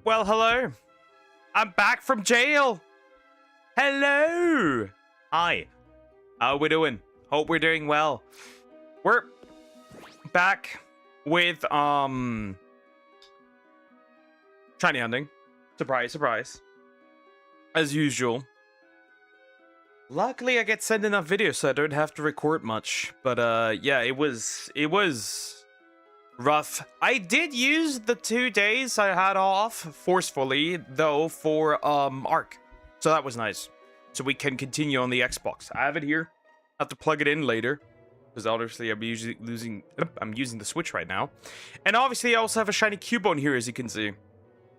Well, hello. I'm back from jail. Hello. Hi. How we doing? Hope we're doing well. We're back with shiny hunting. Surprise, surprise. As usual. Luckily, I get sent enough videos so I don't have to record much. But yeah, it was rough. I did use the 2 days I had off forcefully though for Arc, so that was nice. So we can continue on the Xbox. I have it here. I have to plug it in later because obviously I'm using the Switch right now, and obviously I also have a shiny Cubone here, as you can see.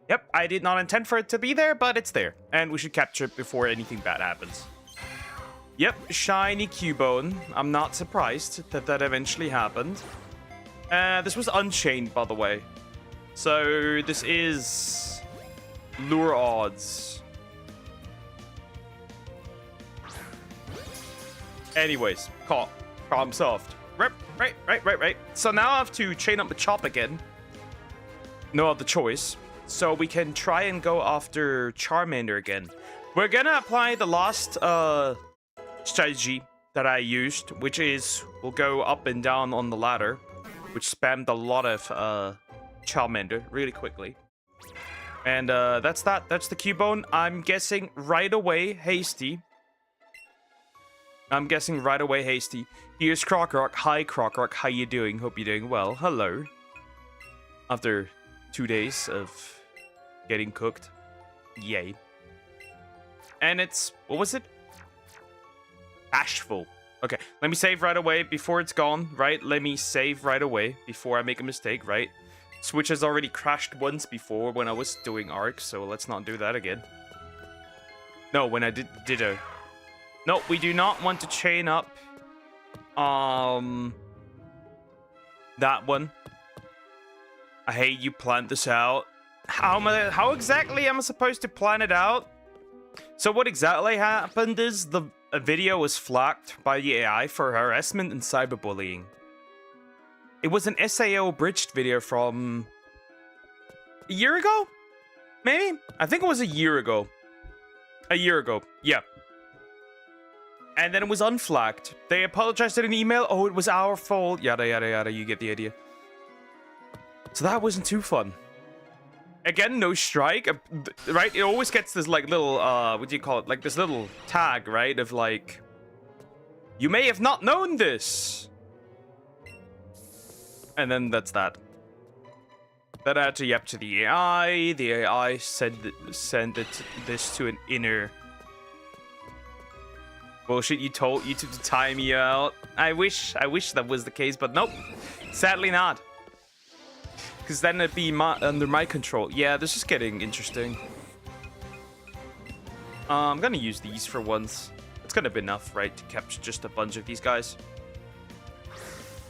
Yep, I did not intend for it to be there, but it's there, and we should capture it before anything bad happens. Yep, shiny Cubone. I'm not surprised that that eventually happened. This was Unchained, by the way. So this is lure odds. Anyways, problem solved. Right. So now I have to chain up the chop again. No other choice. So we can try and go after Charmander again. We're gonna apply the last strategy that I used, which is we'll go up and down on the ladder, which spammed a lot of Charmander really quickly. And that's that. That's the Cubone. I'm guessing right away Hasty. Here's Crockrock. Hi, Crockrock. How you doing? Hope you're doing well. Hello. After 2 days of getting cooked. Yay. And it's... what was it? Bashful. Okay, let me save right away before it's gone, right? Let me save right away before I make a mistake, right? Switch has already crashed once before when I was doing Arc, so let's not do that again. No, when I did Ditto. No, we do not want to chain up that one. I hate you planned this out. How exactly am I supposed to plan it out? So what exactly happened is a video was flagged by the AI for harassment and cyberbullying. It was an SAO abridged video from a year ago? Maybe? I think it was a year ago. Yeah. And then it was unflagged. They apologized in an email. Oh, it was our fault. Yada, yada, yada. You get the idea. So that wasn't too fun. Again, no strike, right? It always gets this, like, little, what do you call it? Like, this little tag, right? Of, like, you may have not known this. And then that's that. Then I had to yep to the AI. The AI sent this to an inner. Bullshit, you took to time me out. I wish that was the case, but nope. Sadly not. Because then it'd be under my control. Yeah, this is getting interesting. I'm gonna use these for once. It's gonna be enough, right, to capture just a bunch of these guys.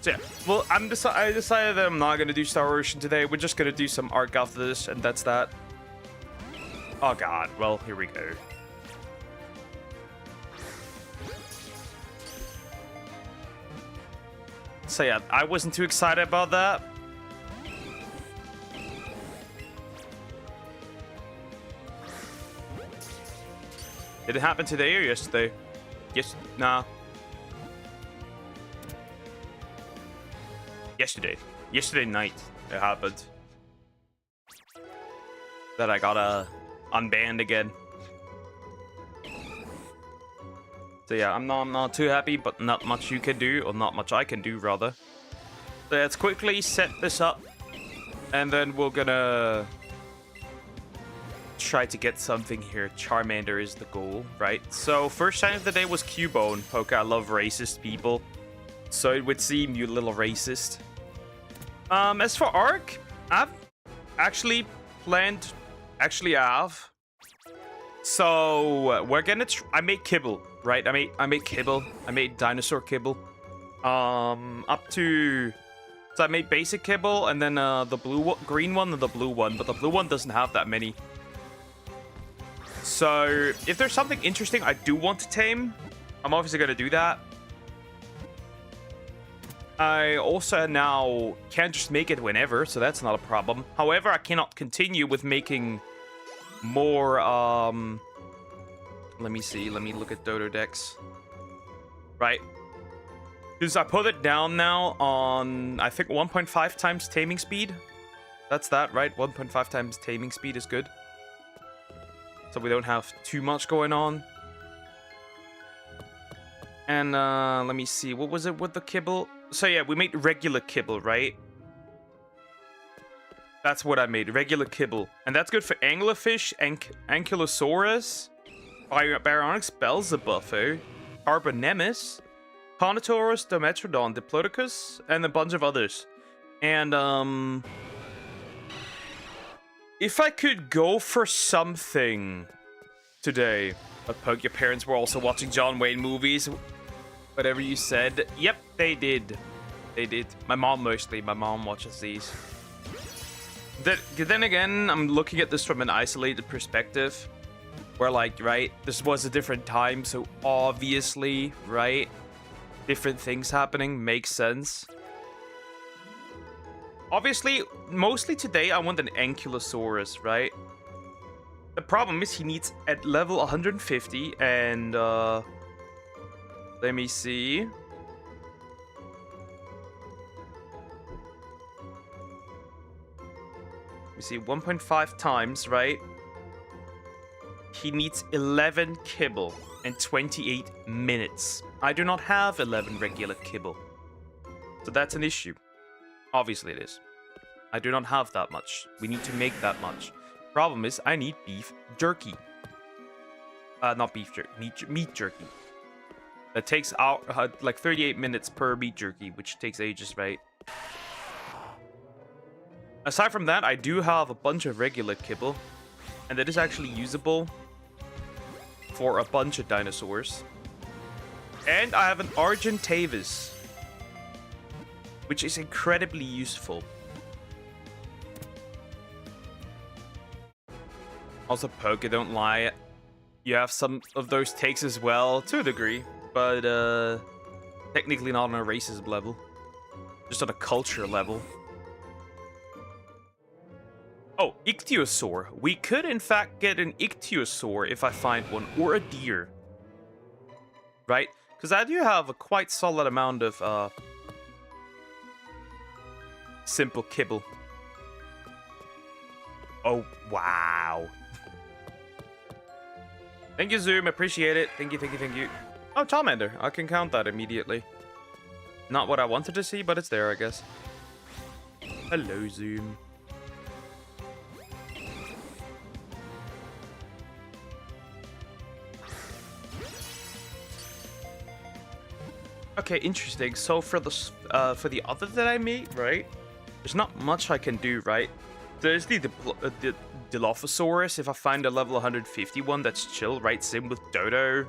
So yeah, well, I decided that I'm not gonna do Star Ocean today. We're just gonna do some Arc after this, and that's that. Oh god, well, here we go. So yeah, I wasn't too excited about that. Did it happen today or yesterday? Yes, nah. Yesterday night it happened. That I got unbanned again. So yeah, I'm not too happy, but not much you can do, or not much I can do rather. So let's quickly set this up, and then we're gonna try to get something here. Charmander is the goal, right? So first shine of the day was Cubone. Okay, I love racist people, so it would seem you little racist. As for Arc, I've actually planned. Actually, I have. So we're gonna. I made kibble, right? I made kibble. I made dinosaur kibble. Up to. So I made basic kibble, and then the green one, and the blue one. But the blue one doesn't have that many. So if there's something interesting I do want to tame, I'm obviously gonna do that. I also now can't just make it whenever, so that's not a problem. However, I cannot continue with making more, let me see. Let me look at Dodo Dex. Right. Because I put it down now on, I think, 1.5 times taming speed. That's that, right? 1.5 times taming speed is good. So we don't have too much going on. And let me see. What was it with the kibble? So yeah, we made regular kibble, right? That's what I made. Regular kibble. And that's good for anglerfish, Ankylosaurus, Baryonyx Beelzebuffo, Carbonemus, Carnotaurus, Dimetrodon, Diplodocus, and a bunch of others. And, if I could go for something today... Poke, your parents were also watching John Wayne movies. Whatever you said. Yep, they did. They did. My mom mostly. My mom watches these. Then again, I'm looking at this from an isolated perspective. Where, like, right, this was a different time, so obviously, right, different things happening makes sense. Obviously, mostly today, I want an Ankylosaurus, right? The problem is he needs at level 150, and, let me see. We see 1.5 times, right? He needs 11 kibble and 28 minutes. I do not have 11 regular kibble. So that's an issue. Obviously it is. I do not have that much. We need to make that much. Problem is, I need beef jerky. Not beef jerky, meat jerky. That takes out like 38 minutes per meat jerky, which takes ages, right? Aside from that, I do have a bunch of regular kibble, and that is actually usable for a bunch of dinosaurs. And I have an Argentavis, which is incredibly useful. Also, Poke, don't lie. You have some of those takes as well, to a degree, but technically not on a racism level, just on a culture level. Oh, Ichthyosaur. We could, in fact, get an Ichthyosaur if I find one, or a deer. Right? Because I do have a quite solid amount of simple kibble. Oh, wow. Thank you, Zoom. Appreciate it. Thank you, thank you, thank you. Oh, Charmander. I can count that immediately. Not what I wanted to see, but it's there, I guess. Hello, Zoom. Okay, interesting. So for the other that I made, right? There's not much I can do, right? There's the Dilophosaurus. If I find a level 151, that's chill, right? Same with Dodo.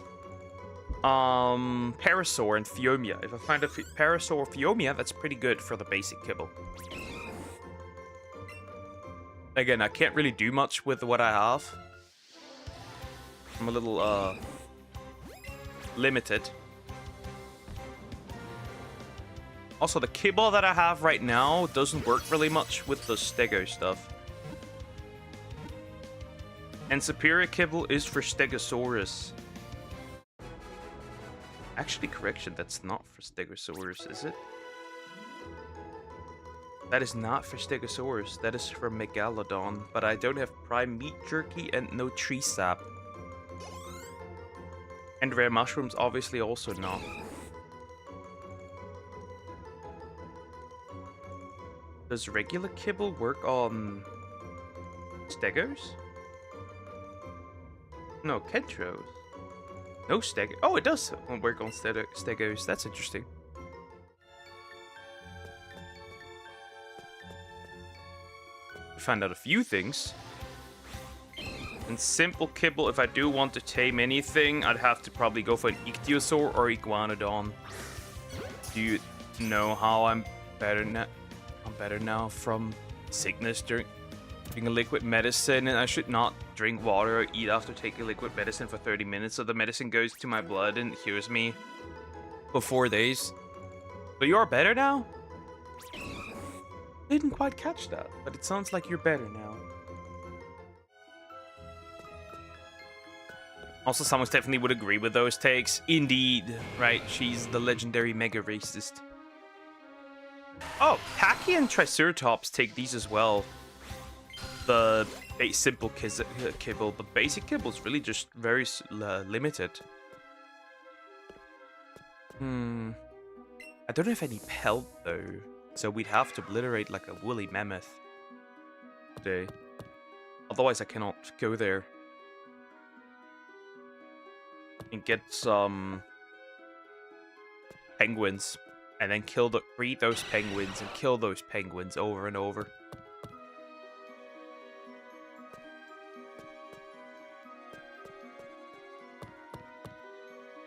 Parasaur and Phiomia. If I find a Parasaur or Phiomia, that's pretty good for the basic kibble. Again, I can't really do much with what I have. I'm a little limited. Also, the kibble that I have right now doesn't work really much with the Stego stuff. And superior kibble is for Stegosaurus. Actually, correction, that's not for Stegosaurus, is it? That is not for Stegosaurus, that is for Megalodon. But I don't have prime meat jerky and no tree sap. And rare mushrooms, obviously, also not. Does regular kibble work on Stegos? No, Kentros. No Stego. Oh, it does work on Stegos. That's interesting. We found out a few things. And simple kibble, if I do want to tame anything, I'd have to probably go for an Ichthyosaur or Iguanodon. Do you know how I'm better now? I'm better now from sickness during a liquid medicine, and I should not drink water or eat after taking liquid medicine for 30 minutes, so the medicine goes to my blood and cures me for 4 days. So you are better now? Didn't quite catch that, but it sounds like you're better now. Also, someone definitely would agree with those takes. Indeed, right? She's the legendary mega racist. Oh, Paki and Triceratops take these as well. The simple kibble, but basic kibble is really just very limited. I don't have any pelt though, so we'd have to obliterate like a woolly mammoth today. Otherwise, I cannot go there and get some penguins, and then breed those penguins and kill those penguins over and over.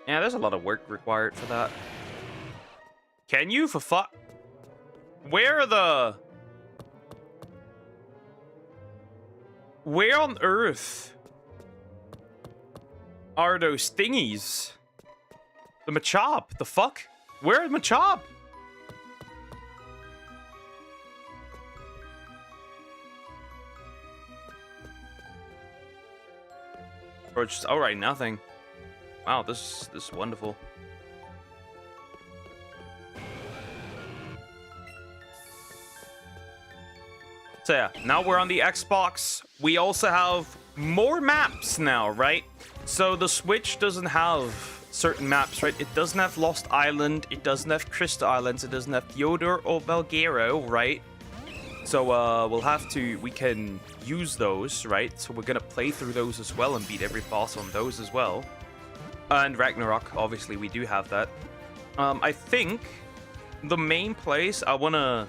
Yeah, there's a lot of work required for that. Can you for fuck? Where on earth are those thingies? The Machop, the fuck? Where is Machop? Or just alright, nothing. Wow, this is wonderful. So yeah, now we're on the Xbox. We also have more maps now, right? So the Switch doesn't have certain maps, right? It doesn't have Lost Island, it doesn't have Crystal Islands, it doesn't have Theodore or Valguero, right? So we can use those, right? So we're gonna play through those as well and beat every boss on those as well. And Ragnarok, obviously we do have that. I think the main place I wanna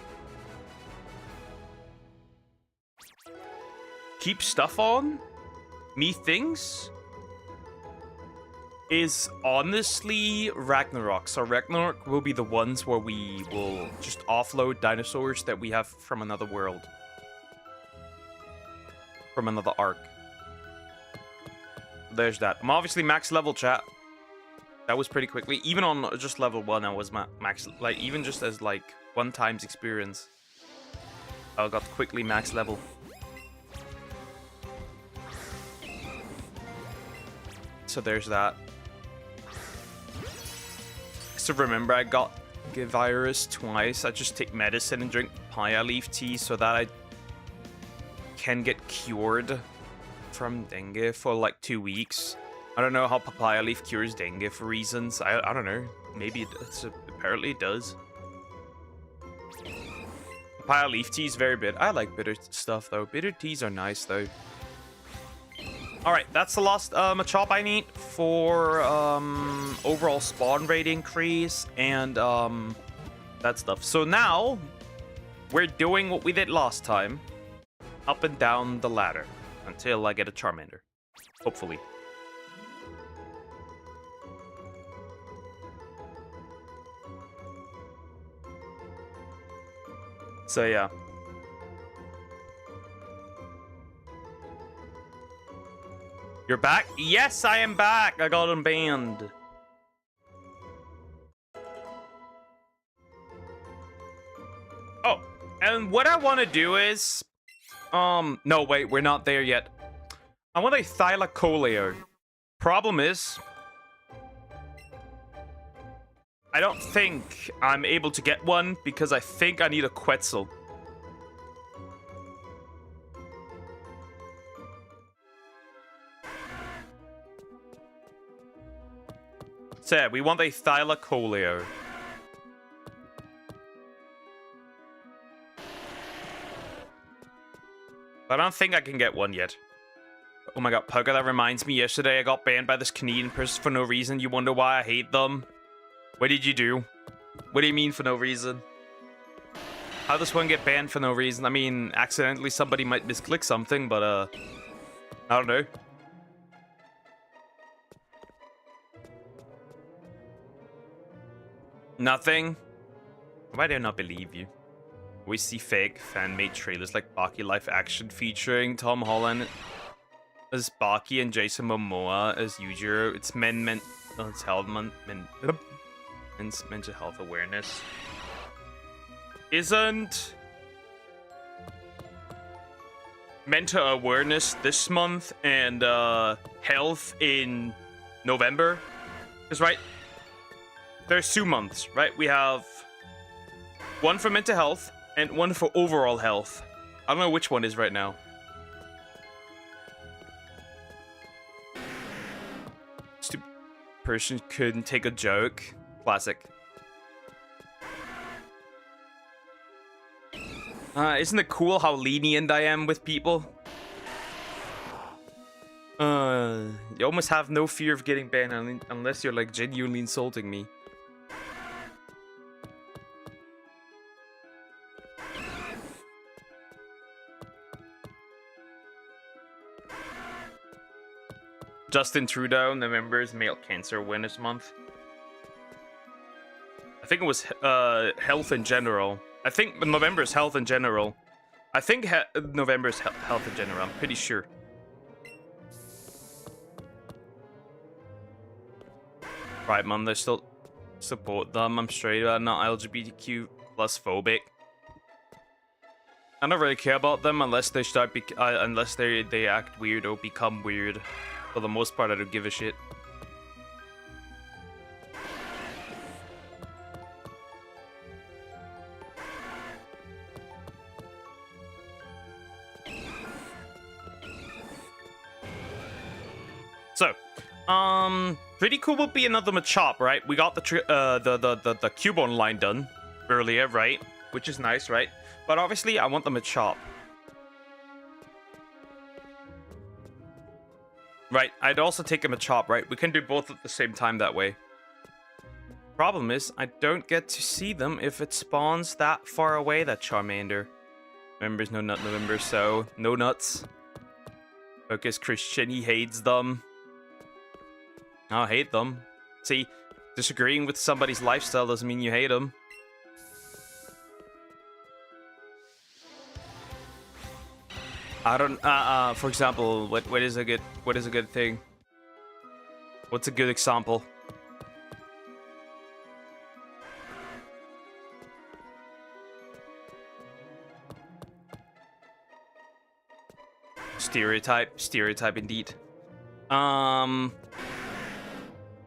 keep stuff on, methinks, is honestly Ragnarok. So Ragnarok will be the ones where we will just offload dinosaurs that we have from another world. From another arc. There's that. I'm obviously max level, chat. That was pretty quickly. Even on just level 1, I was max, like, even just as, like, 1 times experience. I got quickly max level. So there's that. So remember, I got the virus twice. I just take medicine and drink papaya leaf tea so that I can get cured from dengue for like 2 weeks. I don't know how papaya leaf cures dengue for reasons. I don't know. Maybe apparently it does. Papaya leaf tea is very bitter. I like bitter stuff though. Bitter teas are nice though. Alright, that's the last Machop I need for overall spawn rate increase and that stuff. So now, we're doing what we did last time. Up and down the ladder until I get a Charmander. Hopefully. So yeah. You're back? Yes, I am back. I got unbanned. Oh, and what I want to do is... no, wait, we're not there yet. I want a Thylacoleo. Problem is... I don't think I'm able to get one because I think I need a Quetzal. So yeah, we want a Thylacoleo. But I don't think I can get one yet. Oh my god, Pugga, that reminds me, yesterday I got banned by this Canadian person for no reason. You wonder why I hate them? What did you do? What do you mean for no reason? How does one get banned for no reason? I mean, accidentally somebody might misclick something, but I don't know. Nothing? Why do I not believe you? We see fake fan-made trailers like Baki live action featuring Tom Holland as Baki and Jason Momoa as Yujiro. It's men's mental health awareness. Isn't mental awareness this month and health in November. Because, right, there's 2 months, right? We have one for mental health and one for overall health. I don't know which one is right now. Stupid person couldn't take a joke. Classic. Isn't it cool how lenient I am with people? You almost have no fear of getting banned unless you're like genuinely insulting me. Justin Trudeau, November's Male Cancer Awareness Month. I think it was health in general. I think November's health in general. I think November's health in general. I'm pretty sure. Right, man. They still support them. I'm straight. I'm not LGBTQ plus phobic. I don't really care about them unless they start unless they act weird or become weird. For the most part, I don't give a shit. So, pretty cool would be another Machop, right? We got the Cubone line done earlier, right? Which is nice, right? But obviously, I want the Machop. Right, I'd also take a Machop, right? We can do both at the same time that way. Problem is, I don't get to see them if it spawns that far away, that Charmander. November's no nut November, so no nuts. Focus Christian, he hates them. I hate them. See, disagreeing with somebody's lifestyle doesn't mean you hate them. I don't. For example, what is a good thing? What's a good example? Stereotype indeed.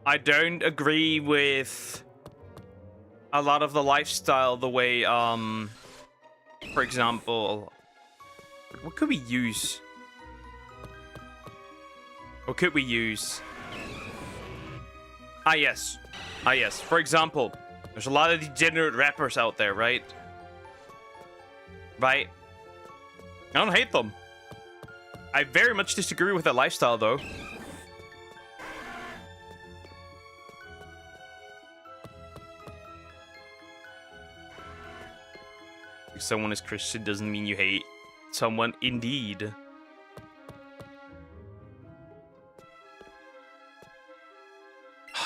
I don't agree with a lot of the lifestyle, the way, for example, what could we use? What could we use? Yes. For example, there's a lot of degenerate rappers out there, right? Right? I don't hate them. I very much disagree with their lifestyle, though. If someone is Christian doesn't mean you hate someone, indeed.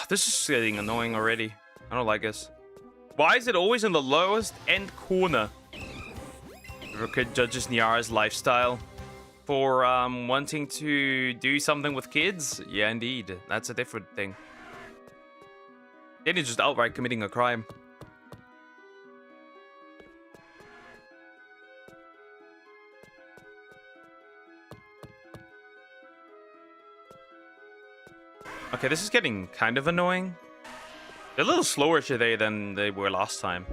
This is getting annoying already. I don't like this. Why is it always in the lowest end corner? Kid judges Niara's lifestyle for wanting to do something with kids. Yeah, indeed. That's a different thing. Then he's just outright committing a crime. Okay, this is getting kind of annoying. They're a little slower today than they were last time.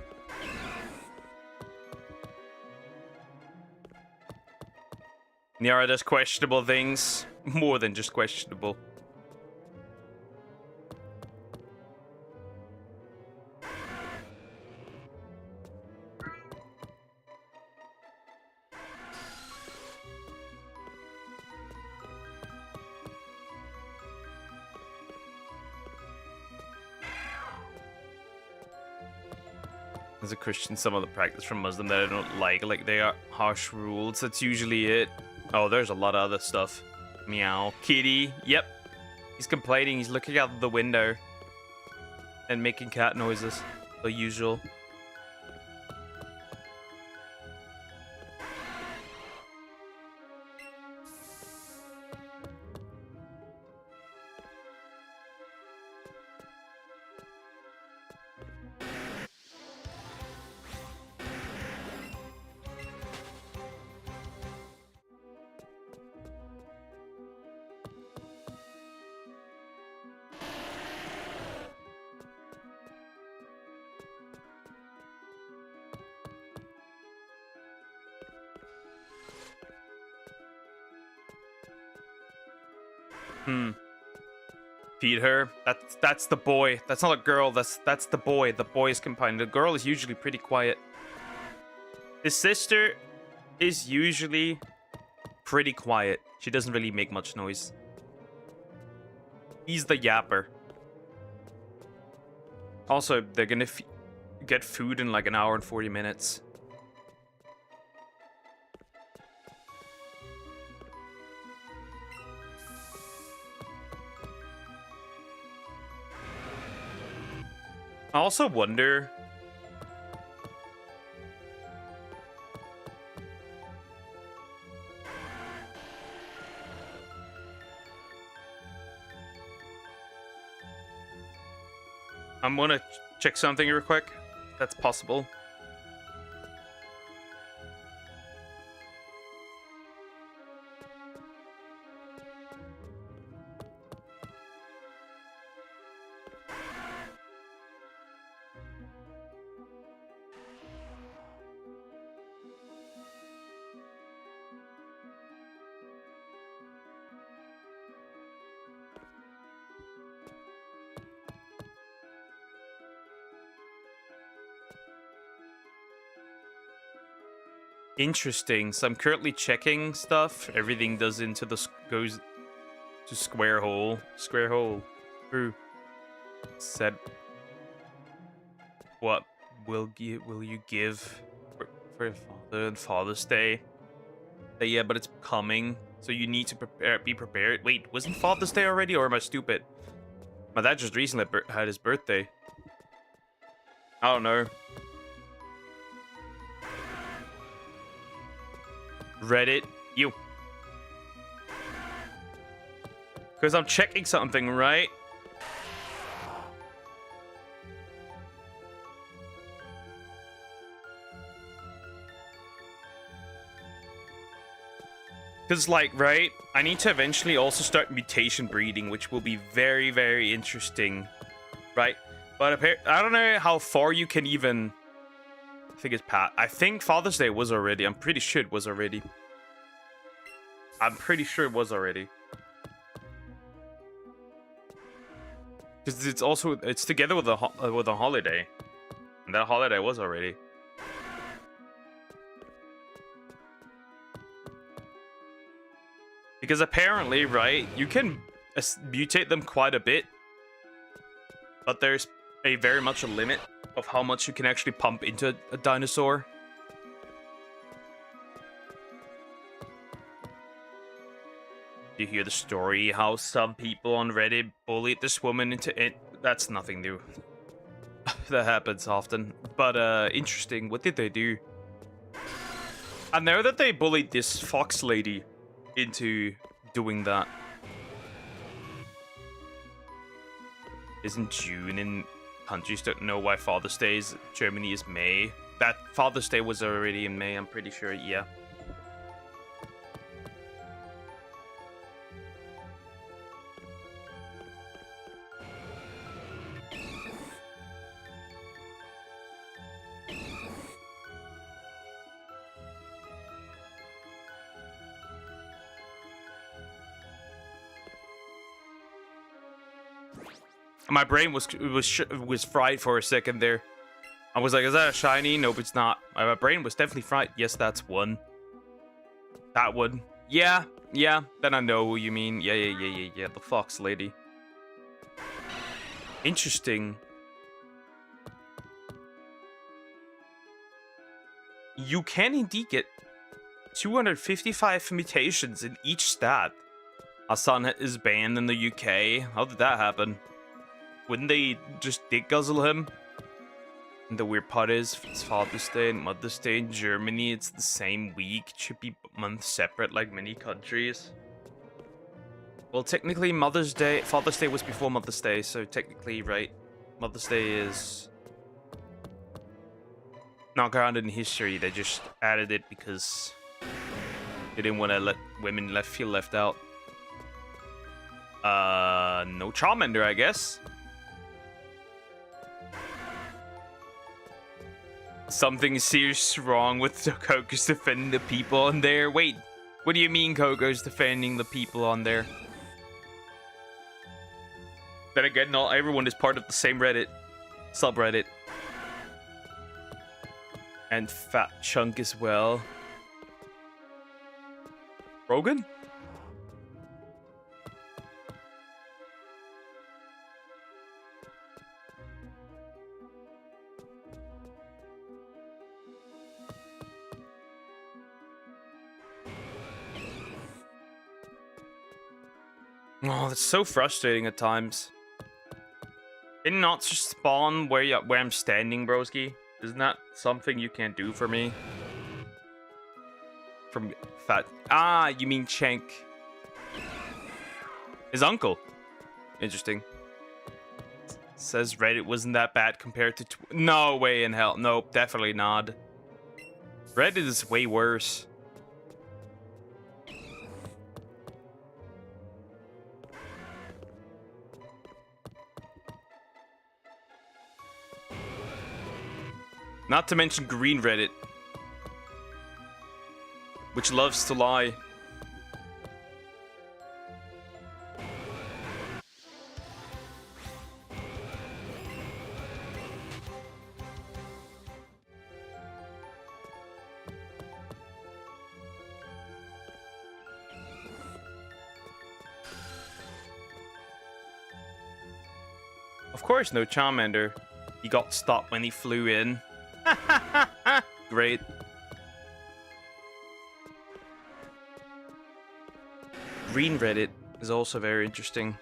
Niara does questionable things. More than just questionable. As a Christian, some of the practice from Muslim that I don't like they are harsh rules. That's usually it. Oh, there's a lot of other stuff. Meow. Kitty. Yep. He's complaining. He's looking out the window and making cat noises. The usual. Feed her. That's the boy. That's not a girl. That's the boy. The boy is companion. The girl is usually pretty quiet. His sister is usually pretty quiet. She doesn't really make much noise. He's the yapper. Also, they're gonna get food in like an hour and 40 minutes. I also wonder... I'm gonna check something real quick. That's possible. Interesting. So I'm currently checking stuff. Everything goes to square hole. Square hole. Who said what will you give for Father's Day? Yeah, but it's coming, so you need to be prepared. Wait, wasn't Father's Day already, or am I stupid? My dad just recently had his birthday. I don't know. Reddit, you. Because I'm checking something, right? Because, like, right? I need to eventually also start mutation breeding, which will be very, very interesting. Right? But I don't know how far you can even... I think it's Pat. I think Father's Day was already. I'm pretty sure it was already. Because it's together with a holiday, and that holiday was already. Because apparently, right, you can mutate them quite a bit, but there's very much a limit of how much you can actually pump into a dinosaur. You hear the story how some people on Reddit bullied this woman into it. That's nothing new. That happens often. But interesting. What did they do? I know that they bullied this fox lady into doing that. Isn't June in countries don't know why Father's Day is Germany is May? That Father's Day was already in May, I'm pretty sure, yeah. My brain was fried for a second there. I was like, is that a shiny? Nope, it's not. My brain was definitely fried. Yes, that's one. That one. Yeah. Then I know who you mean. Yeah. The fox lady. Interesting. You can indeed get 255 mutations in each stat. Hassan is banned in the UK. How did that happen? Wouldn't they just dick guzzle him? And the weird part is, it's Father's Day and Mother's Day in Germany. It's the same week. It should be months separate like many countries. Well, technically Father's Day was before Mother's Day, so technically, right, Mother's Day is not grounded in history. They just added it because they didn't want to let women feel left out. No Charmander, I guess. Something serious wrong with Coco's defending the people on there. Wait, what do you mean Coco's defending the people on there? Then again, not everyone is part of the same Reddit subreddit. And Fat Chunk as well. Rogan? Oh, that's so frustrating at times. Did it not just spawn where I'm standing, broski? Isn't that something you can't do for me? From Fat... Ah, you mean Chank. His uncle. Interesting. Says Reddit wasn't that bad compared to... No way in hell. Nope, definitely not. Reddit is way worse. Not to mention green Reddit, which loves to lie. Of course, no Charmander. He got stopped when he flew in. Great. Green Reddit is also very interesting.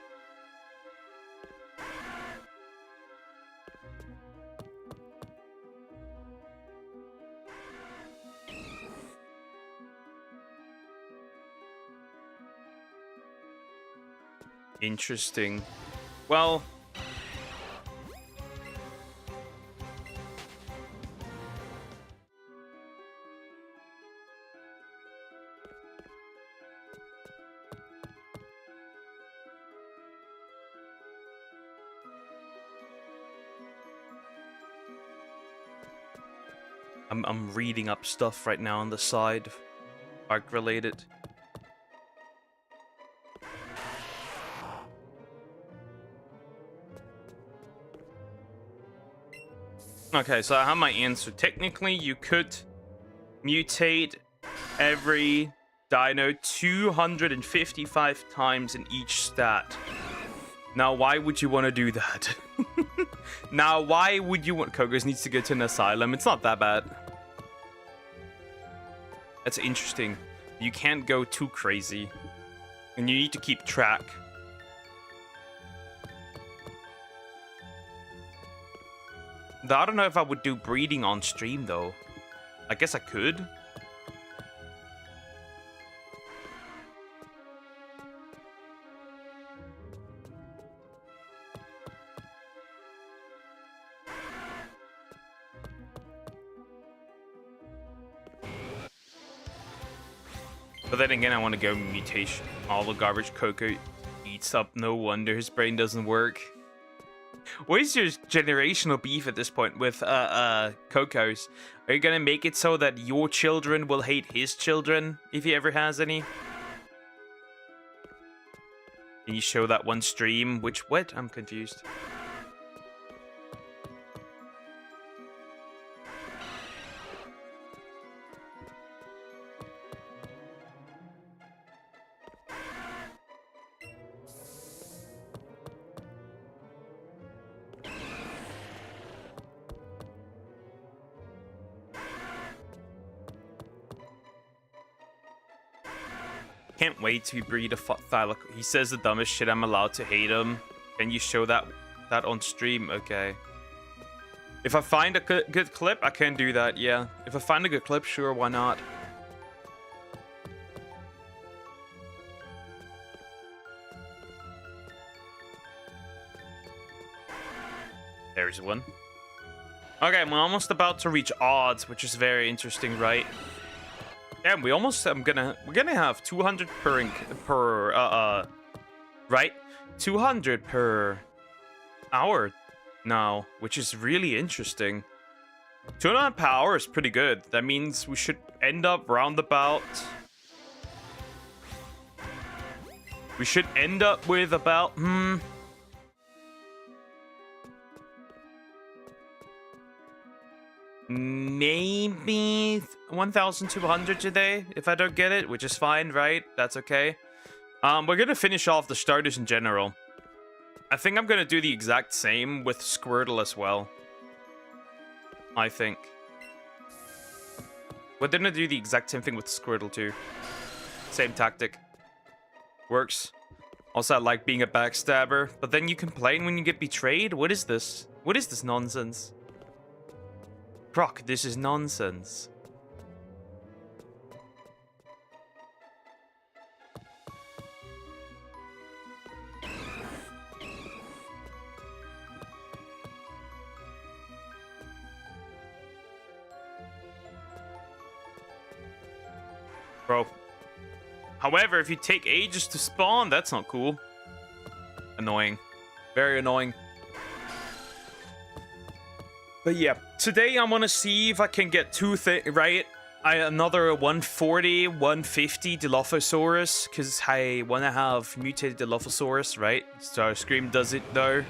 Interesting. Well... I'm reading up stuff right now on the side, arc related. Okay, so I have my answer. Technically, you could mutate every dino 255 times in each stat. Now, why would you want to do that? Now, why would you want... Kogos needs to go to an asylum. It's not that bad. That's interesting. You can't go too crazy. And you need to keep track. I don't know if I would do breeding on stream, though. I guess I could. But then again, I want to go mutation. All the garbage Coco eats up. No wonder his brain doesn't work. What is your generational beef at this point with Coco's? Are you gonna make it so that your children will hate his children if he ever has any? Can you show that one stream? Which what? I'm confused. Can't wait to breed a thylac. He says the dumbest shit. I'm allowed to hate him. Can you show that on stream? Okay. If I find a good clip, I can do that. Yeah. If I find a good clip, sure, why not? There's one. Okay, I'm almost about to reach odds, which is very interesting, right? Yeah, we almost we're gonna have 200 right? 200 per hour now, which is really interesting. 200 per hour is pretty good. That means we should end up roundabout. We should end up with about maybe 1,200 today if I don't get it, which is fine, right? That's okay. We're gonna finish off the starters in general. I think I'm gonna do the exact same with Squirtle as well. I think. We're gonna do the exact same thing with Squirtle too. Same tactic. Works. Also, I like being a backstabber, but then you complain when you get betrayed? What is this? What is this nonsense? Croc, this is nonsense. Bro. However, if you take ages to spawn, that's not cool. Annoying. Very annoying. But yeah, today I want to see if I can get two things, right? Another 140, 150 Dilophosaurus, because I want to have mutated Dilophosaurus, right? Starscream does it, though.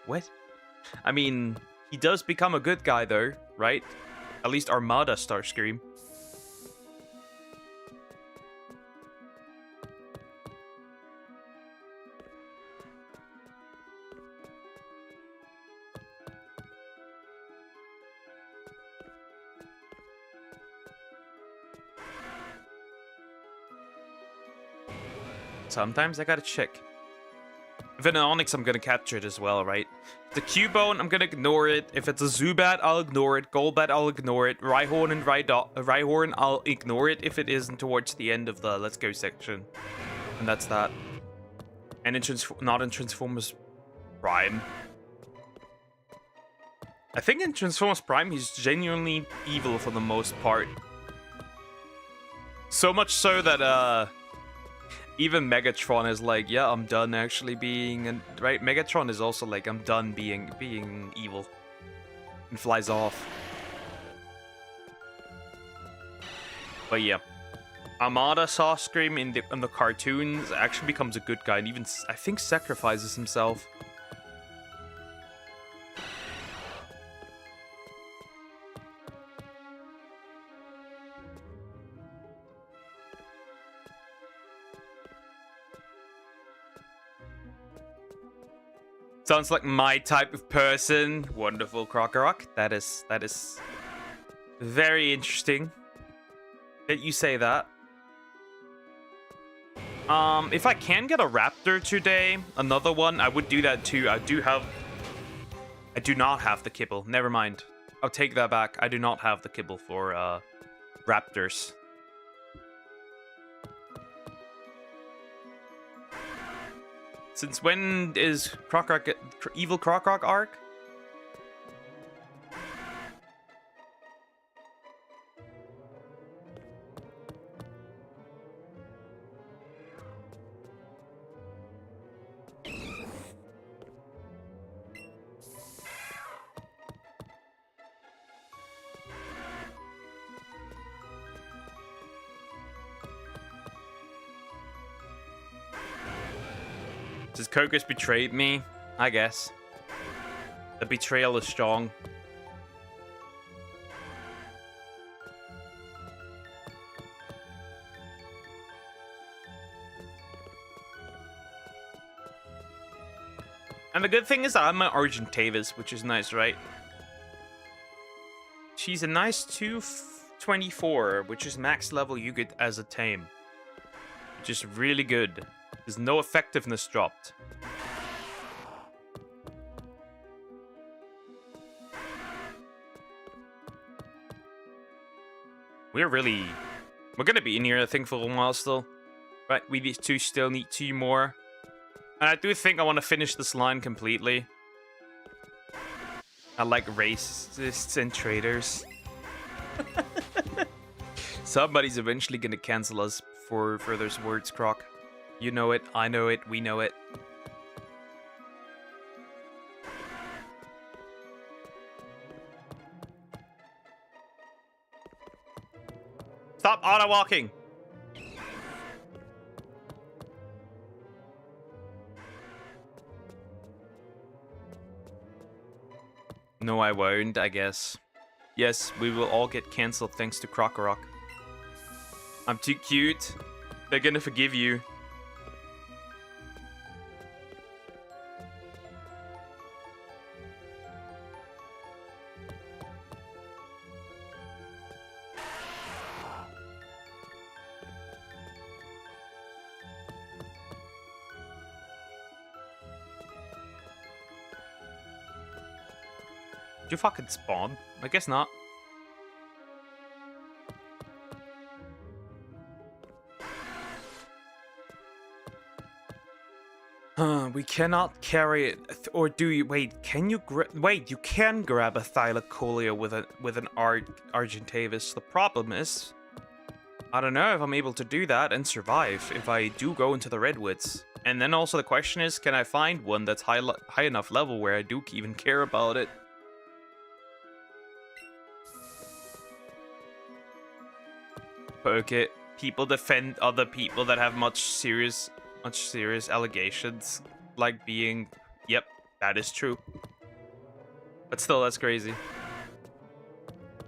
What? I mean, he does become a good guy, though, right? At least Armada Starscream. Sometimes I gotta check. If it's an Onyx, I'm gonna capture it as well, right? The Cubone, I'm gonna ignore it. If it's a Zubat, I'll ignore it. Golbat, I'll ignore it. Rhyhorn and Rhyhorn, I'll ignore it if it isn't towards the end of the Let's Go section. And that's that. And in not in Transformers Prime. I think in Transformers Prime, he's genuinely evil for the most part. So much so that, even Megatron is like, yeah, I'm done actually being... And right, Megatron is also like, I'm done being evil. And flies off. But yeah. Armada Starscream in the cartoons actually becomes a good guy. And even, I think, sacrifices himself. Sounds like my type of person. Wonderful, Crocorock. That is very interesting that you say that. If I can get a Raptor today, another one, I would do that too. I do not have the kibble. Never mind. I'll take that back. I do not have the kibble for Raptors. Since when is Crocorock Evil Crocorock arc? Since Kokus betrayed me, I guess. The betrayal is strong. And the good thing is I'm an Argentavis, which is nice, right? She's a nice 224, which is max level you get as a tame. Which is really good. There's no effectiveness dropped. We're gonna be in here, I think, for a while still. Right, we still need 2 more. And I do think I want to finish this line completely. I like racists and traitors. Somebody's eventually gonna cancel us for those words, Croc. You know it, I know it, we know it. Stop auto-walking! No, I won't, I guess. Yes, we will all get cancelled thanks to Krokorok. I'm too cute. They're gonna forgive you. Did you fucking spawn? I guess not. We cannot carry it, or do you? Wait, can you? Wait, you can grab a Thylacoleo with an Argentavis. The problem is, I don't know if I'm able to do that and survive if I do go into the Redwoods. And then also the question is, can I find one that's high enough level where I do even care about it? Poke it. People defend other people that have much serious allegations, like being, yep, that is true. But still, that's crazy.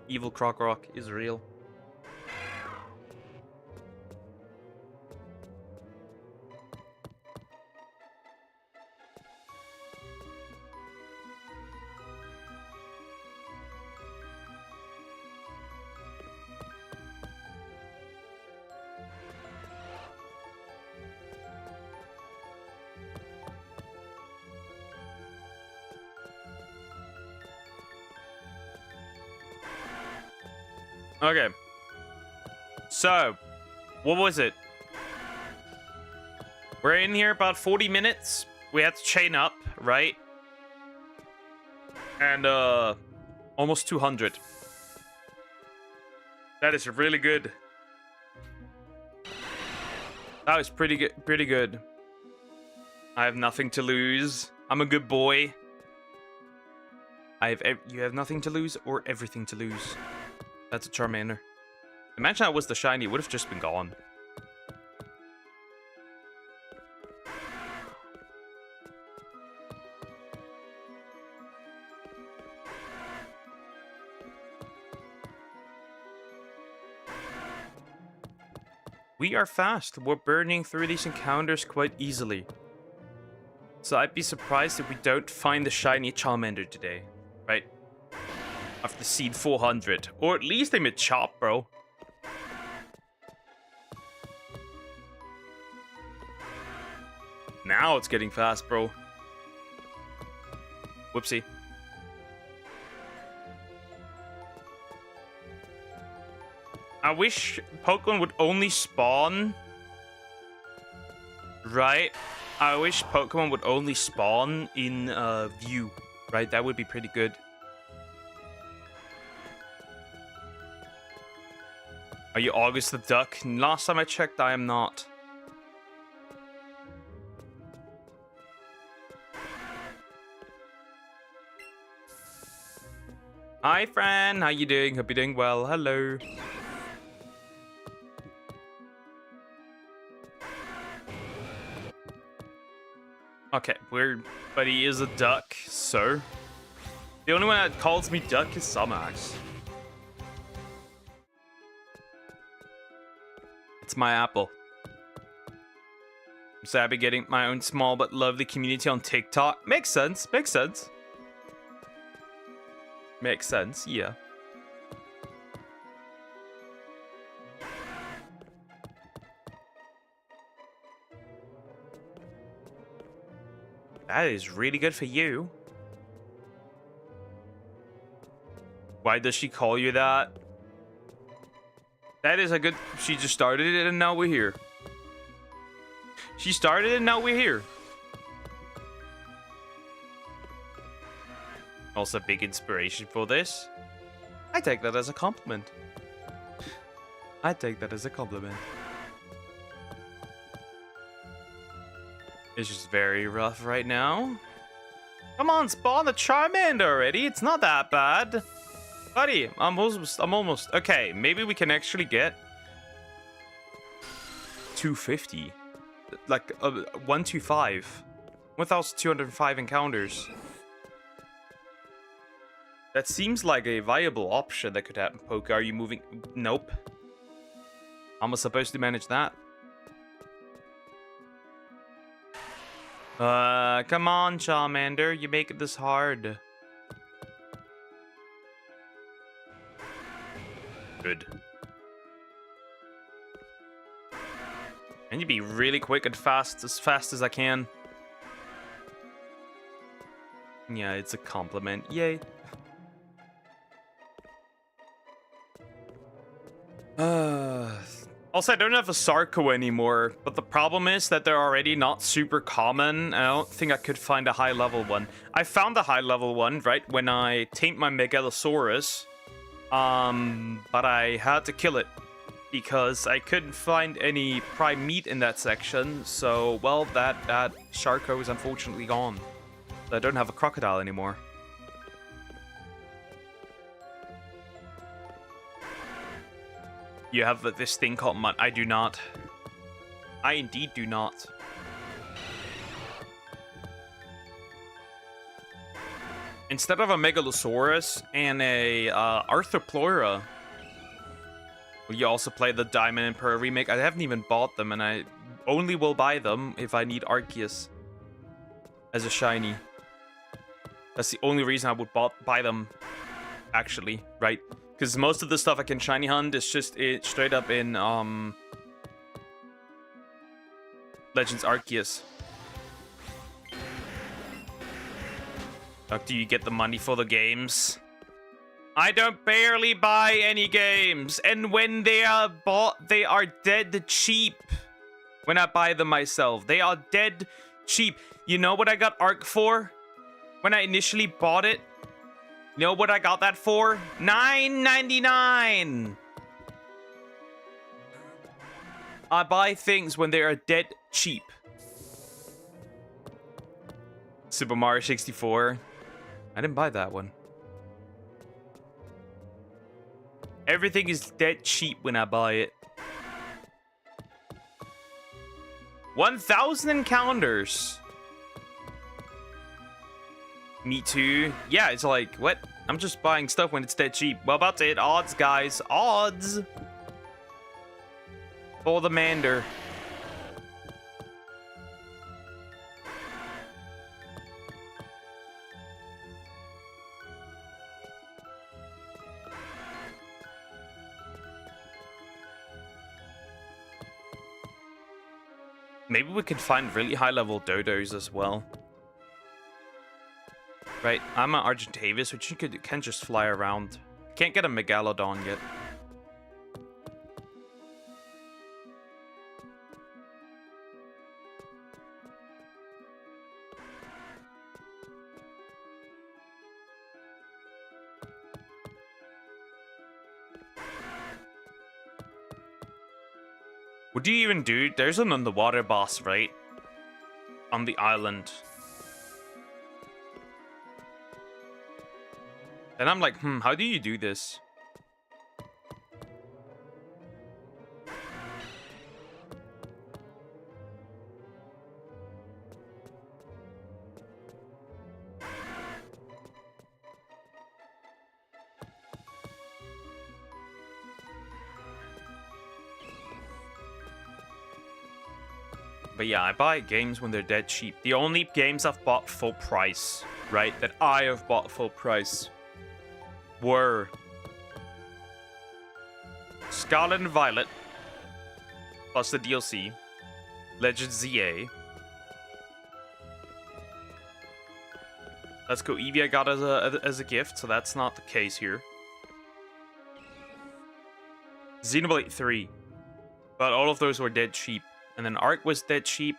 Evil Krokorok is real. Okay. So, what was it? We're in here about 40 minutes. We had to chain up, right? And, almost 200. That is really good. That was pretty good. I have nothing to lose. I'm a good boy. You have nothing to lose or everything to lose. That's a Charmander. Imagine that was the shiny, it would have just been gone. We are fast. We're burning through these encounters quite easily. So I'd be surprised if we don't find the shiny Charmander today, right? After seed 400. Or at least I'm a chop, bro. Now it's getting fast, bro. Whoopsie. I wish Pokemon would only spawn. Right? I wish Pokemon would only spawn in view. Right? That would be pretty good. Are you August the Duck? Last time I checked, I am not. Hi, Fran. How you doing? Hope you're doing well. Hello. Okay, but he is a duck, so the only one that calls me duck is Samax. It's my apple. So I'll be getting my own small but lovely community on TikTok. Makes sense. Makes sense. Makes sense. Yeah. That is really good for you. Why does she call you that? That is a good... She just started it and now we're here. She started and now we're here. Also big inspiration for this. I take that as a compliment. I take that as a compliment. It's just very rough right now. Come on, spawn the Charmander already. It's not that bad. Buddy, I'm almost. Okay, maybe we can actually get 250. Like 125. 1,205 encounters. That seems like a viable option that could happen. Poke, are you moving? Nope. How am I supposed to manage that? Come on, Charmander. You make it this hard. Good. I need to be really quick and fast as I can. Yeah, it's a compliment. Yay. Also, I don't have a Sarko anymore, but the problem is that they're already not super common. I don't think I could find a high level one. I found a high level one, right, when I tamed my Megalosaurus. But I had to kill it because I couldn't find any prime meat in that section. So, well, that Sarko is unfortunately gone. I don't have a crocodile anymore. You have this thing called mud. I do not. I indeed do not. Instead of a Megalosaurus and a Arthropleura, will you also play the Diamond and Pearl remake? I haven't even bought them, and I only will buy them if I need Arceus as a shiny. That's the only reason I would buy them, actually, right? Because most of the stuff I can shiny hunt is just straight up in Legends Arceus. Do you get the money for the games? I don't barely buy any games, and when they are bought, they are dead cheap. When I buy them myself, they are dead cheap. You know what I got Arc for? When I initially bought it? You know what I got that for? $9.99. I buy things when they are dead cheap. Super Mario 64. I didn't buy that one. Everything is dead cheap when I buy it. 1,000 encounters. Me too. Yeah, it's like, what? I'm just buying stuff when it's dead cheap. Well, that's it. Odds, guys. Odds. For the Mander. Maybe we could find really high-level dodos as well. Right, I'm an Argentavis, which you can just fly around. Can't get a Megalodon yet. What do you even do? There's an underwater boss, right? On the island. And I'm like, how do you do this? But yeah, I buy games when they're dead cheap. The only games I've bought full price, right, that I have bought full price were Scarlet and Violet, plus the DLC, Legends ZA. Let's go. Eevee I got as a gift, so that's not the case here. Xenoblade 3. But all of those were dead cheap. And then Arc was dead cheap.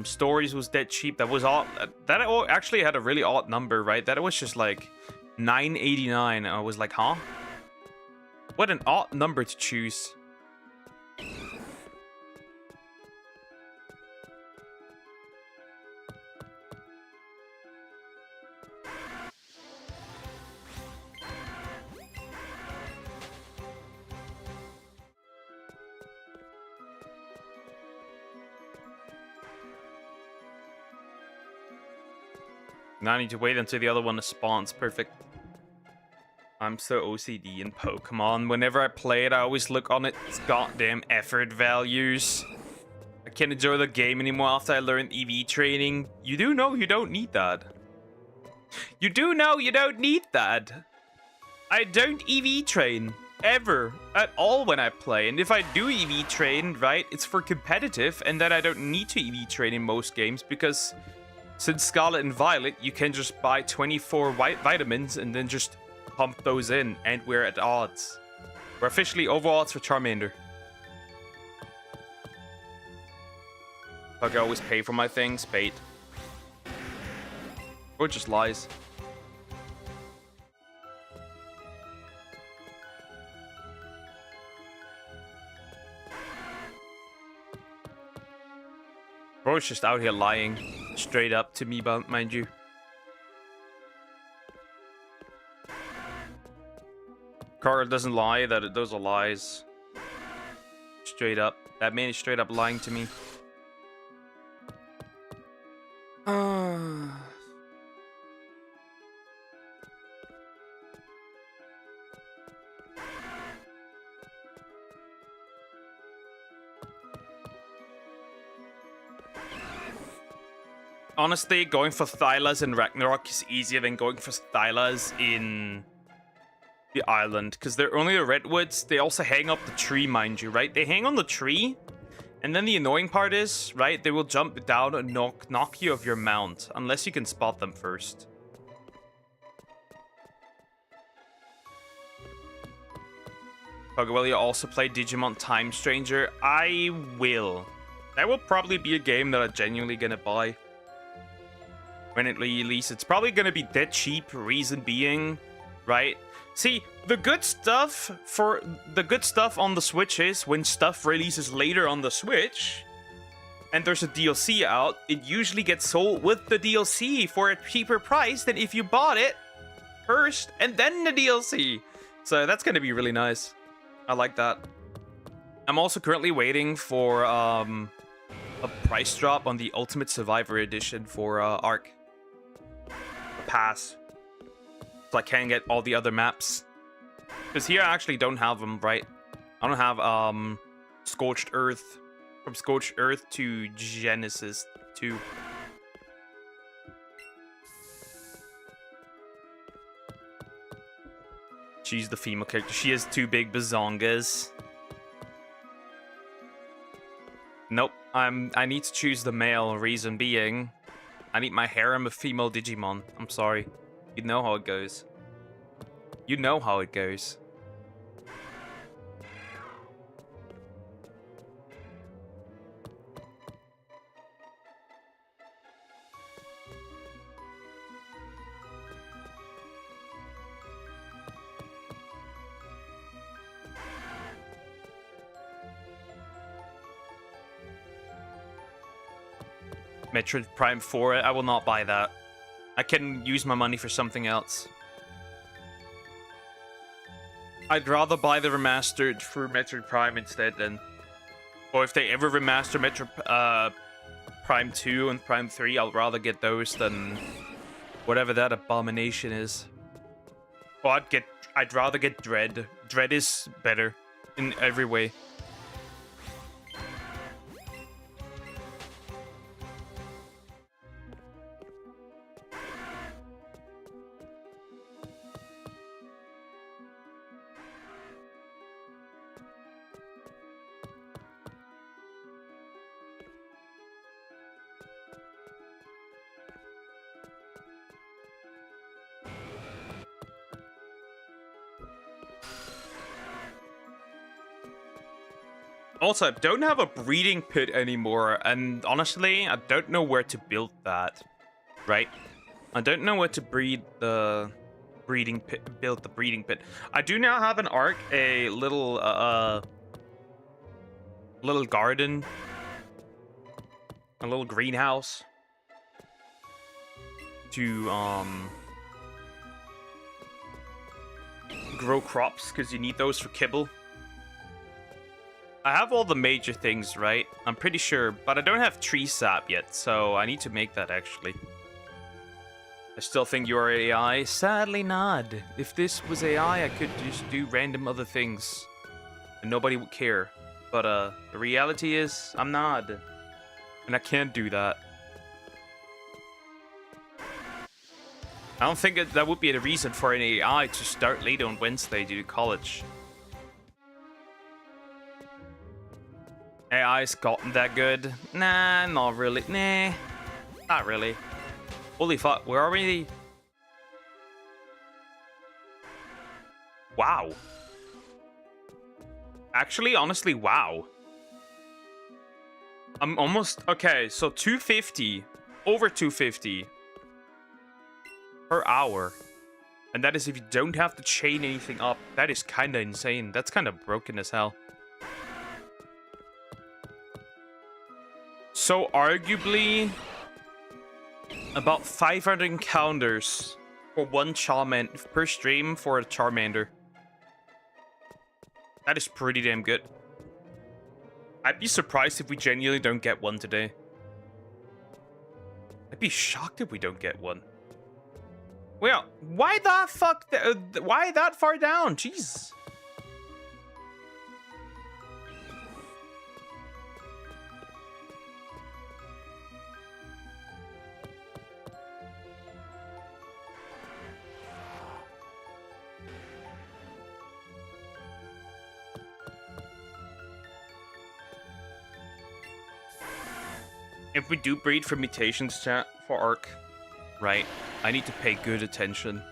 Stories was dead cheap. That was all. That actually had a really odd number, right? That was just like $9.89. I was like, huh? What an odd number to choose. Now I need to wait until the other one spawns. Perfect. I'm so OCD in Pokemon. Whenever I play it, I always look on its goddamn effort values. I can't enjoy the game anymore after I learned Eevee training. You do know you don't need that. You do know you don't need that. I don't Eevee train. Ever. At all when I play. And if I do Eevee train, right, it's for competitive. And then I don't need to Eevee train in most games. Because since Scarlet and Violet, you can just buy 24 white vitamins and then just pump those in. And we're at odds. We're officially over odds for Charmander. Like I always pay for my things. Paid. Or just lies. Bro's just out here lying straight up to me, mind you. Carl doesn't lie, those are lies. Straight up. That man is straight up lying to me. Honestly, going for Thylas in Ragnarok is easier than going for Thylas in the island. Because they're only the redwoods. They also hang up the tree, mind you, right? They hang on the tree. And then the annoying part is, right, they will jump down and knock you off your mount. Unless you can spot them first. Okay, will you also play Digimon Time Stranger? I will. That will probably be a game that I'm genuinely gonna buy. When it releases, it's probably going to be dead cheap, reason being, right? See, the good stuff on the Switch is when stuff releases later on the Switch and there's a DLC out, it usually gets sold with the DLC for a cheaper price than if you bought it first and then the DLC. So that's going to be really nice. I like that. I'm also currently waiting for a price drop on the Ultimate Survivor Edition for Ark. Pass. So I can get all the other maps. Because here I actually don't have them, right? I don't have Scorched Earth. From Scorched Earth to Genesis 2. She's the female character. She has 2 big bazongas. Nope. I need to choose the male, reason being I need my harem of female Digimon. I'm sorry. You know how it goes. You know how it goes. Metroid Prime 4, I will not buy that. I can use my money for something else. I'd rather buy the remastered for Metroid Prime instead then. Or if they ever remaster Metroid Prime 2 and Prime 3, I'll rather get those than whatever that abomination is. Or I'd rather get Dread. Dread is better in every way. Also, I don't have a breeding pit anymore, and honestly, I don't know where to build that. Right? I don't know where to breed the breeding pit. Build the breeding pit. I do now have an Ark, a little garden, a little greenhouse to grow crops because you need those for kibble. I have all the major things, right? I'm pretty sure, but I don't have tree sap yet, so I need to make that actually. I still think you are AI. Sadly not. If this was AI, I could just do random other things. And nobody would care. But the reality is, I'm not. And I can't do that. I don't think that would be the reason for an AI to start late on Wednesday due to college. AI's gotten that good? Nah, not really. Nah, not really. Holy fuck, we're already... Wow. Actually, honestly, wow. I'm almost... Okay, so 250. Over 250. Per hour. And that is if you don't have to chain anything up. That is kind of insane. That's kind of broken as hell. So arguably... about 500 encounters for one Charmander per stream for a Charmander. That is pretty damn good. I'd be surprised if we genuinely don't get one today. I'd be shocked if we don't get one. Well, why the fuck? Why that far down? Jeez. If we do breed for mutations, chat, for Arc, right, I need to pay good attention.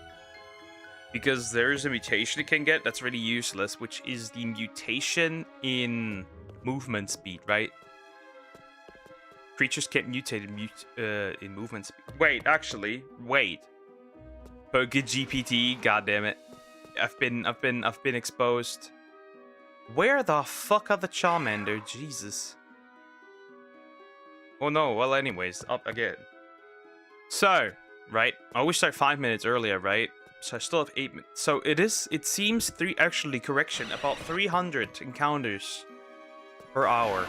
Because there's a mutation you can get that's really useless, which is the mutation in movement speed, right? Creatures can't mutate in movement speed. Wait, actually, wait. Poke GPT, goddammit. I've been exposed. Where the fuck are the Charmander? Jesus. Oh no, well anyways, up again. So, right, I always start 5 minutes earlier, right? So I still have 8 minutes. So it seems about 300 encounters per hour.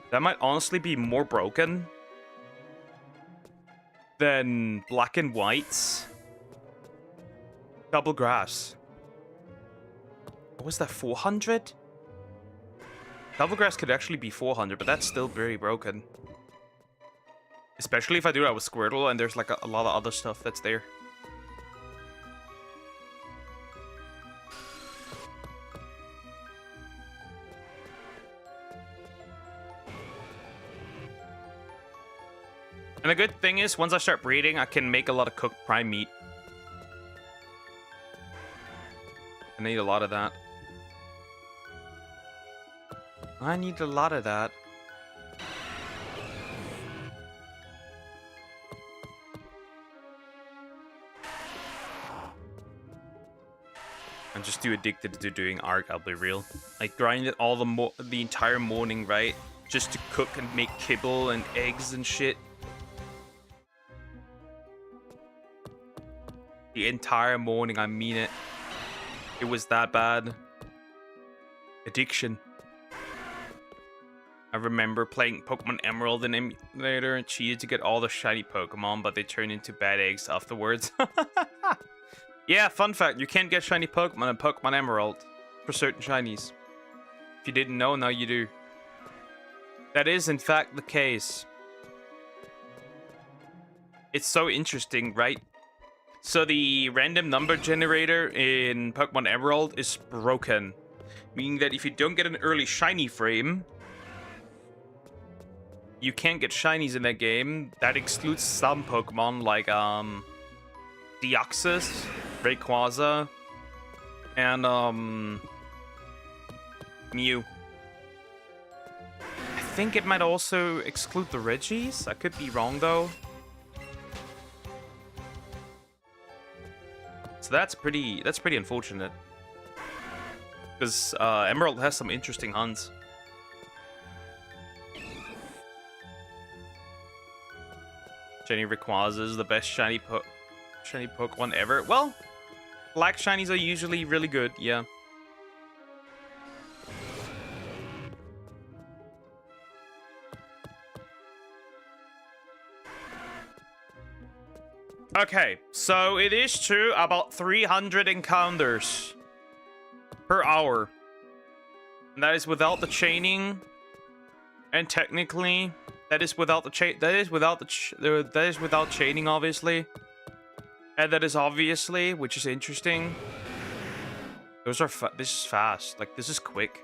That might honestly be more broken than black and whites. Double grass. What was that, 400? Double grass could actually be 400, but that's still very broken. Especially if I do that with Squirtle and there's like a lot of other stuff that's there. And the good thing is, once I start breeding, I can make a lot of cooked prime meat. I need a lot of that. I need a lot of that. I'm just too addicted to doing Arc, I'll be real. I grind it all the entire morning, right? Just to cook and make kibble and eggs and shit. The entire morning, I mean it. It was that bad. Addiction. I remember playing Pokemon Emerald in emulator and cheated to get all the shiny Pokemon, but they turned into bad eggs afterwards. Yeah, fun fact, you can't get shiny Pokemon in Pokemon Emerald for certain shinies. If you didn't know, now you do. That is, in fact, the case. It's so interesting, right? So the random number generator in Pokemon Emerald is broken. Meaning that if you don't get an early shiny frame, you can't get shinies in that game. That excludes some Pokemon like Deoxys, Rayquaza, and Mew. I think it might also exclude the Regis. I could be wrong though. So that's pretty unfortunate. Because Emerald has some interesting hunts. Shiny Rayquaza is the best shiny Pokemon ever. Well, black shinies are usually really good, yeah. Okay, so it is true about 300 encounters per hour. And that is without the chaining. And technically, that is without the that is without chaining, obviously. And that is obviously, which is interesting. Those are this is fast. Like, this is quick.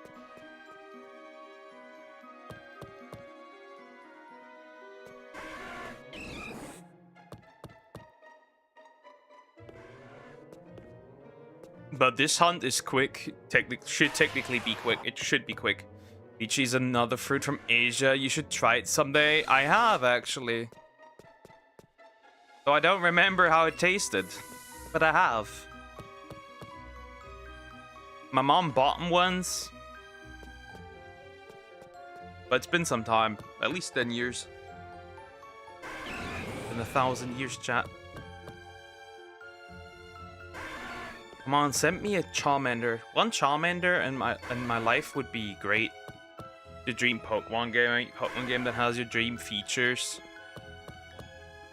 But this hunt is quick. Should technically be quick. It should be quick. Lychee is another fruit from Asia. You should try it someday. I have, actually. Though I don't remember how it tasted. But I have. My mom bought them once. But it's been some time. At least 10 years. Been 1,000 years, chat. Come on, send me a Charmander. One Charmander in my life would be great. The dream Pokemon game that has your dream features.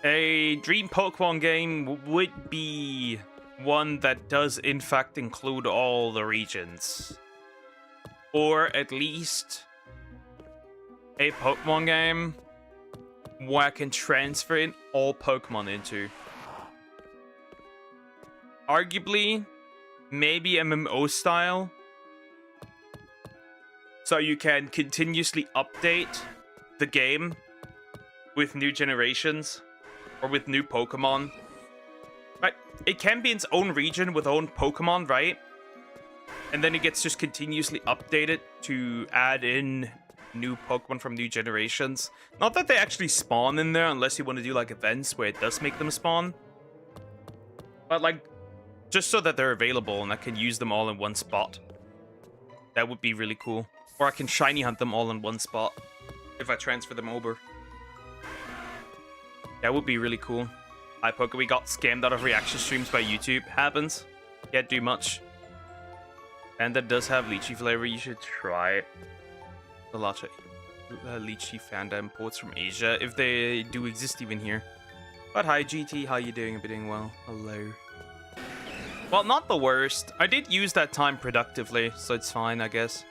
A dream Pokemon game would be one that does in fact include all the regions. Or at least a Pokemon game where I can transfer in all Pokemon into. Arguably, maybe MMO style. So you can continuously update the game with new generations or with new Pokemon. Right? It can be its own region with own Pokemon, right? And then it gets just continuously updated to add in new Pokemon from new generations. Not that they actually spawn in there unless you want to do like events where it does make them spawn. But like, just so that they're available and I can use them all in one spot. That would be really cool. Or I can shiny hunt them all in one spot if I transfer them over. That would be really cool. Hi, Poke. We got scammed out of reaction streams by YouTube. Happens. Can't do much. And that does have lychee flavor. You should try it. The lychee Fanta imports from Asia, if they do exist even here. But hi, GT. How you doing? I'm doing well. Hello. Well, not the worst. I did use that time productively, so it's fine, I guess.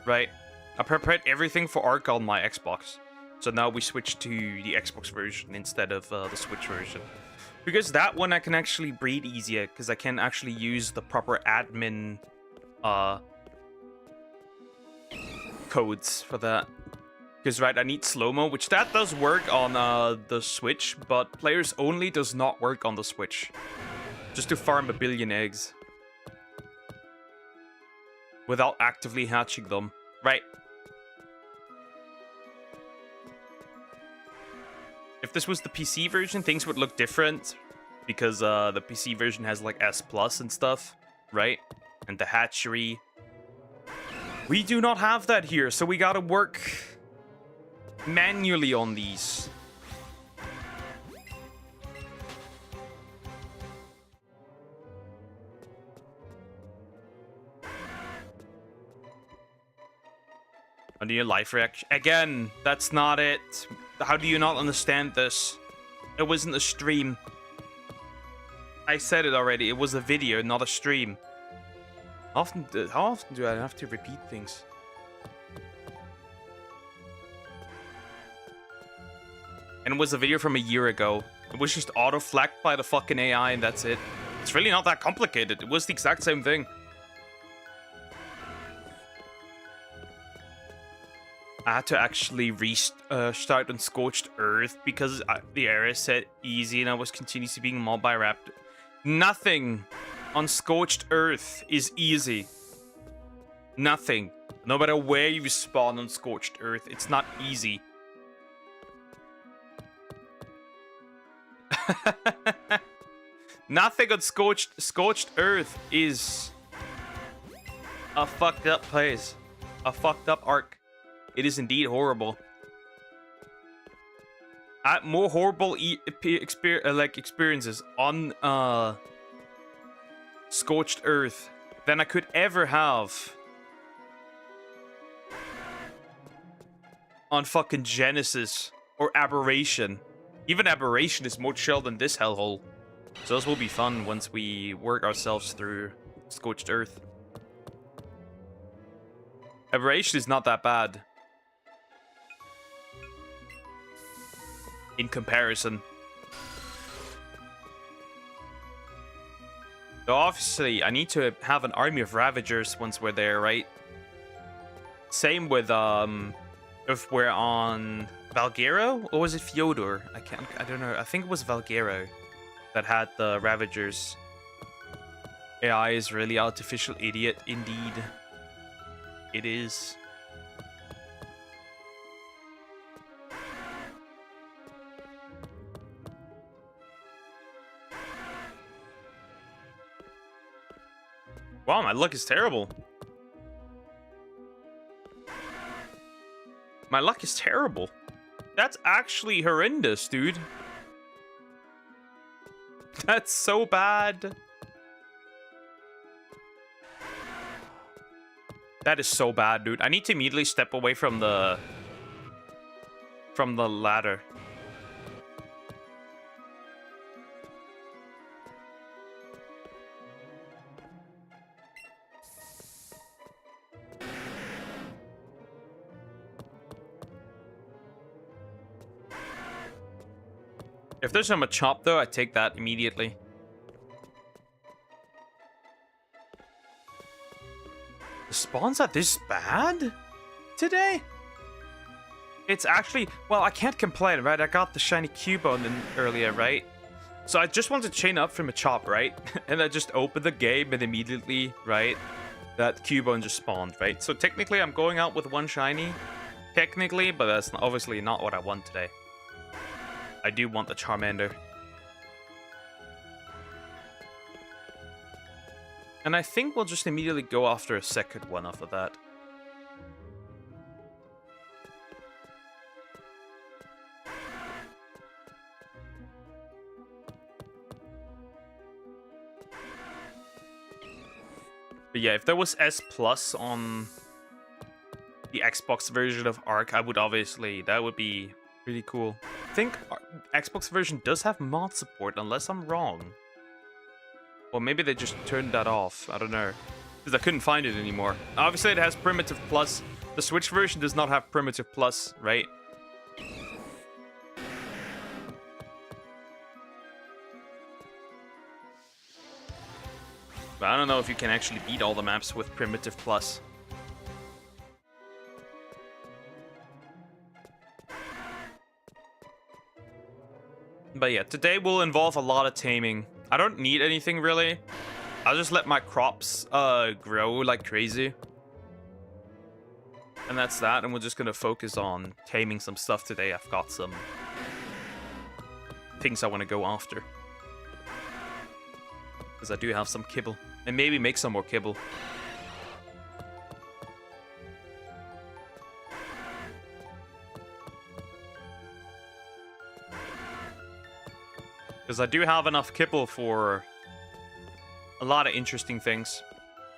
Right? I prepared everything for Arc on my Xbox. So now we switch to the Xbox version instead of the Switch version. Because that one I can actually breed easier, because I can actually use the proper admin codes for that. Because, right, I need slow-mo, which that does work on the Switch, but players only does not work on the Switch. Just to farm 1 billion eggs. Without actively hatching them. Right. If this was the PC version, things would look different. Because the PC version has like S Plus and stuff. Right? And the hatchery. We do not have that here, so we gotta work manually on these. Under your life reaction. Again, that's not it. How do you not understand this? It wasn't a stream. I said it already. It was a video, not a stream. How often do I have to repeat things? And it was a video from a year ago. It was just auto-flagged by the fucking AI and that's it. It's really not that complicated. It was the exact same thing. I had to actually restart on Scorched Earth because the error said easy and I was continuously being mobbed by Raptor. Nothing on Scorched Earth is easy. Nothing. No matter where you spawn on Scorched Earth, it's not easy. Nothing on Scorched Earth is a fucked up place. A fucked up arc. It is indeed horrible. I had more horrible experiences on Scorched Earth than I could ever have on fucking Genesis or Aberration. Even Aberration is more chill than this hellhole. So those will be fun once we work ourselves through Scorched Earth. Aberration is not that bad in comparison. So obviously, I need to have an army of Ravagers once we're there, right? Same with if we're on Valguero, or was it Fyodor? I don't know. I think it was Valguero that had the Ravagers. AI is really artificial idiot indeed. It is. Wow, my luck is terrible. My luck is terrible. That's actually horrendous, dude. That's so bad. That is so bad, dude. I need to immediately step away from the ladder. If there's a Machop, though, I take that immediately. The spawns are this bad today? It's actually... Well, I can't complain, right? I got the shiny Cubone in earlier, right? So I just want to chain up from Machop, right? And I just open the game and immediately, right? That Cubone just spawned, right? So technically, I'm going out with one shiny. Technically, but that's obviously not what I want today. I do want the Charmander. And I think we'll just immediately go after a second one after that. But yeah, if there was S Plus on the Xbox version of Arc, I would obviously... That would be really cool. I think Xbox version does have mod support, unless I'm wrong. Or maybe they just turned that off. I don't know. Because I couldn't find it anymore. Obviously, it has Primitive Plus. The Switch version does not have Primitive Plus, right? But I don't know if you can actually beat all the maps with Primitive Plus. But yeah, today will involve a lot of taming. I don't need anything really. I'll just let my crops grow like crazy. And that's that, and we're just gonna focus on taming some stuff today. I've got some things I want to go after. Because I do have some kibble. And maybe make some more kibble. Because I do have enough kibble for a lot of interesting things.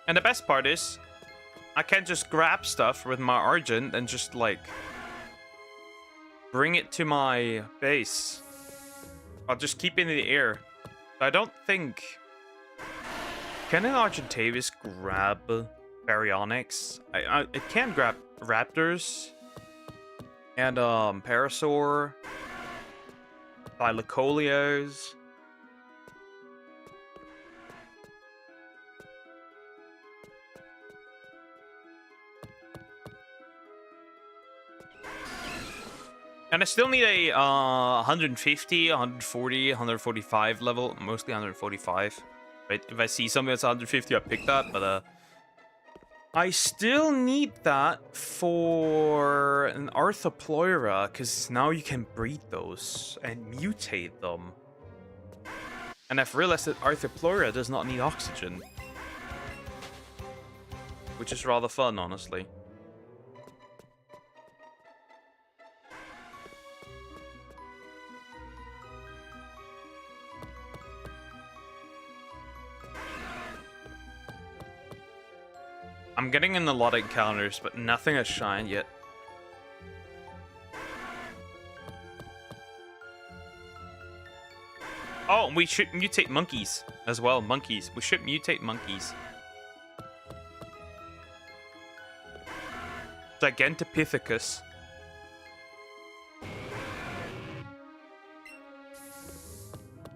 And the best part is, I can just grab stuff with my Argent and just, like, bring it to my base. I'll just keep it in the air. I don't think... Can an Argentavis grab Baryonyx? It can grab Raptors. And, Parasaur. Thylacoleos. And I still need a 150, 140, 145 level. Mostly 145. Right? If I see something that's 150, I pick that. But I still need that for an Arthropleura, because now you can breed those and mutate them. And I've realized that Arthropleura does not need oxygen. Which is rather fun, honestly. I'm getting in a lot of encounters, but nothing has shined yet. Oh! and we should mutate monkeys as well. Monkeys. We should mutate monkeys. Gigantopithecus.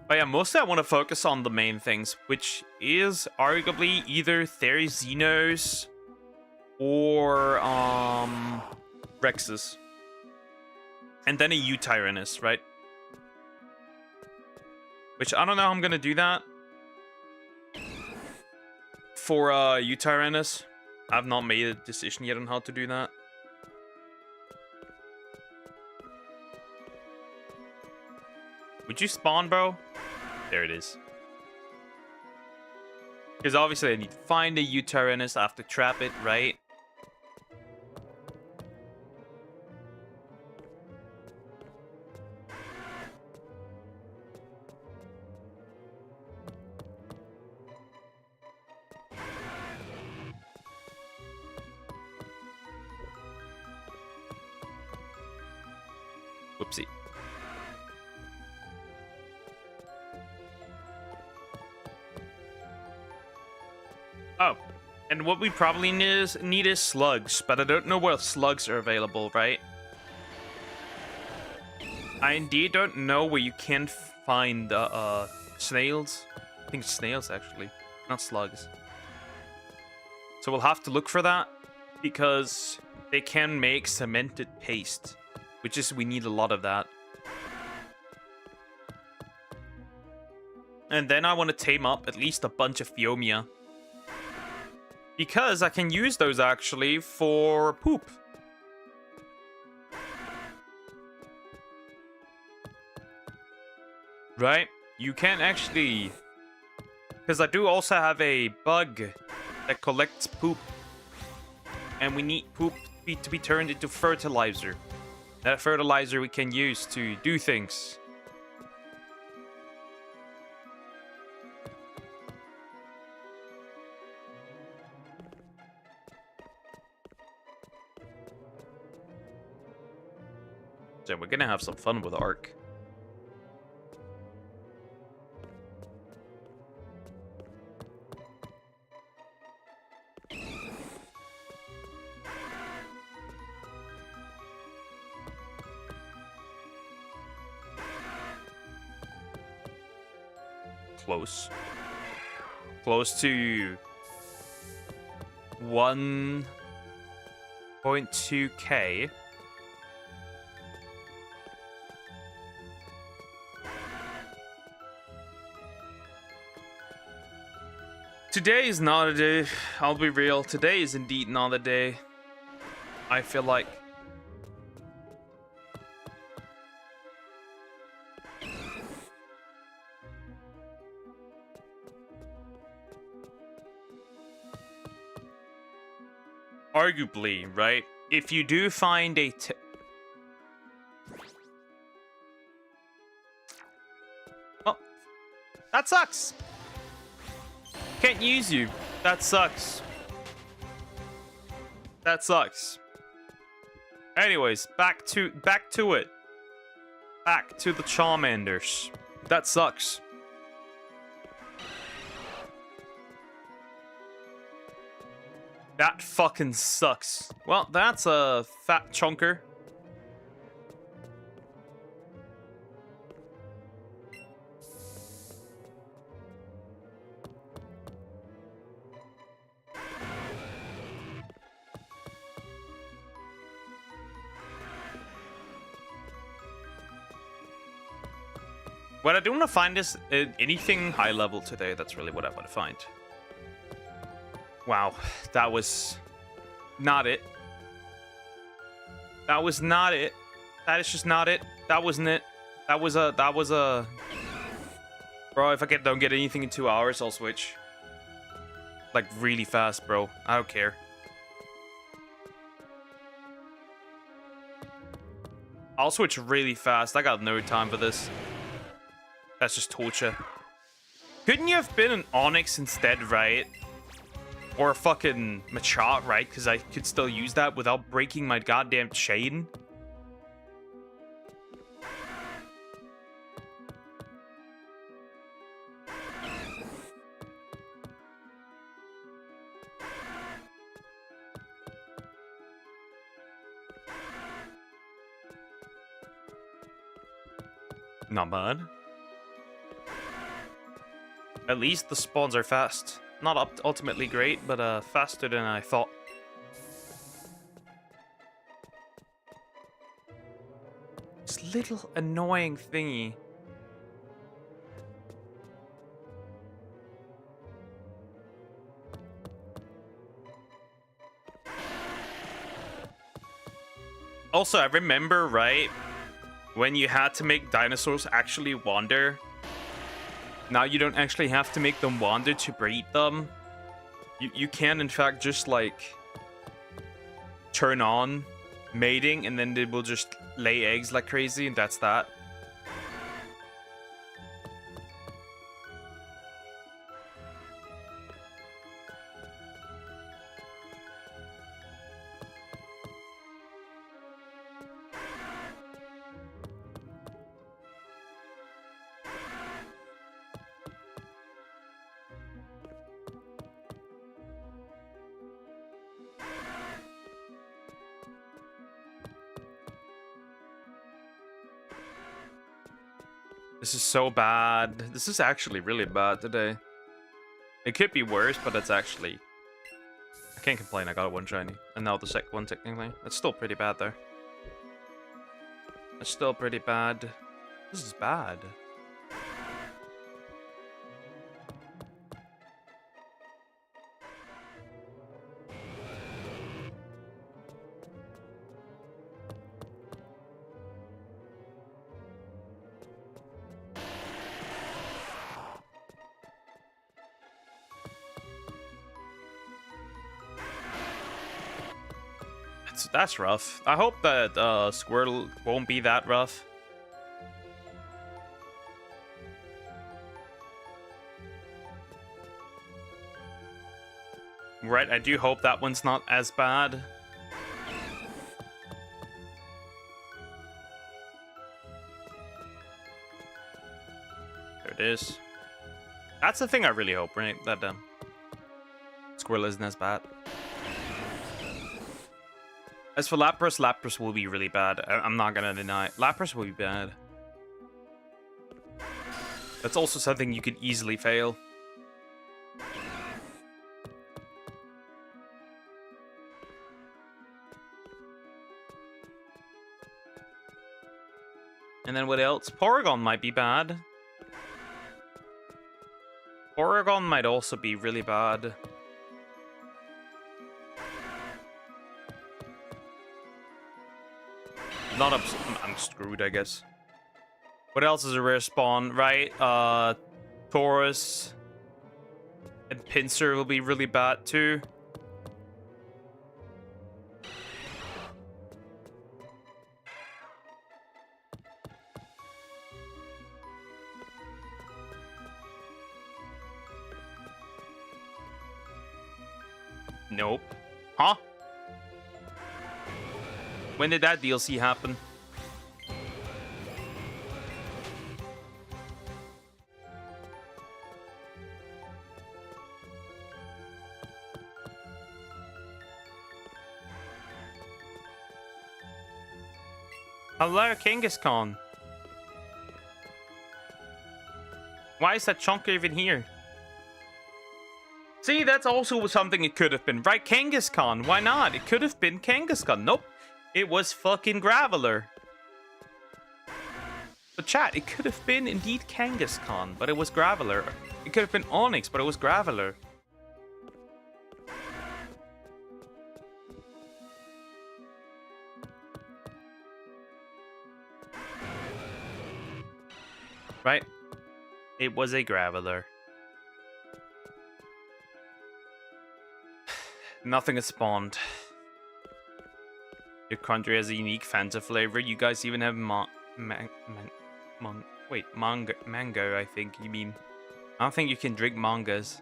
But yeah, mostly I want to focus on the main things, which is arguably either Theriznos or Rexus. And then a Eutyrannus, right? Which I don't know how I'm gonna do that. For Eutyrannus. I've not made a decision yet on how to do that. Would you spawn, bro? There it is. Because obviously I need to find a Eutyrannus, I have to trap it, right? Whoopsie. Oh, and what we probably need is slugs, but I don't know where slugs are available, right? I indeed don't know where you can find snails. I think snails, actually, not slugs. So we'll have to look for that, because they can make cemented paste, which is, we need a lot of that. And then I want to tame up at least a bunch of Phiomia. Because I can use those, actually, for poop. Right? You can actually... Because I do also have a bug that collects poop. And we need poop to be turned into fertilizer. That fertilizer we can use to do things. So we're gonna have some fun with Ark. Close. Close to 1.2k. Today is not a day. I'll be real. Today is indeed not a day. I feel like. Arguably, right? If you do find a oh, that sucks. Can't use you. That sucks. That sucks. Anyways, back to it. Back to the Charmanders. That sucks. That fucking sucks. Well, that's a fat chunker. What I do want to find is anything high level today. That's really what I want to find. Wow, that was not it. That was not it. That is just not it. That wasn't it. That was a... Bro, if I don't get anything in 2 hours, I'll switch. Like, really fast, bro. I don't care. I'll switch really fast. I got no time for this. That's just torture. Couldn't you have been an Onyx instead, right? Or a fucking Machop, right? Because I could still use that without breaking my goddamn chain. Not bad. At least the spawns are fast. Not ultimately great, but faster than I thought. This little annoying thingy. Also, I remember, right, when you had to make dinosaurs actually wander. Now you don't actually have to make them wander to breed them. You can, in fact, just, like, turn on mating, and then they will just lay eggs like crazy, and that's that. This is so bad. This is actually really bad today. It could be worse, but it's actually... I can't complain, I got one shiny. And now the second one, technically. It's still pretty bad, though. It's still pretty bad. This is bad. That's rough. I hope that Squirtle won't be that rough. Right, I do hope that one's not as bad. There it is. That's the thing I really hope, right? That Squirtle isn't as bad. As for Lapras, Lapras will be really bad. I'm not gonna deny it. Lapras will be bad. That's also something you could easily fail. And then what else? Porygon might be bad. Porygon might also be really bad. I'm screwed, I guess. What else is a rare spawn, right? Taurus and Pinsir will be really bad too. Nope. Huh? When did that DLC happen? Hello, Kangaskhan. Why is that chunk even here? See, that's also something it could have been. Right, Kangaskhan. Why not? It could have been Kangaskhan. Nope. It was fucking Graveler. But chat, it could have been indeed Kangaskhan, but it was Graveler. It could have been Onyx, but it was Graveler. Right? It was a Graveler. Nothing has spawned. Your country has a unique Fanta flavor. You guys even have mango, I think you mean. I don't think you can drink mangas.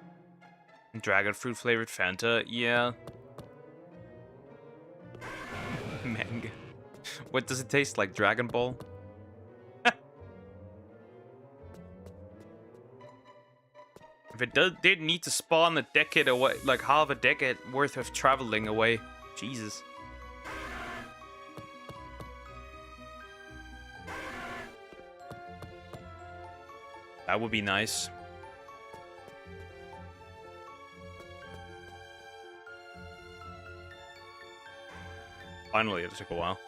Dragon fruit flavored Fanta, yeah. Mango. What does it taste like? Dragon Ball? If it did need to spawn a decade away, like half a decade worth of traveling away, Jesus. That would be nice. Finally, it took a while.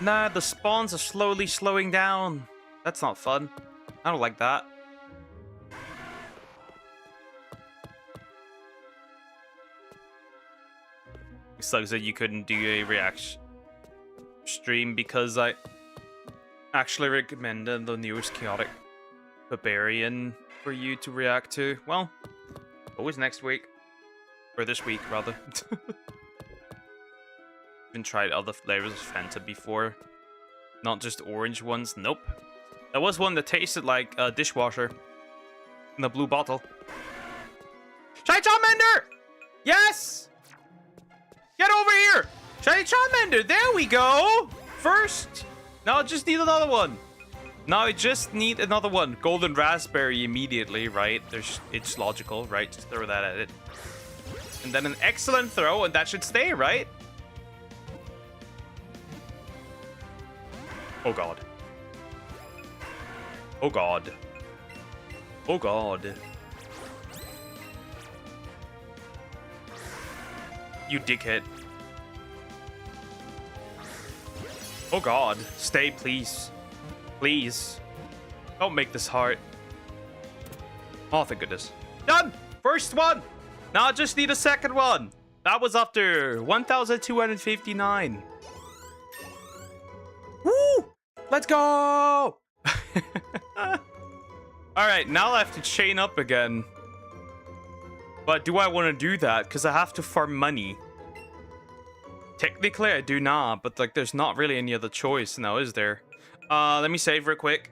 Nah, the spawns are slowly slowing down. That's not fun. I don't like that. It sucks that you couldn't do a reaction stream because I actually recommended the newest chaotic barbarian for you to react to. Well, always next week. Or this week, rather. Been tried other flavors of Fanta before. Not just orange ones. Nope. There was one that tasted like a dishwasher. In a blue bottle. Shiny Charmander! Yes! Get over here! Shiny Charmander! There we go! First! Now I just need another one. Now I just need another one. Golden Raspberry immediately, right? It's logical, right? Just throw that at it. And then an excellent throw, and that should stay, right? Oh god. Oh god. Oh god. You dickhead. Oh god. Stay, please. Please. Don't make this hard. Oh, thank goodness. Done! First one! Now I just need a second one. That was after 1,259. Woo! Let's go! Alright, now I have to chain up again. But do I want to do that? Because I have to farm money. Technically, I do not. But, like, there's not really any other choice now, is there? Let me save real quick.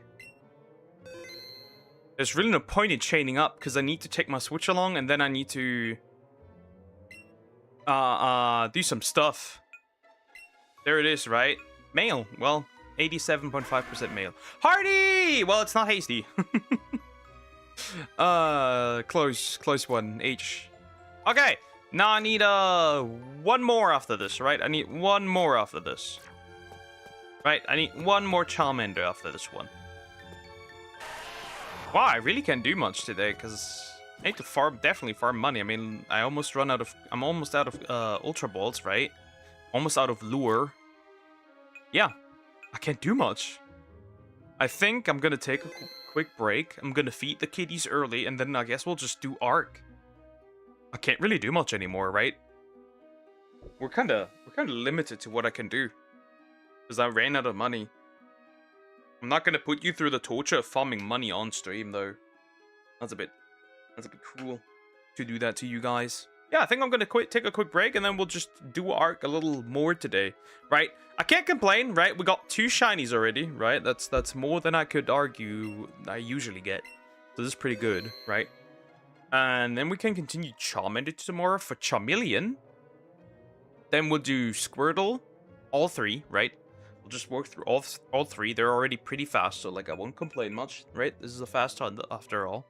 There's really no point in chaining up. Because I need to take my Switch along. And then I need to... do some stuff. There it is, right? Mail. Well... 87.5% male. Hardy! Well, it's not hasty. Close one. H. Okay. Now I need one more after this, right? I need one more after this. Right? I need one more Charmander after this one. Wow, I really can't do much today because I need to definitely farm money. I mean, I'm almost out of Ultra Balls, right? Almost out of Lure. Yeah. I can't do much. I think I'm gonna take a quick break. I'm gonna feed the kitties early, and then I guess we'll just do Arc. I can't really do much anymore, right? We're kinda limited to what I can do. Because I ran out of money. I'm not gonna put you through the torture of farming money on stream, though. That's a bit cruel to do that to you guys. Yeah, I think I'm gonna take a quick break, and then we'll just do Arc a little more today, right? I can't complain, right? We got 2 shinies already, right? That's more than I could argue I usually get. So this is pretty good, right? And then we can continue Charmander tomorrow for Charmeleon. Then we'll do Squirtle, all 3, right? We'll just work through all 3. They're already pretty fast, so like I won't complain much, right? This is a fast hunt after all.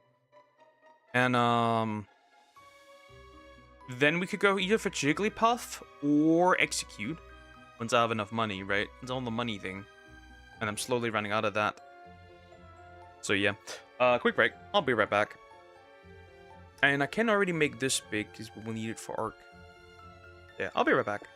And then we could go either for Jigglypuff or Execute. Once I have enough money, right? It's on the money thing. And I'm slowly running out of that. So yeah. Quick break. I'll be right back. And I can already make this big because we'll need it for Arc. Yeah, I'll be right back.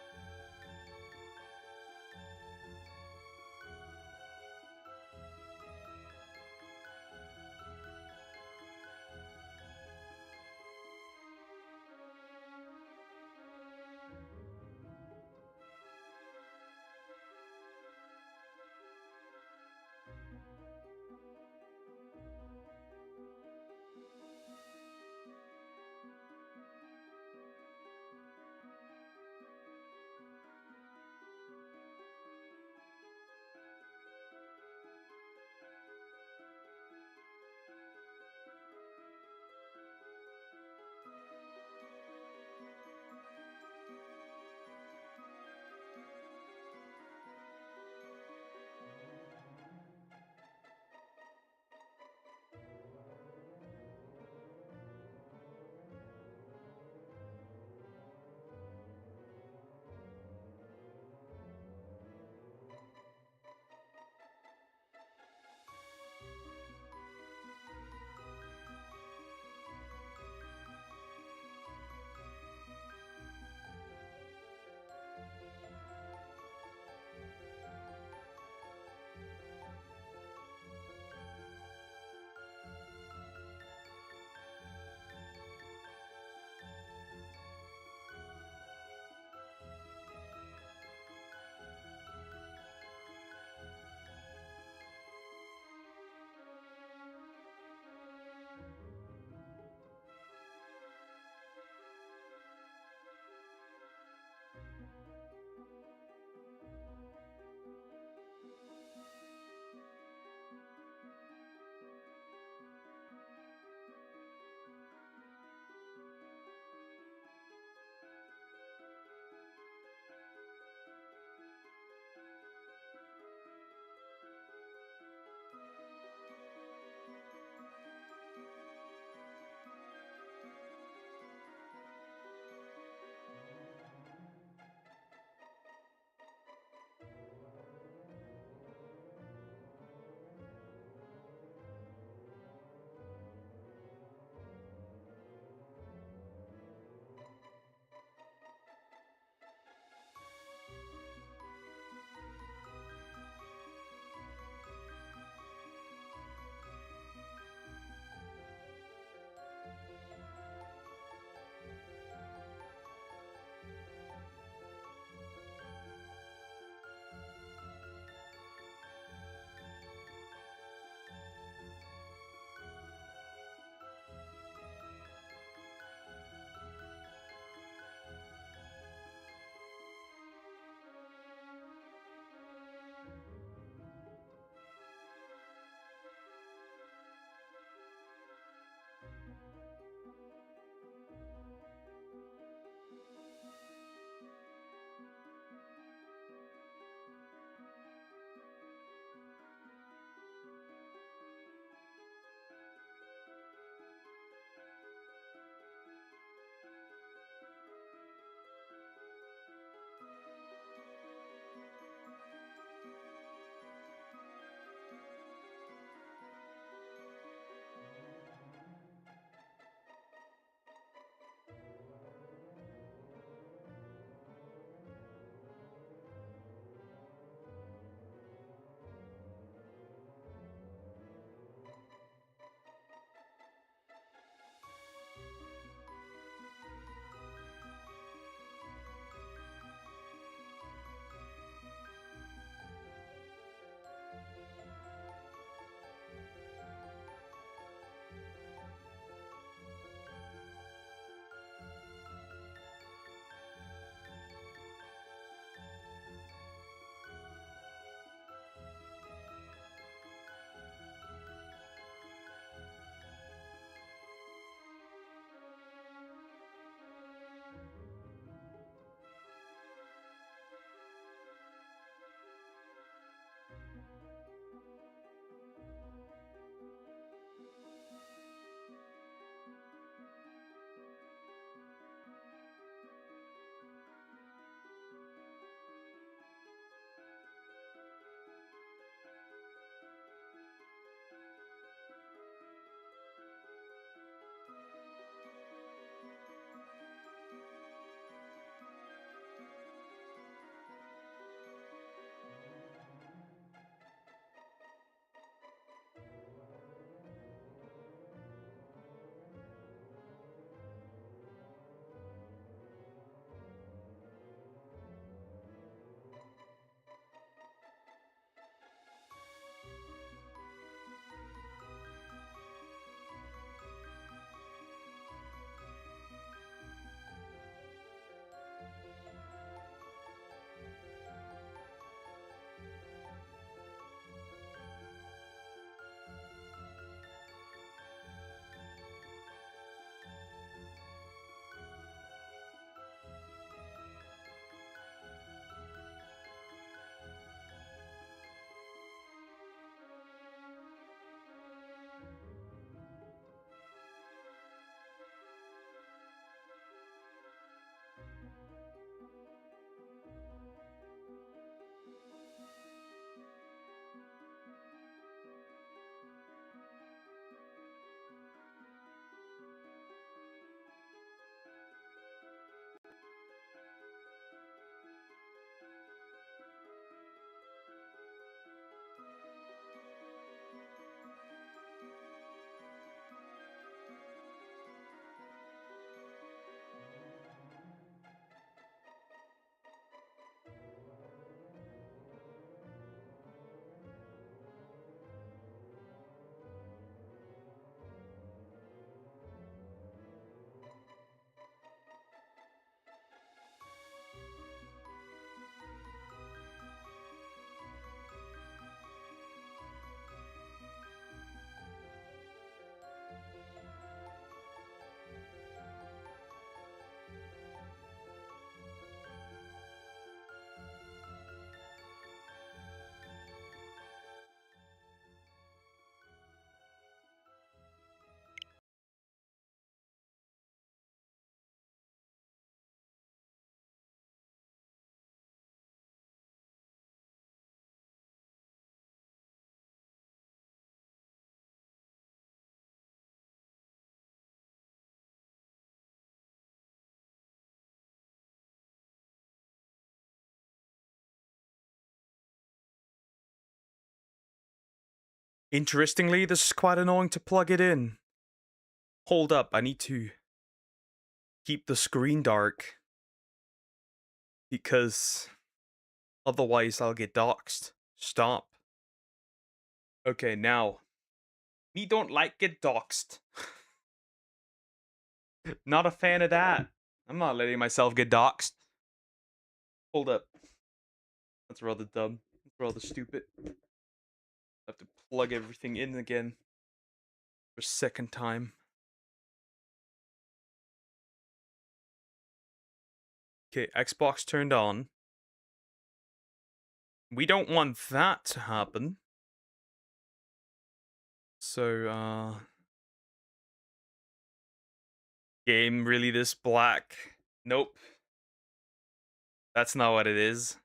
Interestingly, this is quite annoying to plug it in. Hold up, I need to keep the screen dark because otherwise I'll get doxxed. Stop. Okay, now. Me don't like get doxxed. Not a fan of that. I'm not letting myself get doxxed. Hold up. That's rather dumb. That's rather stupid. I have to plug everything in again for a second time. Okay, Xbox turned on. We don't want that to happen. So, game really this black? Nope. That's not what it is.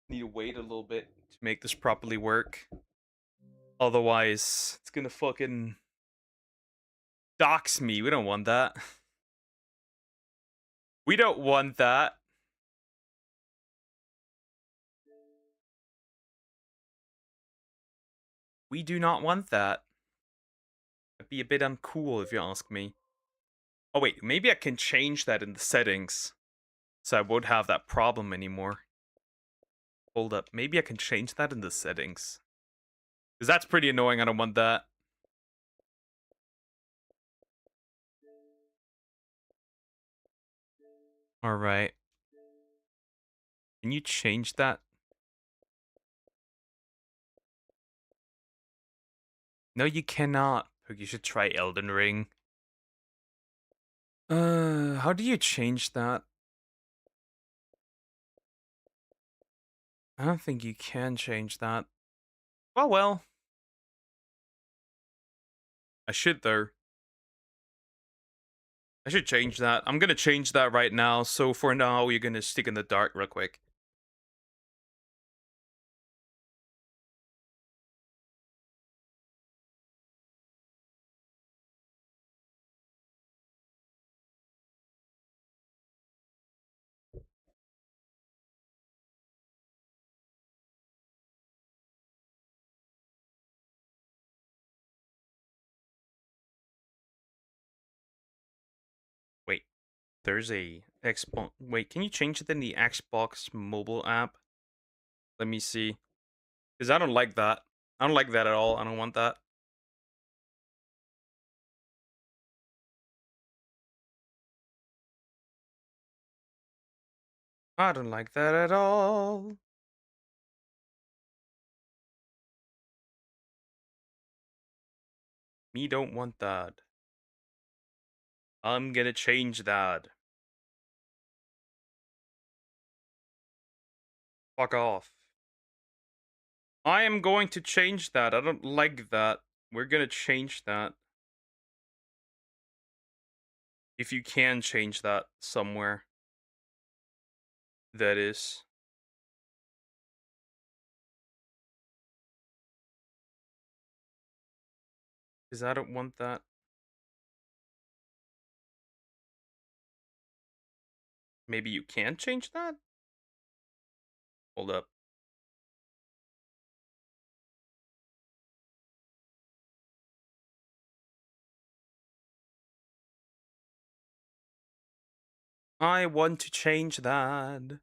Need to wait a little bit to make this properly work. Otherwise, it's gonna fucking dox me. We don't want that. We don't want that. We do not want that. That'd be a bit uncool if you ask me. Oh wait, maybe I can change that in the settings. So I won't have that problem anymore. Hold up, maybe I can change that in the settings. Because that's pretty annoying, I don't want that. Alright. Can you change that? No, you cannot. You should try Elden Ring. How do you change that? I don't think you can change that. Oh well. I should though. I should change that. I'm gonna change that right now. So for now, you're gonna stick in the dark real quick. Wait, there's a Xbox. Wait, can you change it in the Xbox mobile app? Let me see. Because I don't like that. I don't like that at all. I don't want that. I don't like that at all. Me don't want that. I'm gonna change that. Fuck off. I am going to change that. I don't like that. We're gonna change that. If you can change that somewhere. That is. Because I don't want that. Maybe you can change that? Hold up. I want to change that.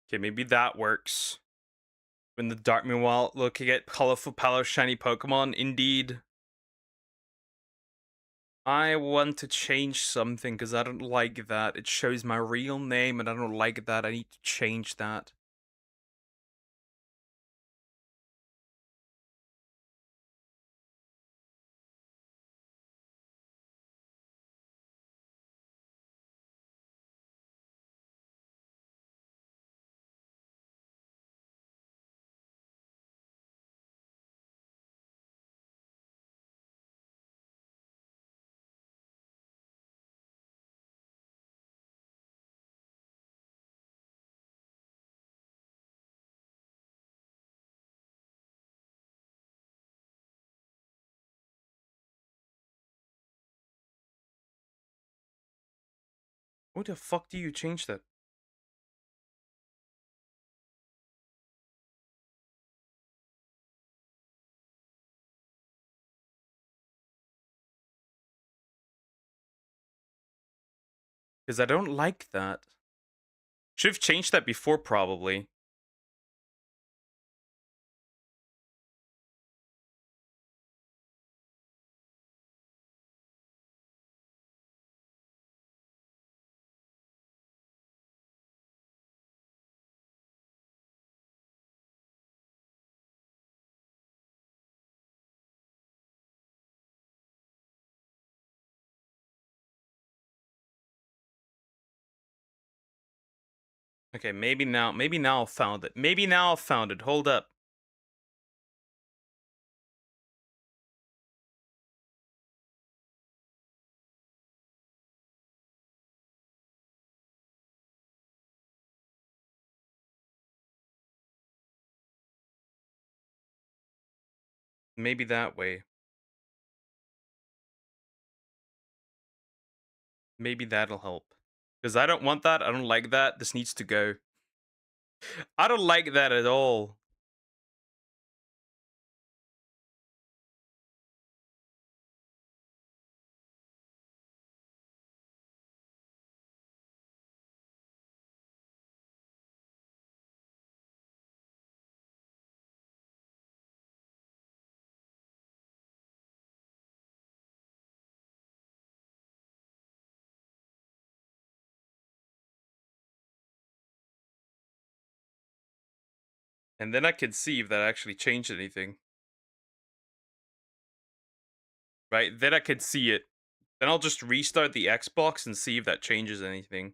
Okay, maybe that works. In the dark, meanwhile, looking at colorful, pale, shiny Pokemon, indeed. I want to change something because I don't like that. It shows my real name and I don't like that. I need to change that. What the fuck do you change that? Because I don't like that. Should have changed that before, probably. Okay, maybe now I found it. Maybe now I found it. Hold up. Maybe that way. Maybe that'll help. Because I don't want that. I don't like that. This needs to go. I don't like that at all. And then I can see if that actually changed anything. Right? Then I can see it. Then I'll just restart the Xbox and see if that changes anything.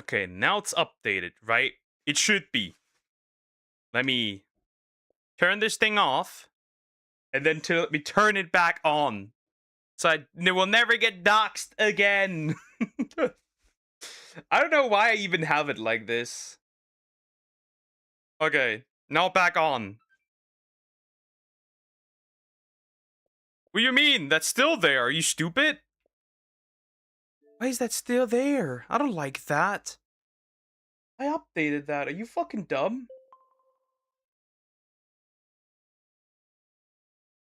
Okay, now it's updated, right? It should be. Let me turn this thing off, and then let me turn it back on. So I will never get doxxed again. I don't know why I even have it like this. Okay, now back on. What do you mean? That's still there. Are you stupid? Why is that still there? I don't like that. I updated that. Are you fucking dumb?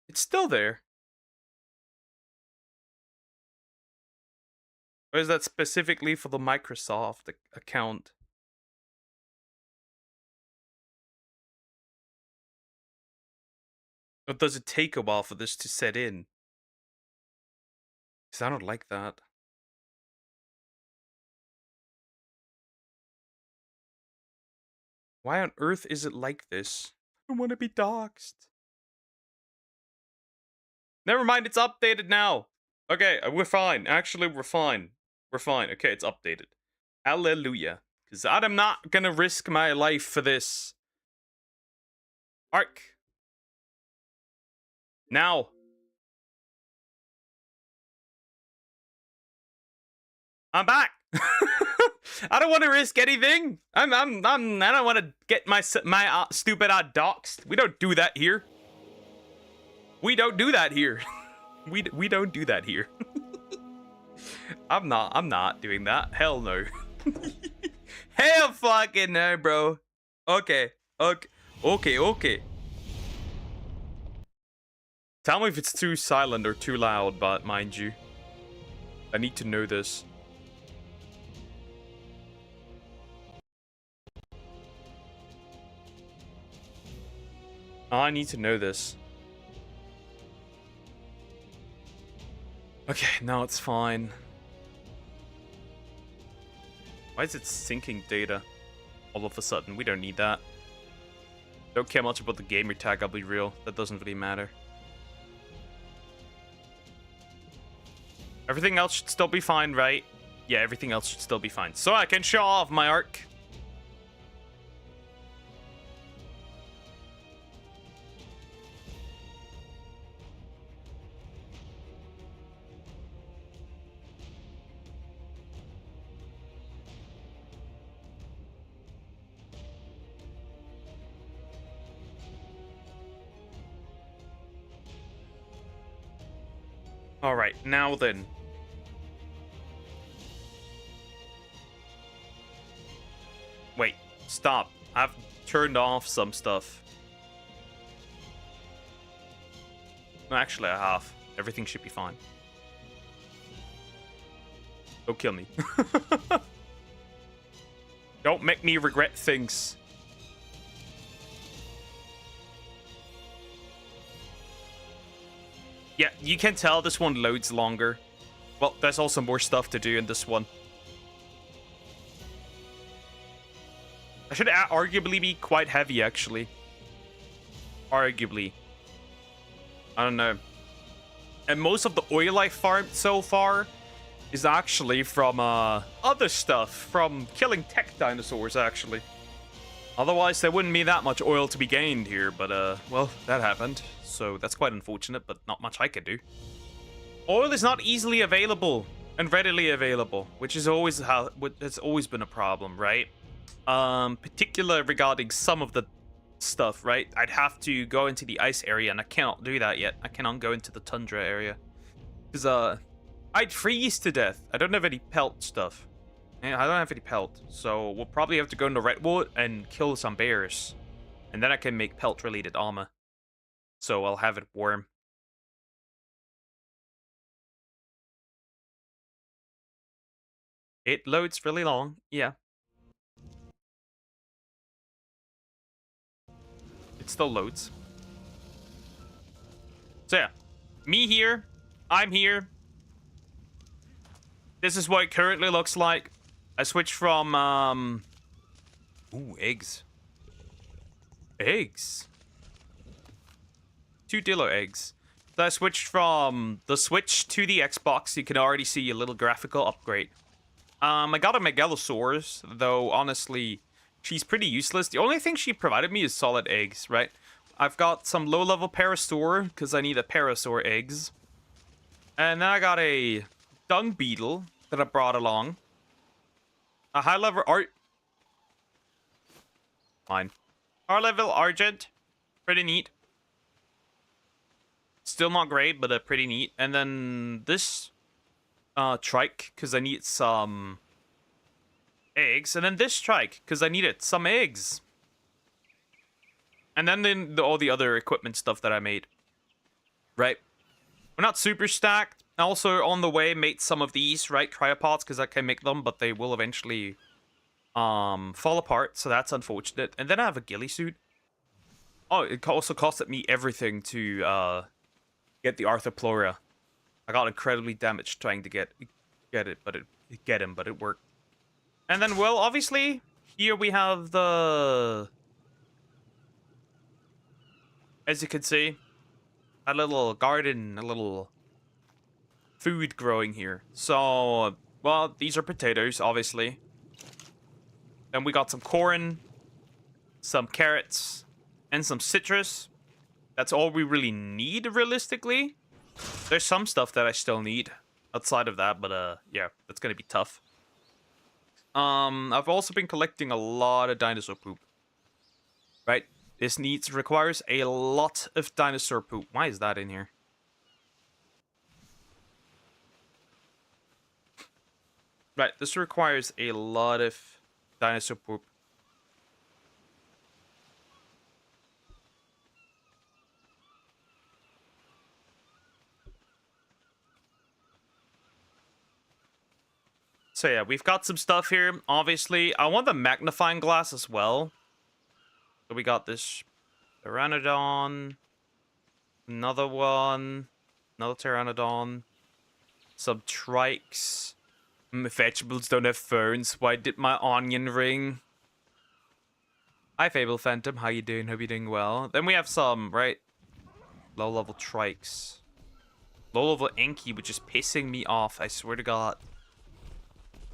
It's still there. Or is that specifically for the Microsoft account? Or does it take a while for this to set in? Because I don't like that. Why on earth is it like this? I don't want to be doxxed. Never mind, it's updated now. Okay, we're fine. Actually, we're fine. We're fine. Okay, it's updated. Hallelujah. Because I'm not gonna risk my life for this. Arc. Now. I'm back. I don't want to risk anything. I don't want to get my stupid doxxed. We don't do that here. We don't do that here. we don't do that here. I'm not doing that. Hell no. Hell fucking no, bro. Okay. Tell me if it's too silent or too loud, but mind you, I need to know this. I need to know this. Okay, now it's fine. Why is it syncing data all of a sudden? We don't need that. Don't care much about the gamer tag, I'll be real. That doesn't really matter. Everything else should still be fine, right? Yeah, everything else should still be fine. So I can show off my arc. Alright, now then. Stop. I've turned off some stuff. No, actually, I have. Everything should be fine. Don't kill me. Don't make me regret things. Yeah, you can tell this one loads longer. Well, there's also more stuff to do in this one. I should arguably be quite heavy, actually. Arguably. I don't know. And most of the oil I farmed so far is actually from other stuff. From killing tech dinosaurs, actually. Otherwise, there wouldn't be that much oil to be gained here. But, well, that happened. So that's quite unfortunate, but not much I can do. Oil is not easily available and readily available, which is always how it's always been a problem, right? Particular regarding some of the stuff, right? I'd have to go into the ice area, and I cannot do that yet. I cannot go into the tundra area because I'd freeze to death. I don't have any pelt stuff. I don't have any pelt, so we'll probably have to go into Redwood and kill some bears, and then I can make pelt-related armor. So I'll have it warm. It loads really long, yeah. It still loads. So yeah, me here, I'm here. This is what it currently looks like. I switched from, ooh, eggs. Eggs. 2 Dillo eggs. So I switched from the Switch to the Xbox. You can already see a little graphical upgrade. I got a Megalosaurus, though honestly, she's pretty useless. The only thing she provided me is solid eggs, right? I've got some low-level Parasaur, because I need a Parasaur eggs. And then I got a dung beetle that I brought along. A high-level Fine. High-level Argent. Pretty neat. Still not great, but pretty neat. And then this trike, because I need some eggs. And then this trike, because I needed some eggs. And then all the other equipment stuff that I made. Right? We're not super stacked. I also, on the way, made some of these, right? Cryopods, because I can make them, but they will eventually fall apart. So that's unfortunate. And then I have a ghillie suit. Oh, it also costed me everything to get the Arthropleura. I got incredibly damaged trying to get it, but it worked. And then, well, obviously, here we have the, as you can see, a little garden, a little food growing here. So, well, these are potatoes, obviously. Then we got some corn, some carrots, and some citrus. That's all we really need, realistically. There's some stuff that I still need outside of that, but yeah, that's gonna be tough. I've also been collecting a lot of dinosaur poop. Right? This requires a lot of dinosaur poop. Why is that in here? Right, this requires a lot of dinosaur poop. So yeah, we've got some stuff here, obviously. I want the magnifying glass as well. So we got this Pteranodon, another one, another Pteranodon, some trikes. Vegetables don't have phones. Why did my onion ring? Hi, Fable Phantom. How you doing? Hope you're doing well. Then we have some, right? Low-level trikes. Low-level Enki, which is pissing me off. I swear to God.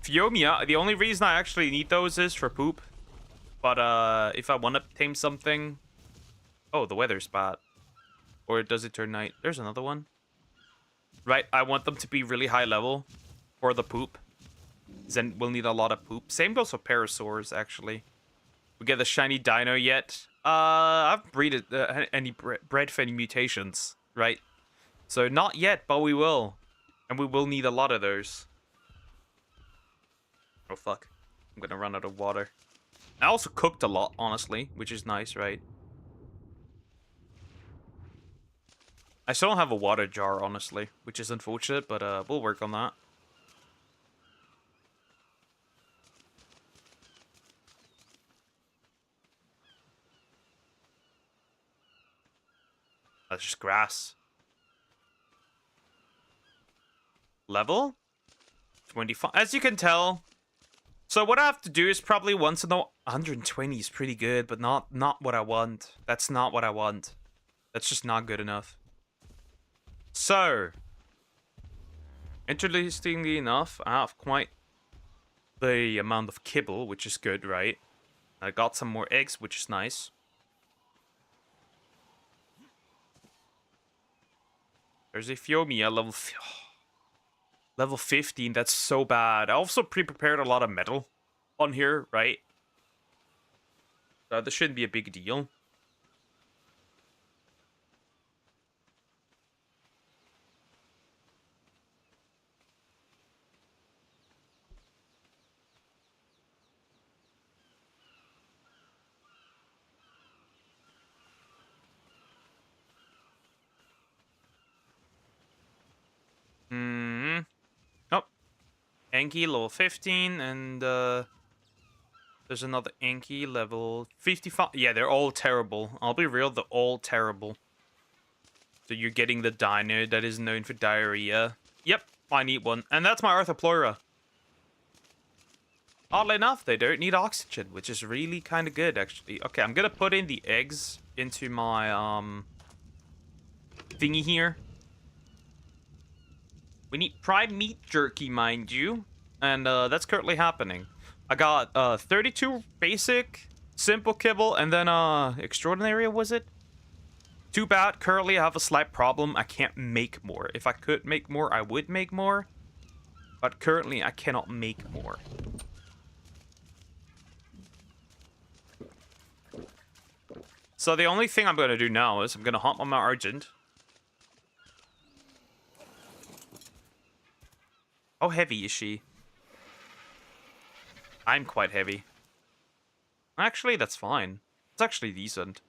Phiomia, the only reason I actually need those is for poop. But if I want to tame something... Oh, the weather's bad. Or does it turn night? There's another one. Right, I want them to be really high level for the poop. Then we'll need a lot of poop. Same goes for Parasaurs, actually. We get the shiny dino yet. I've bred for any mutations, right? So not yet, but we will. And we will need a lot of those. Oh, fuck. I'm gonna run out of water. I also cooked a lot, honestly, which is nice, right? I still don't have a water jar, honestly, which is unfortunate, but we'll work on that. That's just grass. Level? 25. As you can tell. So what I have to do is probably once in a 120 is pretty good, but not what I want. That's not what I want. That's just not good enough. So, interestingly enough, I have quite the amount of kibble, which is good, right? I got some more eggs, which is nice. There's a Phiomia level 15. That's so bad. I also pre-prepared a lot of metal on here, right? So this shouldn't be a big deal. Hmm. Oh, Anki level 15, and there's another Anki level 55. Yeah, they're all terrible. I'll be real, they're all terrible. So you're getting the dino that is known for diarrhea. Yep, I need one. And that's my Arthropleura. Oddly enough, they don't need oxygen, which is really kind of good, actually. Okay, I'm gonna put in the eggs into my, thingy here. We need prime meat jerky, mind you. And, that's currently happening. I got, 32 basic, simple kibble, and then, extraordinary, was it? Too bad, currently I have a slight problem. I can't make more. If I could make more, I would make more. But currently, I cannot make more. So the only thing I'm going to do now is I'm going to hop on my Argent. How heavy is she? I'm quite heavy. Actually, that's fine. It's actually decent.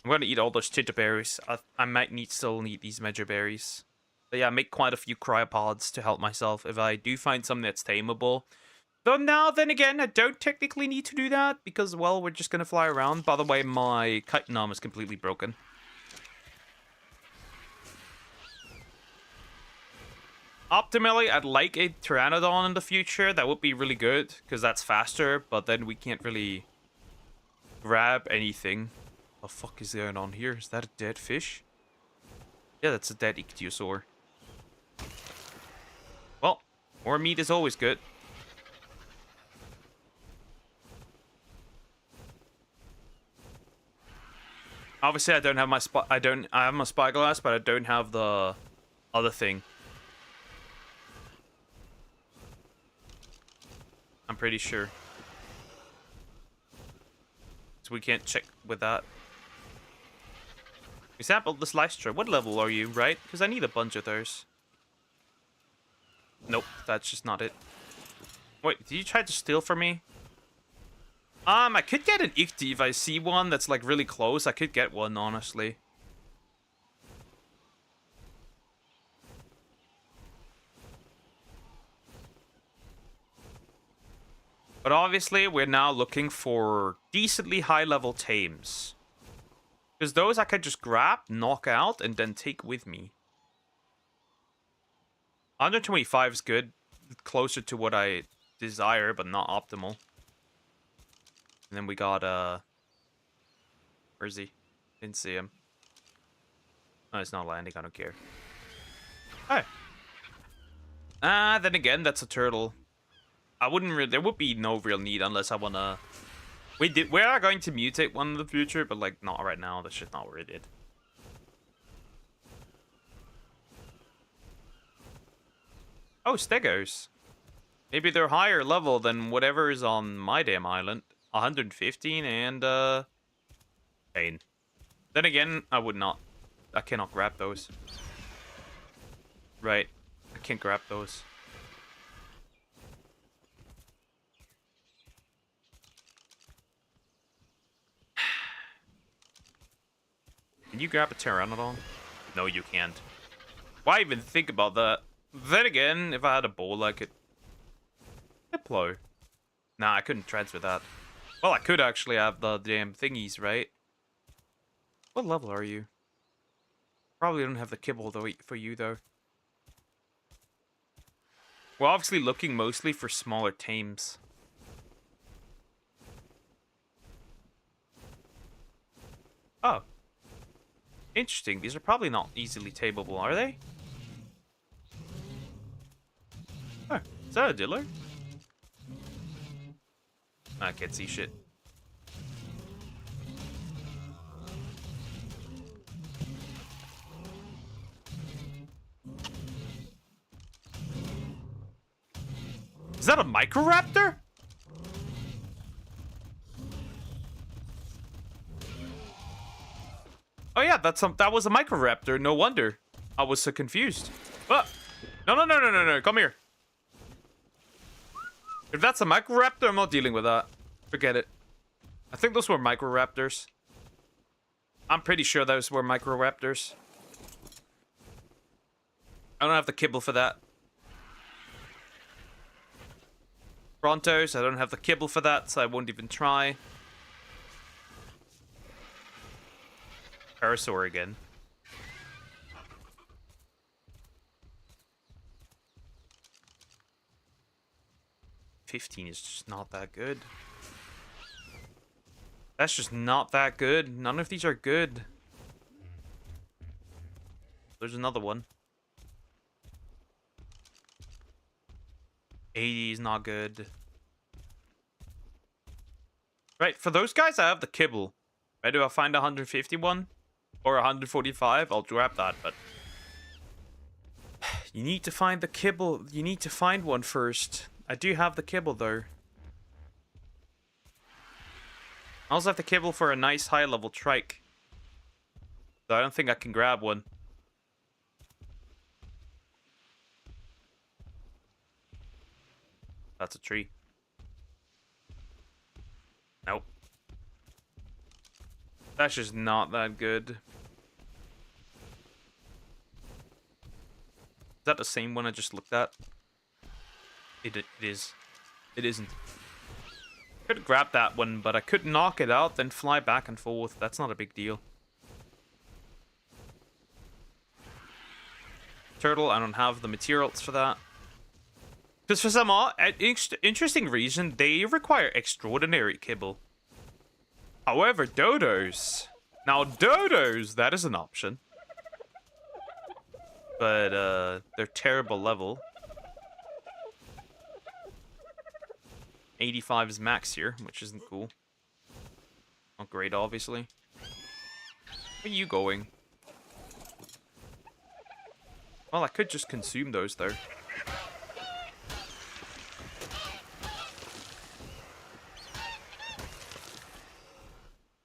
I'm going to eat all those tinder berries. I might still need these major berries. But yeah, make quite a few cryopods to help myself if I do find something that's tameable. Though now, then again, I don't technically need to do that because, well, we're just going to fly around. By the way, my chitinum is completely broken. Optimally, I'd like a Pteranodon in the future. That would be really good because that's faster, but then we can't really grab anything. What the fuck is going on here? Is that a dead fish? Yeah, that's a dead ichthyosaur. Well, more meat is always good. Obviously, I don't have my I have my spyglass, but I don't have the other thing. I'm pretty sure. So we can't check with that. Example, this Lystra. What level are you, right? Because I need a bunch of those. Nope, that's just not it. Wait, did you try to steal from me? I could get an Ichty if I see one that's like really close. I could get one, honestly. But obviously, we're now looking for decently high-level tames. Because those I could just grab, knock out, and then take with me. 125 is good. Closer to what I desire, but not optimal. And then we got, where is he? Didn't see him. Oh, it's not landing. I don't care. Oh. Then again, that's a turtle. I wouldn't really... There would be no real need unless I wanna... We are going to mutate one in the future, but, like, not right now. That's just not worth it. Oh, Stegos. Maybe they're higher level than whatever is on my damn island. 115 and, pain. Then again, I would not. I cannot grab those. Right. I can't grab those. Can you grab a pteranodon? No, you can't. Why even think about that? Then again, if I had a bowl, I could deploy. Nah, I couldn't transfer that. Well, I could actually have the damn thingies, right? What level are you? Probably don't have the kibble though for you though. We're obviously looking mostly for smaller tames. Oh. Interesting. These are probably not easily tameable, are they? Oh, is that a diddler? I can't see shit. Is that a Microraptor? Oh yeah, that was a Microraptor. No wonder. I was so confused. Oh. No, come here. If that's a Microraptor, I'm not dealing with that. Forget it. I think those were Microraptors. I'm pretty sure those were Microraptors. I don't have the kibble for that. Brontos, I don't have the kibble for that, so I won't even try. Parasaur again. $15 is just not that good. That's just not that good. None of these are good. There's another one. 80 is not good. Right, for those guys, I have the kibble. Right, do I find 151 or 145? I'll grab that, but you need to find the kibble. You need to find one first. I do have the kibble though. I also have the kibble for a nice high-level trike. So I don't think I can grab one. That's a tree. Nope. That's just not that good. Is that the same one I just looked at? It is. It isn't. Could grab that one, but I could knock it out, then fly back and forth. That's not a big deal. Turtle, I don't have the materials for that. Because for some interesting reason, they require extraordinary kibble. However, dodos. Now, dodos, that is an option. But, they're terrible level. 85 is max here, which isn't cool. Not great, obviously. Where are you going? Well, I could just consume those, though.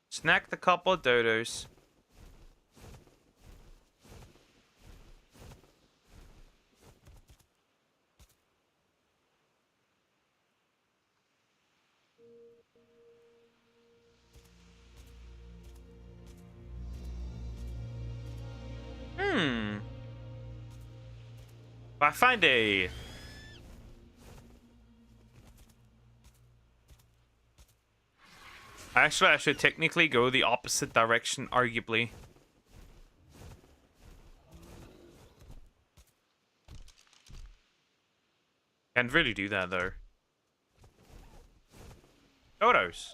Snack the couple of dodos. If I find a... Actually, I should technically go the opposite direction, arguably. Can't really do that, though. Dodos.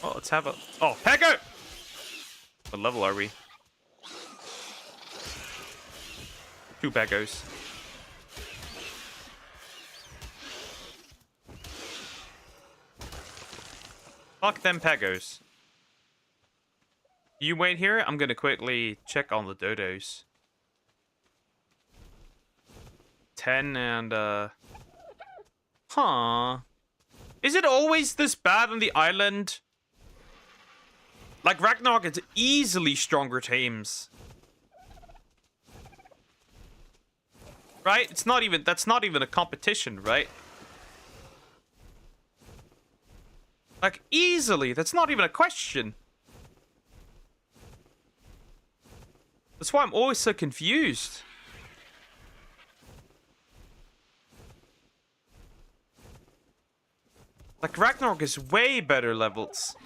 Well, let's have a... Oh, Pego! What level are we? 2 Pegos. Fuck them Pegos. You wait here. I'm gonna quickly check on the dodos. 10 and Huh. Is it always this bad on the island? Like Ragnarok, it's easily stronger tames. Right? It's not even, that's not even a competition, right? Like, easily, that's not even a question. That's why I'm always so confused. Like, Ragnarok is way better levels.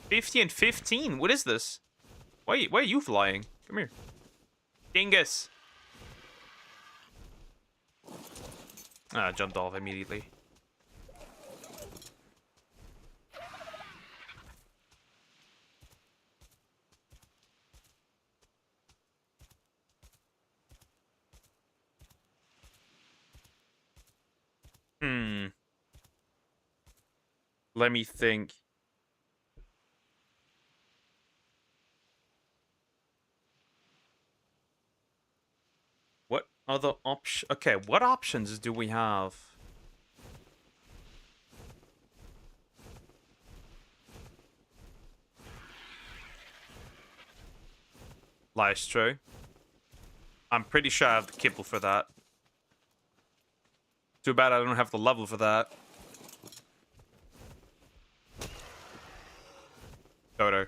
50 and 15? What is this? Why are you flying? Come here. Dingus. Ah, jumped off immediately. Let me think. What other option? Okay, what options do we have? Lystro. I'm pretty sure I have the kibble for that. Too bad I don't have the level for that. Dodo.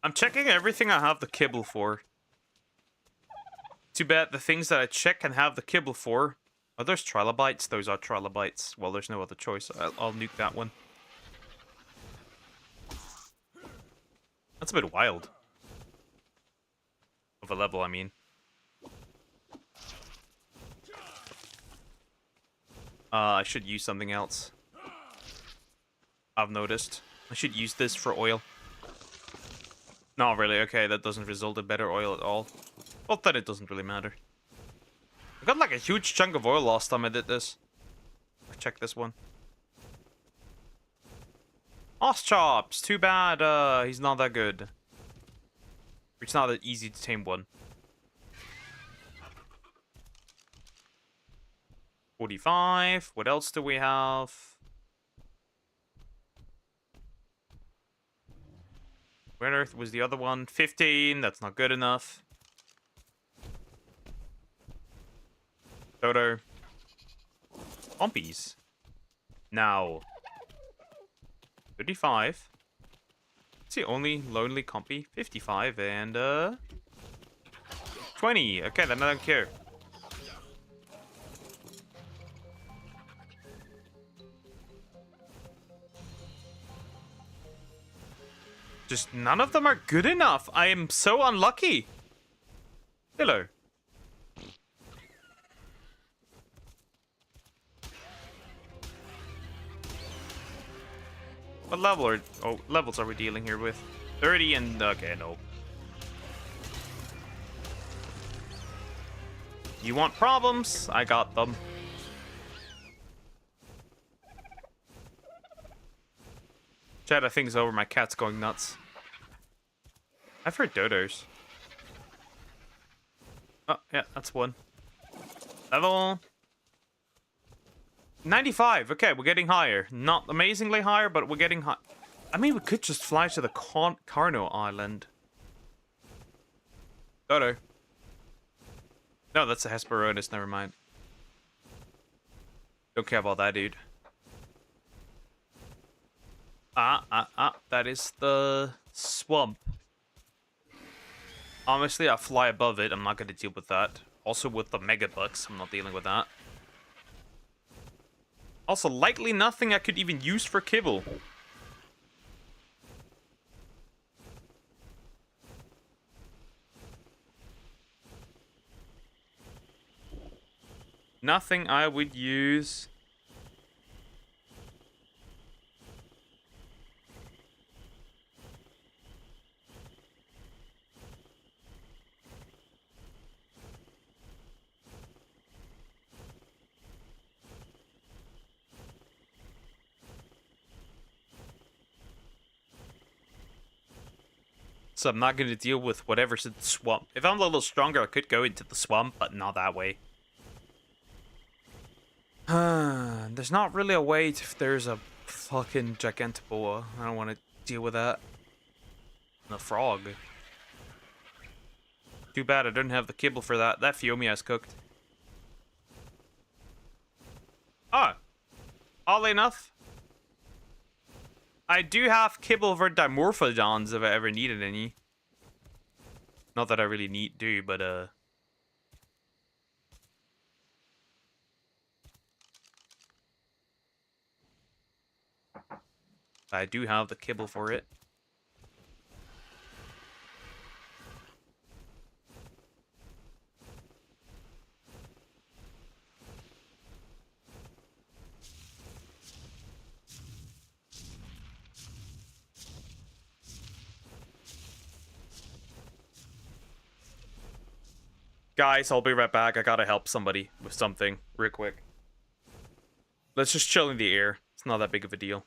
I'm checking everything I have the kibble for. Too bad the things that I check and have the kibble for. Are those trilobites? Those are trilobites. Well, there's no other choice. I'll nuke that one. That's a bit wild. Of a level, I mean. I should use something else. I've noticed. I should use this for oil. Not really. Okay, that doesn't result in better oil at all. Well, then it doesn't really matter. I got like a huge chunk of oil last time I did this. Check this one. Chops. Too bad he's not that good. It's not that easy to tame one. 45. What else do we have? Where on earth was the other one? 15. That's not good enough. Dodo. Pompies. Now. 35. It's the only lonely compy. 55 and 20. Okay, then I don't care. Just none of them are good enough. I am so unlucky. Hello. What level are... Oh, levels are we dealing here with? 30 and... Okay, no. You want problems? I got them. Chat, I think it's over. My cat's going nuts. I've heard dodos. Oh, yeah, that's one. Level... 95. Okay, we're getting higher. Not amazingly higher, but we're getting high. I mean, we could just fly to the Carno Island. Dodo. No, that's a Hesperornis. Never mind. Don't care about that, dude. That is the swamp. Honestly, I fly above it. I'm not going to deal with that. Also, with the Megabucks, I'm not dealing with that. Also, likely nothing I could even use for kibble. Nothing I would use. So I'm not going to deal with whatever's in the swamp. If I'm a little stronger, I could go into the swamp, but not that way. There's not really a way if there's a fucking Gigantoboa. I don't want to deal with that. And a frog. Too bad I don't have the kibble for that. That Fiomia's cooked. Ah. Oddly enough, I do have kibble for Dimorphodons if I ever needed any. Not that I really need to, but I do have the kibble for it. Guys, I'll be right back. I gotta help somebody with something real quick. Let's just chill in the air. It's not that big of a deal.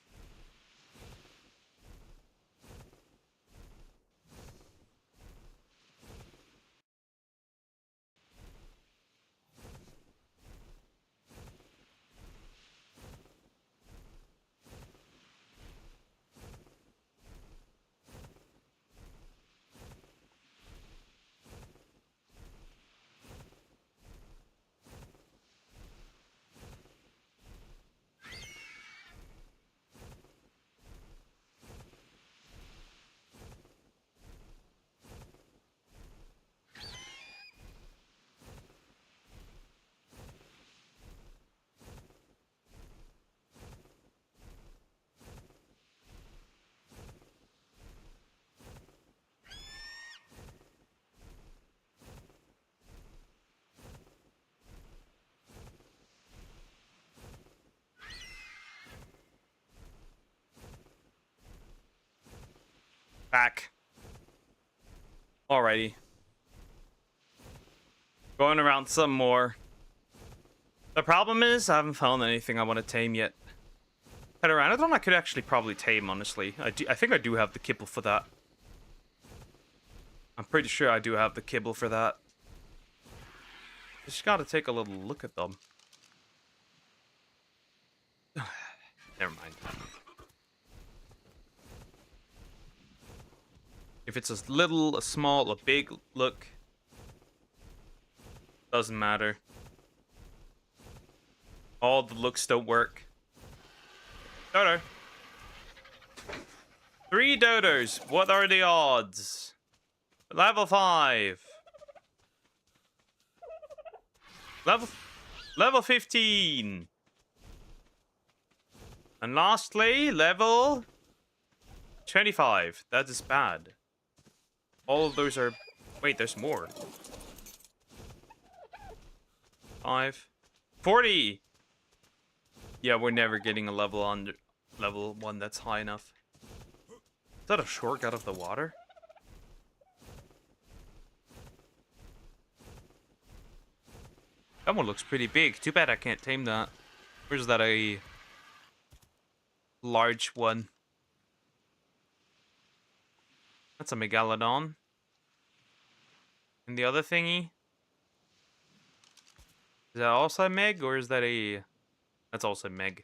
Back. Alrighty. Going around some more. The problem is, I haven't found anything I want to tame yet. Pteranodon I could actually probably tame, honestly. I think I do have the kibble for that. I'm pretty sure I do have the kibble for that. Just gotta take a little look at them. Never mind. If it's a little, a small, a big, look. Doesn't matter. All the looks don't work. Dodo. 3 dodos. What are the odds? Level 5. Level 15. And lastly, level 25. That is bad. All of those are... Wait, there's more. 5. 40! Yeah, we're never getting a level 1 that's high enough. Is that a shortcut out of the water? That one looks pretty big. Too bad I can't tame that. Where's that, a large one? That's a megalodon. And the other thingy? Is that also a meg, or is that a... That's also meg.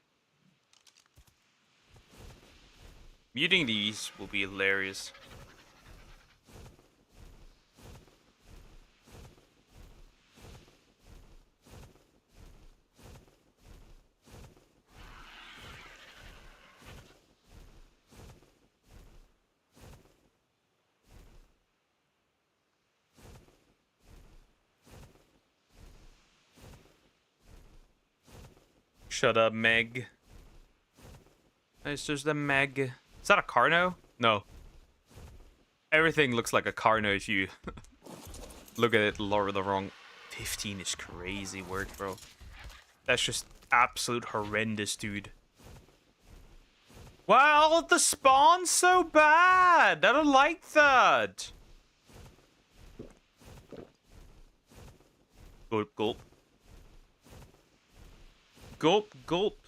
Muting these will be hilarious. Shut up, Meg. It's just a Meg. Is that a Carno? No. Everything looks like a Carno if you look at it the wrong. 15 is crazy work, bro. That's just absolute horrendous, dude. Wow, the spawn's so bad. I don't like that. Gulp, gulp. Gulp, gulp.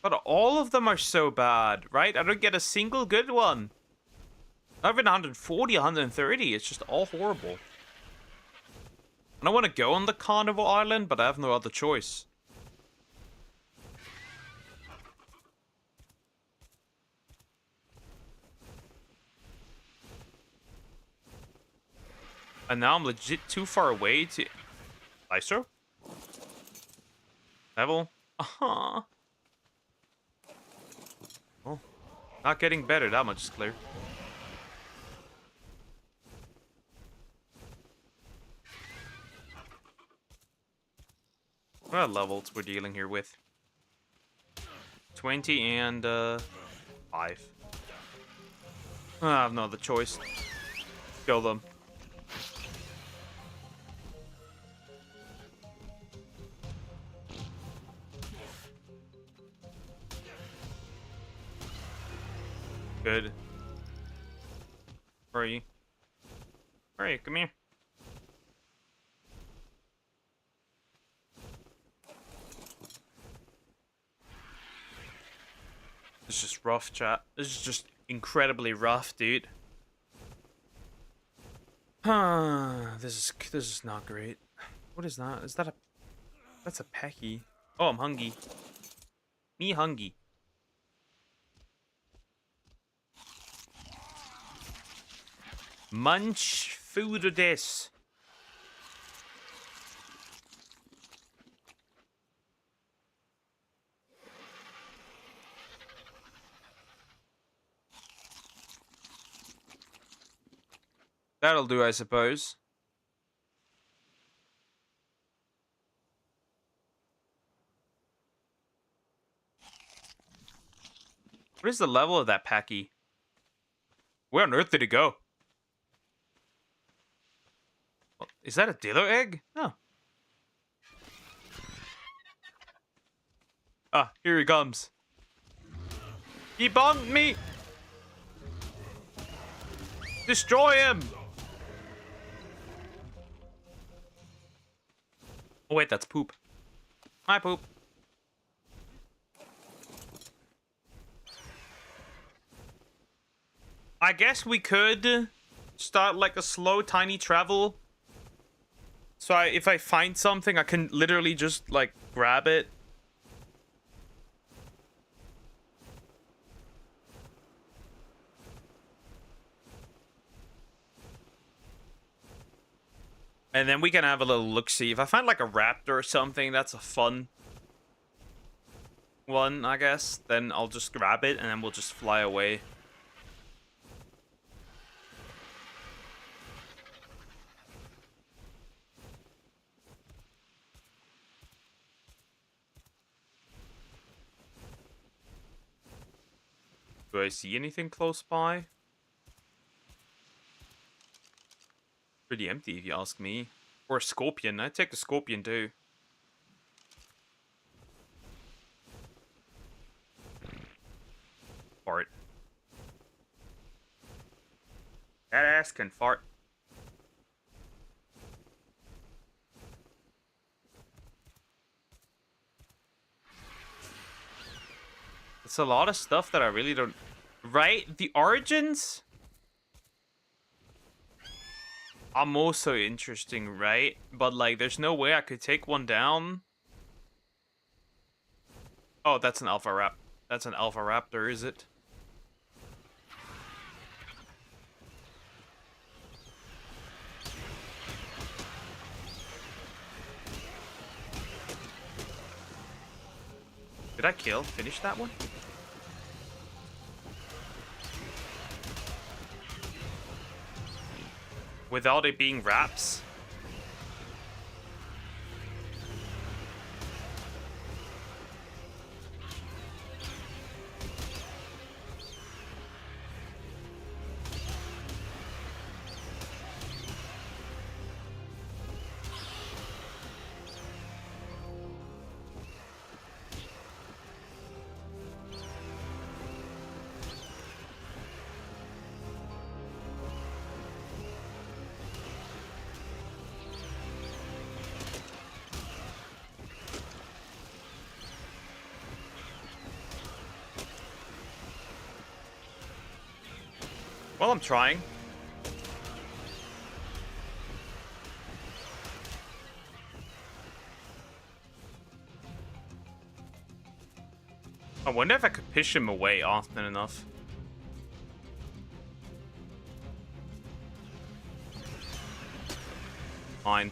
But all of them are so bad, right? I don't get a single good one. Not even 140, 130. It's just all horrible. And I want to go on the Carnival Island, but I have no other choice. And now I'm legit too far away to... Lystro? Level? Uh-huh. Well, not getting better, that much is clear. What levels we're dealing here with? 20 and 5. I have no other choice. Kill them. Good. Where are you? Where are you? Come here. This is just rough, chat. This is just incredibly rough, dude. This is not great. What is that? Is that a... That's a pecky. Oh, I'm hungry. Me hungry. Munch food of this. That'll do, I suppose. What is the level of that packy? Where on earth did it go? Is that a dillo egg? No. Ah, here he comes. He bonked me! Destroy him! Oh wait, that's poop. Hi, poop. I guess we could start like a slow, tiny travel. So if I find something, I can literally just like grab it. And then we can have a little look-see. If I find like a raptor or something, that's a fun one, I guess. Then I'll just grab it and then we'll just fly away. Do I see anything close by? Pretty empty if you ask me. Or a scorpion. I'd take a scorpion too. Fart. That ass can fart. It's a lot of stuff that I really don't... Right? The origins are also interesting, right? But, like, there's no way I could take one down. Oh, that's an alpha rap. That's an alpha raptor, is it? Did I finish that one? Without it being wraps? Well, I'm trying. I wonder if I could push him away often enough. Fine.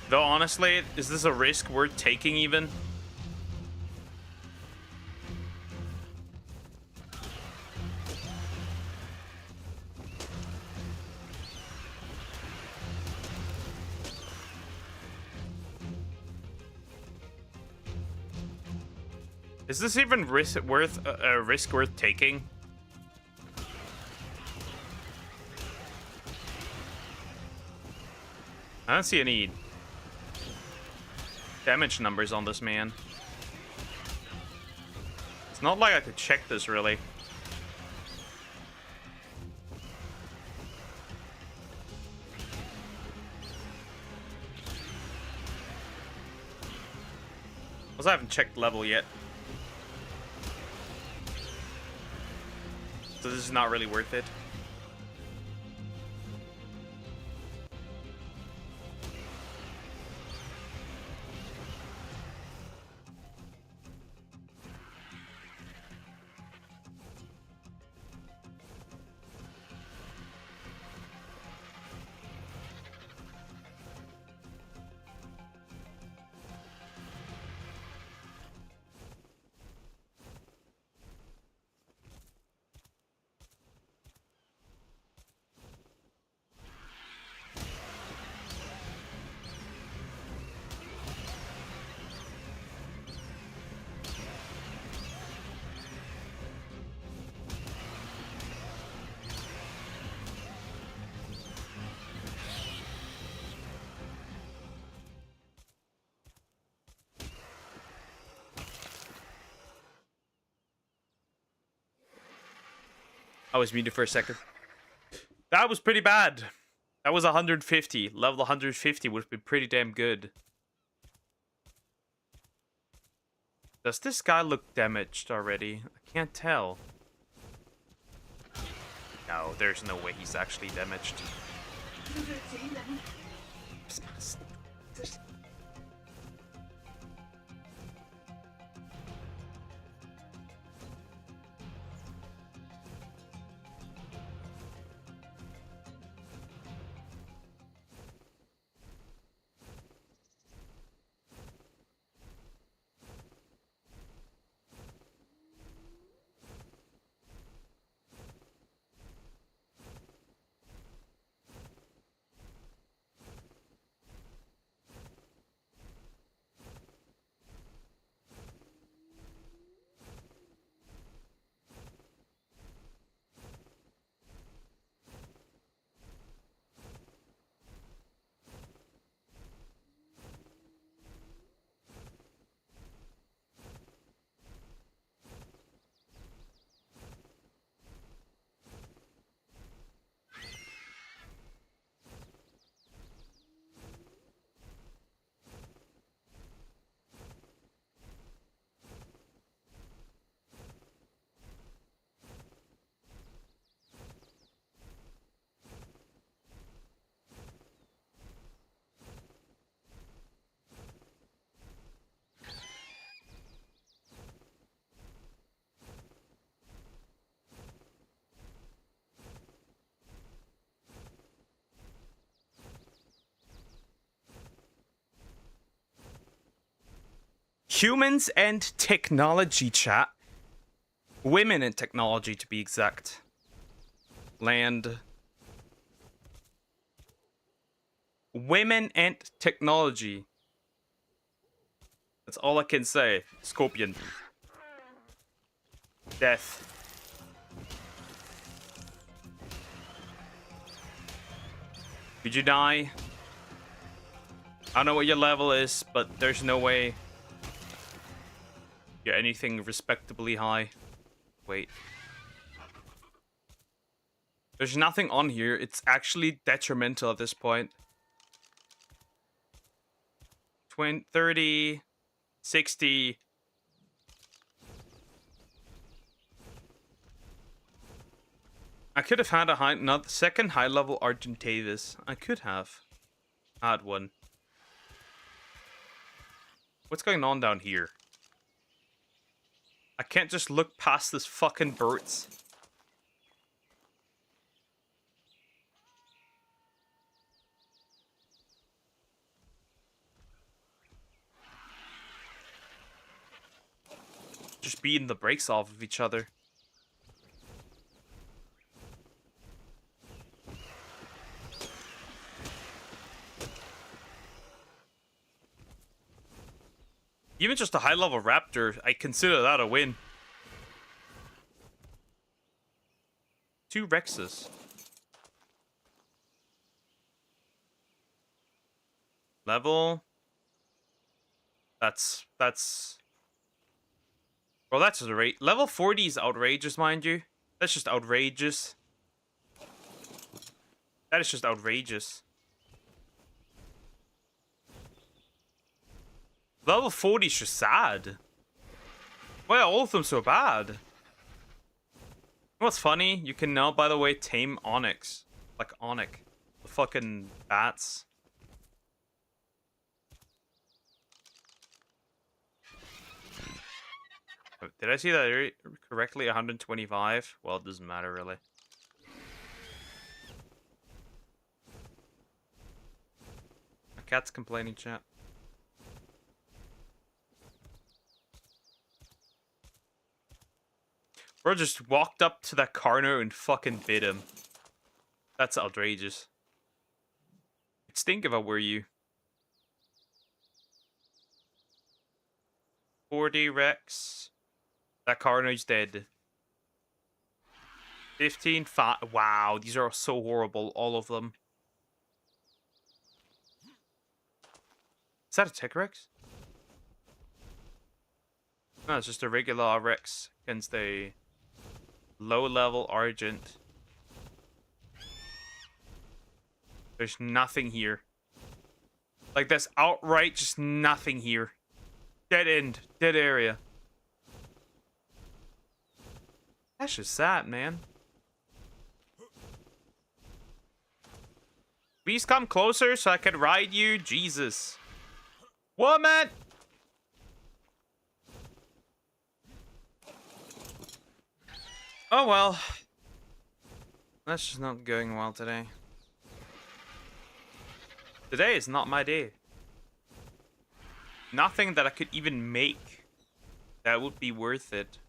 Though, honestly, is this a risk worth taking even? Is this even risk worth taking? I don't see any damage numbers on this man. It's not like I could check this really. Also, I haven't checked level yet. So this is not really worth it. I was muted for a second. That was pretty bad. That was 150. Level 150 would have been pretty damn good. Does this guy look damaged already? I can't tell. No, there's no way he's actually damaged. Humans and technology, chat. Women and technology, to be exact. Land. Women and technology. That's all I can say. Scorpion. Death. Did you die? I don't know what your level is, but there's no way you're anything respectably high. Wait. There's nothing on here. It's actually detrimental at this point. 20, 30, 60. I could have had a second high level Argentavis. I could have had one. What's going on down here? I can't just look past this fucking birds. Just beating the brakes off of each other. Even just a high-level raptor, I consider that a win. 2 Rexes. Level. That's... Well, that's a rate. Level 40 is outrageous, mind you. That's just outrageous. That is just outrageous. Level 40 is just sad. Why are all of them so bad? What's funny? You can now, by the way, tame Onyx. Like Onyx. The fucking bats. Did I see that correctly? 125? Well, it doesn't matter, really. My cat's complaining, chat. Bro just walked up to that Carno and fucking bit him. That's outrageous. I'd stink if I were you. 40 Rex. That Carno's dead. 15, 5. Wow, these are so horrible, all of them. Is that a Tech Rex? No, it's just a regular Rex against a low-level Argent. There's nothing here. Like, there's outright just nothing here. Dead end. Dead area. That's just sad, man. Please come closer so I can ride you. Jesus. Woman! Oh well. That's just not going well today. Today is not my day. Nothing that I could even make that would be worth it.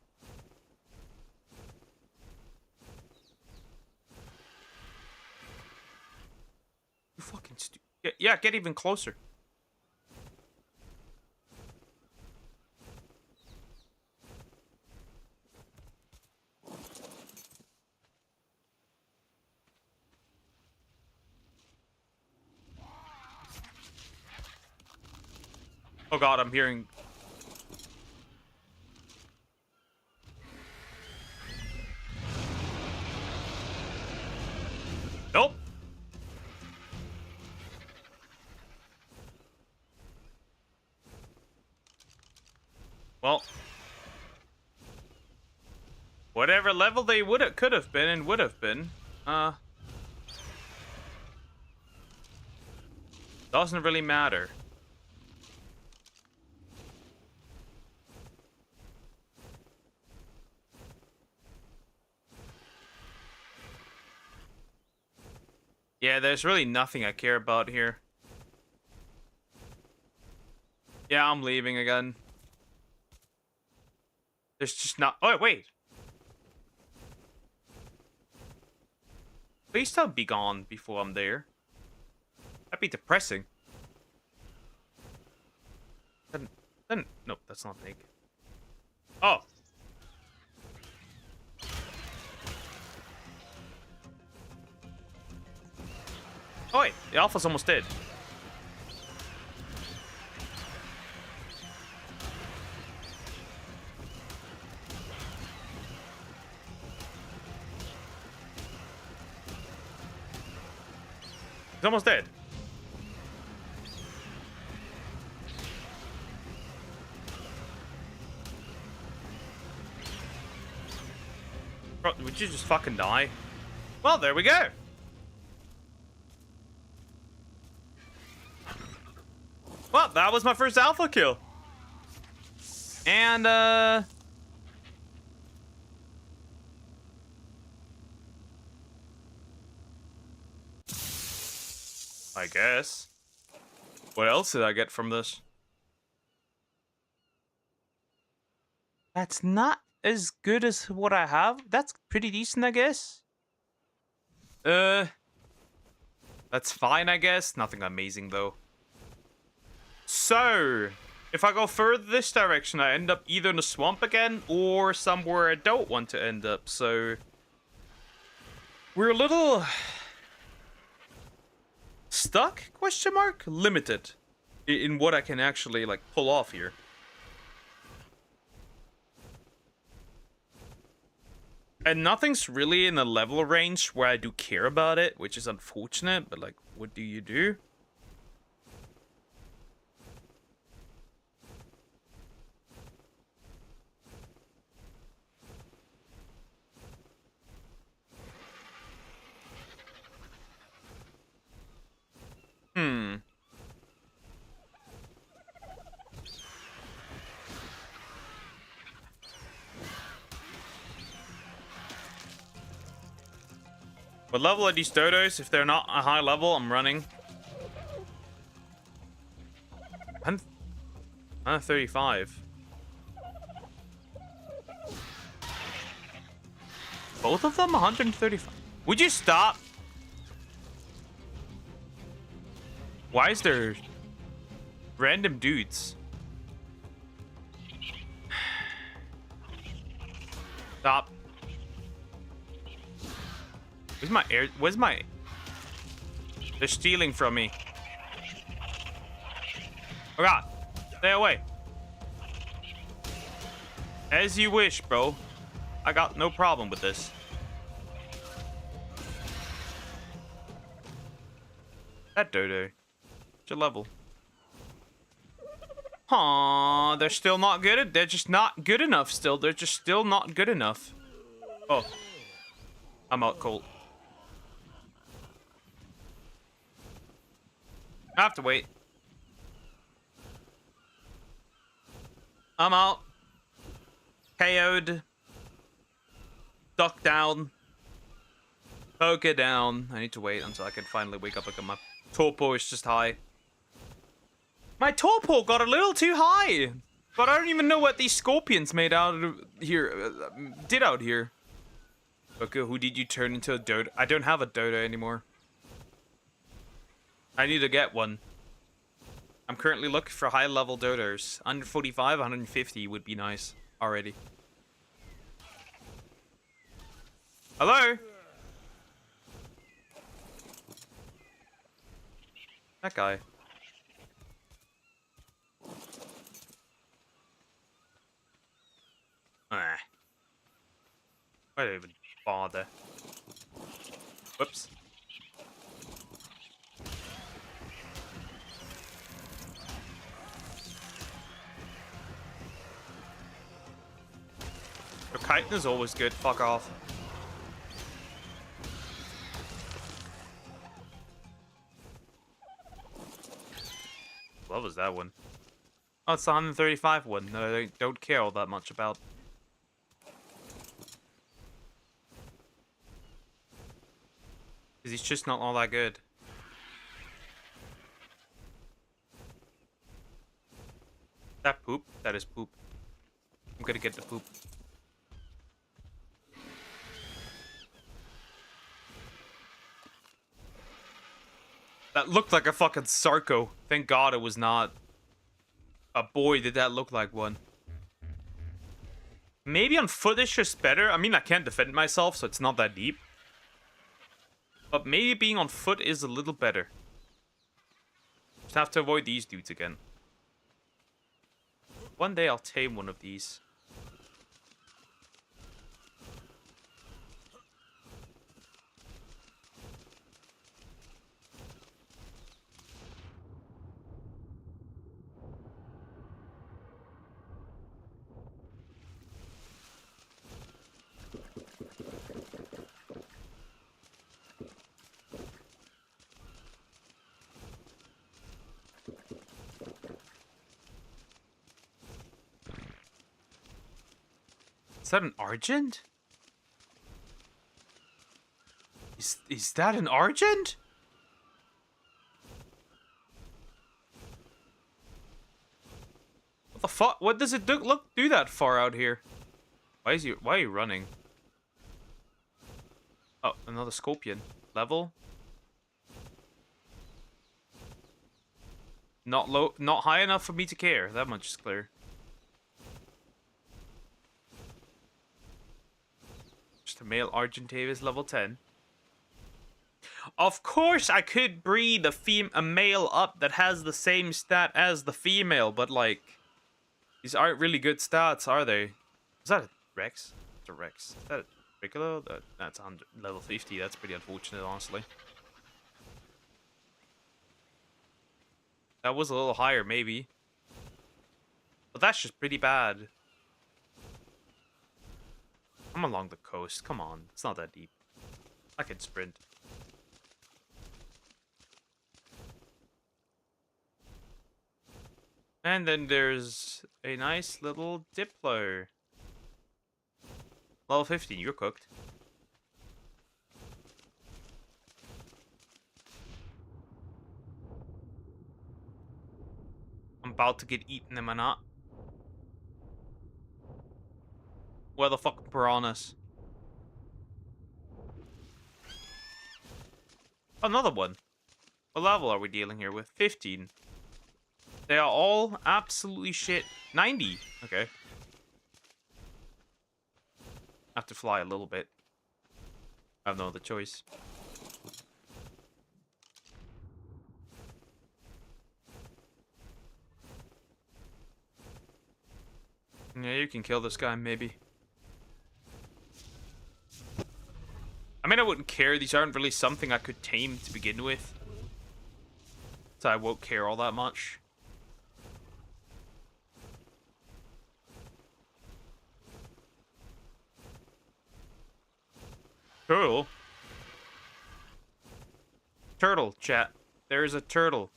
You fucking stupid. Yeah, get even closer. Oh god, I'm hearing... Nope. Well, whatever level they could have been and would have been, doesn't really matter. Yeah, there's really nothing I care about here. Yeah, I'm leaving again. There's just not... Oh, wait. Please don't be gone before I'm there. That'd be depressing. Then... Nope, that's not big. Oh. Oh, wait. The alpha's almost dead. He's almost dead. Bro, would you just fucking die? Well, there we go. Well, that was my first alpha kill. And, I guess. What else did I get from this? That's not as good as what I have. That's pretty decent, I guess. That's fine, I guess. Nothing amazing, though. So, If I go further this direction, I end up either in the swamp again or somewhere I don't want to end up. So we're a little stuck? Question mark? Limited in what I can actually like pull off here. And nothing's really in a level range where I do care about it, which is unfortunate, but like, what do you do? What level are these dodos? If they're not a high level, I'm running. I'm 35. Both of them 135. Would you stop? Why is there random dudes? Stop. Where's my air? Where's my... They're stealing from me. Oh god. Stay away. As you wish, bro. I got no problem with this. That dodo. What's your level? Aw, they're still not good. They're just not good enough still. They're just still not good enough. Oh. I'm out cold. I have to wait. I'm out. KO'd. Duck down. Poke it down. I need to wait until I can finally wake up. Look at my torpor is just high. My torpor got a little too high. But I don't even know what these scorpions made out of here. Did out here. Okay, who did you turn into a dodo? I don't have a dodo anymore. I need to get one. I'm currently looking for high level dodos. 145, 150 would be nice already. Hello? That guy. Ah. I don't even bother. Whoops. Your chitin is always good. Fuck off. What was that one? Oh, it's the 135 one that I don't care all that much about. Because he's just not all that good. That poop? That is poop. I'm gonna get the poop. That looked like a fucking Sarco. Thank God it was not. But boy, did that look like one. Maybe on foot it's just better. I mean, I can't defend myself, so it's not that deep. But maybe being on foot is a little better. Just have to avoid these dudes again. One day I'll tame one of these. Is that an Argent? Is that an Argent? What the fuck? What does it do that far out here? Why are you running? Oh, another scorpion. Level? Not low, not high enough for me to care. That much is clear. Just a male Argentavis level 10. Of course, I could breed a male up that has the same stat as the female, but like, these aren't really good stats, are they? Is that a Rex? It's a Rex. Is that a Piccolo? That's on level 50. That's pretty unfortunate, honestly. That was a little higher, maybe. But that's just pretty bad. I'm along the coast. Come on. It's not that deep. I can sprint. And then there's a nice little Diplo. Level 15, you're cooked. I'm about to get eaten, am I not? Where the fuck piranhas? Another one. What level are we dealing here with? 15. They are all absolutely shit. 90. Okay. Have to fly a little bit. I have no other choice. Yeah, you can kill this guy, maybe. I mean, I wouldn't care. These aren't really something I could tame to begin with. So I won't care all that much. Turtle? Turtle, chat. There's a turtle.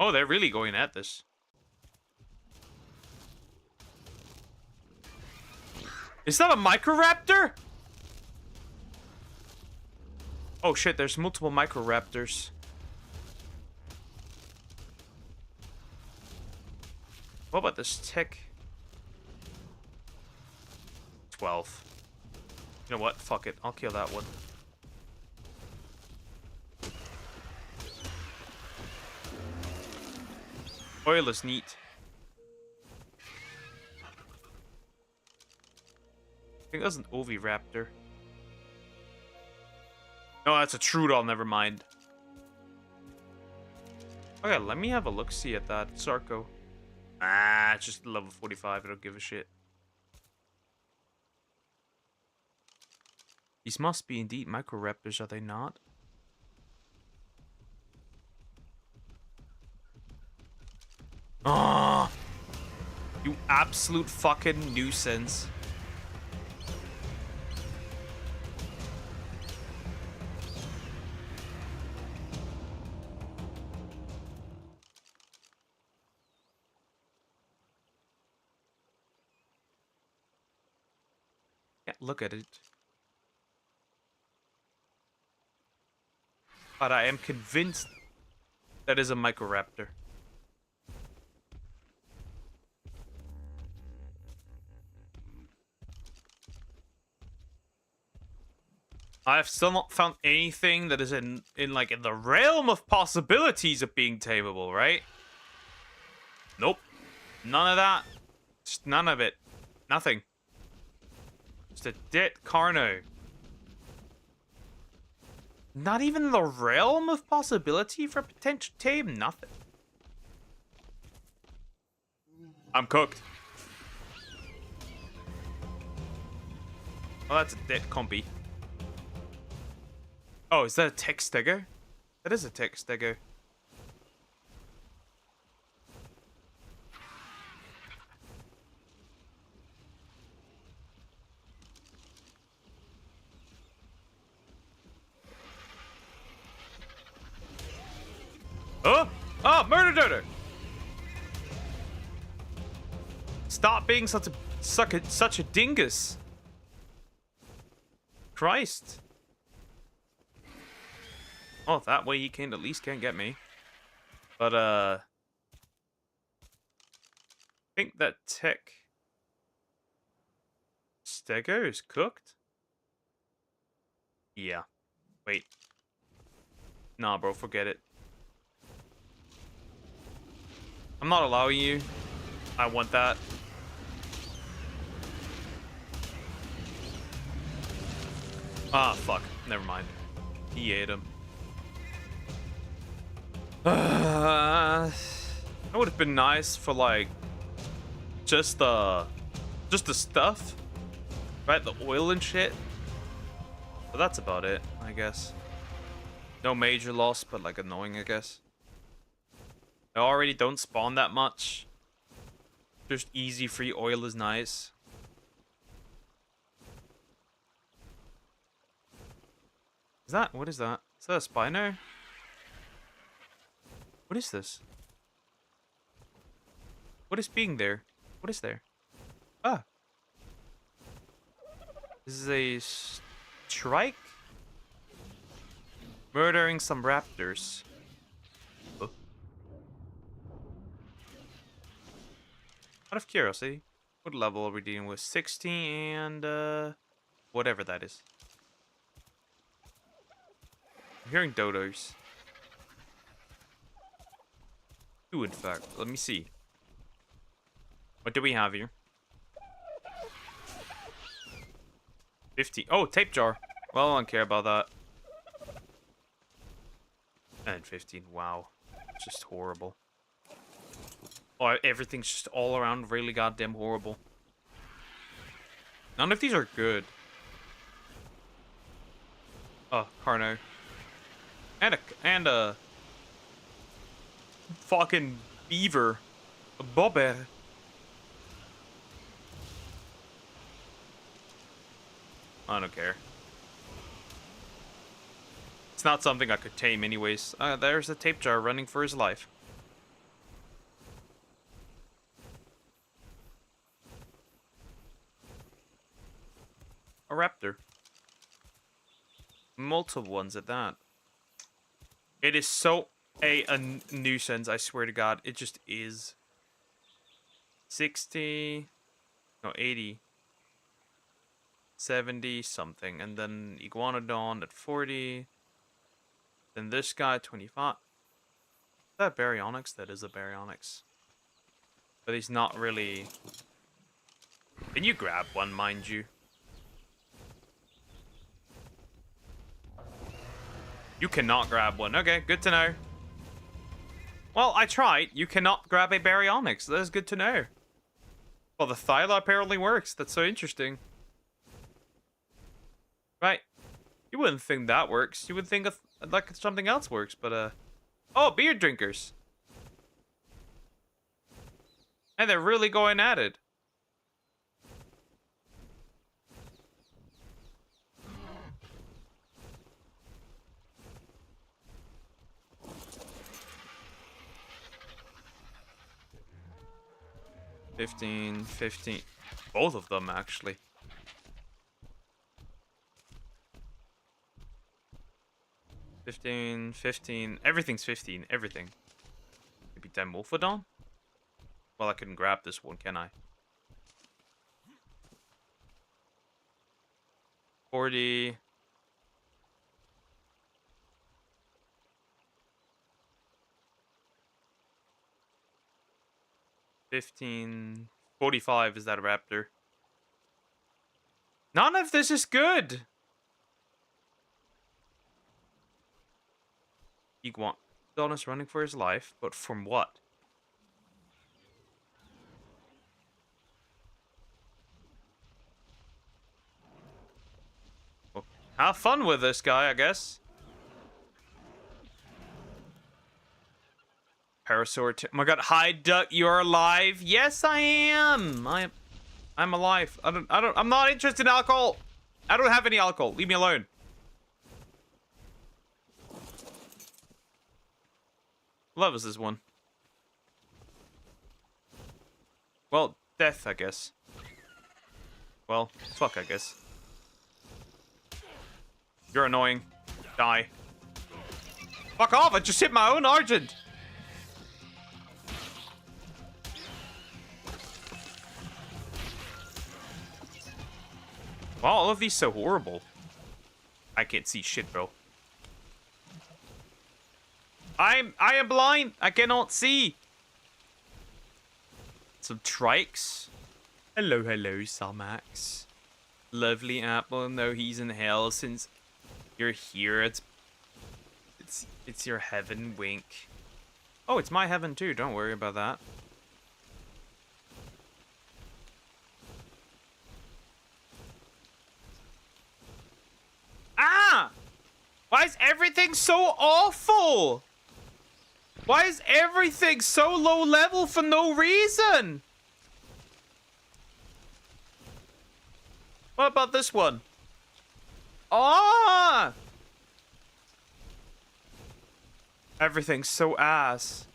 Oh, they're really going at this. Is that a Microraptor? Oh shit, there's multiple Microraptors. What about this tick? 12. You know what? Fuck it. I'll kill that one. Oil is neat. I think that's an Oviraptor. No, that's a Trudol, never mind. Okay, let me have a look-see at that Sarco. Ah, it's just level 45, I don't give a shit. These must be indeed Microraptors, are they not? Ah, you absolute fucking nuisance. Can't look at it. But I am convinced that is a Microraptor. I've still not found anything that is in the realm of possibilities of being tameable, right? Nope. None of that. Just none of it. Nothing. Just a dead Carno. Not even the realm of possibility for potential tame? Nothing. I'm cooked. Oh, that's a dead compy. Oh, is that a tech stego? That is a tech stego. Oh! Oh, murder dodo! Stop being such a dingus. Christ. Oh, that way he can at least can't get me. But I think that tech stego is cooked. Yeah. Wait. Nah, bro, forget it. I'm not allowing you. I want that. Ah, fuck. Never mind. He ate him. That would have been nice for, like, just the stuff. Right? The oil and shit. But that's about it, I guess. No major loss, but, like, annoying, I guess. I already don't spawn that much. Just easy free oil is nice. Is that? What is that? Is that a Spino? What is this? What is being there? What is there? Ah. This is a strike? Murdering some raptors. Oh. Out of curiosity, what level are we dealing with? 60 and whatever that is. I'm hearing dodos. Two, in fact. Let me see. What do we have here? 50. Oh, tape jar. Well, I don't care about that. And 15. Wow. Just horrible. Oh, everything's just all around really goddamn horrible. None of these are good. Oh, Carno. And a fucking beaver. A bobber. I don't care. It's not something I could tame anyways. There's a tape jar running for his life. A raptor. Multiple ones at that. It is so a nuisance, I swear to God. It just is. 60. No, 80. 70 something. And then Iguanodon at 40. Then this guy, 25. Is that Baryonyx? That is a Baryonyx. But he's not really... Can you grab one, mind you? You cannot grab one. Okay, good to know. Well, I tried. You cannot grab a Baryonyx. That is good to know. Well, the Thyla apparently works. That's so interesting. Right. You wouldn't think that works. You would think of, like something else works, but oh, beer drinkers. And they're really going at it. $15. Both of them, actually. $15. Everything's 15. Everything. Maybe 10 Wolfodon? Well, I couldn't grab this one, can I? 40. $15. 45. Is that a raptor? None of this is good. Iguanodon is running for his life, but from what? Well, have fun with this guy, I guess. Parasaur. Oh my god, hi Duck, you're alive. Yes, I am. I'm alive. I'm not interested in alcohol. I don't have any alcohol. Leave me alone. Love is this one. Well, death, I guess. Well, fuck, I guess. You're annoying. Die. Fuck off, I just hit my own Argent. Wow, all of these so horrible. I can't see shit, bro. I am blind. I cannot see. Some trikes. Hello, Salmax. Lovely apple. No, he's in hell since you're here. It's your heaven, wink. Oh, it's my heaven too. Don't worry about that. Ah! Why is everything so awful? Why is everything so low level for no reason? What about this one? Ah! Everything's so ass.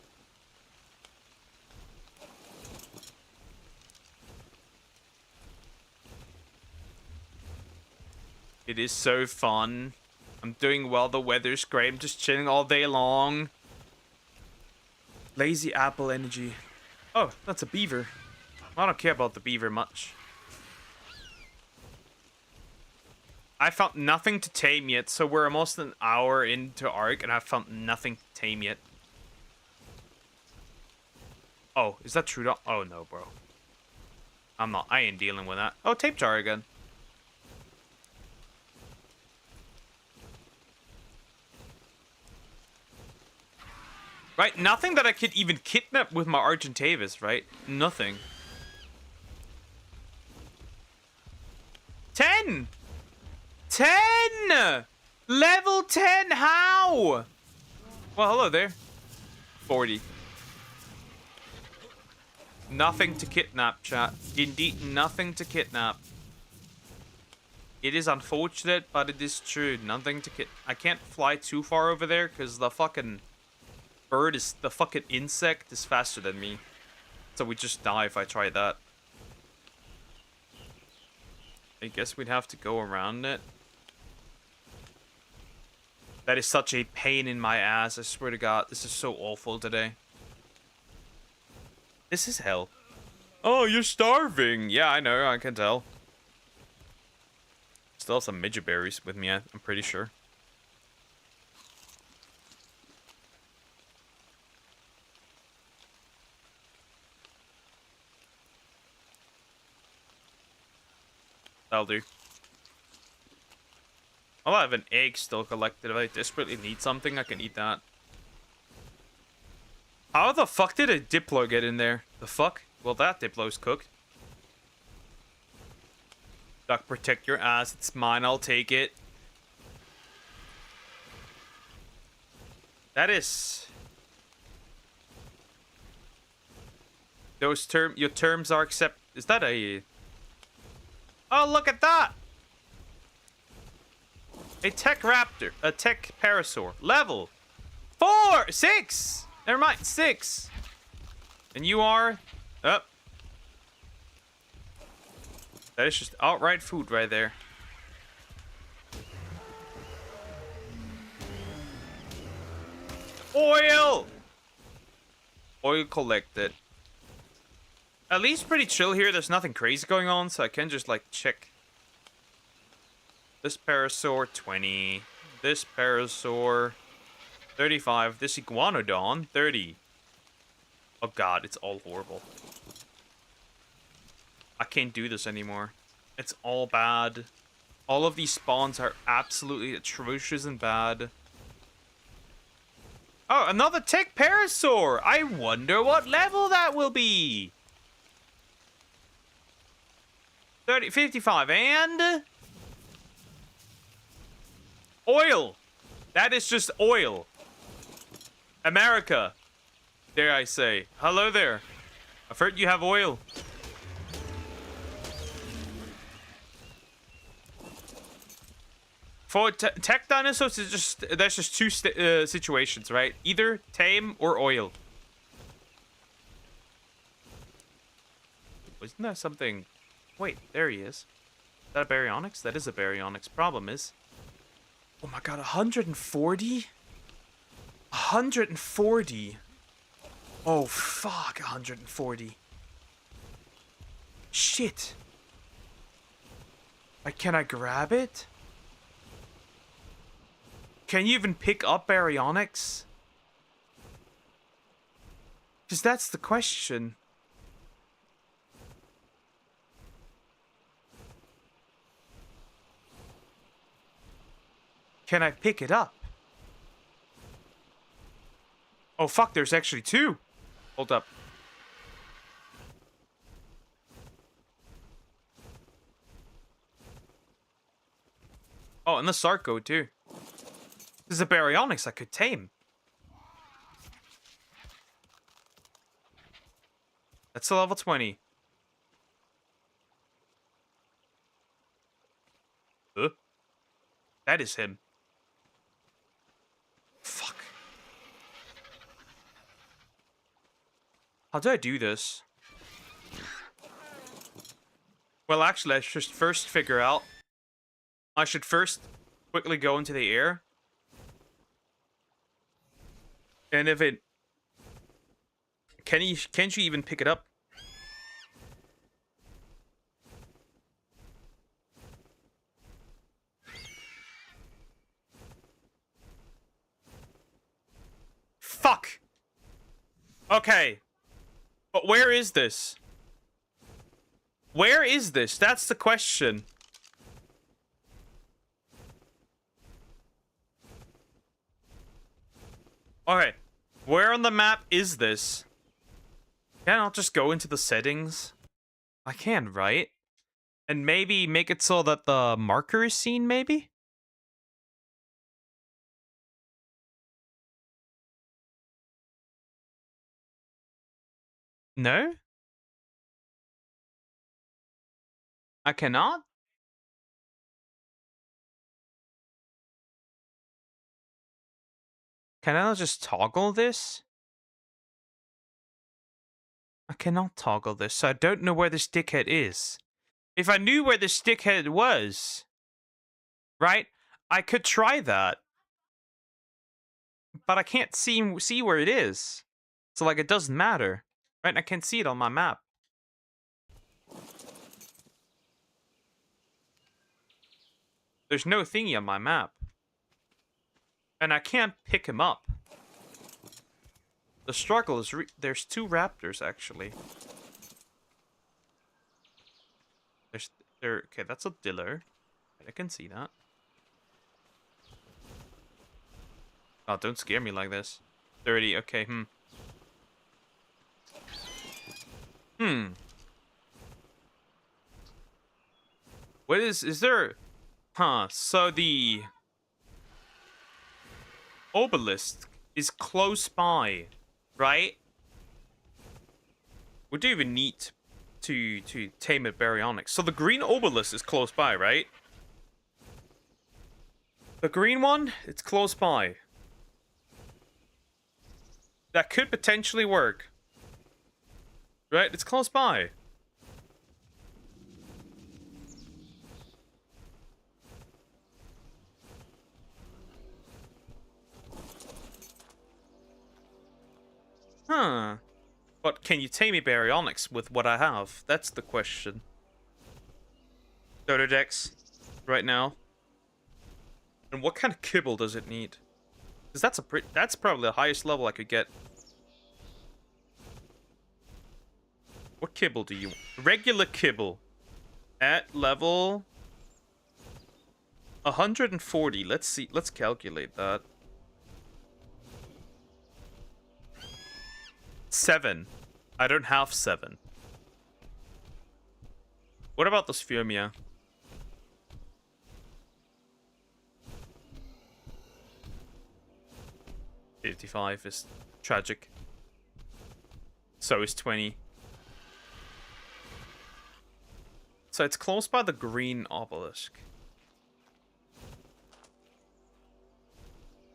It is so fun. I'm doing well. The weather's great. I'm just chilling all day long. Lazy apple energy. Oh, that's a beaver. I don't care about the beaver much. I found nothing to tame yet, so we're almost an hour into Ark, and I found nothing to tame yet. Oh, is that true? Oh, no, bro. I ain't dealing with that. Oh, tape jar again. Right, nothing that I could even kidnap with my Argentavis, right? Nothing. 10! 10! Level 10, how? Well, hello there. 40. Nothing to kidnap, chat. Indeed, nothing to kidnap. It is unfortunate, but it is true. Nothing to kidnap. I can't fly too far over there, because the fucking the fucking insect is faster than me. So we just die if I try that. I guess we'd have to go around it. That is such a pain in my ass, I swear to God. This is so awful today. This is hell. Oh, you're starving. Yeah, I know, I can tell. Still have some midget berries with me, I'm pretty sure. That'll do. I'll have an egg still collected. If I desperately need something, I can eat that. How the fuck did a Diplo get in there? The fuck? Well, that Diplo's cooked. Duck, protect your ass. It's mine. I'll take it. That is... your terms are accept... Is that a... Oh, look at that! A tech raptor. A tech parasaur. Level 6! Never mind, 6. And you are... Oh. That is just outright food right there. Oil! Oil collected. At least pretty chill here. There's nothing crazy going on, so I can just, like, check. This parasaur, 20. This parasaur, 35. This iguanodon, 30. Oh, God, it's all horrible. I can't do this anymore. It's all bad. All of these spawns are absolutely atrocious and bad. Oh, another tech parasaur! I wonder what level that will be! 30, 55, and... Oil! That is just oil. America. Dare I say. Hello there. I've heard you have oil. For tech dinosaurs, there's just two situations, right? Either tame or oil. Wasn't that something... Wait, there he is. Is that a baryonyx? That is a baryonyx. Problem is... Oh my god, 140? 140. Oh, fuck, 140. Shit. Like, can I grab it? Can you even pick up baryonyx? Because that's the question. Can I pick it up? Oh, fuck, there's actually two. Hold up. Oh, and the Sarco, too. There's a baryonyx I could tame. That's a level 20. Huh? That is him. Fuck. How do I do this? Well, actually, I should first figure out. I should first quickly go into the air. And if it... Can't you even pick it up? Fuck! Okay. But where is this? Where is this? That's the question. Okay. Where on the map is this? Can I just go into the settings? I can, right? And maybe make it so that the marker is seen, maybe? No? I cannot? Can I not just toggle this? I cannot toggle this, so I don't know where this dickhead is. If I knew where this dickhead was, right, I could try that. But I can't see where it is. So, like, it doesn't matter. Right? I can't see it on my map. There's no thingy on my map. And I can't pick him up. The struggle is there's two raptors, actually. Okay, that's a diller. I can see that. Oh, don't scare me like this. 30, okay, What is there... Huh, so the... obelisk is close by, right? We do even need to tame a baryonyx. So the green obelisk is close by, right? The green one, it's close by. That could potentially work. Right? It's close by. Huh. But can you tame a baryonyx with what I have? That's the question. Dododex. Right now. And what kind of kibble does it need? Because that's probably the highest level I could get. What kibble do you want? Regular kibble. At level 140. Let's see. Let's calculate that. 7. I don't have 7. What about the Sphyrmia? $55 is tragic. So is 20. So it's close by the green obelisk.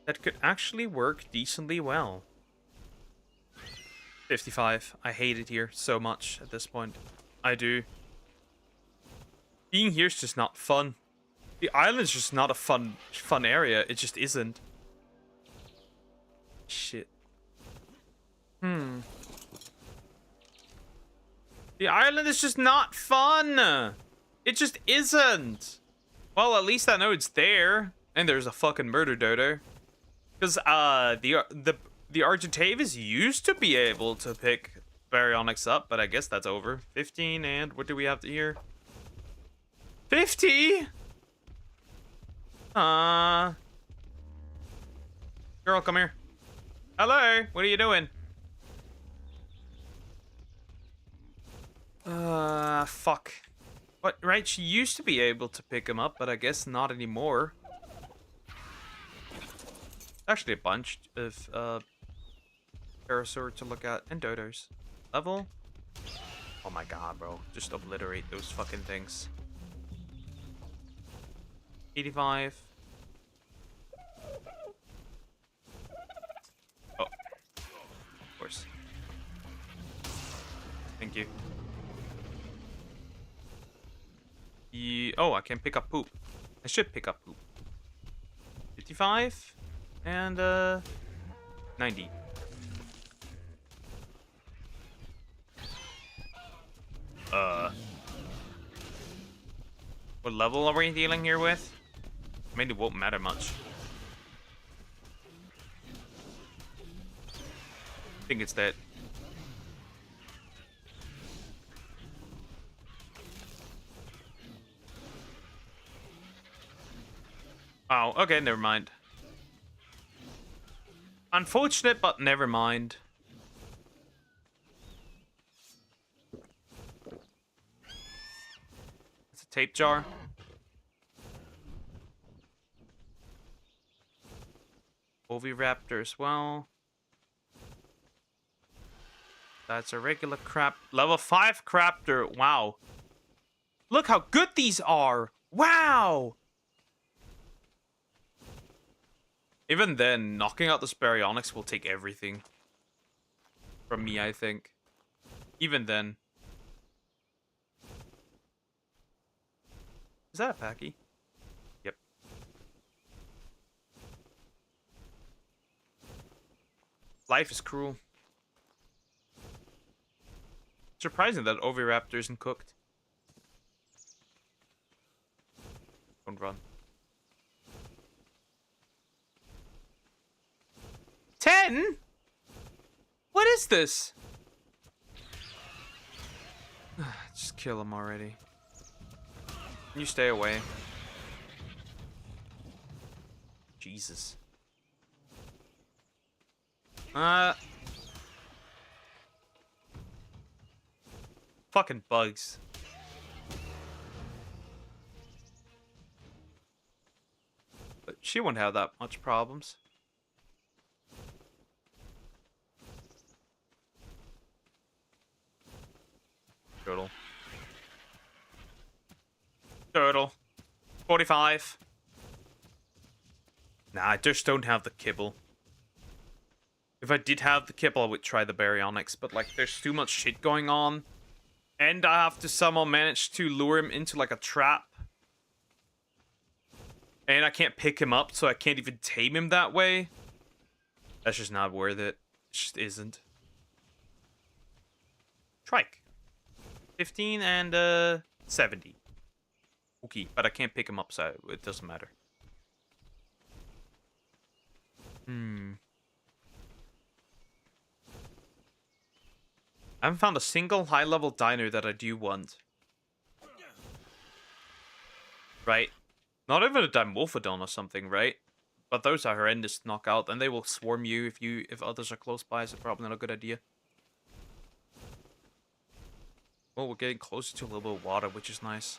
That could actually work decently well. 55. I hate it here so much at this point. I do. Being here's just not fun. The island's just not a fun area. It just isn't. Shit. The island is just not fun. It just isn't. Well, at least I know it's there. And there's a fucking murder dodo. Because the Argentavis used to be able to pick Baryonyx up, but I guess that's over. 15, and what do we have to here? 50? Girl, come here. Hello, what are you doing? Fuck. What, right, she used to be able to pick him up, but I guess not anymore. Actually a bunch of, Parasaur to look at, and Dodos. Level? Oh my god, bro. Just obliterate those fucking things. 85. Oh. Of course. Thank you. Oh, I can pick up poop. I should pick up poop. 55. And, 90. What level are we dealing here with? I mean, it won't matter much. I think it's dead. Oh, okay, never mind. Unfortunate, but never mind. It's a tape jar. Oviraptor as well. That's a regular crap. Level 5 Craptor. Wow. Look how good these are. Wow. Even then, knocking out the Baryonyx will take everything from me, I think. Even then. Is that a Packy? Yep. Life is cruel. Surprising that Oviraptor isn't cooked. Don't run. 10? What is this? Just kill him already. You stay away. Jesus. Fucking bugs. But she won't have that much problems. Turtle. Turtle. 45. Nah, I just don't have the kibble. If I did have the kibble, I would try the Baryonyx, but like, there's too much shit going on. And I have to somehow manage to lure him into like a trap. And I can't pick him up, so I can't even tame him that way. That's just not worth it. It just isn't. Trike. 15 and 70. Okay, but I can't pick him up, so it doesn't matter. I haven't found a single high-level dino that I do want. Right? Not even a Dimorphodon or something, right? But those are horrendous to knock out, and they will swarm you if others are close by, so probably not a good idea. Well, we're getting closer to a little bit of water, which is nice.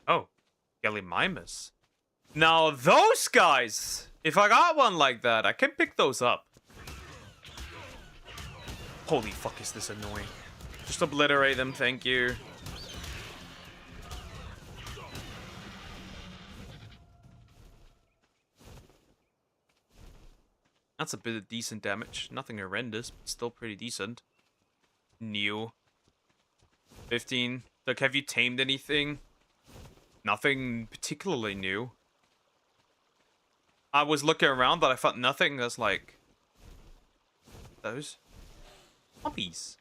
Oh, Gallimimus. Now those guys, if I got one like that, I can pick those up. Holy fuck, is this annoying. Just obliterate them, thank you. That's a bit of decent damage. Nothing horrendous, but still pretty decent. New. 15. Like, have you tamed anything? Nothing particularly new. I was looking around, but I found nothing that's like... those. Puppies.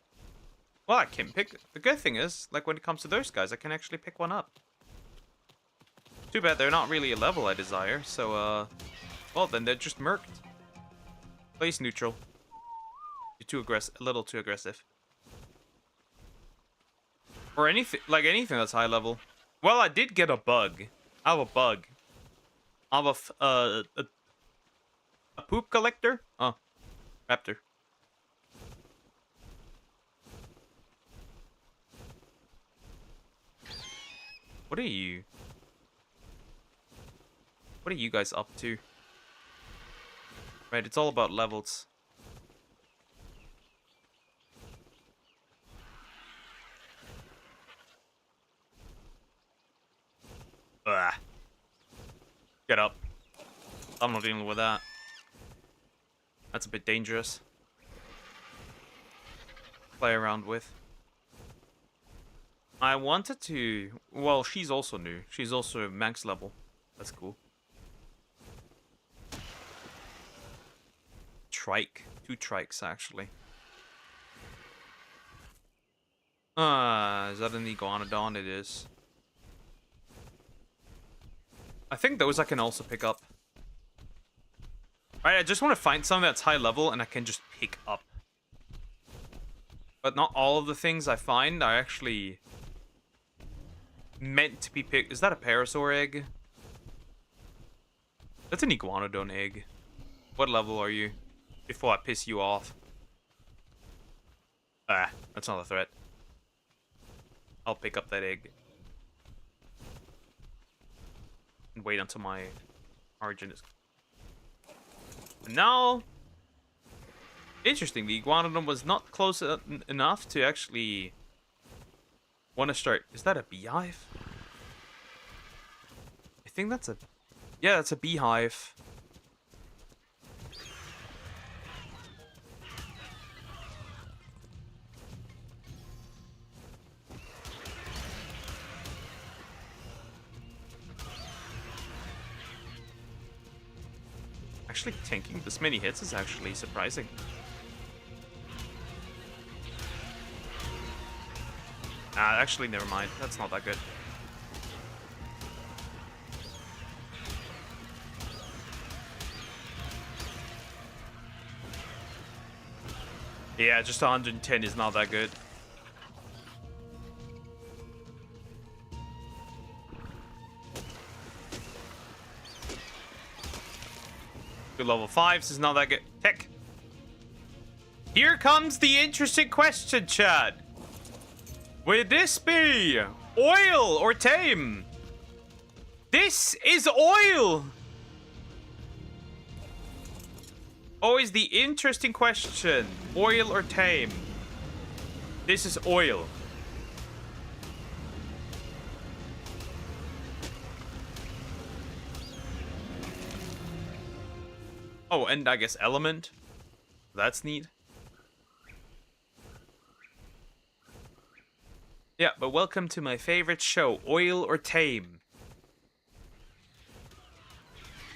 Well, I can pick... The good thing is, like, when it comes to those guys, I can actually pick one up. Too bad they're not really a level I desire, so, well, then they're just murked. Place neutral. You're too aggressive. A little too aggressive. Or anything... Like, anything that's high level. Well, I did get a bug. I have a bug. I have a poop collector? Oh. Raptor. What are you? What are you guys up to? Right, it's all about levels. Ugh. Get up. I'm not dealing with that. That's a bit dangerous. Play around with. I wanted to... Well, she's also new. She's also max level. That's cool. Trike. 2 trikes, actually. Is that an iguanodon? It is. I think those I can also pick up. Alright, I just want to find something that's high level and I can just pick up. But not all of the things I find are actually meant to be picked. Is that a parasaur egg? That's an iguanodon egg. What level are you? Before I piss you off. Ah, that's not a threat. I'll pick up that egg. And wait until my origin is... And now... Interesting, the iguanodon was not close enough to actually... want to start... Is that a beehive? I think that's a... Yeah, that's a beehive. Actually, tanking this many hits is actually surprising. Actually, never mind. That's not that good. Yeah, just 110 is not that good. Good level 5s is not that good. Heck. Here comes the interesting question, Chad. Would this be oil or tame? This is oil! Always the interesting question. Oil or tame? This is oil. Oh, and I guess element. That's neat. Yeah, but welcome to my favorite show, Oil or Tame.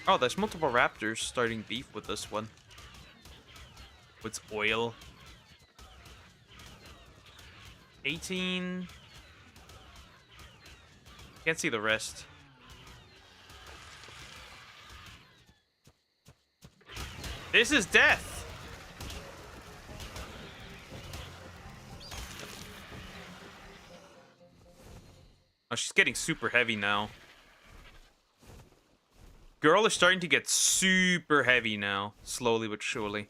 Oh, there's multiple raptors starting beef with this one. What's oil? 18. Can't see the rest. This is death. Oh, she's getting super heavy now. Girl is starting to get super heavy now, slowly but surely.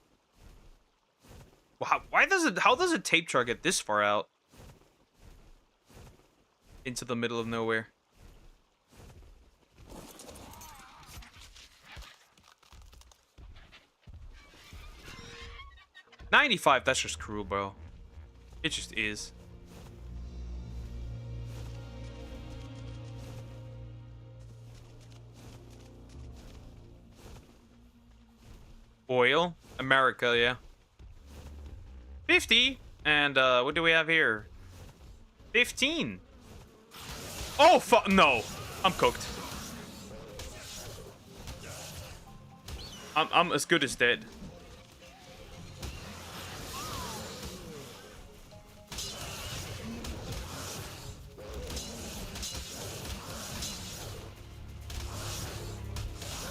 Wow, how does a tape char get this far out? Into the middle of nowhere. $95, that's just cruel, bro. It just is. Oil. America, yeah. 50. And, what do we have here? 15. Oh, fuck. No. I'm cooked. I'm as good as dead.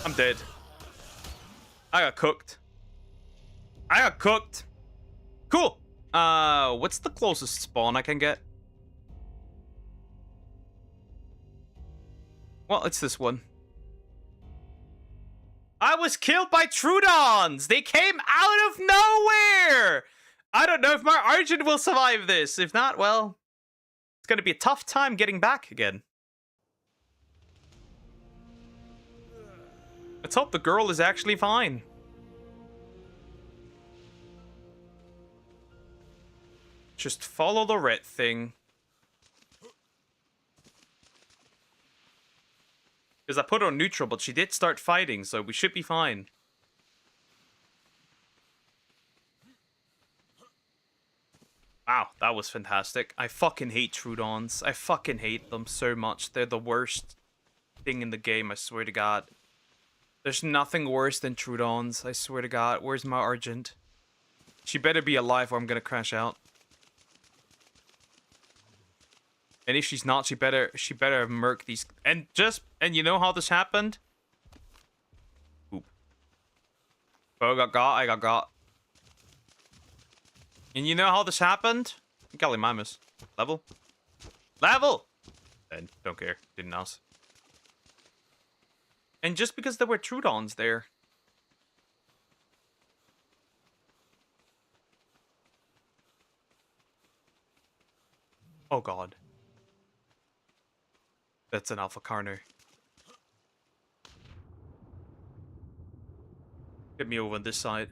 I'm dead. I got cooked. I got cooked. Cool. What's the closest spawn I can get? Well, it's this one. I was killed by Trudons! They came out of nowhere! I don't know if my Argent will survive this. If not, well, it's gonna be a tough time getting back again. Let's hope the girl is actually fine. Just follow the red thing. Because I put her on neutral, but she did start fighting, so we should be fine. Wow, that was fantastic. I fucking hate Trudons. I fucking hate them so much. They're the worst thing in the game, I swear to God. There's nothing worse than Trudons, I swear to God. Where's my Argent? She better be alive or I'm gonna crash out. And if she's not, she better murk these. And you know how this happened? Oop. Oh, I got got. And you know how this happened? Gallimimus. Level. Level! And don't care. Didn't ask. And just because there were Trudons there. Oh god. That's an Alpha Carno. Get me over on this side.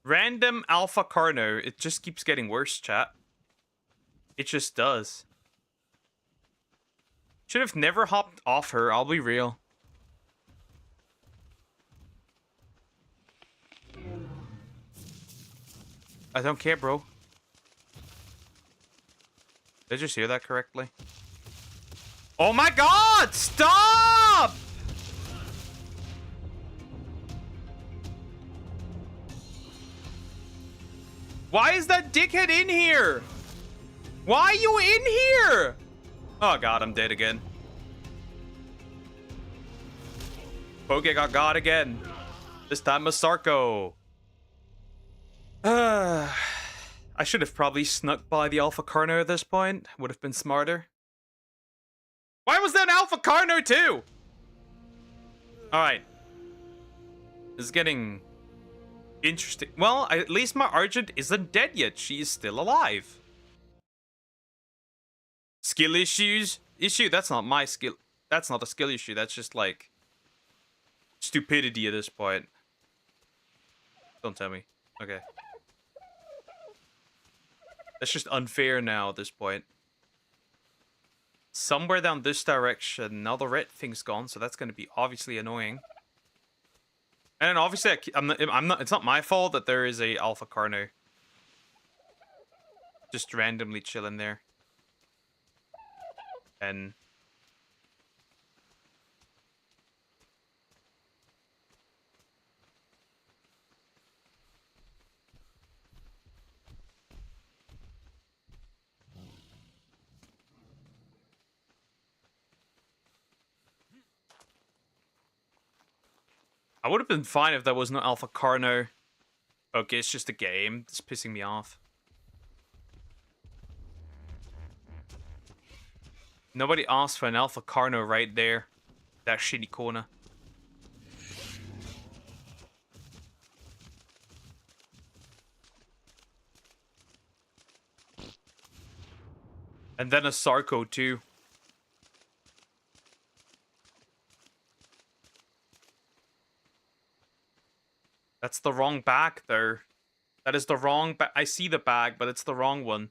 Random Alpha Carno. It just keeps getting worse, chat. It just does. Should have never hopped off her, I'll be real. I don't care, bro. Did I just hear that correctly? Oh my god! Stop! Why is that dickhead in here? Why are you in here? Oh god, I'm dead again. Poke got God again. This time a Sarko. I should have probably snuck by the Alpha Carno at this point. Would have been smarter. Why was there an Alpha Carno too? Alright. This is getting interesting. Well, at least my Argent isn't dead yet. She is still alive. Skill issues? That's not my skill. That's not a skill issue. That's just like stupidity at this point. Don't tell me. Okay. That's just unfair now at this point. Somewhere down this direction. Now the red thing's gone, so that's going to be obviously annoying. And then obviously, I'm not. It's not my fault that there is a Alpha Carno just randomly chilling there. And I would have been fine if there was no Alpha Carno. Okay, it's just a game. It's pissing me off. Nobody asked for an Alpha Carno right there. That shitty corner. And then a Sarko too. That's the wrong bag, though. That is the wrong bag. I see the bag, but it's the wrong one.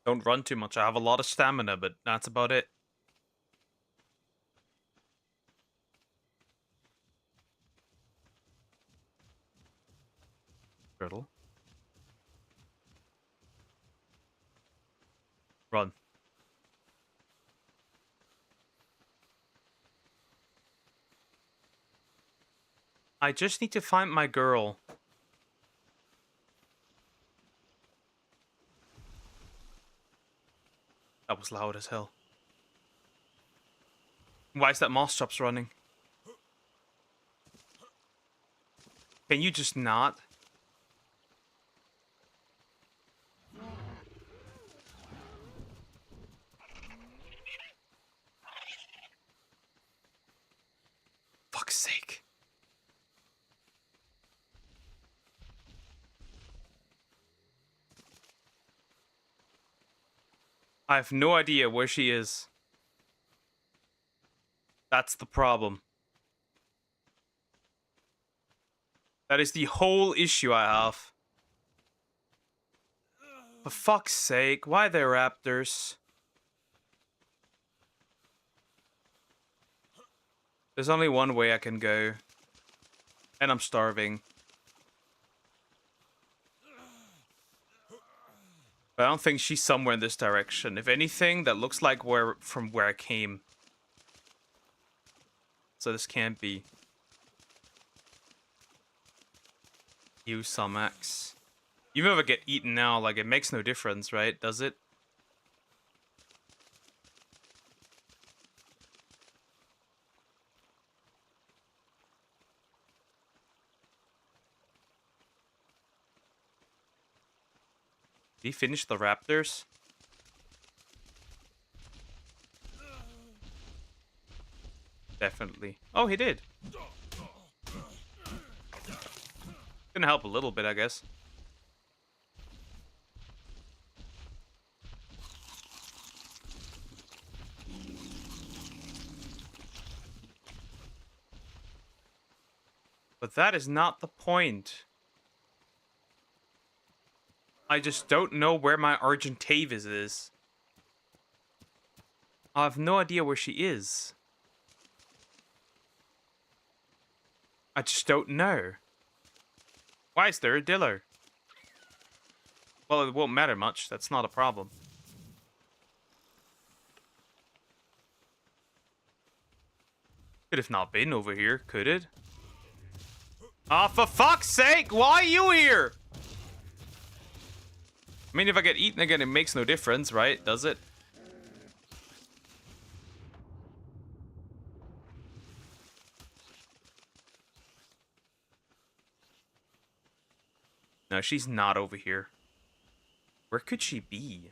Don't run too much. I have a lot of stamina, but that's about it. Turtle. Run. I just need to find my girl. That was loud as hell. Why is that moss chops running? Can you just not? Fuck's sake. I have no idea where she is. That's the problem. That is the whole issue I have. For fuck's sake, why are there raptors? There's only one way I can go. And I'm starving. But I don't think she's somewhere in this direction. If anything, that looks like from where I came. So this can't be. Use some axe. Even if I get eaten now, like, it makes no difference, right? Does it? Did he finish the raptors? Definitely. Oh, he did. Gonna help a little bit, I guess. But that is not the point. I just don't know where my Argentavis is. I have no idea where she is. I just don't know. Why is there a Diller? Well, it won't matter much. That's not a problem. Could have not been over here, could it? Ah, for fuck's sake! Why are you here? I mean, if I get eaten again, it makes no difference, right? Does it? No, she's not over here. Where could she be?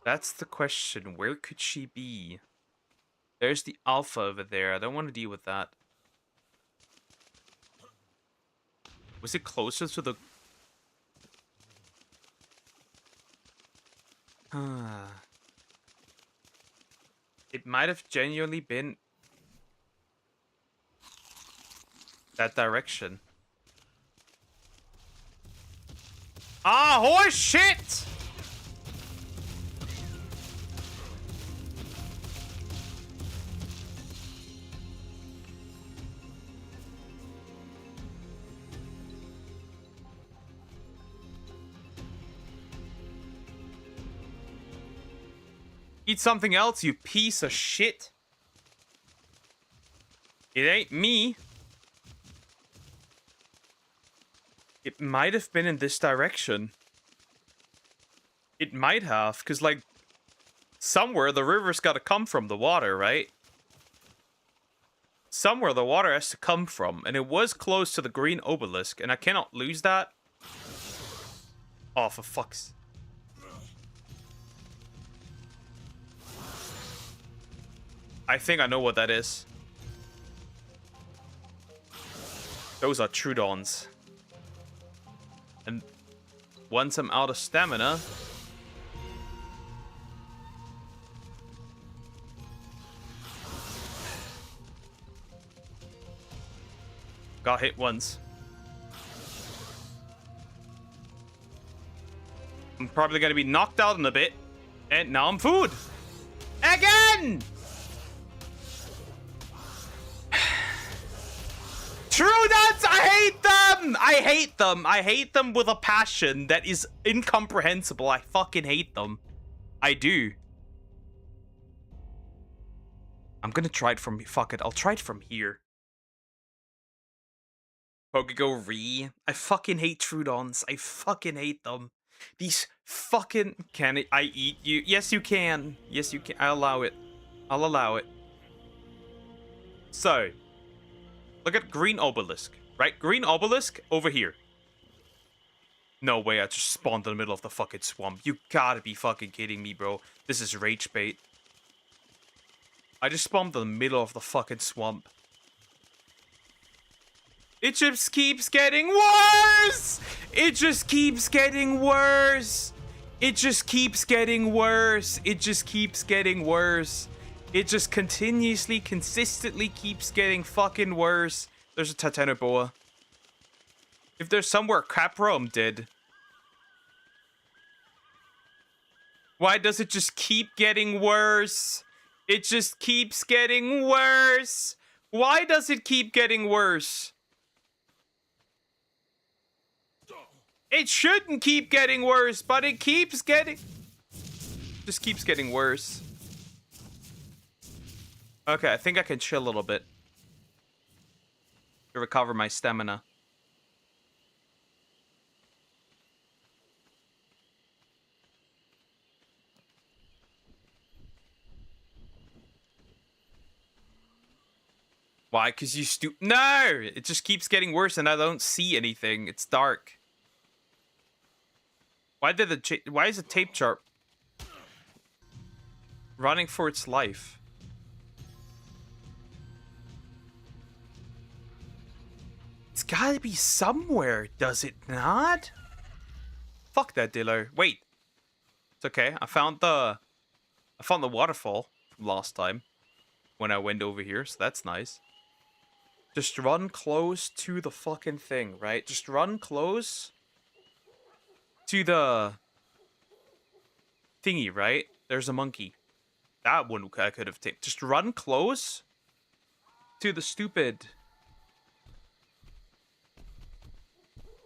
That's the question. Where could she be? There's the alpha over there. I don't want to deal with that. Was it closer to the... It might have genuinely been... that direction. Ah, horse shit! Eat something else, you piece of shit. It ain't me. It might have been in this direction. It might have, because, like, somewhere the river's got to come from the water, right? Somewhere the water has to come from, and it was close to the green obelisk, and I cannot lose that. Oh, for fuck's... I think I know what that is. Those are Trudons. And once I'm out of stamina... got hit once. I'm probably gonna be knocked out in a bit. And now I'm food. Again! Troodons! I hate them! I hate them! I hate them with a passion that is incomprehensible. I fucking hate them. I do. I'm gonna try it from... Fuck it, I'll try it from here. Pokego Re. I fucking hate Troodons. I fucking hate them. These fucking... Can I eat you? Yes, you can. Yes, you can. I'll allow it. I'll allow it. So... Look at Green Obelisk, right? Green Obelisk over here. No way, I just spawned in the middle of the fucking swamp. You gotta be fucking kidding me, bro. This is rage bait. I just spawned in the middle of the fucking swamp. It just keeps getting worse! It just keeps getting worse! It just keeps getting worse! It just keeps getting worse! It just continuously, consistently keeps getting fucking worse. There's a Titanoboa. If there's somewhere Capra, I'm dead. Why does it just keep getting worse? It just keeps getting worse. Why does it keep getting worse? It shouldn't keep getting worse, but it keeps getting... Just keeps getting worse. Okay, I think I can chill a little bit. To recover my stamina. Why? Because you No! It just keeps getting worse and I don't see anything. It's dark. Why is the tape chart running for its life? It's gotta be somewhere, does it not? Fuck that Dillo. Wait. It's okay. I found the waterfall from last time when I went over here, so that's nice. Just run close to the fucking thing, right? Just run close to the thingy, right? There's a monkey. That one I could have taken. Just run close to the stupid...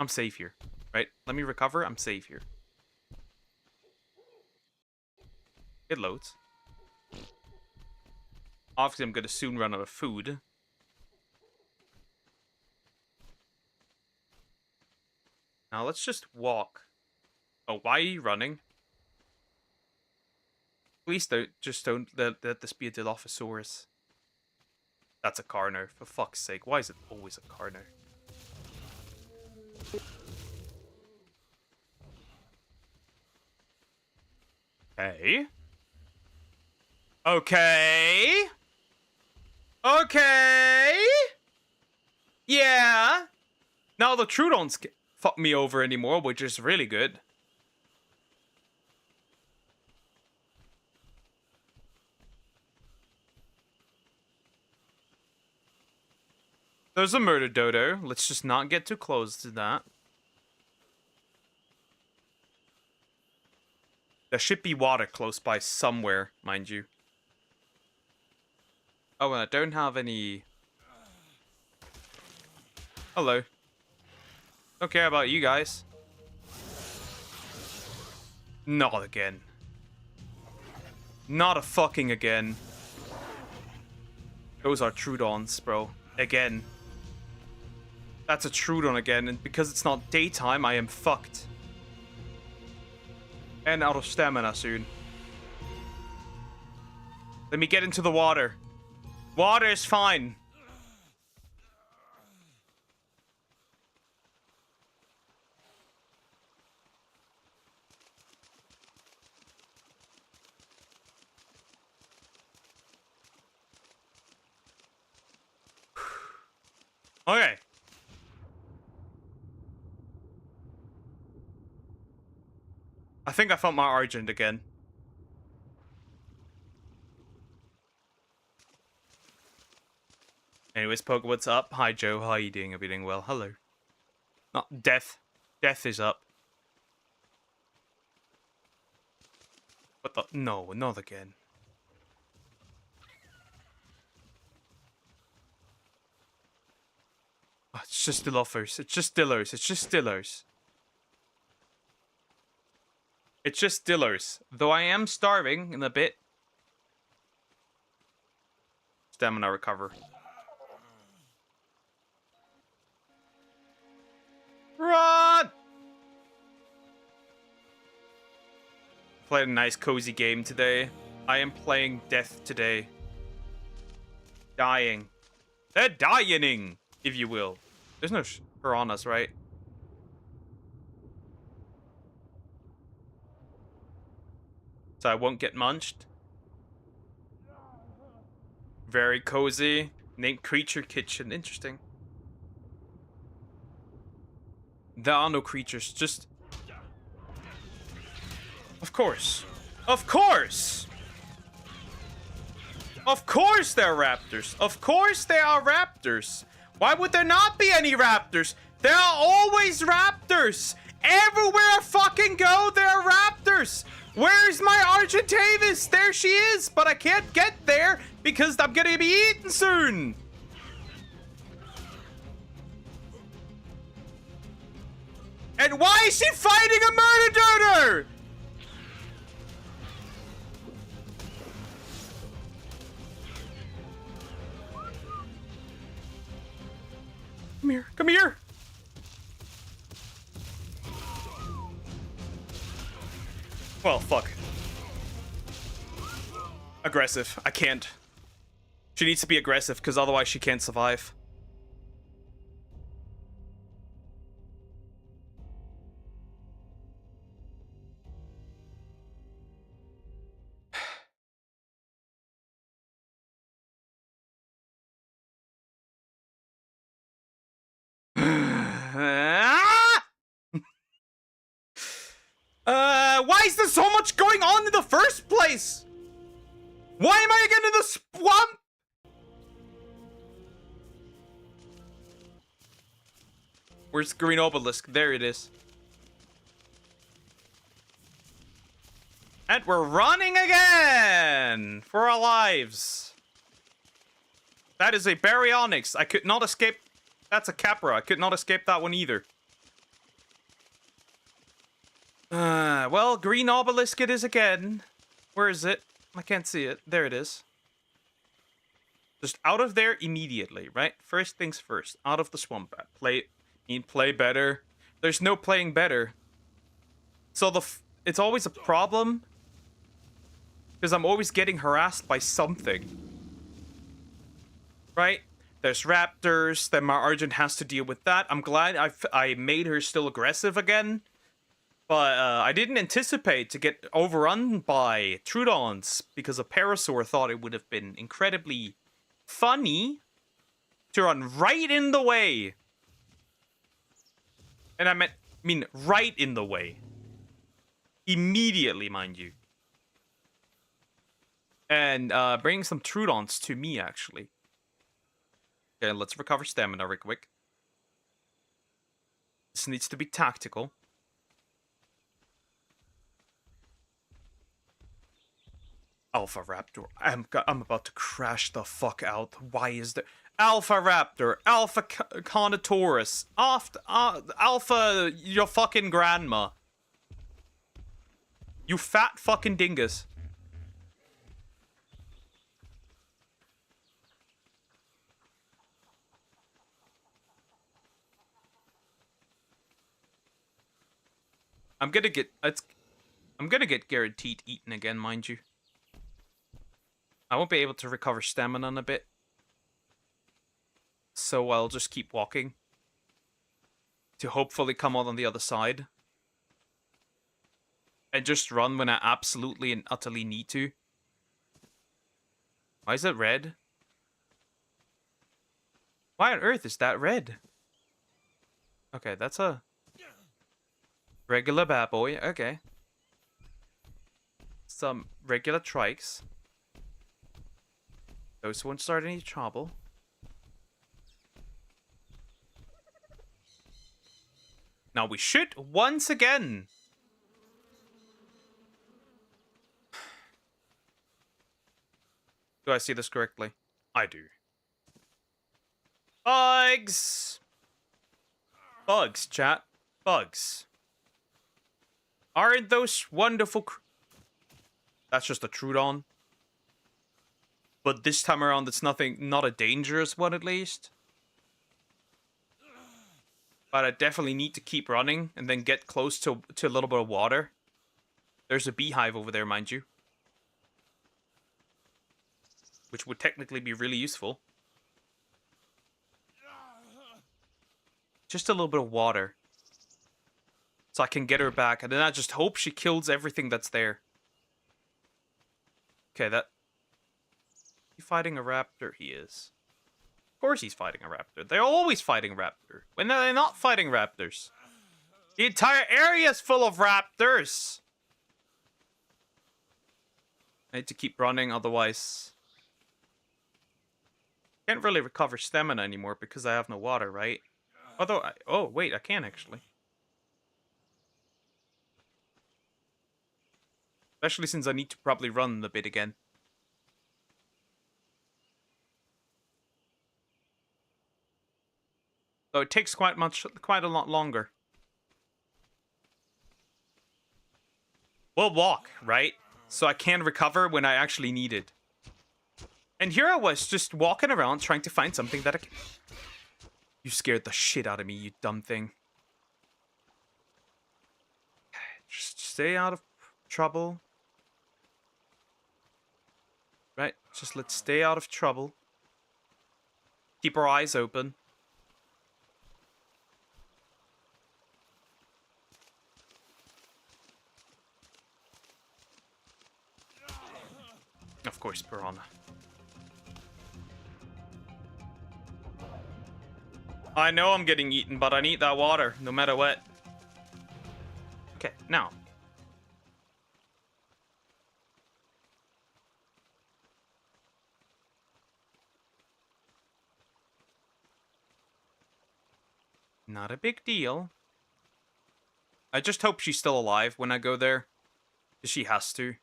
I'm safe here, right? Let me recover. I'm safe here. It loads. Obviously, I'm going to soon run out of food. Now, let's just walk. Oh, why are you running? Please don't let this be a Dilophosaurus. That's a Carno, for fuck's sake. Why is it always a Carno? Okay. Okay. Okay. Yeah. Now the Troodons can't fuck me over anymore, which is really good. There's a murder dodo. Let's just not get too close to that. There should be water close by somewhere, mind you. Oh, and I don't have any... Hello. Don't care about you guys. Not again. Not a fucking again. Those are Troodons, bro. Again. That's a Troodon again, and because it's not daytime, I am fucked. And out of stamina soon. Let me get into the water. Water is fine. Okay. I think I found my Argent again. Anyways, Poke, what's up? Hi, Joe. How are you doing? Are you doing well? Hello. Not Death. Death is up. What the? No, not again. Oh, it's just the lovers. It's just Dillers. It's just Dillers. It's just Dillers. Though I am starving in a bit. Stamina recover. Run! Played a nice cozy game today. I am playing death today. Dying. They're dying, if you will. There's no piranhas, right? So I won't get munched. Very cozy. Named Creature Kitchen. Interesting. There are no creatures, just... Of course. Of course! Of course there are raptors. Of course there are raptors. Why would there not be any raptors? There are always raptors. Everywhere I fucking go, there are raptors. Where's my Argentavis? There she is, but I can't get there because I'm gonna be eaten soon. And why is she fighting a murder donor? Come here, come here. Well, fuck. Aggressive. I can't. She needs to be aggressive, because otherwise she can't survive. Why is there so much going on in the first place? Why am I again in the swamp? Where's the green obelisk? There it is. And we're running again for our lives. That is a baryonyx. I could not escape. That's a capra. I could not escape that one either. Well, green obelisk it is again. Where is it? I can't see it. There it is. Just out of there immediately, right? First things first. Out of the swamp. Play better. There's no playing better. So it's always a problem. Because I'm always getting harassed by something. Right? There's raptors. Then my Argent has to deal with that. I'm glad I made her still aggressive again. But I didn't anticipate to get overrun by Troodons because a Parasaur thought it would have been incredibly funny to run right in the way. And I mean right in the way. Immediately, mind you. And bringing some Troodons to me, actually. Okay, let's recover stamina real quick. This needs to be tactical. Alpha Raptor. I'm about to crash the fuck out. Why is there... Alpha Raptor. Alpha Carnotaurus. Alpha your fucking grandma. You fat fucking dingus. I'm gonna get guaranteed eaten again, mind you. I won't be able to recover stamina in a bit. So I'll just keep walking. To hopefully come out on the other side. And just run when I absolutely and utterly need to. Why is it red? Why on earth is that red? Okay, that's a regular bad boy. Okay. Some regular trikes. Those won't start any trouble. Now we should once again Do I see this correctly? I do. Bugs! Bugs, chat. Bugs. Aren't those wonderful... That's just a Trudon. But this time around, it's not a dangerous one at least. But I definitely need to keep running and then get close to a little bit of water. There's a beehive over there, mind you. Which would technically be really useful. Just a little bit of water. So I can get her back. And then I just hope she kills everything that's there. Okay, that... He fighting a raptor? He is. Of course he's fighting a raptor. They're always fighting a raptor. When are they not fighting raptors? The entire area is full of raptors! I need to keep running, otherwise... Can't really recover stamina anymore because I have no water, right? Although, oh, wait, I can actually. Especially since I need to probably run a bit again. So it takes quite a lot longer. We'll walk, right? So I can recover when I actually need it. And here I was, just walking around trying to find something that I can... You scared the shit out of me, you dumb thing. Just stay out of trouble. Right, just let's stay out of trouble. Keep our eyes open. Of course, piranha. I know I'm getting eaten, but I need that water, no matter what. Okay, now. Not a big deal. I just hope she's still alive when I go there. 'Cause she has to.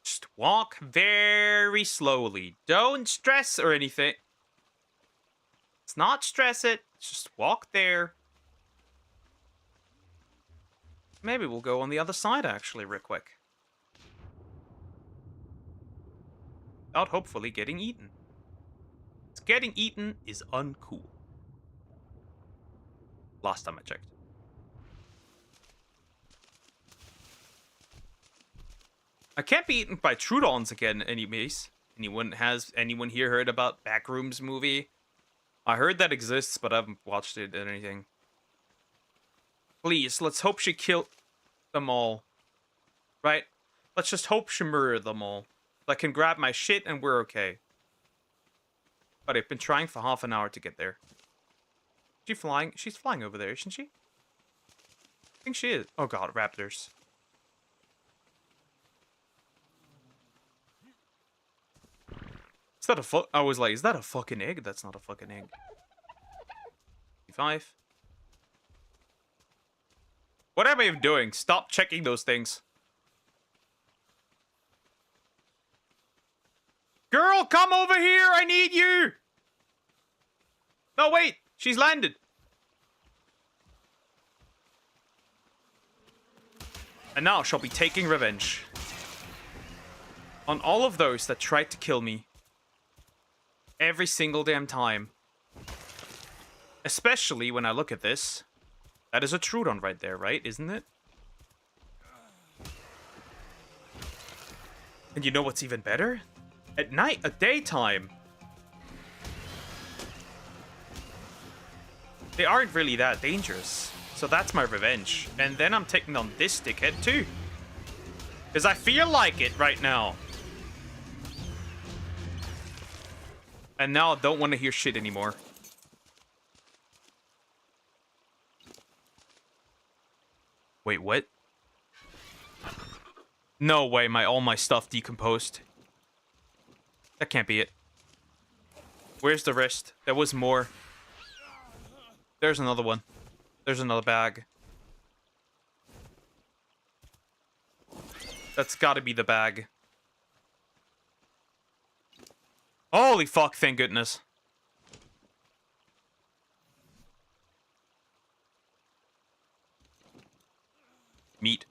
Just walk very slowly. Don't stress or anything. Let's not stress it. Just walk there. Maybe we'll go on the other side, actually, real quick. Without hopefully getting eaten. Getting eaten is uncool. Last time I checked. I can't be eaten by Trudons again, anyways. Anyone here heard about Backrooms movie? I heard that exists, but I haven't watched it or anything. Please, let's hope she killed them all. Right? Let's just hope she murdered them all. I can grab my shit and we're okay. But I've been trying for half an hour to get there. Is she flying? She's flying over there, isn't she? I think she is. Oh god, raptors. Is that a I was like, is that a fucking egg? That's not a fucking egg. 5. What am I even doing? Stop checking those things. Girl, come over here! I need you! No, wait! She's landed! And now she'll be taking revenge. On all of those that tried to kill me. Every single damn time. Especially when I look at this. That is a Trudon right there, right? Isn't it? And you know what's even better? At night, at daytime. They aren't really that dangerous. So that's my revenge. And then I'm taking on this dickhead too. Because I feel like it right now. And now I don't want to hear shit anymore. Wait, what? No way, all my stuff decomposed. That can't be it. Where's the rest? There was more. There's another one. There's another bag. That's gotta be the bag. Holy fuck, thank goodness. Meat.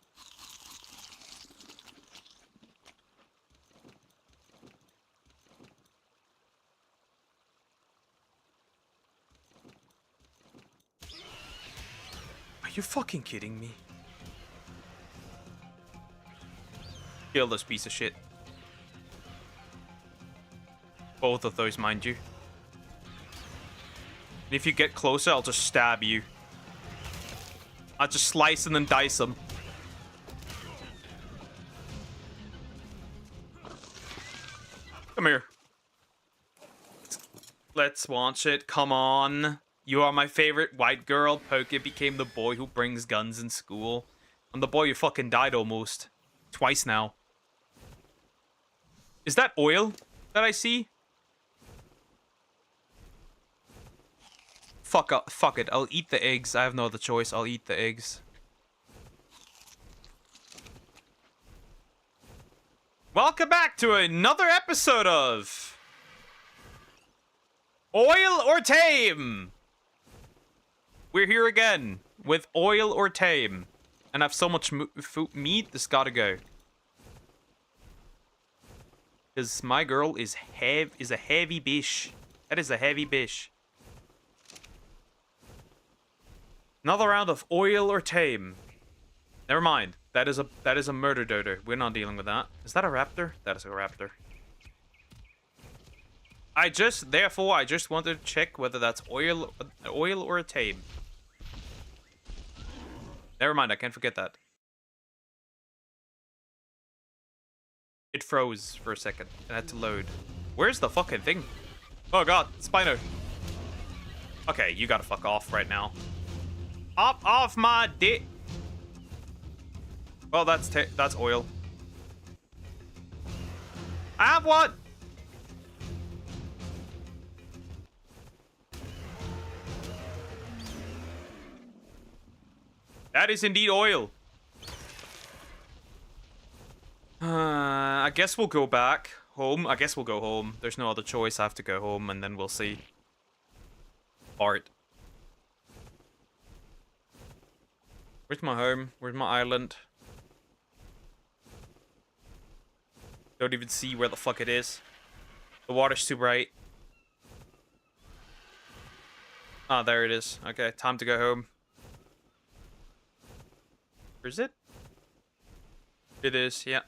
Are you fucking kidding me? Kill this piece of shit. Both of those, mind you. And if you get closer, I'll just stab you. I'll just slice and then dice them. Come here. Let's watch it. Come on. You are my favorite white girl. Poke became the boy who brings guns in school. I'm the boy who fucking died almost. Twice now. Is that oil that I see? Fuck it. I'll eat the eggs. I have no other choice. I'll eat the eggs. Welcome back to another episode of Oil or Tame. We're here again with Oil or Tame. And I have so much meat, this gotta go. Because my girl is a heavy bish. That is a heavy bish. Another round of Oil or Tame. Never mind. That is a murder dodo. We're not dealing with that. Is that a raptor? That is a raptor. I just wanted to check whether that's oil or a tame. Never mind, I can't forget that. It froze for a second and had to load. Where's the fucking thing? Oh god, Spino. Okay, you gotta fuck off right now. Off my dick. Well, that's oil. I have what? That is indeed oil. I guess we'll go back home. I guess we'll go home. There's no other choice. I have to go home, and then we'll see. Art. Where's my home? Where's my island? Don't even see where the fuck it is. The water's too bright. Ah, there it is. Okay, time to go home. Where is it? It is, yeah.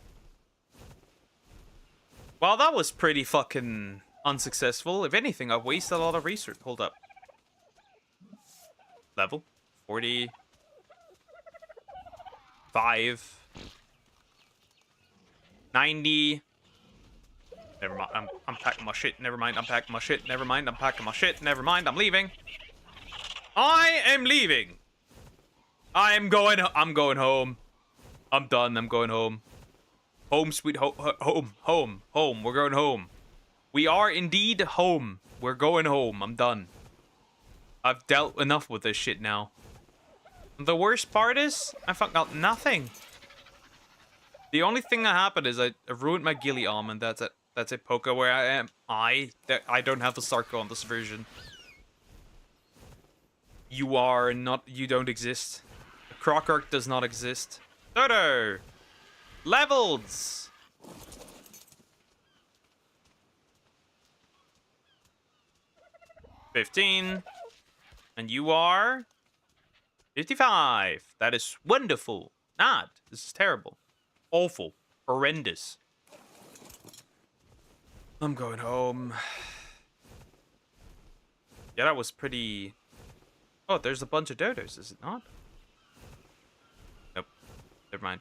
Well, that was pretty fucking unsuccessful. If anything, I've wasted a lot of research. Hold up. Level 45. 90. Never mind. I'm packing my shit. Never mind. I'm packing my shit. Never mind. I'm packing my shit. Never mind. I'm leaving. I am leaving. I'm going home. I'm done. I'm going home. Home sweet home. We're going home. We are indeed home. We're going home. I'm done. I've dealt enough with this shit now. The worst part is I forgot nothing. The only thing that happened is I ruined my ghillie arm, and that's it. That's it, Poco, where I am. I don't have the Sarko on this version. You are not... You don't exist. Crocark does not exist. Dodo! Levels! $15. And you are... 55. That is wonderful. Not. This is terrible. Awful. Horrendous. I'm going home. Yeah, that was pretty... Oh, there's a bunch of dodos, is it not? Nope. Never mind.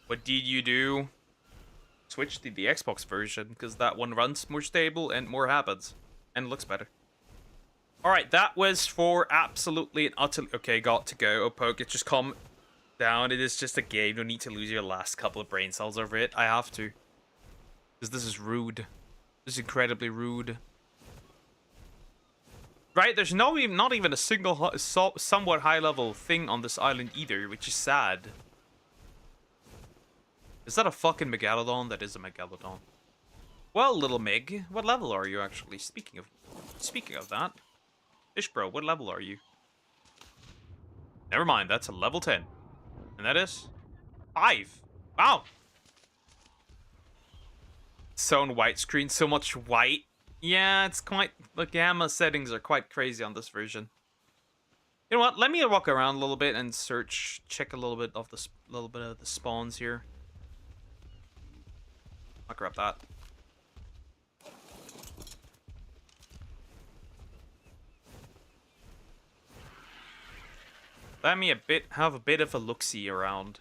What did you do? Switch to the Xbox version, because that one runs more stable and more happens. And looks better. Alright, that was for absolutely and utterly... Okay, got to go. Opoke, just calm down. It is just a game. You don't need to lose your last couple of brain cells over it. I have to. Because this is rude. This is incredibly rude. Right? There's not even a single somewhat high-level thing on this island either, which is sad. Is that a fucking Megalodon? That is a Megalodon. Well, little Meg, what level are you actually? Speaking of that, Fish Bro, what level are you? Never mind, that's a level 10. And that is 5. Wow. So on white screen, so much white. Yeah, it's quite... The gamma settings are quite crazy on this version. You know what? Let me walk around a little bit and check a little bit of the spawns here. I'll grab that. Let me have a bit of a look-see around.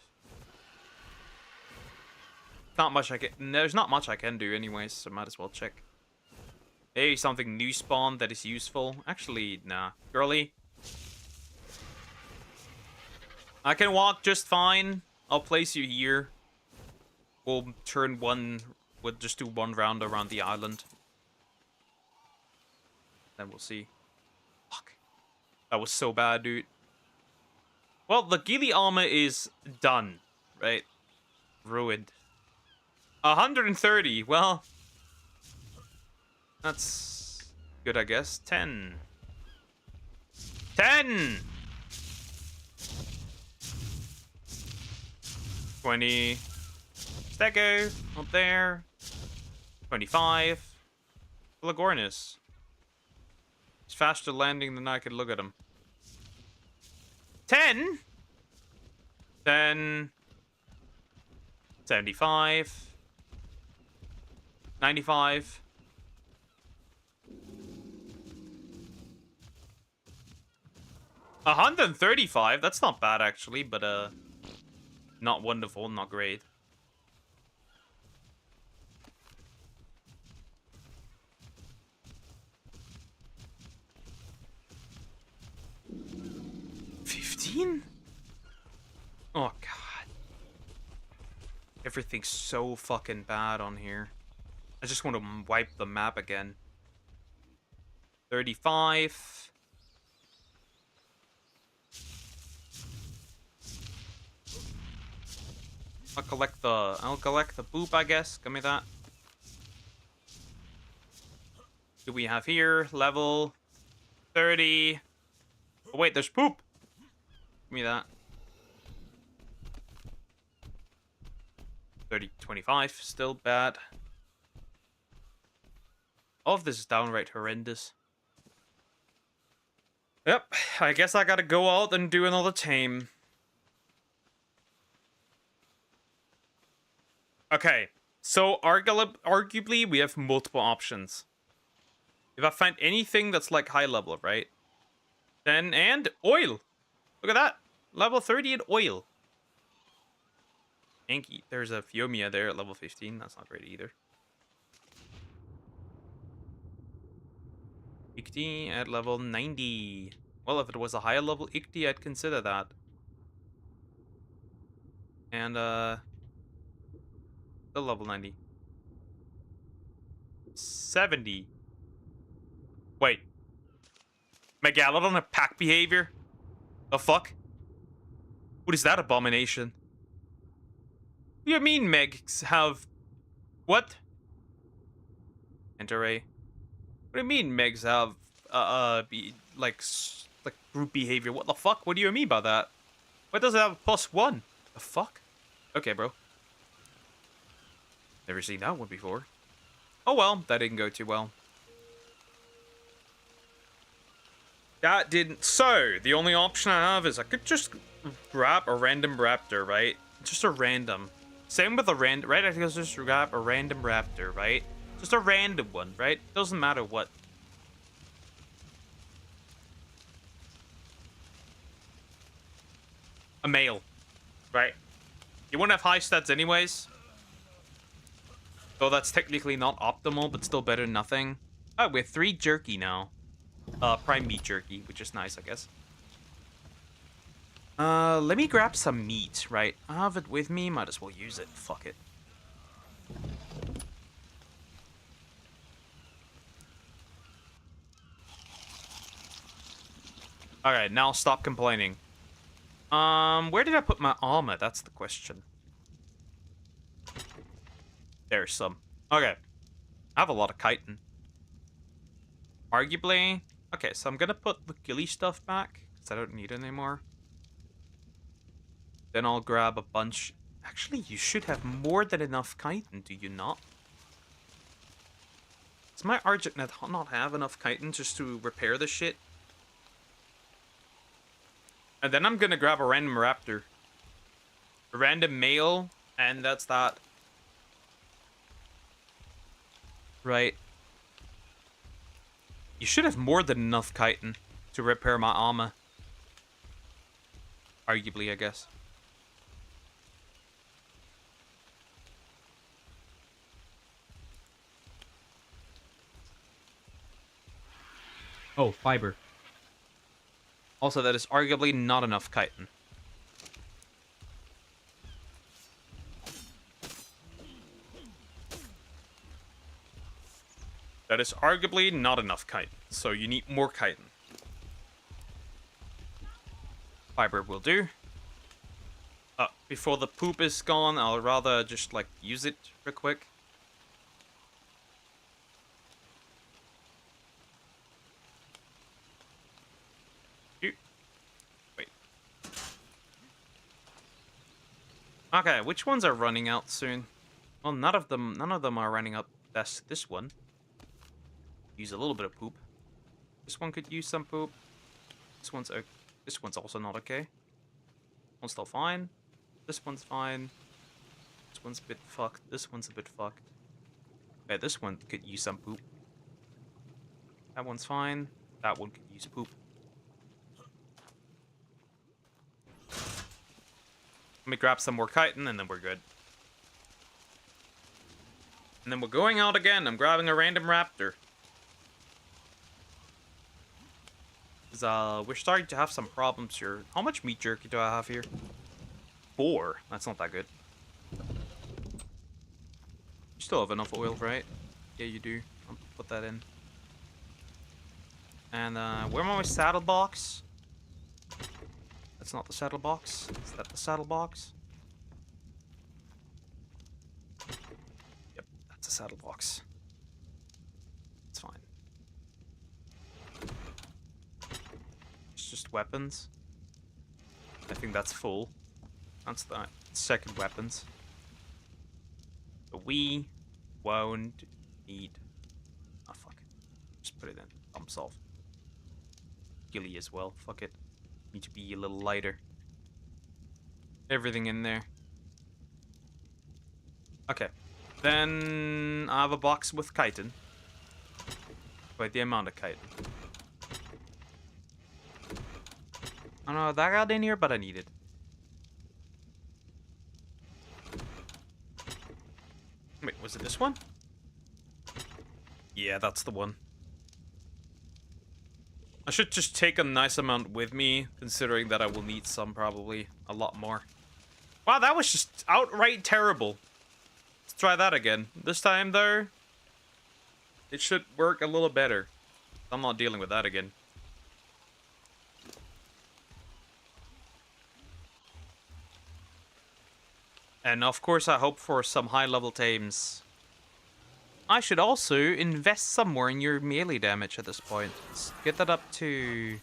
Not much there's not much I can do anyways, so might as well check. Hey, something new spawned that is useful. Actually, nah. Girly. I can walk just fine. I'll place you here. We'll we'll just do one round around the island. Then we'll see. Fuck. That was so bad, dude. Well, the ghillie armor is done, right? Ruined. 130, well... That's good, I guess. 10. 10! 20. Stego, up there. 25. Lagornis. He's faster landing than I could look at him. 10? 10. 75. 95. $135? That's not bad, actually, but, not wonderful, not great. $15? Oh, God. Everything's so fucking bad on here. I just want to wipe the map again. 35. I'll collect the boop, I guess. Give me that. Do we have here? Level 30. Oh, wait, there's poop. Give me that. 30, 25. Still bad. All of this is downright horrendous. Yep, I guess I gotta go out and do another tame. Okay, so arguably we have multiple options. If I find anything that's like high level, right? Then, and oil. Look at that. Level 30 in oil. Anky. There's a Fiomia there at level 15. That's not great either. Ikti at level 90. Well, if it was a higher level Ikti, I'd consider that. And, still level 90. 70. Wait. Megalodon a pack behavior? The fuck? What is that abomination? What do you mean Megs have... What? Enter A. What do you mean Megs have, like group behavior? What the fuck? What do you mean by that? Why does it have +1? The fuck? Okay, bro. Never seen that one before. Oh well, that didn't go too well. That didn't... So, the only option I have is I could just grab a random raptor, right? Just a random. Same with a random... Right, I could just grab a random raptor, right? Just a random one, right? Doesn't matter what. A male. Right? You wouldn't have high stats anyways. Though that's technically not optimal, but still better than nothing. Oh, we have 3 jerky now. Prime meat jerky, which is nice, I guess. Let me grab some meat, right? I have it with me, might as well use it. Fuck it. Alright, now stop complaining. Where did I put my armor? That's the question. There's some. Okay. I have a lot of chitin. Arguably... Okay, so I'm gonna put the ghillie stuff back, because I don't need it anymore. Then I'll grab a bunch... Actually, you should have more than enough chitin, do you not? Does my Argent not have enough chitin just to repair the shit? And then I'm gonna grab a random raptor. A random male, and that's that. Right. You should have more than enough chitin to repair my armor. Arguably, I guess. Oh, fiber. Also, that is arguably not enough chitin. That is arguably not enough chitin, so you need more chitin. Fiber will do. Before the poop is gone, I'll rather just, like, use it real quick. Wait. Okay, which ones are running out soon? Well, none of them are running out. That's this one. Use a little bit of poop. This one could use some poop. This one's also not okay. One's still fine. This one's fine. This one's a bit fucked. This one's a bit fucked. Okay, this one could use some poop. That one's fine. That one could use poop. Let me grab some more chitin and then we're good. And then we're going out again. I'm grabbing a random raptor. We're starting to have some problems here. How much meat jerky do I have here? 4. That's not that good. You still have enough oil, right? Yeah, you do. I'll put that in. And, where am I? My saddle box? That's not the saddle box. Is that the saddle box? Yep, that's a saddle box. It's fine. It's just weapons. I think that's full. That's the second weapons. But we won't need... Oh, fuck. Just put it in. Problem solved. Ghillie as well. Fuck it. Need to be a little lighter. Everything in there. Okay. Then I have a box with chitin. Wait, the amount of chitin. I don't know, that got in here, but I need it. Wait, was it this one? Yeah, that's the one. I should just take a nice amount with me, considering that I will need some, probably. A lot more. Wow, that was just outright terrible. Let's try that again. This time, though, it should work a little better. I'm not dealing with that again. And of course, I hope for some high-level tames. I should also invest some more in your melee damage at this point. Let's get that up to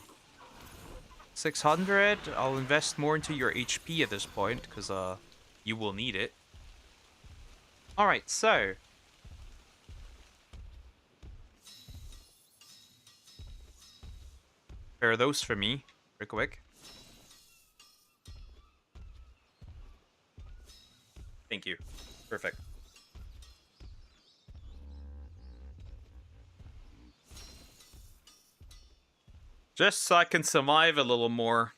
600. I'll invest more into your HP at this point, because you will need it. Alright, so... prepare those for me, real quick. Thank you. Perfect. Just so I can survive a little more.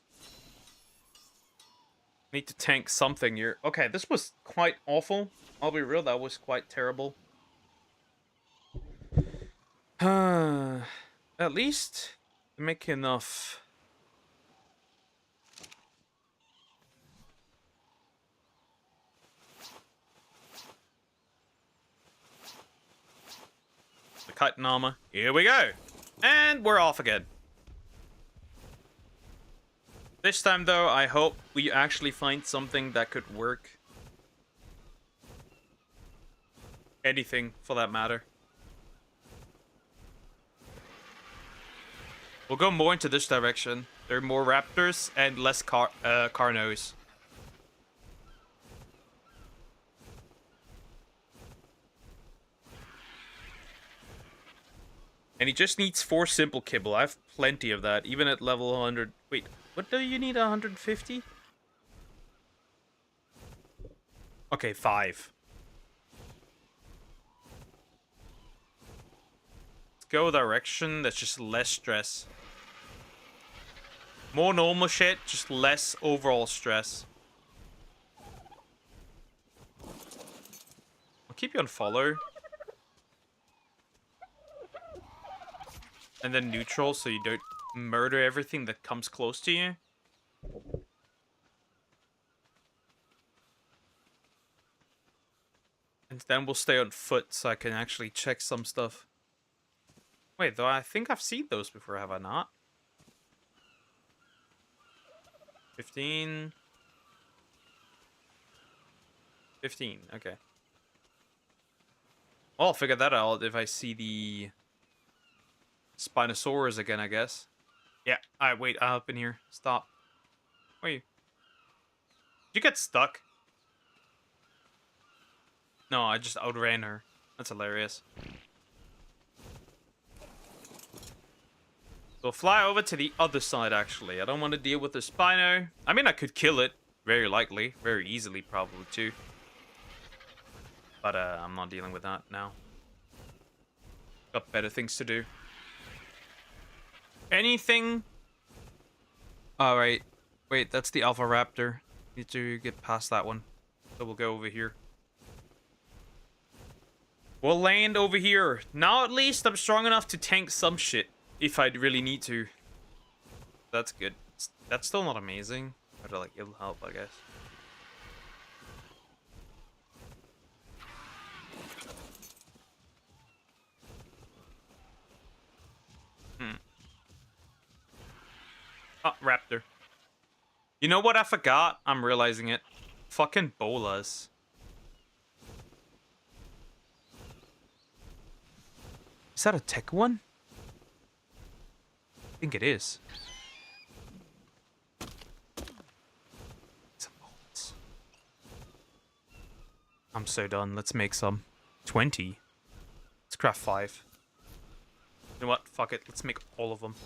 Need to tank something here. Okay, this was quite awful. I'll be real, that was quite terrible. At least make enough. The chitin armor. Here we go. And we're off again. This time, though, I hope we actually find something that could work. Anything, for that matter. We'll go more into this direction. There are more raptors and less carnos. And he just needs 4 simple kibble. I have plenty of that, even at level 100. Wait, what do you need, 150? Okay, 5. Let's go direction that's just less stress. More normal shit, just less overall stress. I'll keep you on follow. And then neutral so you don't murder everything that comes close to you. And then we'll stay on foot so I can actually check some stuff. Wait, though I think I've seen those before, have I not? 15. 15, okay. Well, I'll figure that out if I see the Spinosaurus again, I guess. Yeah, alright, wait, up in here. Stop. Wait. Did you get stuck? No, I just outran her. That's hilarious. So fly over to the other side, actually. I don't want to deal with the Spino. I mean, I could kill it. Very likely. Very easily, probably, too. But, I'm not dealing with that now. Got better things to do. Anything? Alright. Wait, that's the Alpha Raptor. Need to get past that one. So we'll go over here. We'll land over here. Now at least I'm strong enough to tank some shit. If I really need to. That's good. That's still not amazing. But like, it'll help, I guess. Oh, raptor. You know what I forgot? I'm realizing it. Fucking bolas. Is that a tech one? I think it is. Some bolts. I'm so done. Let's make some. 20. Let's craft 5. You know what? Fuck it. Let's make all of them.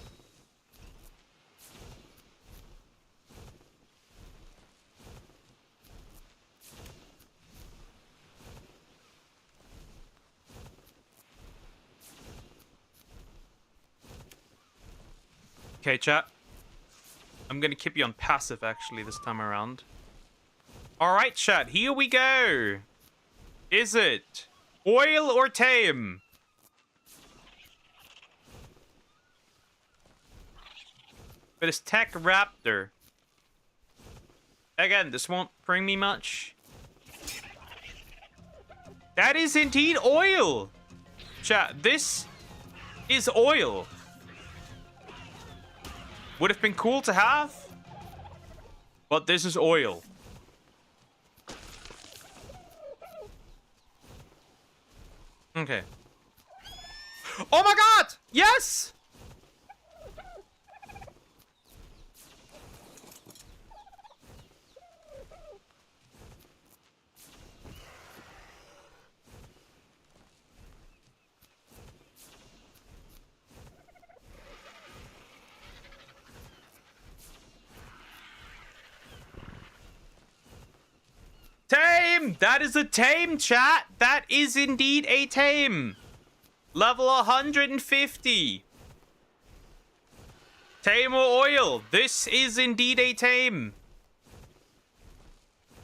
Okay, chat. I'm gonna keep you on passive, actually, this time around. Alright, chat. Here we go. Is it oil or tame? But it's Tech Raptor. Again, this won't bring me much. That is indeed oil. Chat, this is oil. Would have been cool to have, but this is oil. Okay. Oh my god! Yes! Tame! That is a tame, chat! That is indeed a tame! Level 150! Tame or oil? This is indeed a tame!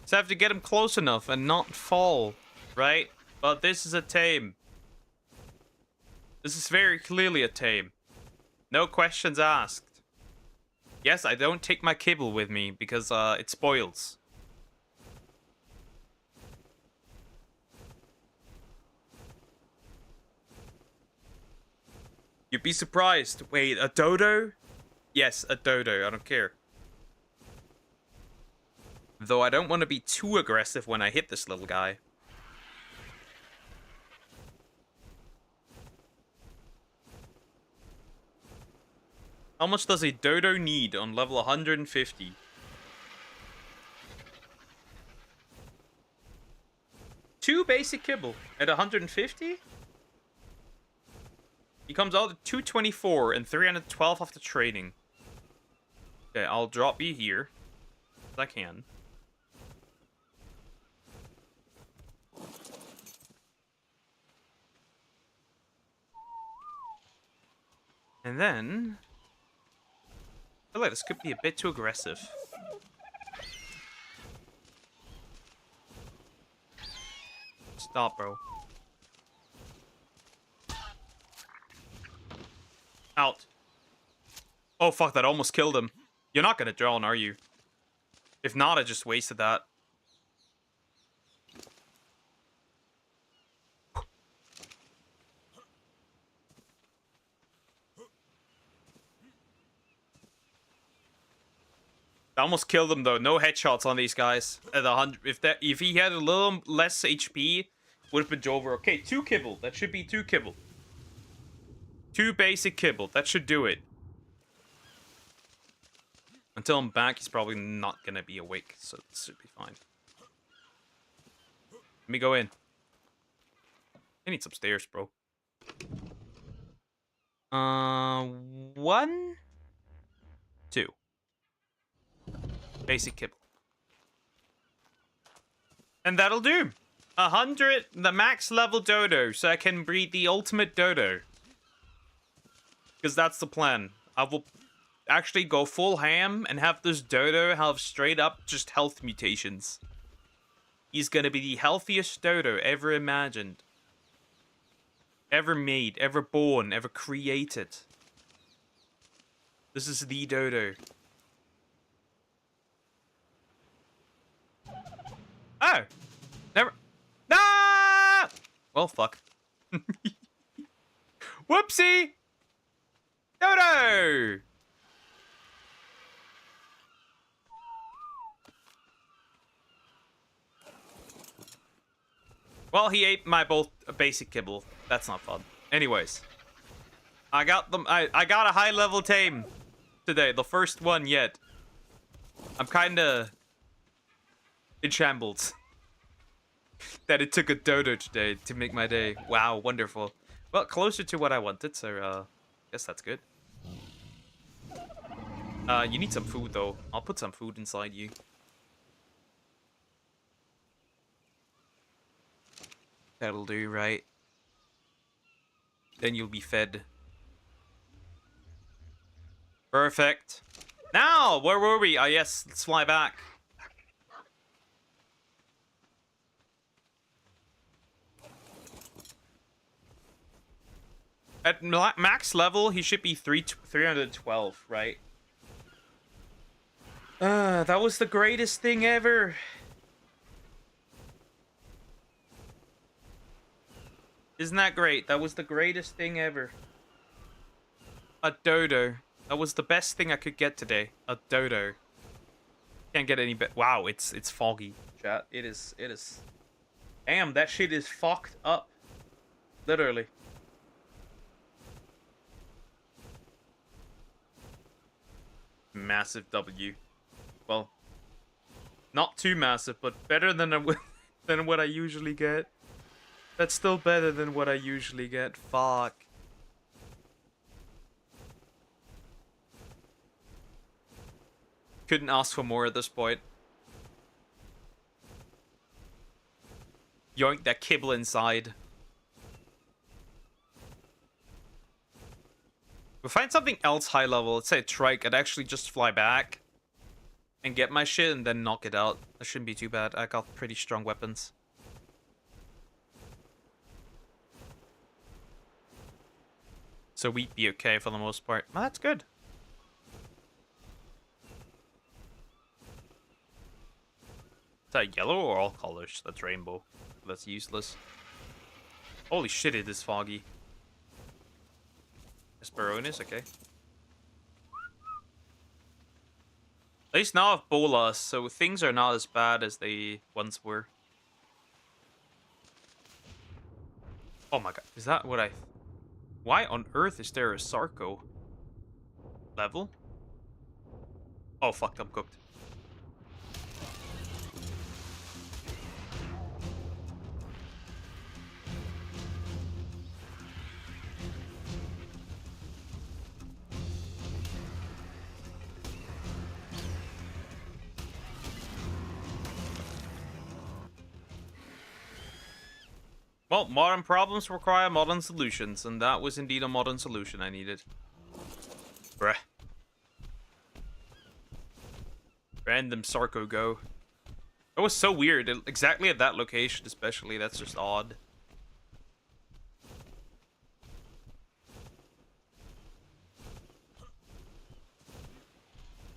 Just have to get him close enough and not fall, right? But this is a tame. This is very clearly a tame. No questions asked. Yes, I don't take my kibble with me because it spoils. You'd be surprised. Wait, a dodo? Yes, a dodo. I don't care. Though I don't want to be too aggressive when I hit this little guy. How much does a dodo need on level 150? Two basic kibble at 150? He comes out at 224 and 312 after trading. Okay, I'll drop you here. If I can. And then... I feel like this could be a bit too aggressive. Stop, bro. Out. Oh, fuck, that almost killed him. You're not gonna drown, are you? If not, I just wasted that. I almost killed him though. No headshots on these guys. At 100, if he had a little less HP, would have been over. Okay, 2 kibble. That should be 2 kibble. 2 basic kibble. That should do it. Until I'm back, he's probably not gonna be awake, so it should be fine. Let me go in. I need some stairs, bro. 1, 2. Basic kibble. And that'll do. 100, the max level dodo, so I can breed the ultimate dodo. Because that's the plan. I will actually go full ham and have this dodo have straight up just health mutations. He's gonna be the healthiest dodo ever imagined. Ever made, ever born, ever created. This is the dodo. Oh! Never... No! Well, fuck. Whoopsie! Dodo! Well, he ate my both basic kibble. That's not fun. Anyways. I got them. I got a high level tame today. The first one yet. I'm kinda in shambles. That it took a dodo today to make my day. Wow, wonderful. Well, closer to what I wanted, so guess that's good. You need some food though. I'll put some food inside you. That'll do, right? Then you'll be fed. Perfect. Now, where were we? Ah, yes, let's fly back. At max level, he should be 312, right? That was the greatest thing ever. Isn't that great? That was the greatest thing ever. A dodo. That was the best thing I could get today. A dodo. Can't get any better. Wow, it's foggy, chat. It is. Damn, that shit is fucked up. Literally. Massive W. Well, not too massive, but better than than what I usually get. That's still better than what I usually get. Fuck. Couldn't ask for more at this point. Yoink that kibble inside. We'll find something else high level. Let's say a trike. I'd actually just fly back and get my shit and then knock it out. That shouldn't be too bad. I got pretty strong weapons. So we'd be okay for the most part. Well, that's good. Is that yellow or all colors? That's rainbow. That's useless. Holy shit, it is foggy. Esperonis, okay. least now I've bolas, so things are not as bad as they once were. Oh my god, is that what I... Why on earth is there a Sarco level? Oh fuck, I'm cooked. Well, modern problems require modern solutions, and that was indeed a modern solution I needed. Bruh. Random Sarco go. That was so weird. Exactly at that location, especially. That's just odd.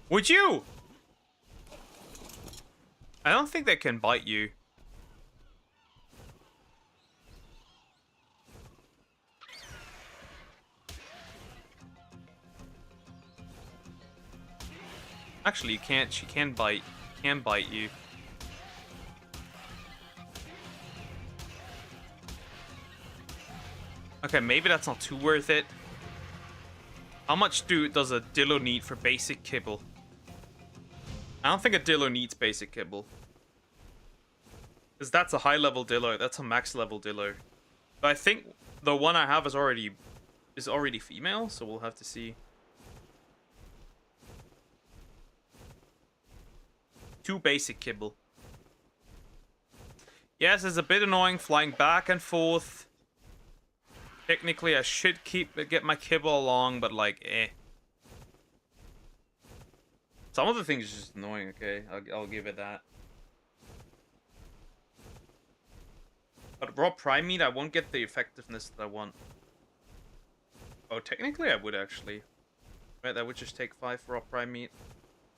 Would you? I don't think they can bite you. Actually, you can't. She can bite. Can bite you. Okay, maybe that's not too worth it. How much does a Dillo need for basic kibble? I don't think a Dillo needs basic kibble. Because that's a high level Dillo. That's a max level Dillo. But I think the one I have is already female, so we'll have to see. 2 basic kibble. Yes, it's a bit annoying flying back and forth. Technically, I should get my kibble along, but like, eh. Some of the things are just annoying. Okay, I'll give it that. But raw prime meat, I won't get the effectiveness that I want. Oh, technically, I would actually. Right, that would just take 5 raw prime meat.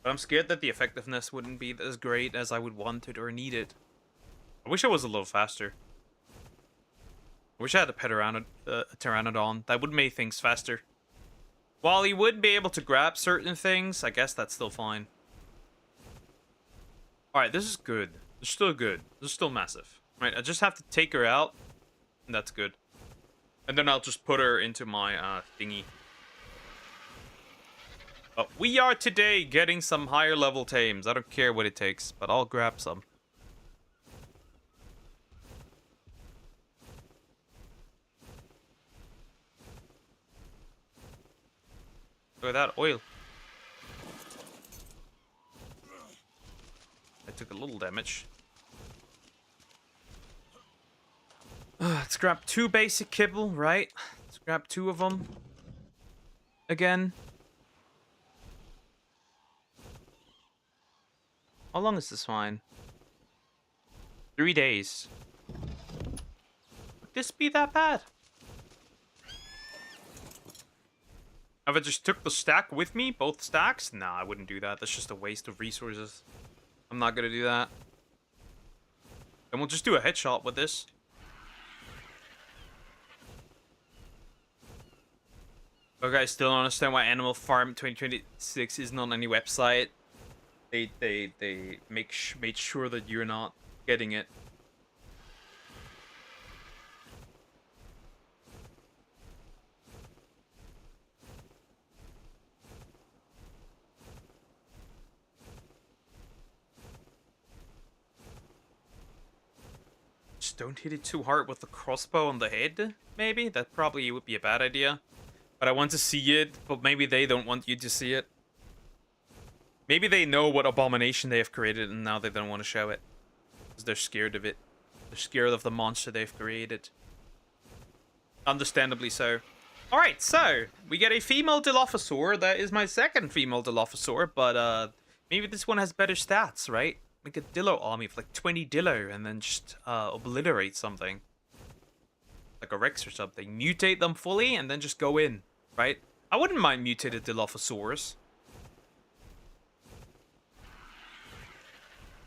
But I'm scared that the effectiveness wouldn't be as great as I would want it or need it. I wish I was a little faster. I wish I had a Pteranodon. That would make things faster. While he would be able to grab certain things, I guess that's still fine. Alright, this is good. This is still good. This is still massive. Right, I just have to take her out. And that's good. And then I'll just put her into my thingy. But we are today getting some higher level tames. I don't care what it takes, but I'll grab some. Look at that oil. I took a little damage. Let's grab 2 basic kibble, right? Let's grab 2 of them. Again. How long is this wine? 3 days. Would this be that bad? If I just took the stack with me, both stacks? Nah, I wouldn't do that. That's just a waste of resources. I'm not gonna do that. And we'll just do a headshot with this. Okay, I still don't understand why Animal Farm 2026 isn't on any website. They made sure that you're not getting it. Just don't hit it too hard with the crossbow on the head, maybe? That probably would be a bad idea. But I want to see it, but maybe they don't want you to see it. Maybe they know what abomination they have created and now they don't want to show it. Because they're scared of it. They're scared of the monster they've created. Understandably so. Alright, so we get a female Dilophosaur. That is my second female Dilophosaur, but maybe this one has better stats, right? Make a Dillo army of like 20 Dillo and then just obliterate something. Like a Rex or something. Mutate them fully and then just go in, right? I wouldn't mind mutated Dilophosaurs.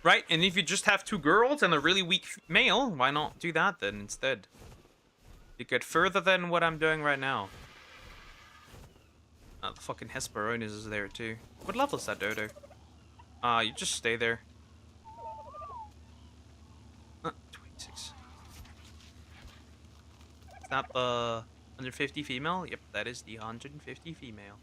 Right, and if you just have 2 girls and a really weak male, why not do that then instead? You get further than what I'm doing right now. The fucking Hesperornis is there too. What level is that Dodo? You just stay there. 26. Is that the 150 female? Yep, that is the 150 female.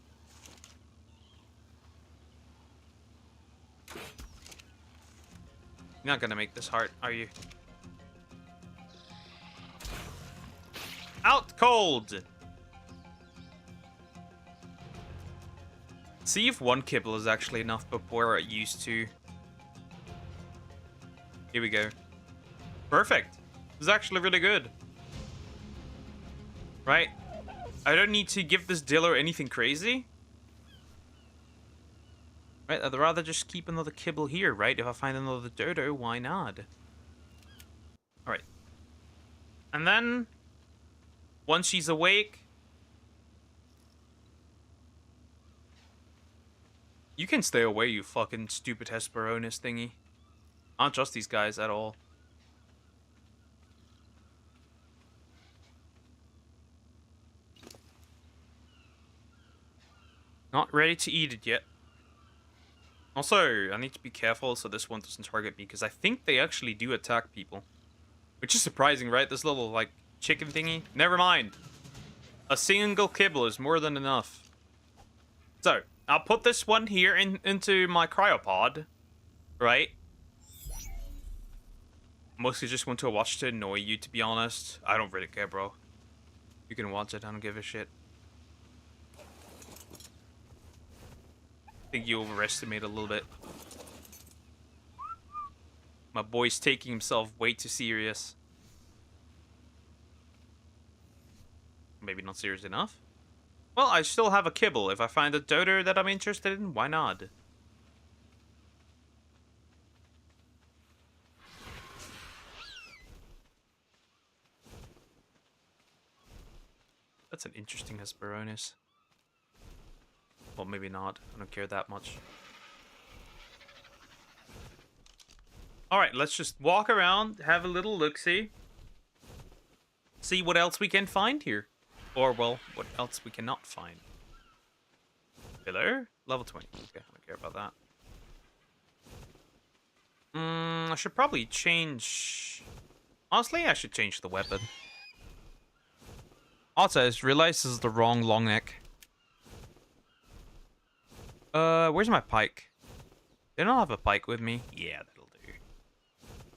You're not gonna make this hard, are you? Out cold! See if one kibble is actually enough before it used to. Here we go. Perfect. This is actually really good. Right? I don't need to give this dealer anything crazy. Right? I'd rather just keep another kibble here, right? If I find another dodo, why not? Alright. And then, once she's awake, you can stay away, you fucking stupid Hesperornis thingy. I don't trust these guys at all. Not ready to eat it yet. Also, I need to be careful so this one doesn't target me, because I think they actually do attack people. Which is surprising, right? This little, like, chicken thingy. Never mind. A single kibble is more than enough. So, I'll put this one here into my cryopod. Right? Mostly just want to watch to annoy you, to be honest. I don't really care, bro. You can watch it, I don't give a shit. I think you overestimate a little bit. My boy's taking himself way too serious. Maybe not serious enough. Well, I still have a kibble. If I find a dodo that I'm interested in, why not? That's an interesting Hesperornis. Well, maybe not. I don't care that much. Alright, let's just walk around, have a little look-see. See what else we can find here. Or, well, what else we cannot find. Pillar? Level 20. Okay, I don't care about that. I should probably change... Honestly, I should change the weapon. Also, I just realized this is the wrong long neck. Where's my pike? They don't have a pike with me. Yeah, that'll do.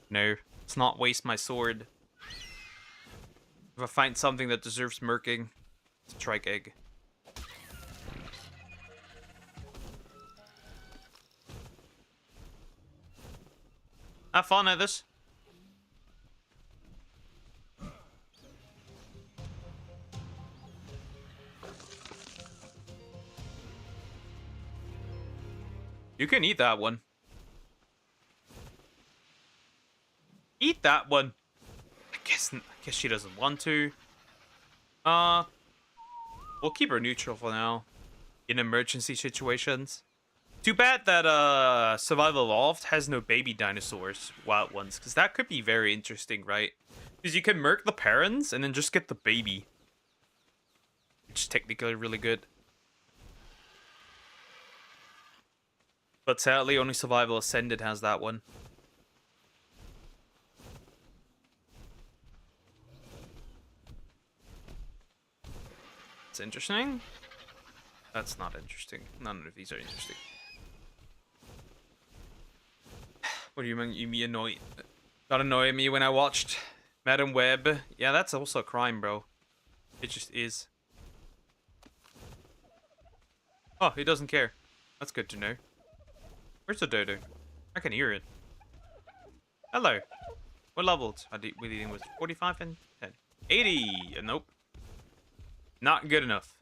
No, let's not waste my sword. If I find something that deserves murking, it's a trike egg. Have fun at this. You can eat that one. Eat that one. I guess she doesn't want to. We'll keep her neutral for now. In emergency situations. Too bad that Survival Evolved has no baby dinosaurs, wild ones, because that could be very interesting, right? Because you can murk the parents and then just get the baby. Which is technically really good. But sadly, only Survival Ascended has that one. It's interesting. That's not interesting. None of these are interesting. What do you mean? You mean annoy? Got annoy me when I watched Madam Web. Yeah, that's also a crime, bro. It just is. Oh, he doesn't care. That's good to know. Where's the dodo? I can hear it. Hello. What levels are we dealing with? 45 and 10. 80! Nope. Not good enough.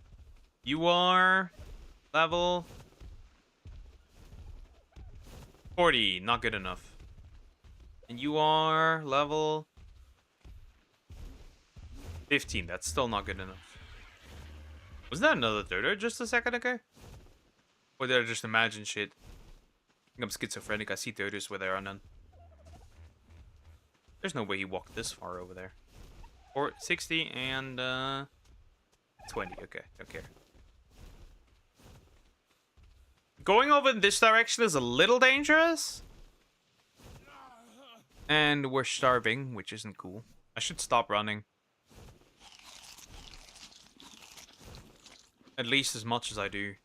You are level 40. Not good enough. And you are level 15. That's still not good enough. Was that another dodo just a second ago? Or did I just imagine shit? I think I'm schizophrenic. I see dodos where there are none. There's no way he walked this far over there. Or 60 and 20. Okay, don't care. Going over in this direction is a little dangerous. And we're starving, which isn't cool. I should stop running. At least as much as I do.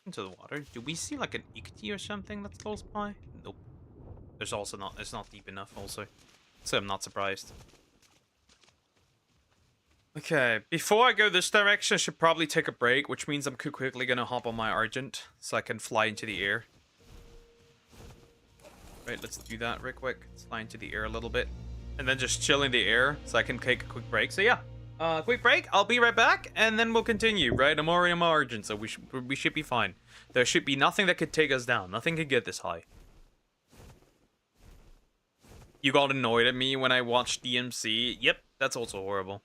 Into the water. Do we see like an Ichty or something that's close by? Nope. There's also not, it's not deep enough also. So I'm not surprised. Okay, before I go this direction, I should probably take a break, which means I'm quickly gonna hop on my Argent so I can fly into the air. Right, let's do that real quick. Let's fly into the air a little bit. And then just chill in the air so I can take a quick break. So yeah, quick break. I'll be right back, and then we'll continue, right? I'm already on my Argent, so we should be fine. There should be nothing that could take us down. Nothing could get this high. You got annoyed at me when I watched DMC. Yep, that's also horrible.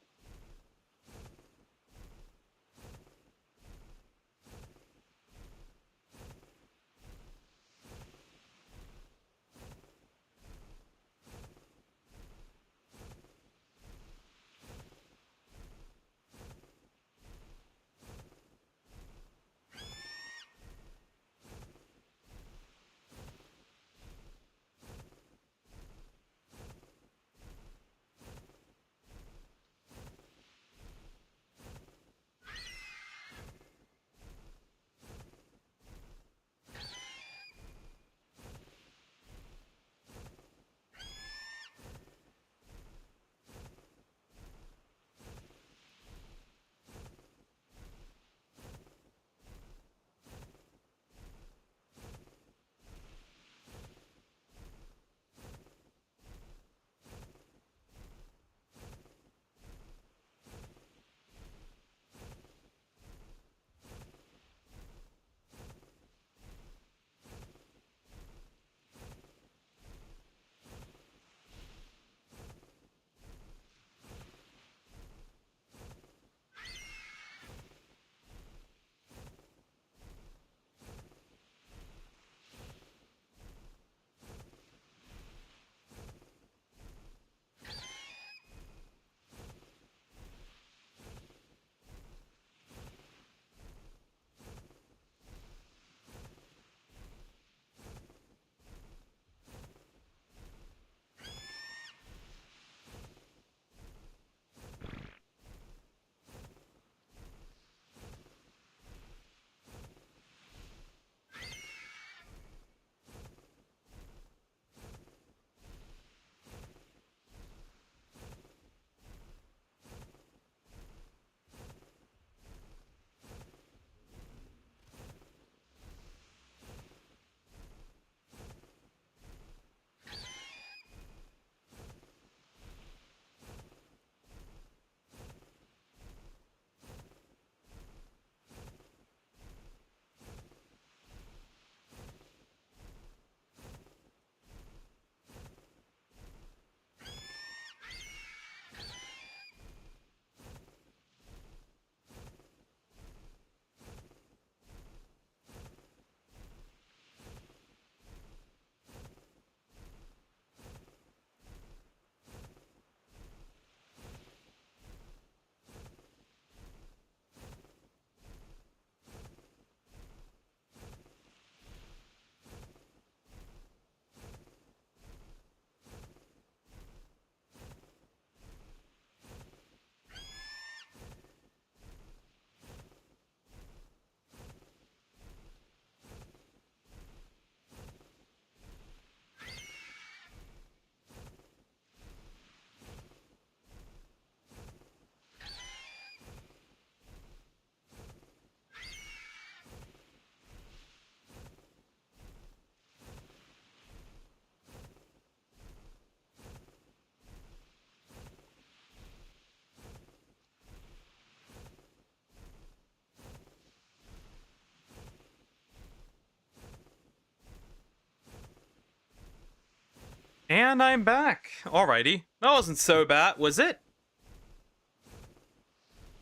And I'm back. Alrighty. That wasn't so bad, was it?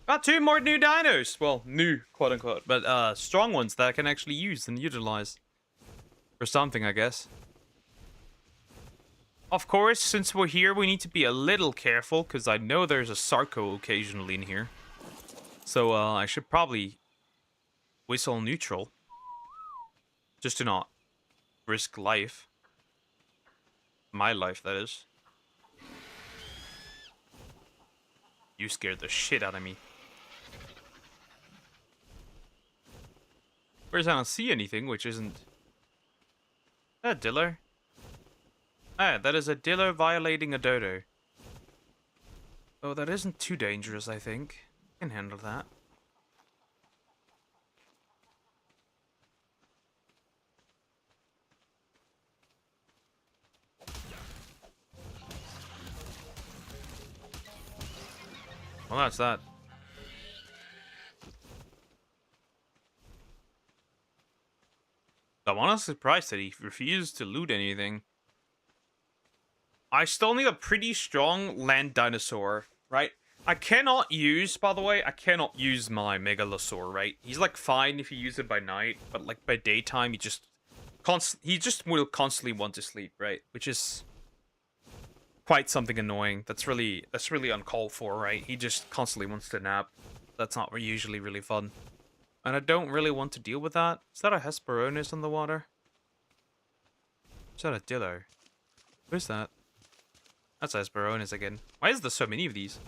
Got 2 more new dinos. Well, new, quote unquote. But strong ones that I can actually use and utilize. For something, I guess. Of course, since we're here, we need to be a little careful, because I know there's a Sarco occasionally in here. So, I should probably whistle neutral. Just to not risk life. My life, that is. You scared the shit out of me. Whereas I don't see anything, which isn't... That Diller? Ah, that is a Diller violating a dodo. Oh, that isn't too dangerous, I think. I can handle that. Well, that's that. I'm honestly surprised that he refused to loot anything. I still need a pretty strong land dinosaur, right? I cannot use, by the way, I cannot use my Megalosaur, right? He's like fine if you use it by night, but like by daytime, he just will constantly want to sleep, right? Which is quite something annoying. That's really uncalled for, right? He just constantly wants to nap. That's not usually really fun. And I don't really want to deal with that. Is that a Hesperornis in the water? Is that a Dillo? Who's that? That's a Hesperornis again. Why is there so many of these?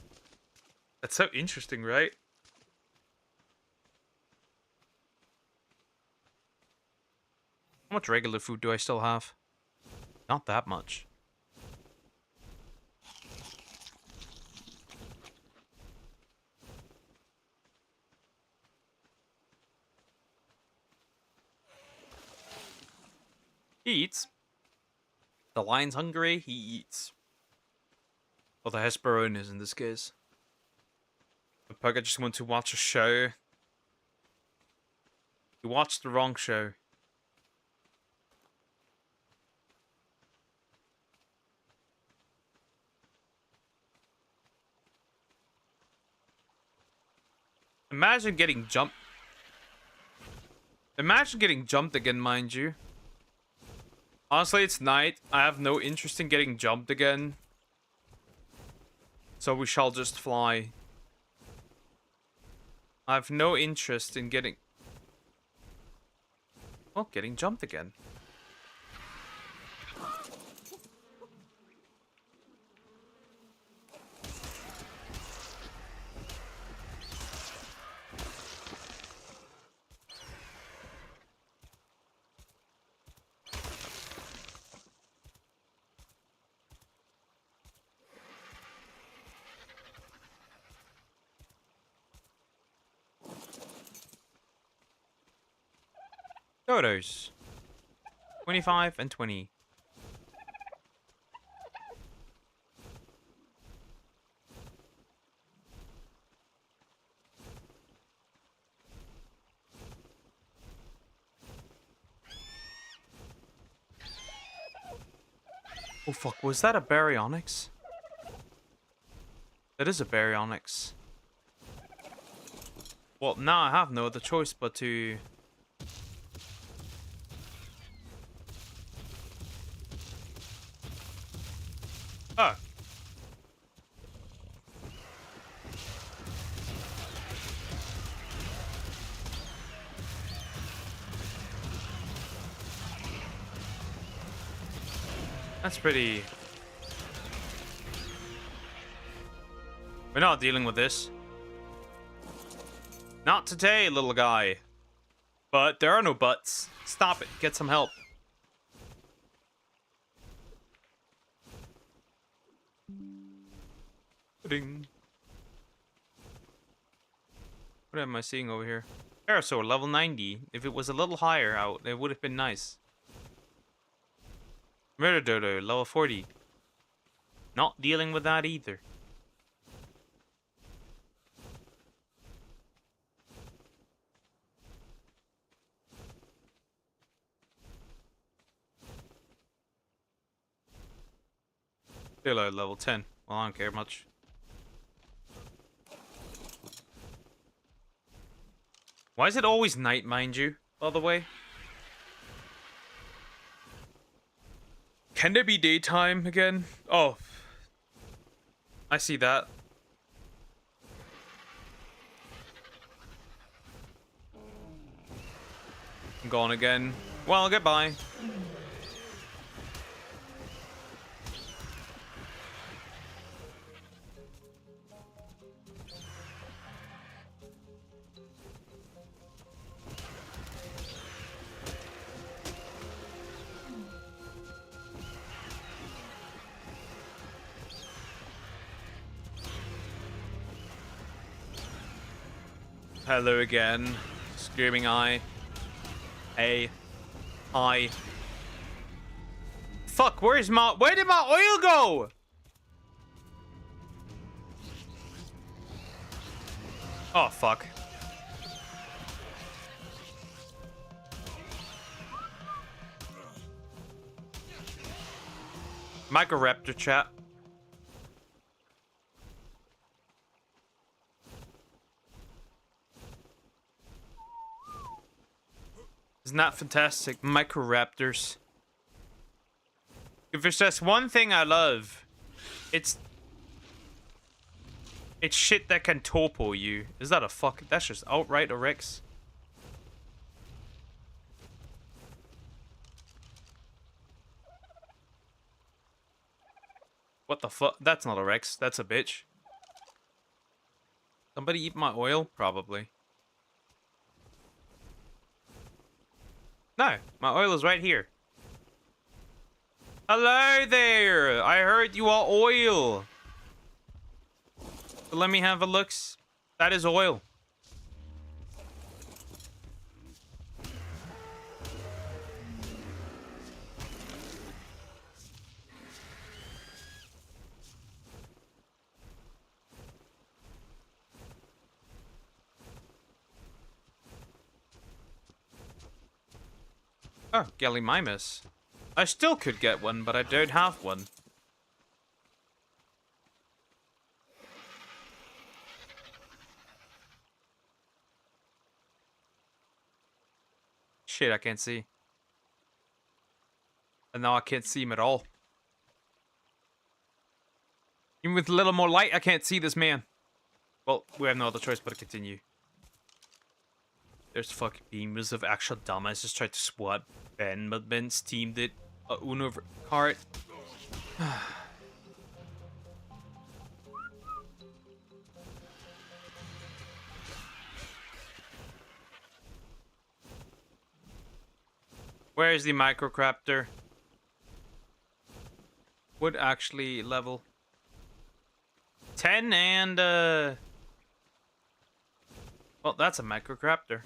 That's so interesting, right? How much regular food do I still have? Not that much. He eats. The lion's hungry, he eats. Or the Hesperornis in this case. The pug, I just want to watch a show. You watched the wrong show. Imagine getting jumped. Imagine getting jumped again, mind you. Honestly, it's night. I have no interest in getting jumped again. So we shall just fly. I have no interest in getting... Well, getting jumped again. Dodos. 25 and 20. Oh fuck, was that a Baryonyx? That is a Baryonyx. Well, now I have no other choice but to... Oh. That's pretty... We're not dealing with this. Not today, little guy. But there are no buts. Stop it. Get some help. Ding. What am I seeing over here? Parasaur, level 90. If it was a little higher out, it would have been nice. Murder Dodo, level 40. Not dealing with that either. Dillo, level 10. Well, I don't care much. Why is it always night, mind you, by the way? Can there be daytime again? Oh. I see that. I'm gone again. Well, goodbye. Hello again. Screaming eye. Hey. Hi. Fuck, where did my oil go? Oh, fuck. Microraptor chat. Isn't that fantastic? Microraptors. If there's just one thing I love, it's shit that can topo you. Is that a fuck? That's just outright a Rex. What the fuck? That's not a Rex. That's a bitch. Somebody eat my oil? Probably. No, my oil is right here. Hello there! I heard you are oil. So let me have a look. That is oil. Oh, Gallimimus. I still could get one, but I don't have one. Shit, I can't see. And now I can't see him at all. Even with a little more light, I can't see this man. Well, we have no other choice but to continue. There's fucking beamers of actual dumbass just tried to swat Ben, but Ben steamed it. Uno cart. Where is the microcraptor? Would actually level 10 and well, that's a microcraptor.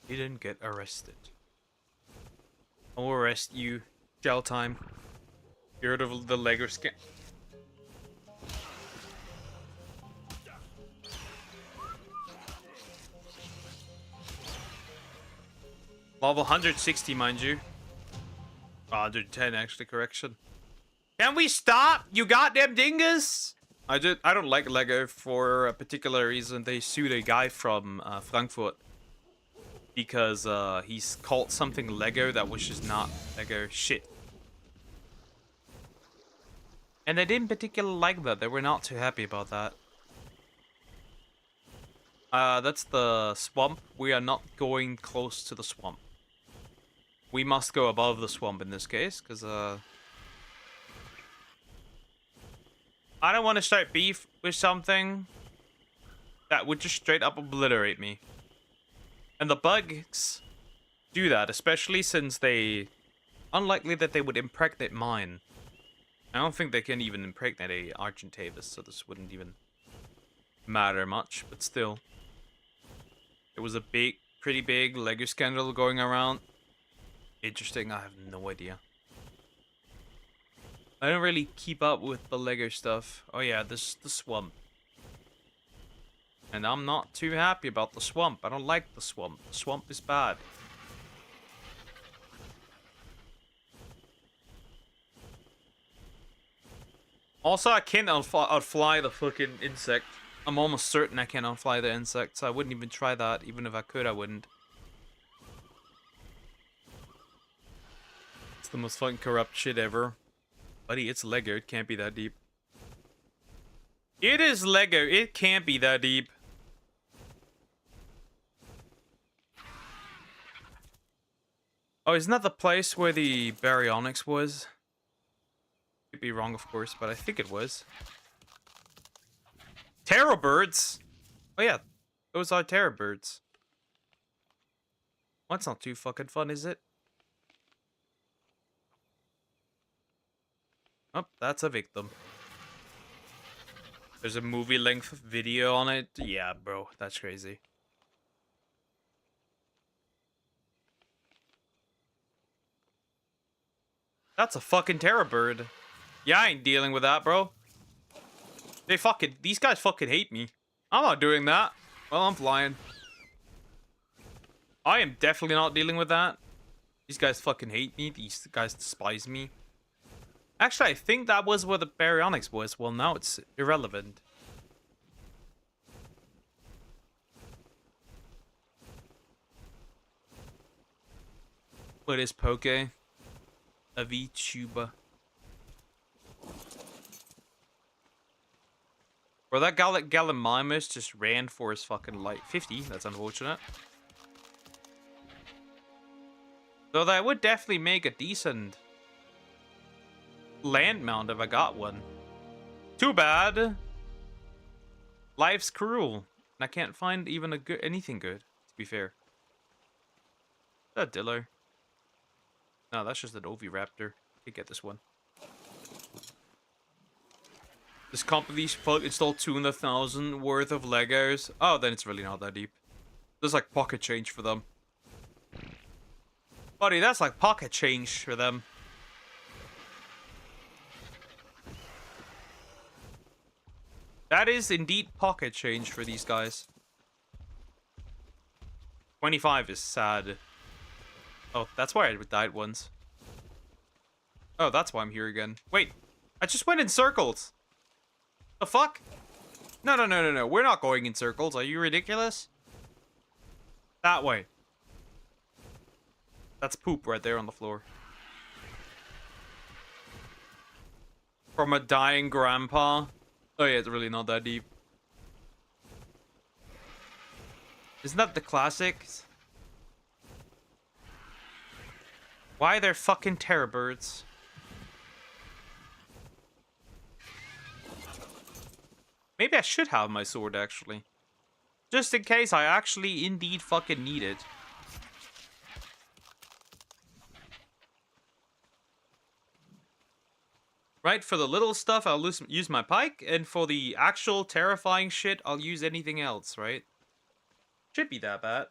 You didn't get arrested. I'll arrest you. Jail time. You're the Lego skin. Level 160, mind you. 110, actually, correction. Can we stop, you goddamn dingus? I don't like Lego for a particular reason. They sued a guy from Frankfurt because he's called something Lego that was just not Lego shit. And they didn't particularly like that. They were not too happy about that. That's the swamp. We are not going close to the swamp. We must go above the swamp in this case, because I don't want to start beef with something that would just straight up obliterate me. And the bugs do that, especially since they... Unlikely that they would impregnate mine. I don't think they can even impregnate a Argentavis, so this wouldn't even matter much, but still. There was a pretty big Lego scandal going around. Interesting, I have no idea. I don't really keep up with the Lego stuff. Oh yeah, this is the swamp. And I'm not too happy about the swamp. I don't like the swamp. The swamp is bad. Also, I can't outfly the fucking insect. I'm almost certain I can't outfly the insect, so I wouldn't even try that. Even if I could, I wouldn't. It's the most fucking corrupt shit ever. Buddy, it's Lego. It can't be that deep. It is Lego. It can't be that deep. Oh, isn't that the place where the baryonyx was? Could be wrong, of course, but I think it was. Terror birds! Oh yeah, those are terror birds. Well, that's not too fucking fun, is it? Oh, that's a victim. There's a movie-length video on it. Yeah, bro, that's crazy. That's a fucking terror bird. Yeah, I ain't dealing with that, bro. These guys fucking hate me. I'm not doing that. Well, I'm flying. I am definitely not dealing with that. These guys fucking hate me. These guys despise me. Actually, I think that was where the baryonyx was. Well, now it's irrelevant. What is Poke? A VTuber. Bro, that Gallimimus just ran for his fucking life. 50, that's unfortunate. Though that would definitely make a decent land mount if I got one. Too bad. Life's cruel. And I can't find even anything good, to be fair. Is that a Dillo? No, that's just an Oviraptor. Could get this one. This company installed 200,000 worth of Legos. Oh, then it's really not that deep. There's like pocket change for them. Buddy, that's like pocket change for them. That is indeed pocket change for these guys. 25 is sad. Oh, that's why I died once. Oh, that's why I'm here again. Wait, I just went in circles. The fuck? No. We're not going in circles. Are you ridiculous? That way. That's poop right there on the floor. From a dying grandpa. Oh yeah, it's really not that deep. Isn't that the classics? Why are there fucking terror birds? Maybe I should have my sword, actually. Just in case I actually indeed fucking need it. Right, for the little stuff, I'll use my pike, and for the actual terrifying shit, I'll use anything else, right? Should be that bad.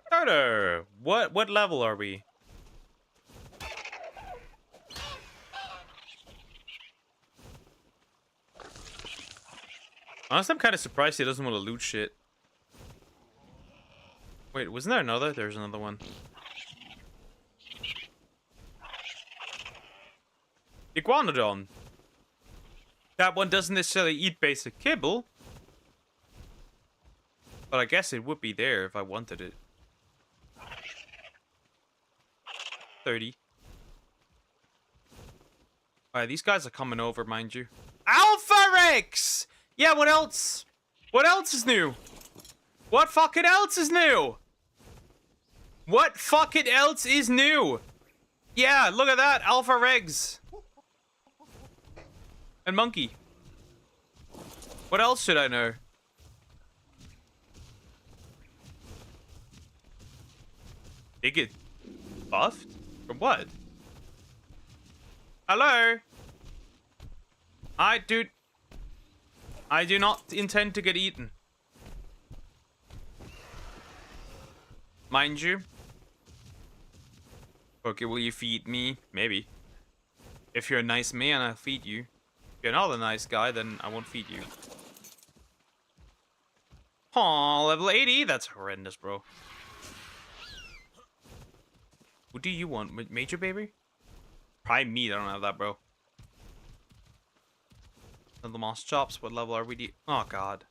Carter, what level are we? Honestly, I'm kind of surprised he doesn't want to loot shit. Wait, wasn't there another? There's another one. Iguanodon. That one doesn't necessarily eat basic kibble. But I guess it would be there if I wanted it. 30. Alright, these guys are coming over, mind you. Alpha Rex! Yeah, what else? What else is new? What fucking else is new? What fucking else is new? Yeah, look at that. Alpha Regs. And Monkey. What else should I know? They get buffed? From what? Hello? I do not intend to get eaten. Mind you. Okay, will you feed me? Maybe. If you're a nice man, I'll feed you. If you're not a nice guy, then I won't feed you. Aw, level 80? That's horrendous, bro. What do you want? Major baby? Prime meat, I don't have that, bro. The moss chops, what level are we? Oh god.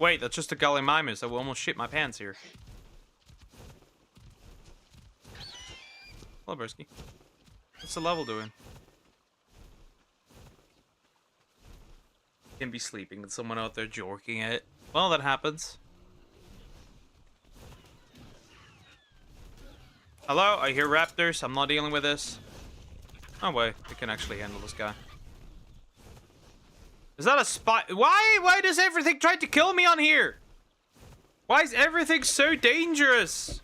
Wait, that's just a Gallimimus. I will almost shit my pants here. Hello, Brisky. What's the level doing? Can be sleeping and someone out there jorking it. Well, that happens. Hello, I hear raptors. I'm not dealing with this. Oh wait, we can actually handle this guy. Is that a spy? Why does everything try to kill me on here? Why is everything so dangerous?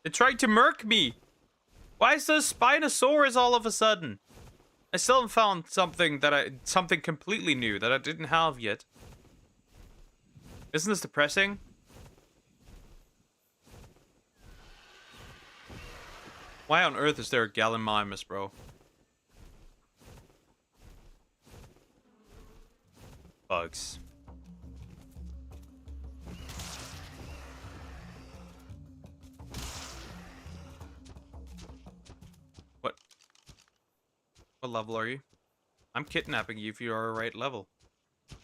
It tried to murk me. Why is there Spinosaurus all of a sudden? I still haven't found something completely new that I didn't have yet. Isn't this depressing? Why on earth is there a Gallimimus, bro? Bugs. What level are you? I'm kidnapping you if you are right level. Is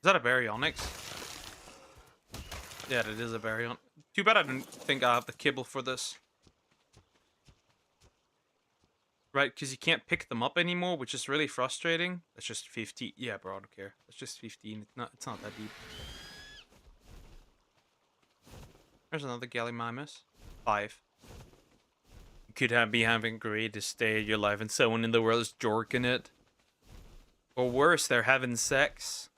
that a baryonyx? Yeah, it is a baryonyx. Too bad I didn't think I have the kibble for this. Right, because you can't pick them up anymore, which is really frustrating. That's just 15. Yeah, bro, I don't care. That's just 15. It's not that deep. There's another Gallimimus. 5. You could be having the greatest day of your life and someone in the world is jorking it. Or worse, they're having sex.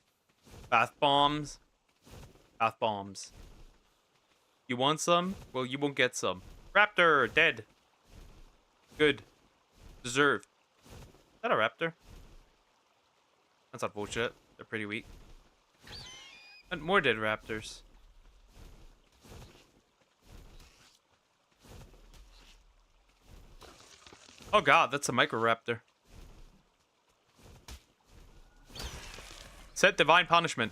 Bath bombs. Bath bombs. You want some? Well, you won't get some. Raptor, dead. Good. Deserved. Is that a raptor? That's not bullshit. They're pretty weak. And more dead raptors. Oh god, that's a microraptor. Set divine punishment.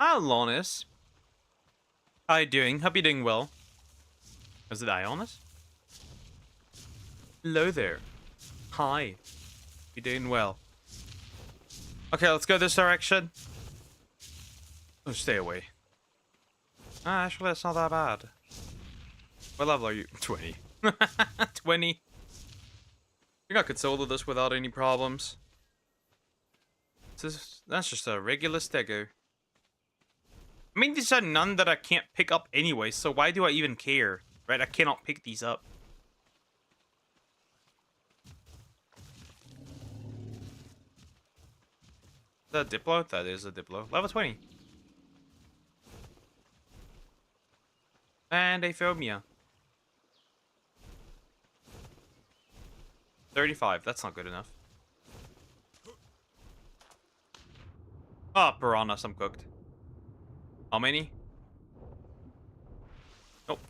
Hi, Lonis. How you doing? Hope you're doing well. Is it Ionis? Hello there. Hi. You're doing well. Okay, let's go this direction. Oh, stay away. Ah, actually, that's not that bad. What level are you? 20. 20. I think I could solo this without any problems. That's just a regular stego. I mean, these are none that I can't pick up anyway, so why do I even care? Right, I cannot pick these up. Is that a Diplo? That is a Diplo. Level 20. And a Phobia. 35. That's not good enough. Oh, piranhas. I'm cooked. How many? Nope.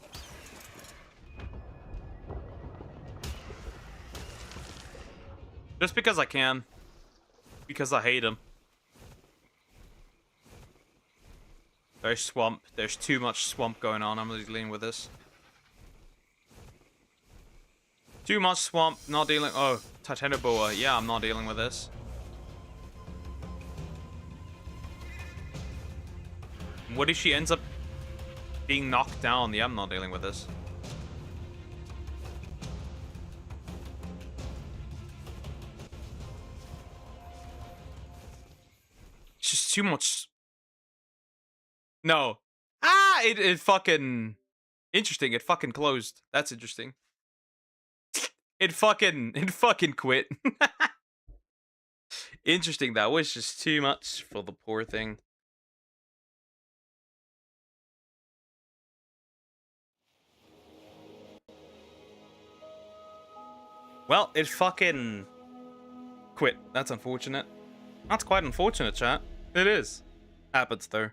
Just because I can. Because I hate them. There's swamp. There's too much swamp going on. I'm dealing with this. Too much swamp. Not dealing. Oh, Titanoboa. Yeah, I'm not dealing with this. What if she ends up being knocked down? Yeah, I'm not dealing with this. It's just too much. No. Ah, it fucking... Interesting, it fucking closed. That's interesting. It fucking quit. Interesting, that was just too much for the poor thing. Well, it fucking quit. That's unfortunate. That's quite unfortunate, chat. It is. Happens, though.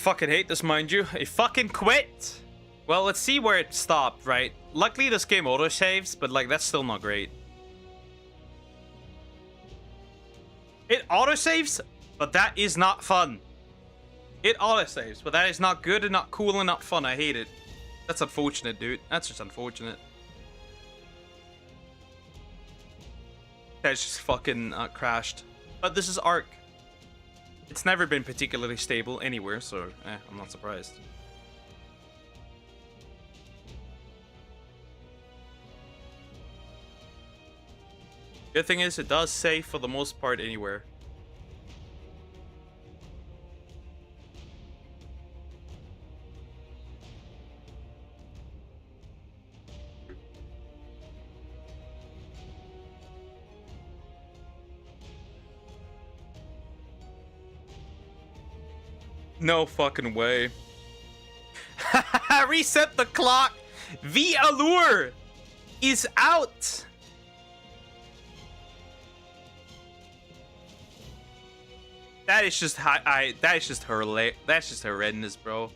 fucking hate this, mind you. I fucking quit. Well, let's see where it stopped, right? Luckily, this game autosaves, but, like, that's still not great. It autosaves, but that is not fun. It autosaves, but that is not good and not cool and not fun. I hate it. That's unfortunate, dude. That's just unfortunate. That's just fucking crashed. But this is Ark. It's never been particularly stable anywhere, so I'm not surprised. Good thing is, it does save for the most part anywhere. No fucking way. Reset the clock. The allure is out. That is just that is just that's just horrendous, bro.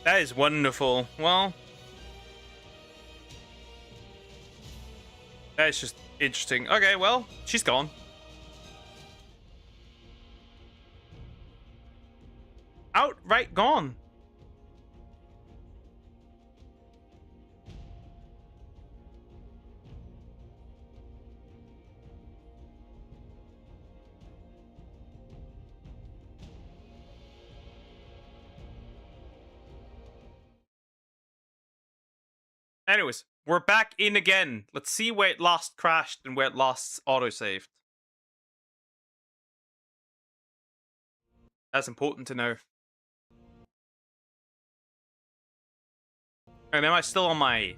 That is wonderful. Well, that is just interesting. Okay, well, she's gone. Outright gone. Anyways, we're back in again. Let's see where it last crashed and where it last autosaved. That's important to know. And am I still on my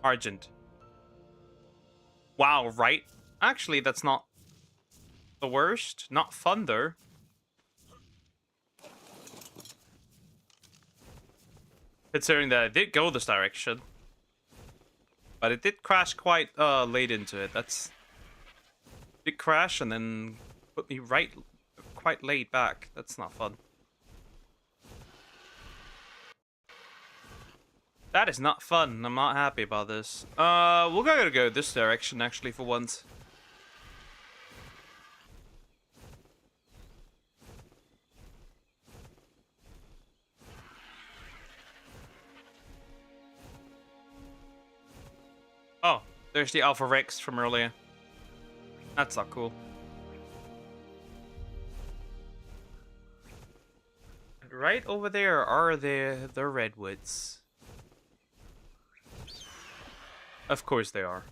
Argent? Wow, right? Actually, that's not the worst. Not fun, though. Considering that I did go this direction. But it did crash quite late into it. It did crash and then put me quite late back. That's not fun. That is not fun. I'm not happy about this. We're gonna go this direction actually for once. Oh, there's the Alpha Rex from earlier. That's not cool. Right over there are the redwoods. Of course they are.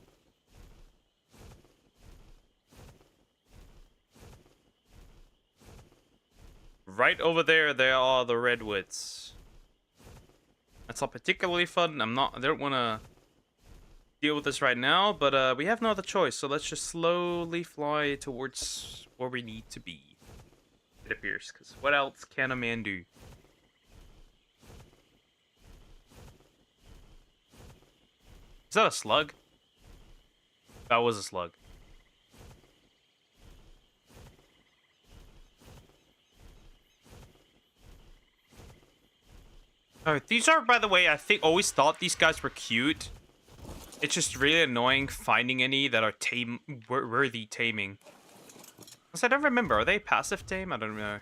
Right over there are the redwoods. That's not particularly fun. I don't want to deal with this right now, but we have no other choice, so let's just slowly fly towards where we need to be. It appears, because what else can a man do? Is that a slug? That was a slug. Oh, these are, by the way, I think always thought these guys were cute. It's just really annoying finding any that are worthy taming. Because I don't remember, are they passive tame? I don't know.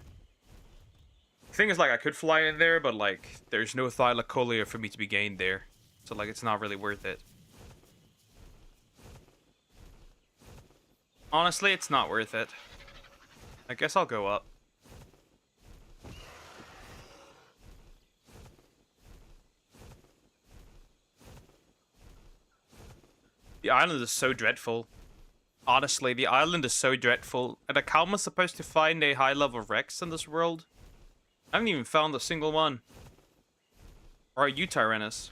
The thing is, like, I could fly in there, but, like, there's no thylacolea for me to be gained there. So, like, it's not really worth it. Honestly, it's not worth it. I guess I'll go up. The island is so dreadful. Honestly, the island is so dreadful. And like, how am I supposed to find a high-level Rex in this world? I haven't even found a single one. Or are you, Tyrannus?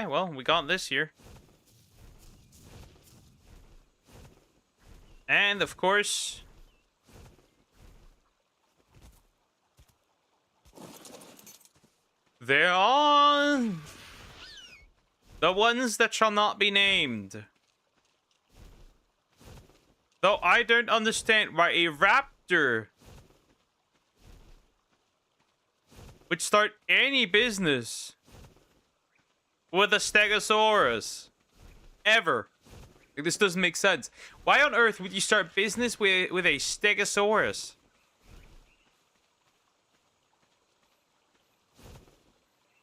Okay, well, we got this here. And, of course... there are... the ones that shall not be named. Though I don't understand why a raptor would start any business with a stegosaurus. Ever. Like, this doesn't make sense. Why on earth would you start business with a stegosaurus?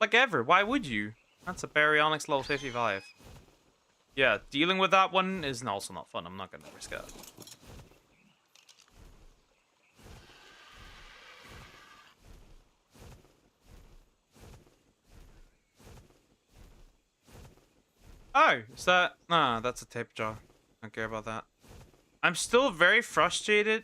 Like, ever. Why would you? That's a baryonyx level 55. Yeah, dealing with that one is also not fun. I'm not gonna risk it. Oh, is that... nah, that's a tape jaw. Don't care about that. I'm still very frustrated.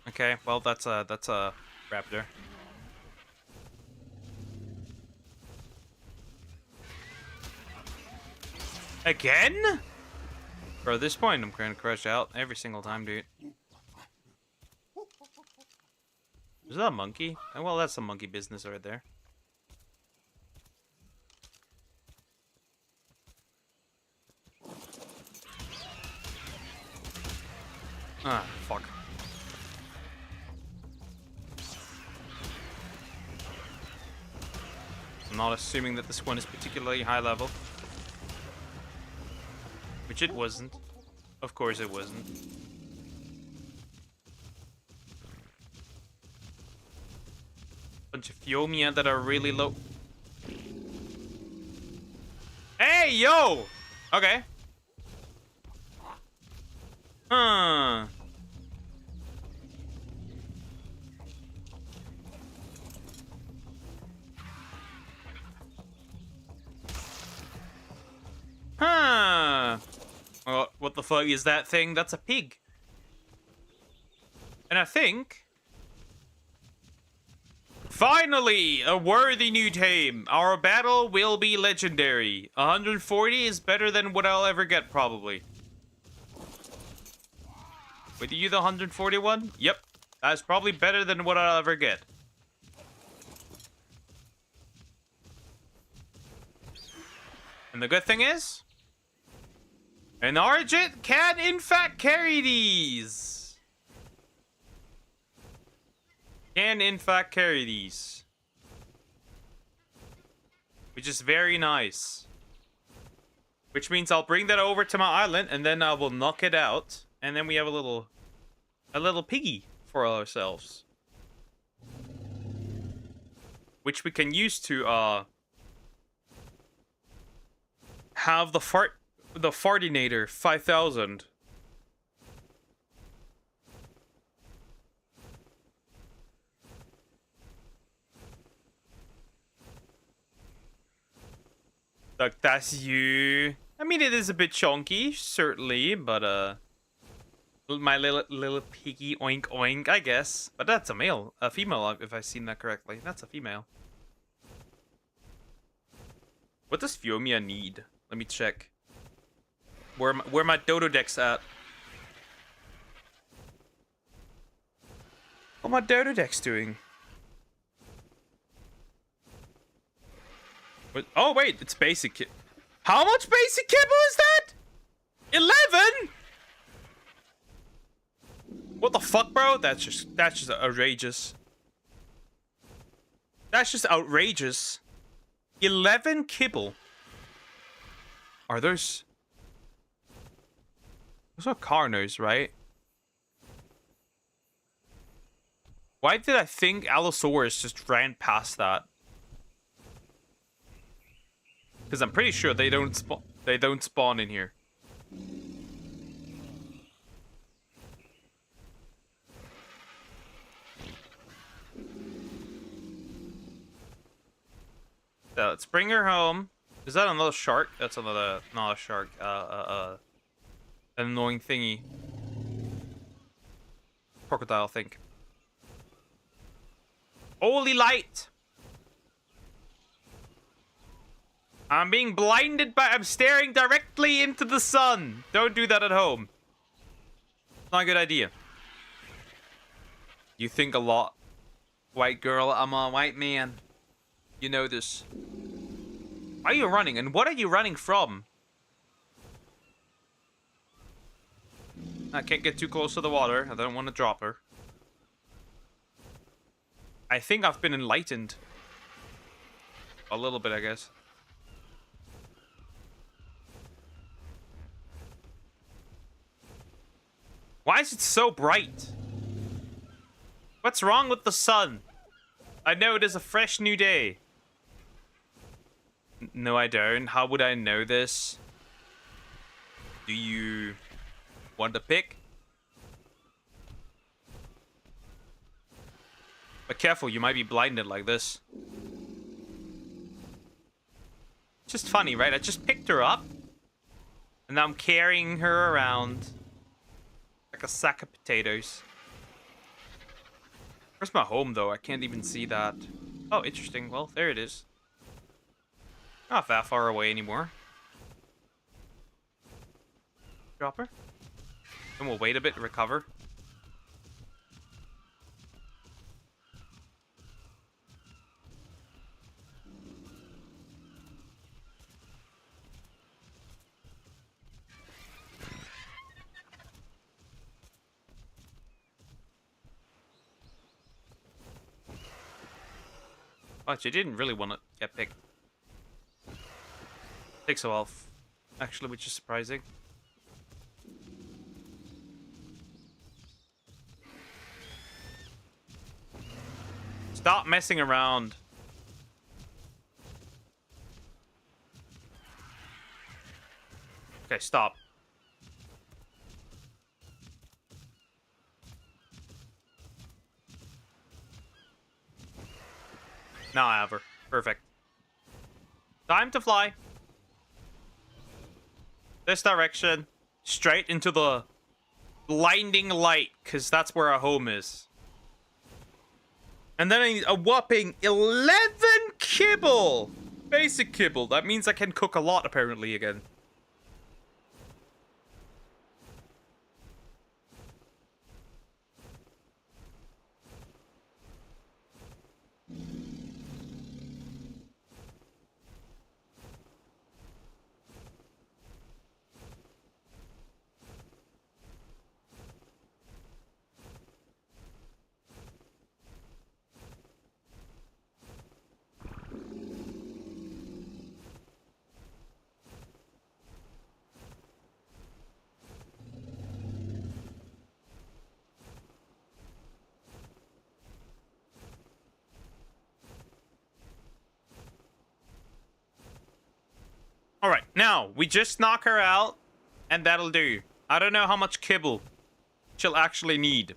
Okay, well, that's a raptor. Again? Bro, at this point, I'm gonna crash out every single time, dude. Is that a monkey? Oh, well, that's some monkey business right there. Ah, fuck. I'm not assuming that this one is particularly high level. Which it wasn't. Of course it wasn't. Bunch of Fiomia that are really low. Hey, yo! Okay. Huh. Huh. Well, what the fuck is that thing? That's a pig. And I think... finally, a worthy new tame. Our battle will be legendary. 140 is better than what I'll ever get, probably. Wait, are you the 141? Yep. That's probably better than what I'll ever get. And the good thing is... an Argent can, in fact, carry these. Can, in fact, carry these. Which is very nice. Which means I'll bring that over to my island, and then I will knock it out. And then we have a little piggy for ourselves. Which we can use to, have the Fartinator 5000. Look, that's you. I mean, it is a bit chunky, certainly, but my little piggy, oink oink, I guess. But that's a female, if I've seen that correctly. That's a female. What does Fiomia need? Let me check. Where my dodo decks at? What my dodo deck's doing? What? Oh wait, it's basic. How much basic kibble is that? 11? What the fuck, bro? That's just outrageous. That's just outrageous. 11 kibble. Are those? Those are Carnos, right? Why did I think Allosaurus just ran past that? Because I'm pretty sure they don't spawn in here. So let's bring her home. Is that another shark? That's another, not a shark. An annoying thingy. Crocodile, I think. Holy light! I'm being blinded by... I'm staring directly into the sun. Don't do that at home. Not a good idea. You think a lot. White girl, I'm a white man. You know this. Why are you running? And what are you running from? I can't get too close to the water. I don't want to drop her. I think I've been enlightened. A little bit, I guess. Why is it so bright? What's wrong with the sun? I know it is a fresh new day. No, I don't. How would I know this? Do you want to pick? But careful, you might be blinded like this. Just funny, right? I just picked her up. And now I'm carrying her around. Like a sack of potatoes. Where's my home, though? I can't even see that. Oh, interesting. Well, there it is. Not that far away anymore. Drop her. Then we'll wait a bit to recover. Oh, she didn't really want to get picked. Takes a while, actually, which is surprising. Stop messing around. Okay, stop. Now I have her. Perfect. Time to fly. This direction. Straight into the blinding light, because that's where our home is. And then I need a whopping 11 kibble! Basic kibble. That means I can cook a lot, apparently, again. Alright, now, we just knock her out, and that'll do. I don't know how much kibble she'll actually need.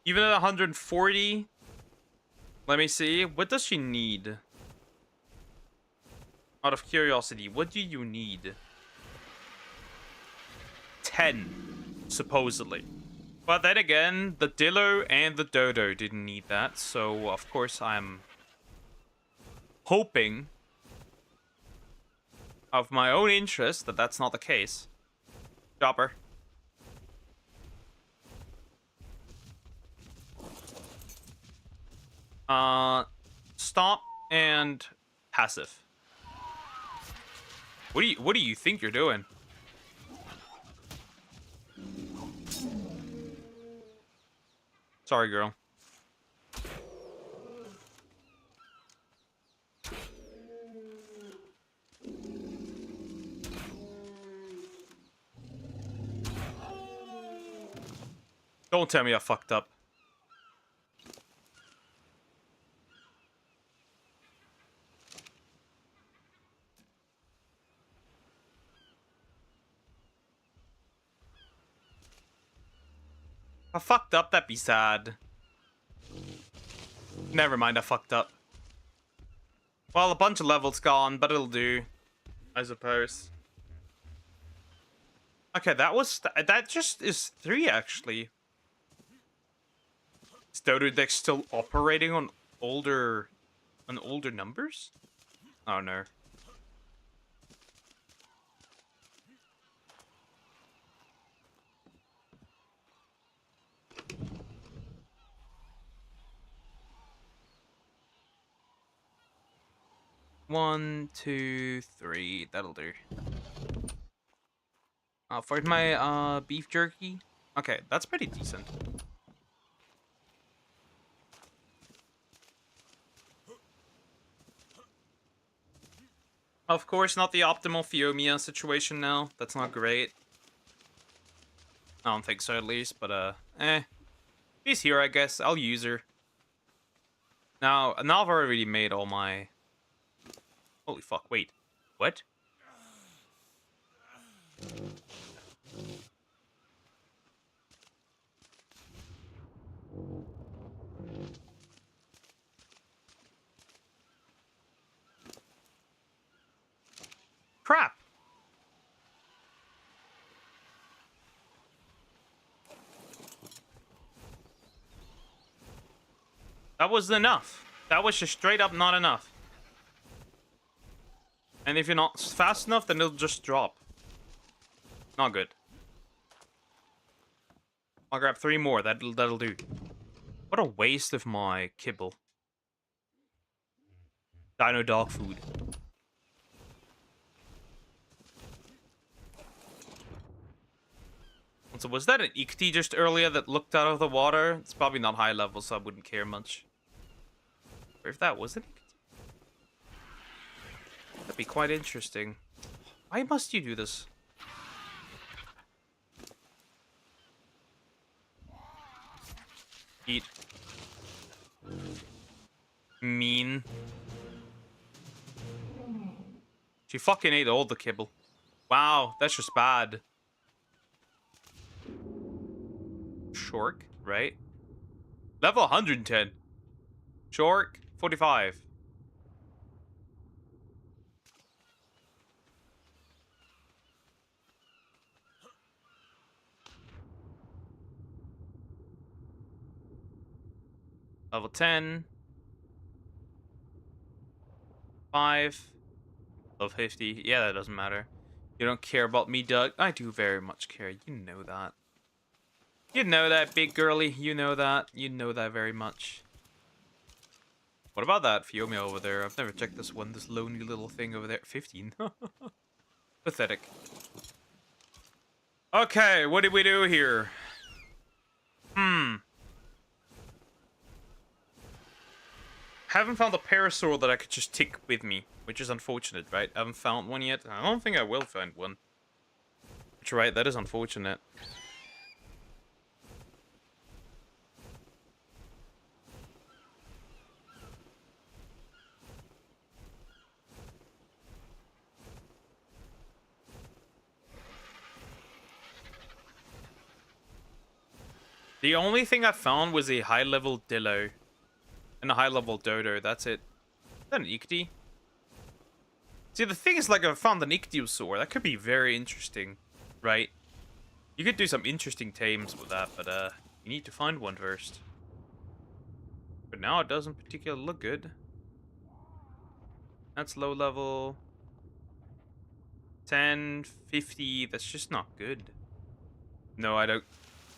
Even at 140... Let me see. What does she need? Out of curiosity, what do you need? 10, supposedly. But then again, the Dillo and the Dodo didn't need that, so of course I'm hoping of my own interest that that's not the case. Chopper. Stop and passive. What do you think you're doing? Sorry, girl. Don't tell me I fucked up. If I fucked up, that'd be sad. Never mind, I fucked up. Well, a bunch of levels gone, but it'll do. I suppose. Okay, that just is 3 actually. Is Dodo Deck still operating on older numbers? Oh no. One, two, three. That'll do. For my beef jerky. Okay, that's pretty decent. Of course, not the optimal Fiomia situation now. That's not great. I don't think so, at least, but, she's here, I guess. I'll use her. Now I've already made all my... Holy fuck, wait. What? Crap! That wasn't enough. That was just straight up not enough. And if you're not fast enough, then it'll just drop. Not good. I'll grab 3 more. That'll do. What a waste of my kibble. Dino dog food. So was that an Ikti just earlier that looked out of the water? It's probably not high level, so I wouldn't care much. Or if that was an Ikti, that'd be quite interesting. Why must you do this? Eat. Mean. She fucking ate all the kibble. Wow, that's just bad. Shork, right? Level 110. Shork, 45. Level 10. 5. Level 50. Yeah, that doesn't matter. You don't care about me, Doug. I do very much care. You know that. You know that, big girly. You know that. You know that very much. What about that Fiomia over there? I've never checked this one. This lonely little thing over there. 15. Pathetic. Okay, what did we do here? Haven't found a parasaur that I could just take with me, which is unfortunate, right? I haven't found one yet. I don't think I will find one. Which, right, that is unfortunate. The only thing I found was a high-level Dillo. And a high-level Dodo, that's it. Is that an Ikti? See, the thing is, like, I found an Ichthyosaur. That could be very interesting, right? You could do some interesting tames with that, but, you need to find one first. But now it doesn't particularly look good. That's low level. 10, 50, that's just not good. No, I don't.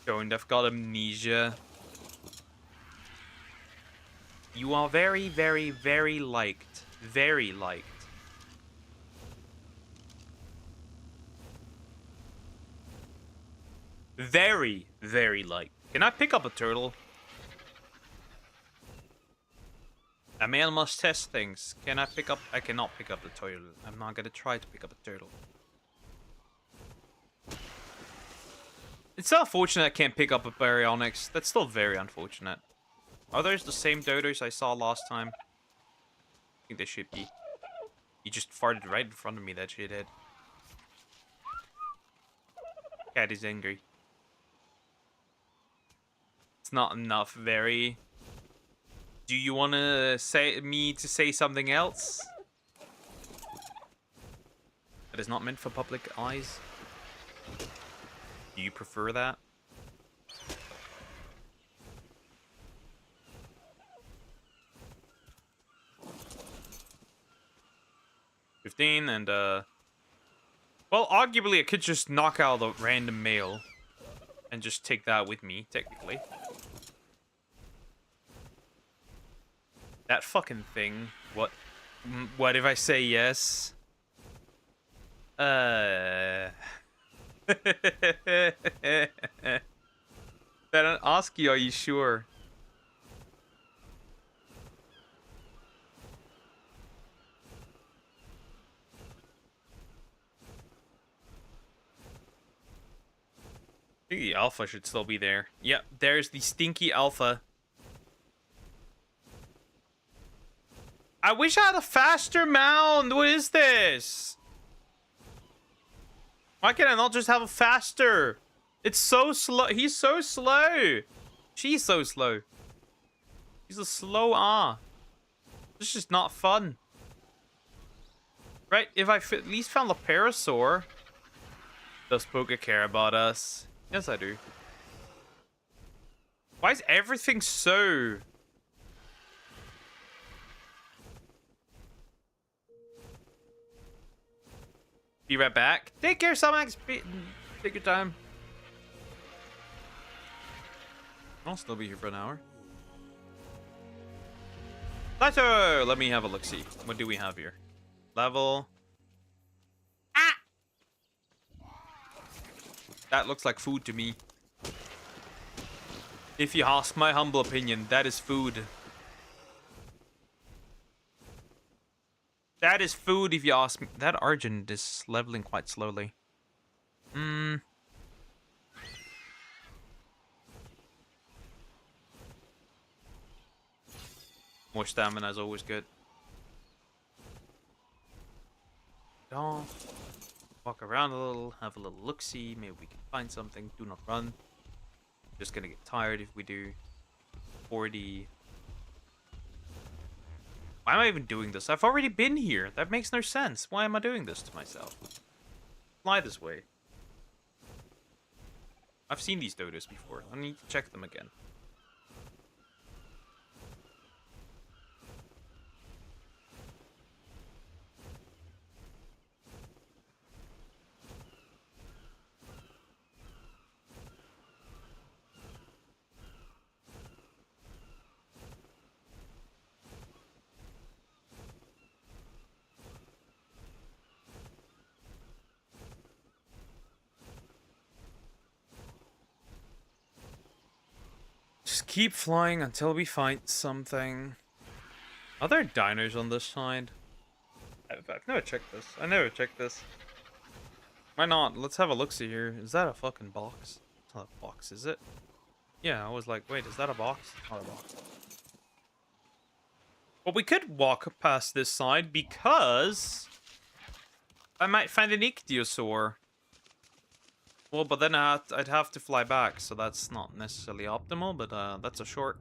I've got amnesia. You are very, very, very liked. Very liked. Very, very liked. Can I pick up a turtle? A man must test things. Can I pick up... I cannot pick up the turtle. I'm not gonna try to pick up a turtle. It's so unfortunate I can't pick up a Baryonyx. That's still very unfortunate. Are those the same dodos I saw last time? I think they should be. He just farted right in front of me, that shithead. Cat is angry. It's not enough, very. Do you want to say something else? That is not meant for public eyes. Do you prefer that? $15 and well, arguably I could just knock out the random mail and just take that with me, technically. That fucking thing. What? What if I say yes? Then I ask you, are you sure? I think the alpha should still be there. Yep, there's the stinky alpha. I wish I had a faster mound. What is this? Why can I not just have a faster? It's so slow. He's so slow. She's so slow. He's a slow ah. This is just not fun. Right, if I at least found the parasaur. Does Poke care about us? Yes, I do. Why is everything so... Be right back. Take care, Samax. Take your time. I'll still be here for an hour. Plateau! Let me have a look-see. What do we have here? Level. Ah! That looks like food to me. If you ask my humble opinion, that is food. That is food if you ask me. That Argent is leveling quite slowly. More stamina is always good. Don't walk around a little, have a little look-see. Maybe we can find something. Do not run. Just gonna get tired if we do. 40. Why am I even doing this? I've already been here. That makes no sense. Why am I doing this to myself? Fly this way. I've seen these dodos before. I need to check them again. Just keep flying until we find something. Are there dinos on this side? I've never checked this. I never checked this. Why not? Let's have a look-see here. Is that a fucking box? It's not a box, is it? Yeah, I was like, wait, is that a box? It's not a box. But we could walk past this side because I might find an ichthyosaur. Well, but then I'd have to fly back, so that's not necessarily optimal, but that's a short.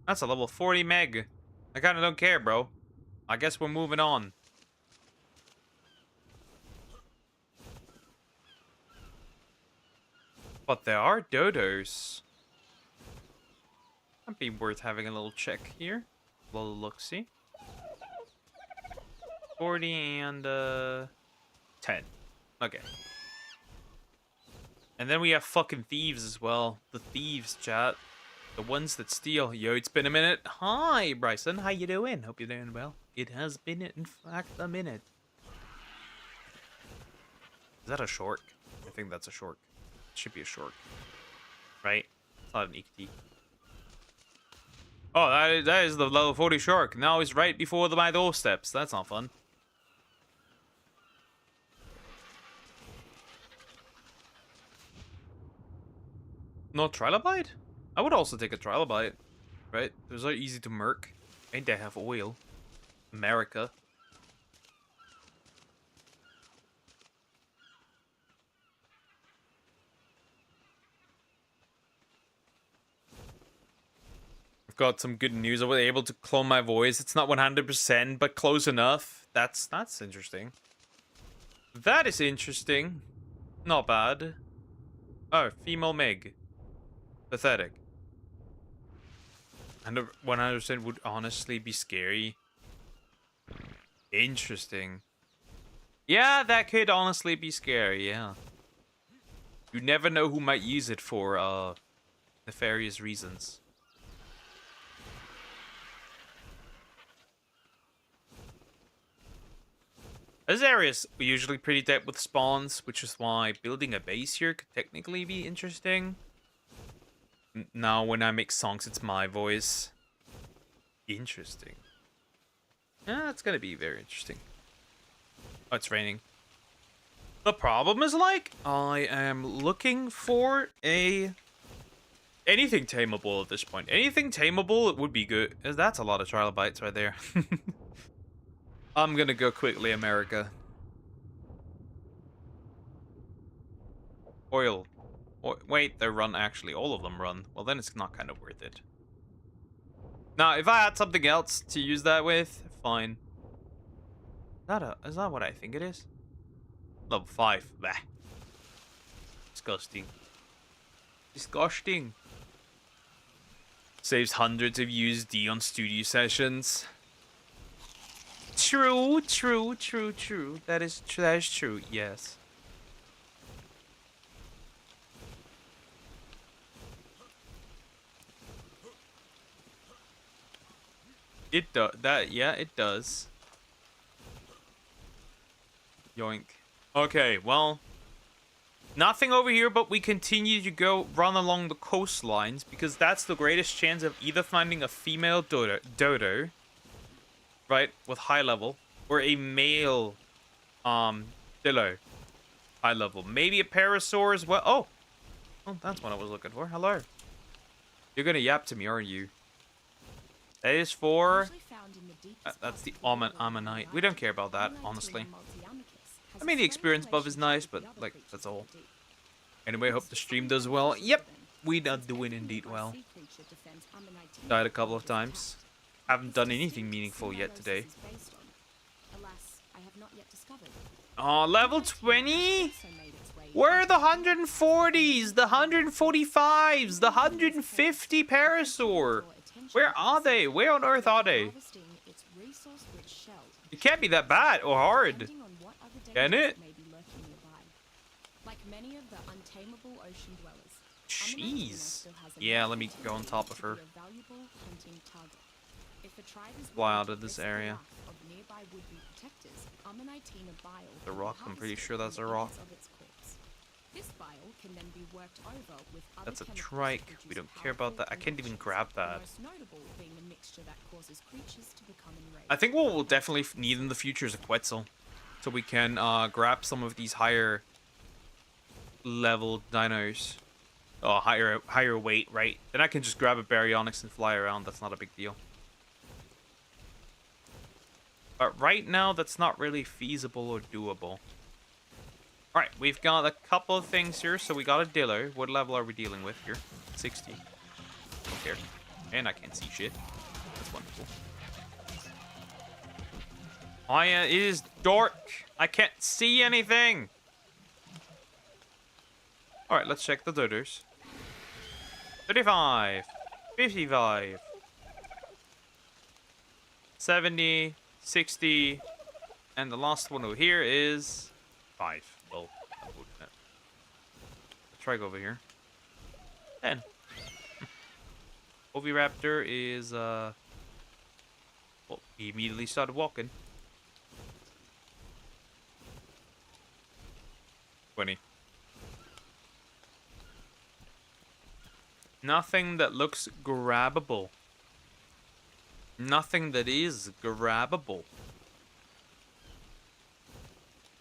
That's a level 40 meg. I kinda don't care, bro. I guess we're moving on. But there are dodos. That'd be worth having a little check here. A little look-see. 40 and 10. Okay. And then we have fucking thieves as well. The thieves, chat. The ones that steal. Yo, it's been a minute. Hi, Bryson. How you doing? Hope you're doing well. It has been, in fact, a minute. Is that a short? I think that's a short. It should be a short. Right? It's not an ichty. Oh, that is the level 40 shark. Now he's right before my doorsteps. That's not fun. No trilobite? I would also take a trilobite. Right? They're so easy to murk. And they have oil. America. I've got some good news. I was able to clone my voice. It's not 100%, but close enough. That's interesting. That is interesting. Not bad. Oh, female Meg. Pathetic. And 100% would honestly be scary. Interesting. Yeah, that could honestly be scary, yeah. You never know who might use it for nefarious reasons. This area's usually pretty dead with spawns, which is why building a base here could technically be interesting. Now, when I make songs, it's my voice. Interesting. Yeah, it's gonna be very interesting. Oh, it's raining. The problem is, like, I am looking for anything tameable at this point. Anything tameable, it would be good. That's a lot of trilobites right there. I'm gonna go quickly, America. Oil. Wait, they run actually. All of them run. Well, then it's not kind of worth it. Now, if I had something else to use that with, fine. Is that what I think it is? Level 5. Bah. Disgusting. Disgusting. Saves hundreds of USD on studio sessions. True. That is true, yes. It does. Yeah, it does. Yoink. Okay, well, nothing over here, but we continue to run along the coastlines because that's the greatest chance of either finding a female dodo, right, with high level, or a male, dillo, high level. Maybe a parasaur as well. Oh, that's what I was looking for. Hello. You're gonna yap to me, aren't you? That is for. That's the ammonite. We don't care about that, honestly. I mean, the experience buff is nice, but, like, that's all. Anyway, hope the stream does well. Yep, we are doing indeed well. Died a couple of times. Haven't done anything meaningful yet today. Oh, level 20? Where are the 140s, the 145s, the 150 parasaur? Where are they? Where on earth are they? It can't be that bad or hard. Can it? Jeez. Yeah, let me go on top of her. Fly out of this area. The rock, I'm pretty sure that's a rock. That's a trike. We don't care about that. I can't even grab that. I think what we'll definitely need in the future is a Quetzal. So we can grab some of these higher level dinos. Oh, higher weight, right? Then I can just grab a Baryonyx and fly around. That's not a big deal. But right now, that's not really feasible or doable. Alright, we've got a couple of things here. So we got a Dillo. What level are we dealing with here? 60. Don't care. And I can't see shit. That's wonderful. Oh yeah, it is dark. I can't see anything. Alright, let's check the dodos. 35. 55. 70. 60. And the last one over here is 5. Well, unfortunate. Let's try go over here. 10. Oviraptor is, well, he immediately started walking. 20. Nothing that looks grabbable. Nothing that is grabbable.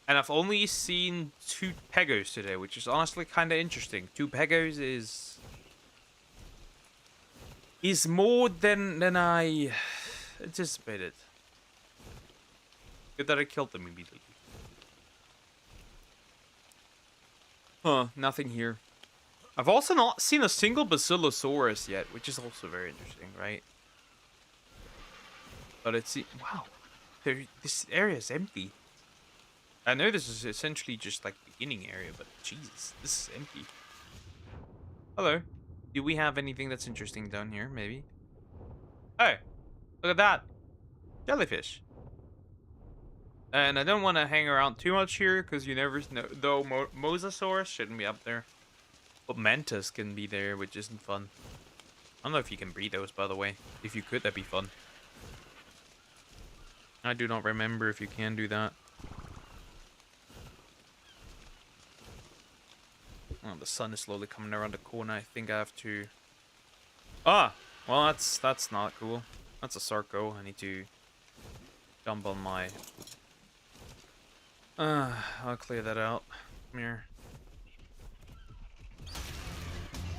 And I've only seen 2 Pegos today, which is honestly kind of interesting. 2 Pegos is more than I anticipated. Good that I killed them immediately. Huh, nothing here. I've also not seen a single Basilosaurus yet, which is also very interesting, right? But it's... Wow. This area is empty. I know this is essentially just like the beginning area, but Jesus, this is empty. Hello. Do we have anything that's interesting down here, maybe? Hey, look at that. Jellyfish. And I don't want to hang around too much here, because you never know. Though Mosasaurus shouldn't be up there. But Mantis can be there, which isn't fun. I don't know if you can breed those, by the way. If you could, that'd be fun. I do not remember if you can do that. Oh, the sun is slowly coming around the corner. I think I have to... Ah! Well, that's not cool. That's a Sarco. I need to jump on my... I'll clear that out. Come here.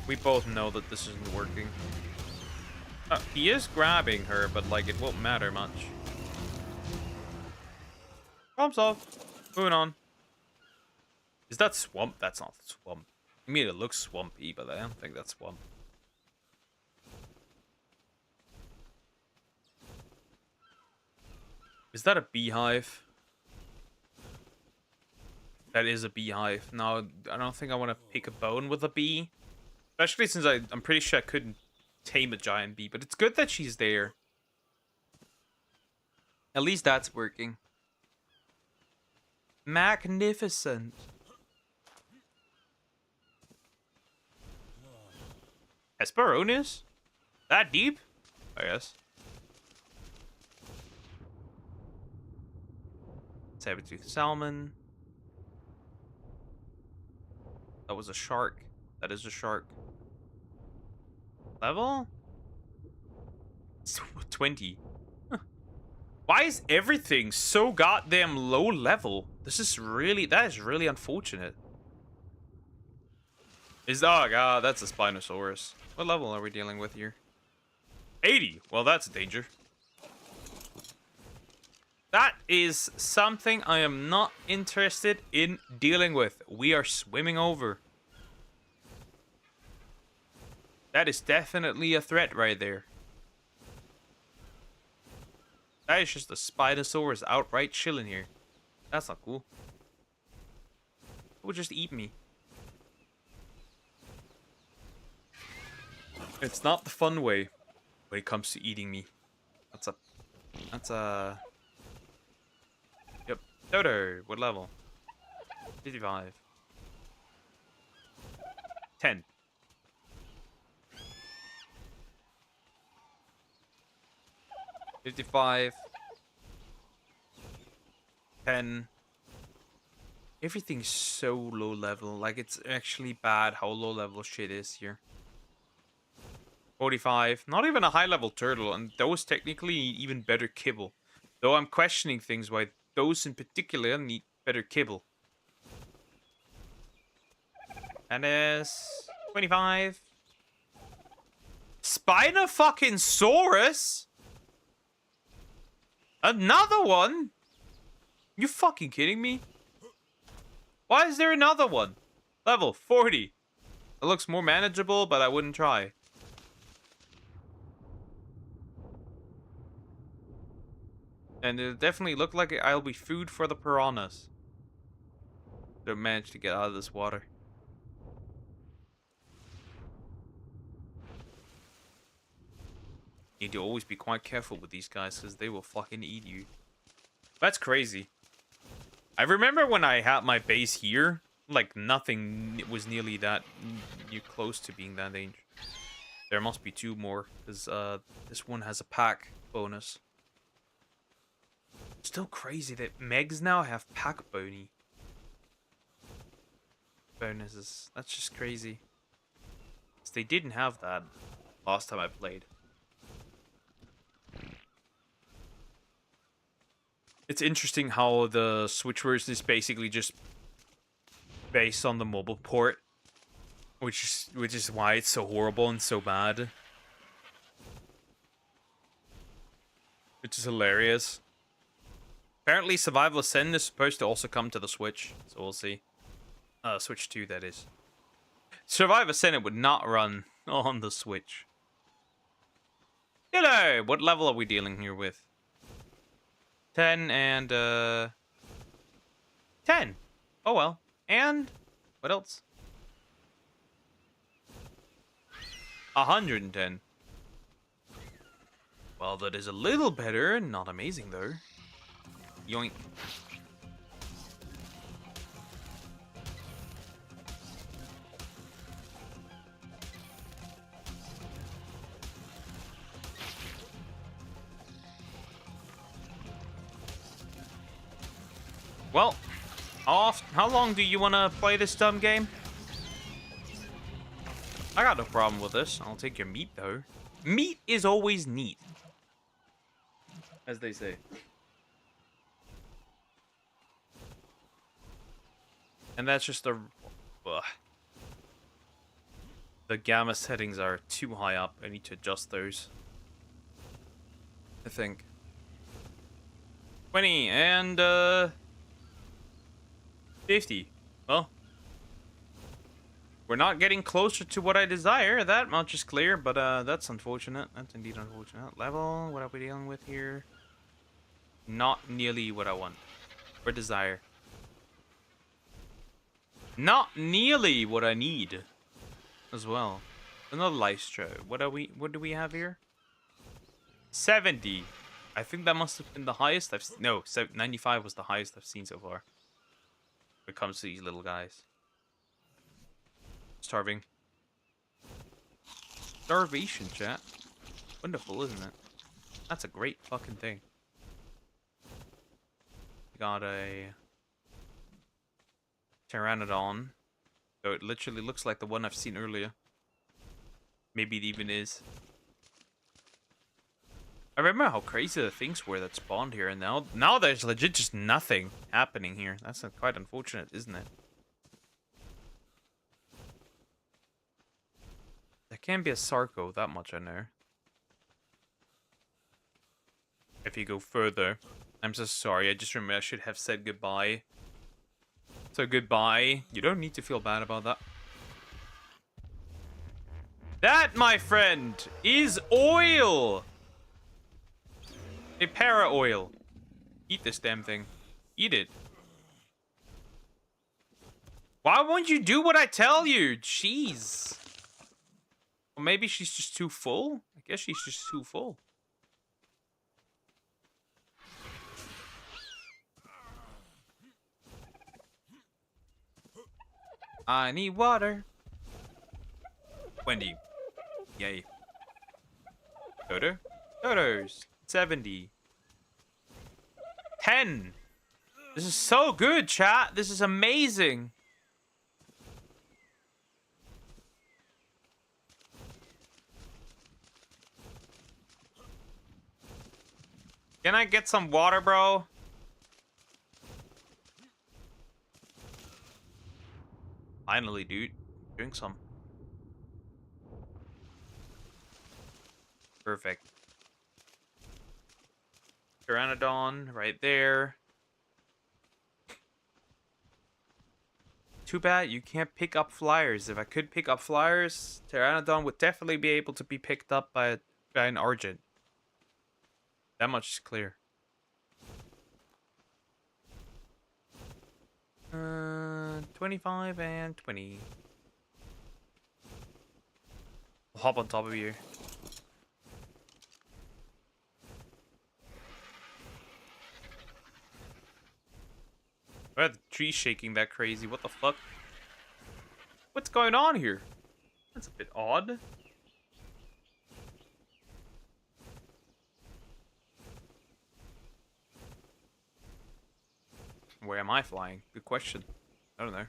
We both know that this isn't working. He is grabbing her, but, like, it won't matter much. Problem solved. Moving on. Is that swamp? That's not swamp. I mean, it looks swampy, but I don't think that's swamp. Is that a beehive? That is a beehive. No, I don't think I want to pick a bone with a bee. Especially since I'm pretty sure I couldn't tame a giant bee. But it's good that she's there. At least that's working. Magnificent. Hesperornis? That deep? I guess. Saber-tooth salmon. That was a shark. That is a shark. Level? 20. Huh. Why is everything so goddamn low level? That is really unfortunate. Oh god, that's a Spinosaurus. What level are we dealing with here? 80. Well, that's a danger. That is something I am not interested in dealing with. We are swimming over. That is definitely a threat right there. That is just a Spinosaurus outright chilling here. That's not cool. It would just eat me. It's not the fun way when it comes to eating me. That's a... Yep. Dodo. What level? 55. 10. $55. 10. Everything's so low level. Like, it's actually bad how low level shit is here. 45. Not even a high level turtle, and those technically need even better kibble. Though I'm questioning things why those in particular need better kibble. And is 25. Spina fucking Saurus? Another one? You fucking kidding me? Why is there another one? Level 40. It looks more manageable, but I wouldn't try. And it definitely looked like I'll be food for the piranhas. Don't manage to get out of this water. You need to always be quite careful with these guys, because they will fucking eat you. That's crazy. I remember when I had my base here, like nothing was nearly that close to being that dangerous. There must be two more, because this one has a pack bonus. Still crazy that Megs now have pack bonuses. That's just crazy. 'Cause they didn't have that last time I played. It's interesting how the Switch version is basically just based on the mobile port, which is why it's so horrible and so bad. Which is hilarious. Apparently, Survival Ascend is supposed to also come to the Switch, so we'll see. Switch 2, that is. Survivor Senate would not run on the Switch. Hello! What level are we dealing here with? 10 and, 10. Oh well. And, what else? 110. Well, that is a little better. Not amazing, though. Yoink. Well, how long do you want to play this dumb game? I got no problem with this. I'll take your meat, though. Meat is always neat, as they say. And that's just the... Ugh. The gamma settings are too high up. I need to adjust those, I think. 20 and, 50. Well, we're not getting closer to what I desire. That much is clear, but that's unfortunate. That's indeed unfortunate. Level, what are we dealing with here? Not nearly what I want or desire. Not nearly what I need as well. Another Lystro. What do we have here? 70. I think that must have been the highest I've seen. No, 95 was the highest I've seen so far. When it comes to these little guys. Starving. Starvation, chat. Wonderful, isn't it? That's a great fucking thing. Got a Pteranodon. So it literally looks like the one I've seen earlier. Maybe it even is. I remember how crazy the things were that spawned here, and now there's legit just nothing happening here. That's quite unfortunate, isn't it? There can be a Sarco, that much I know. If you go further. I'm so sorry, I just remember I should have said goodbye. So goodbye. You don't need to feel bad about that. That, my friend, is oil! A para oil. Eat this damn thing. Eat it. Why won't you do what I tell you? Jeez. Or maybe she's just too full? I guess she's just too full. I need water. Wendy. Yay. Dodo? Dodos. 70. 10. This is so good, chat. This is amazing. Can I get some water, bro? Finally, dude. Drink some. Perfect. Pteranodon right there. Too bad you can't pick up flyers. If I could pick up flyers, Pteranodon would definitely be able to be picked up by an Argent. That much is clear. 25 and 20. I'll hop on top of you. Why are the trees shaking that crazy? What the fuck? What's going on here? That's a bit odd. Where am I flying? Good question. I don't know.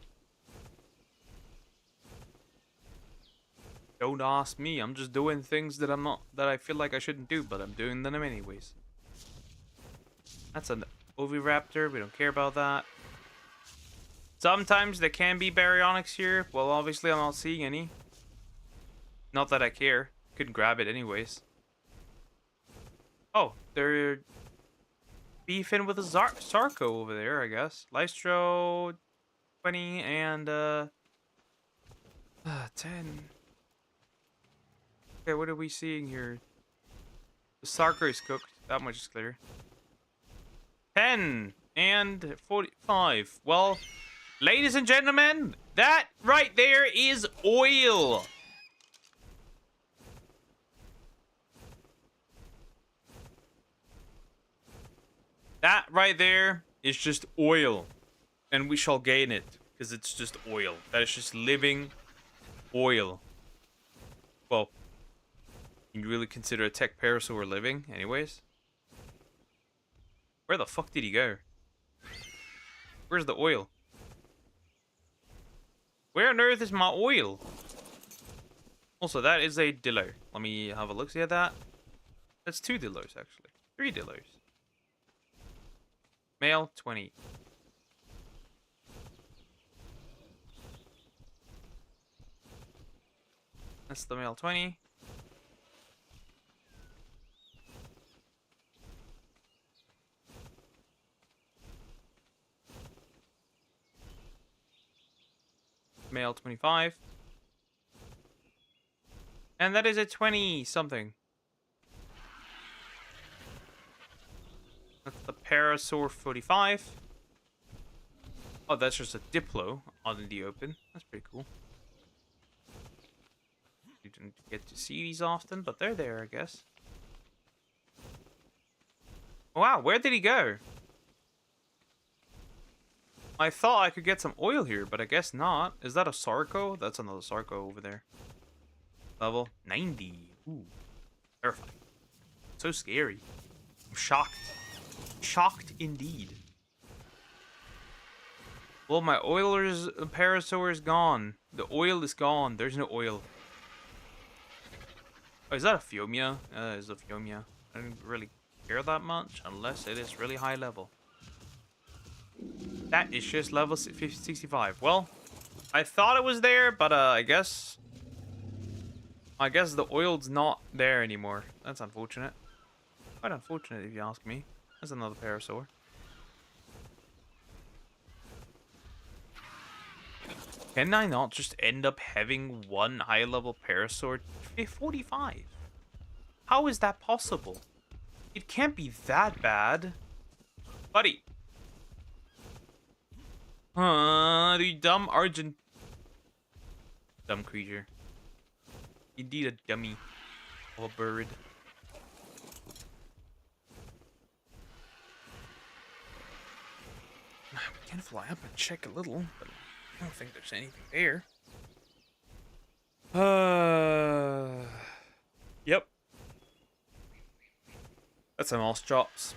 Don't ask me. I'm just doing things that I feel like I shouldn't do, but I'm doing them anyways. That's an Oviraptor. We don't care about that. Sometimes there can be baryonyx here. Well, obviously I'm not seeing any. Not that I care. Couldn't grab it anyways. Oh, they're beefing with a Sarco over there, I guess. Lystro 20 and 10. Okay, what are we seeing here? The sarco is cooked. That much is clear. 10 and 45. Well, ladies and gentlemen, that right there is oil. That right there is just oil. And we shall gain it. Because it's just oil. That is just living oil. Well, can you really consider a tech parasaur living? Anyways. Where the fuck did he go? Where's the oil? Where on earth is my oil? Also, that is a dillo. Let me have a look-see at that. That's 2 dillos, actually. 3 dillos. Male, 20. That's the male 20. Male 25. And that is a 20 something. That's the Parasaur 45. Oh, that's just a Diplo out in the open. That's pretty cool. You didn't get to see these often, but they're there, I guess. Wow, where did he go? I thought I could get some oil here, but I guess not. Is that a Sarco? That's another Sarco over there. Level 90. Ooh, terrifying. So scary. I'm shocked. Shocked indeed. Well, my oiler's parasaur is gone. The oil is gone. There's no oil. Oh, is that a Phiomia? It's a Phiomia. I don't really care that much unless it is really high level. That is just level 65. Well, I thought it was there, but I guess the oil's not there anymore. That's unfortunate. Quite unfortunate if you ask me. There's another parasaur. Can I not just end up having one high level parasaur 45? How is that possible? It can't be that bad. Buddy. The dumb Argent. Dumb creature. Indeed a dummy. Of a bird. We can fly up and check a little, but I don't think there's anything there. Yep. That's a moss chops.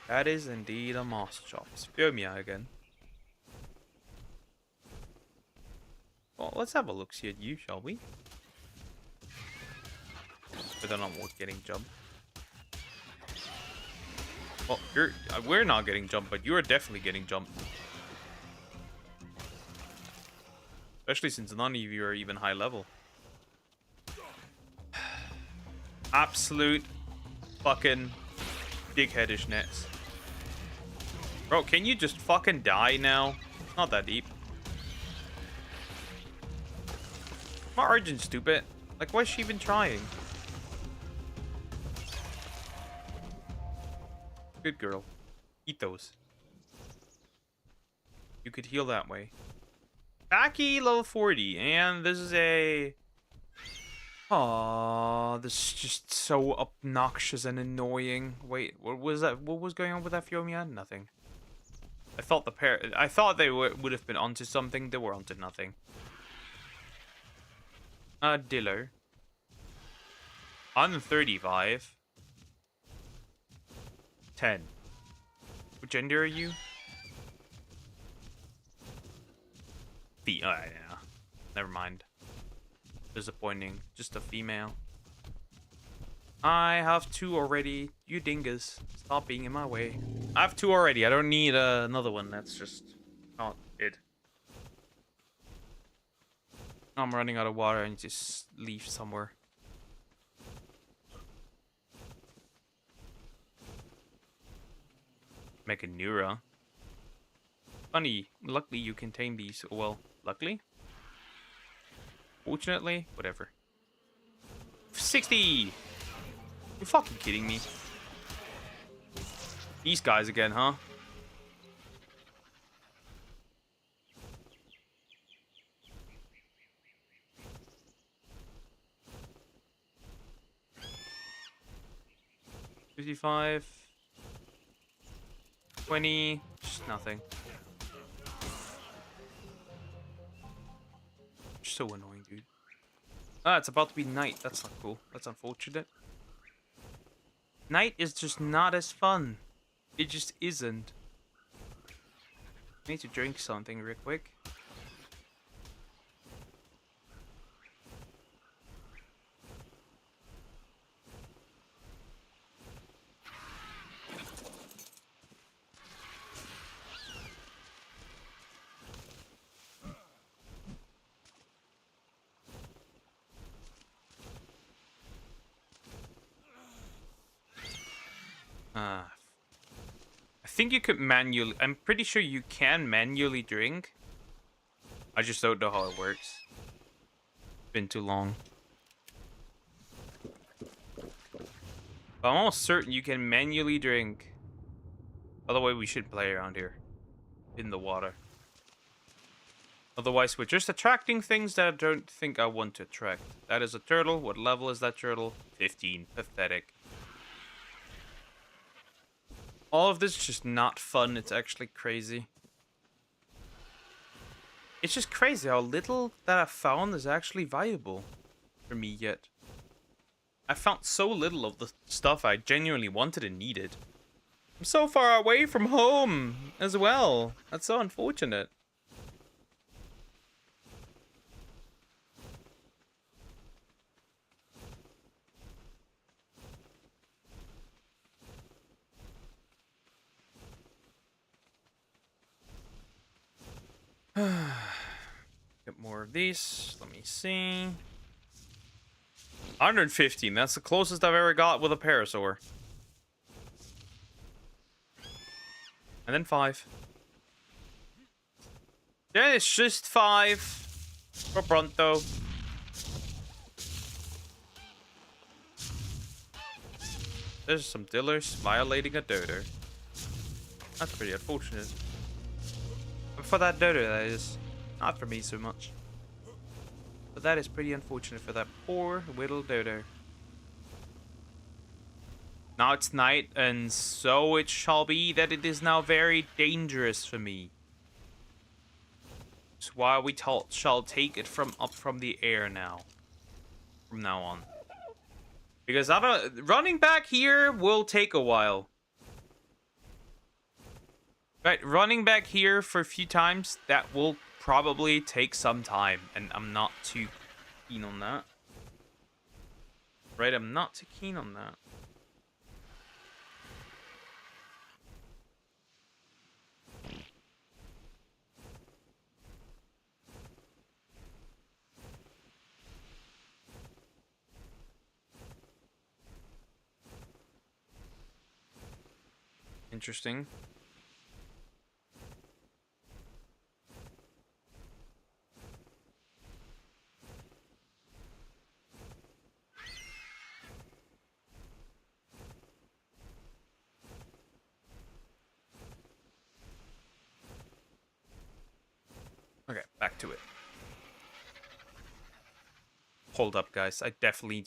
That is indeed a moss chops. Phiomia again. Well, let's have a look-see at you, shall we? But they're not getting jumped. Well, we're not getting jumped, but you are definitely getting jumped. Especially since none of you are even high level. Absolute fucking dickheadishness. Bro, can you just fucking die now? It's not that deep. My Argent's stupid. Like, why is she even trying? Good girl. Eat those. You could heal that way. Taki level 40, and this is a... Aww, this is just so obnoxious and annoying. Wait, what was that? What was going on with that Phiomia? Nothing. I thought they would have been onto something. They were onto nothing. Dillo. 135. 10. What gender are you? Oh, yeah. Never mind. Disappointing. Just a female. I have 2 already. You dingus. Stop being in my way. I have 2 already. I don't need another one. That's just not it. I'm running out of water. I need to leave somewhere. Make a Neura. Funny. Luckily you can tame these. Well, Luckily. Fortunately, whatever. 60! You fucking kidding me? These guys again, huh? $55. 20. Just nothing. So annoying, dude. Ah, it's about to be night. That's not cool. That's unfortunate. Night is just not as fun. It just isn't. I need to drink something real quick. I think you could manually... I'm pretty sure you can manually drink. I just don't know how it works. Been too long. But I'm almost certain you can manually drink. Otherwise, we should play around here. In the water. Otherwise, we're just attracting things that I don't think I want to attract. That is a turtle. What level is that turtle? 15. Pathetic. All of this is just not fun. It's actually crazy. It's just crazy how little that I found is actually viable for me yet. I found so little of the stuff I genuinely wanted and needed. I'm so far away from home as well. That's so unfortunate. Get more of these. Let me see. 115. That's the closest I've ever got with a parasaur. And then 5. Yeah, it's just 5. For pronto. There's some dillers violating a dodo. That's pretty unfortunate. For that dodo, that is. Not for me so much. But that is pretty unfortunate for that poor little dodo. Now it's night, and so it shall be that it is now very dangerous for me. That's why we shall take it from up from the air now. From now on. Because running back here will take a while. Right, running back here for a few times, that will probably take some time. And I'm not too keen on that. Right, I'm not too keen on that. Interesting. Okay, back to it. Hold up, guys. I definitely need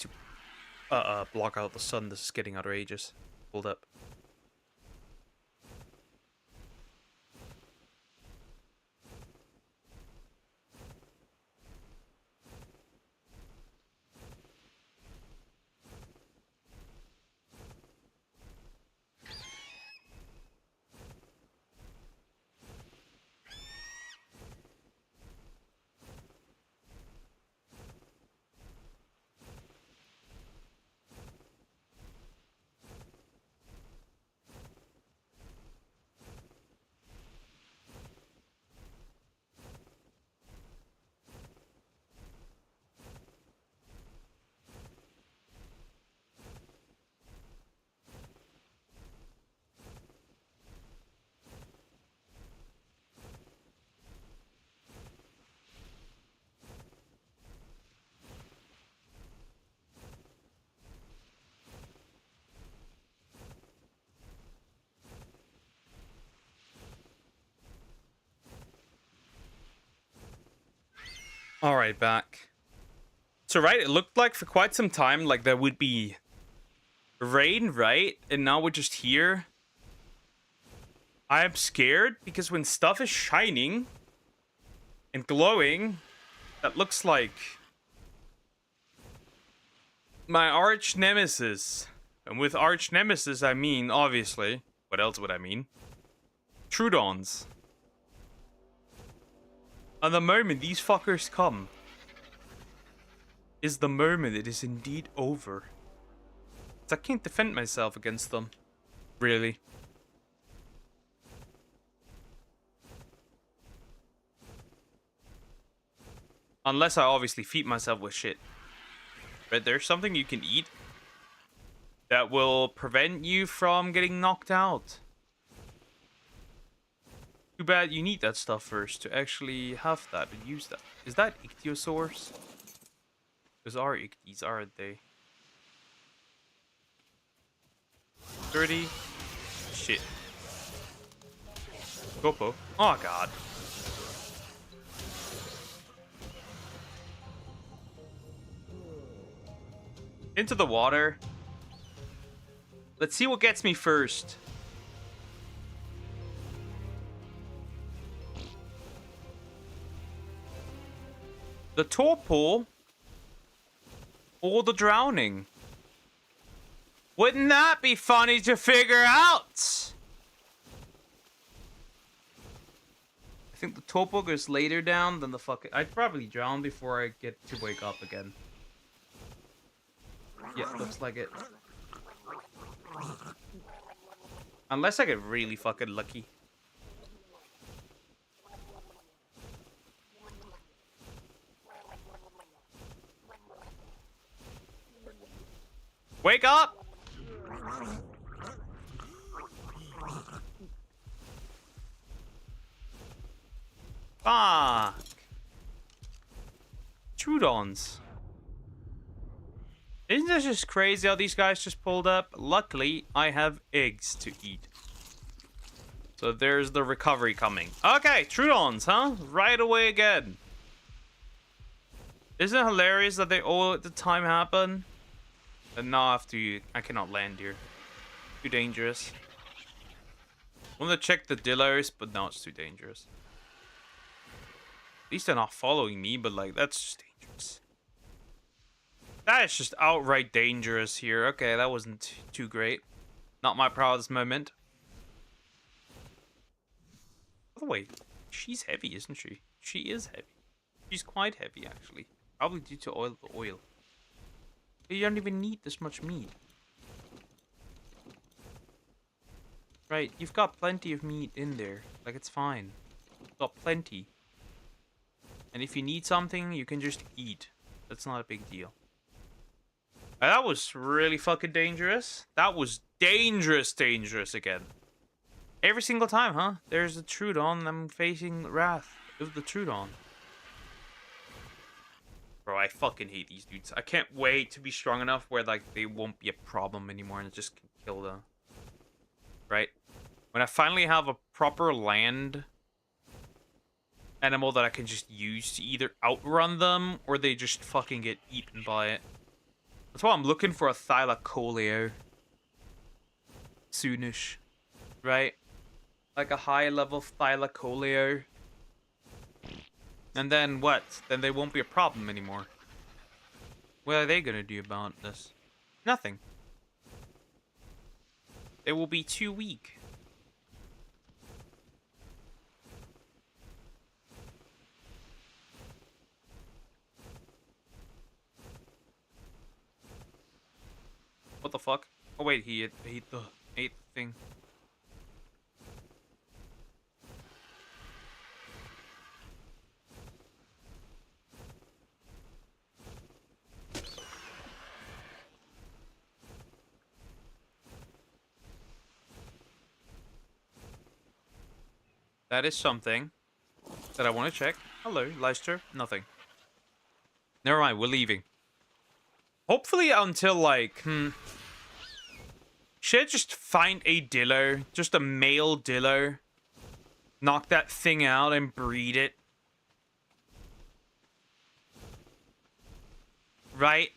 to block out the sun. This is getting outrageous. Hold up. All right, back. So, right, it looked like for quite some time, like there would be rain, right? And now we're just here. I am scared because when stuff is shining and glowing, that looks like my arch nemesis. And with arch nemesis, I mean, obviously, what else would I mean? Trudons. And the moment these fuckers come is the moment it is indeed over. I can't defend myself against them. Really. Unless I obviously feed myself with shit. But there's something you can eat that will prevent you from getting knocked out. Too bad you need that stuff first to actually have that and use that. Is that ichthyosaurs? Those are ichthys, aren't they? 30. Shit. Gopo. Oh god. Into the water. Let's see what gets me first. The torpor or the drowning? Wouldn't that be funny to figure out? I think the torpor goes later down than the fucking... I'd probably drown before I get to wake up again. Yeah, looks like it. Unless I get really fucking lucky. Wake up! Fuck. Trudons. Isn't this just crazy how these guys just pulled up? Luckily, I have eggs to eat. So there's the recovery coming. Okay, Trudons, huh? Right away again. Isn't it hilarious that they all at the time happen? And now I cannot land here. Too dangerous. I want to check the dillos, but now it's too dangerous. At least they're not following me, but like, that's just dangerous. That is just outright dangerous here. Okay, that wasn't too great. Not my proudest moment. By the way, she's heavy, isn't she? She is heavy. She's quite heavy, actually. Probably due to the oil. You don't even need this much meat. Right, you've got plenty of meat in there. Like, it's fine. You've got plenty. And if you need something, you can just eat. That's not a big deal. That was really fucking dangerous. That was dangerous again. Every single time, huh? There's a Trudon. I'm facing wrath of the Trudon. Bro, I fucking hate these dudes. I can't wait to be strong enough where, like, they won't be a problem anymore and just can kill them. Right? When I finally have a proper land animal that I can just use to either outrun them or they just fucking get eaten by it. That's why I'm looking for a Thylacoleo. Soonish. Right? Like a high level Thylacoleo. And then what? Then they won't be a problem anymore. What are they gonna do about this? Nothing. They will be too weak. What the fuck? Oh wait, he ate the thing. That is something that I want to check. Hello, Leicester. Nothing. Never mind, we're leaving. Hopefully until, like, should I just find a dillo? Just a male dillo. Knock that thing out and breed it. Right?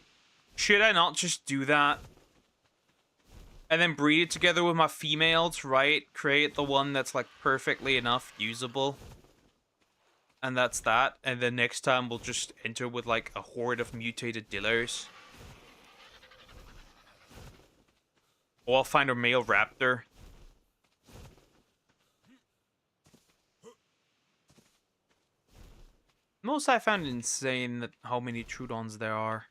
Should I not just do that? And then breed it together with my females, right? Create the one that's like perfectly enough usable. And that's that. And then next time we'll just enter with like a horde of mutated dillos. Or I'll find a male raptor. Most I found insane that how many Trudons there are.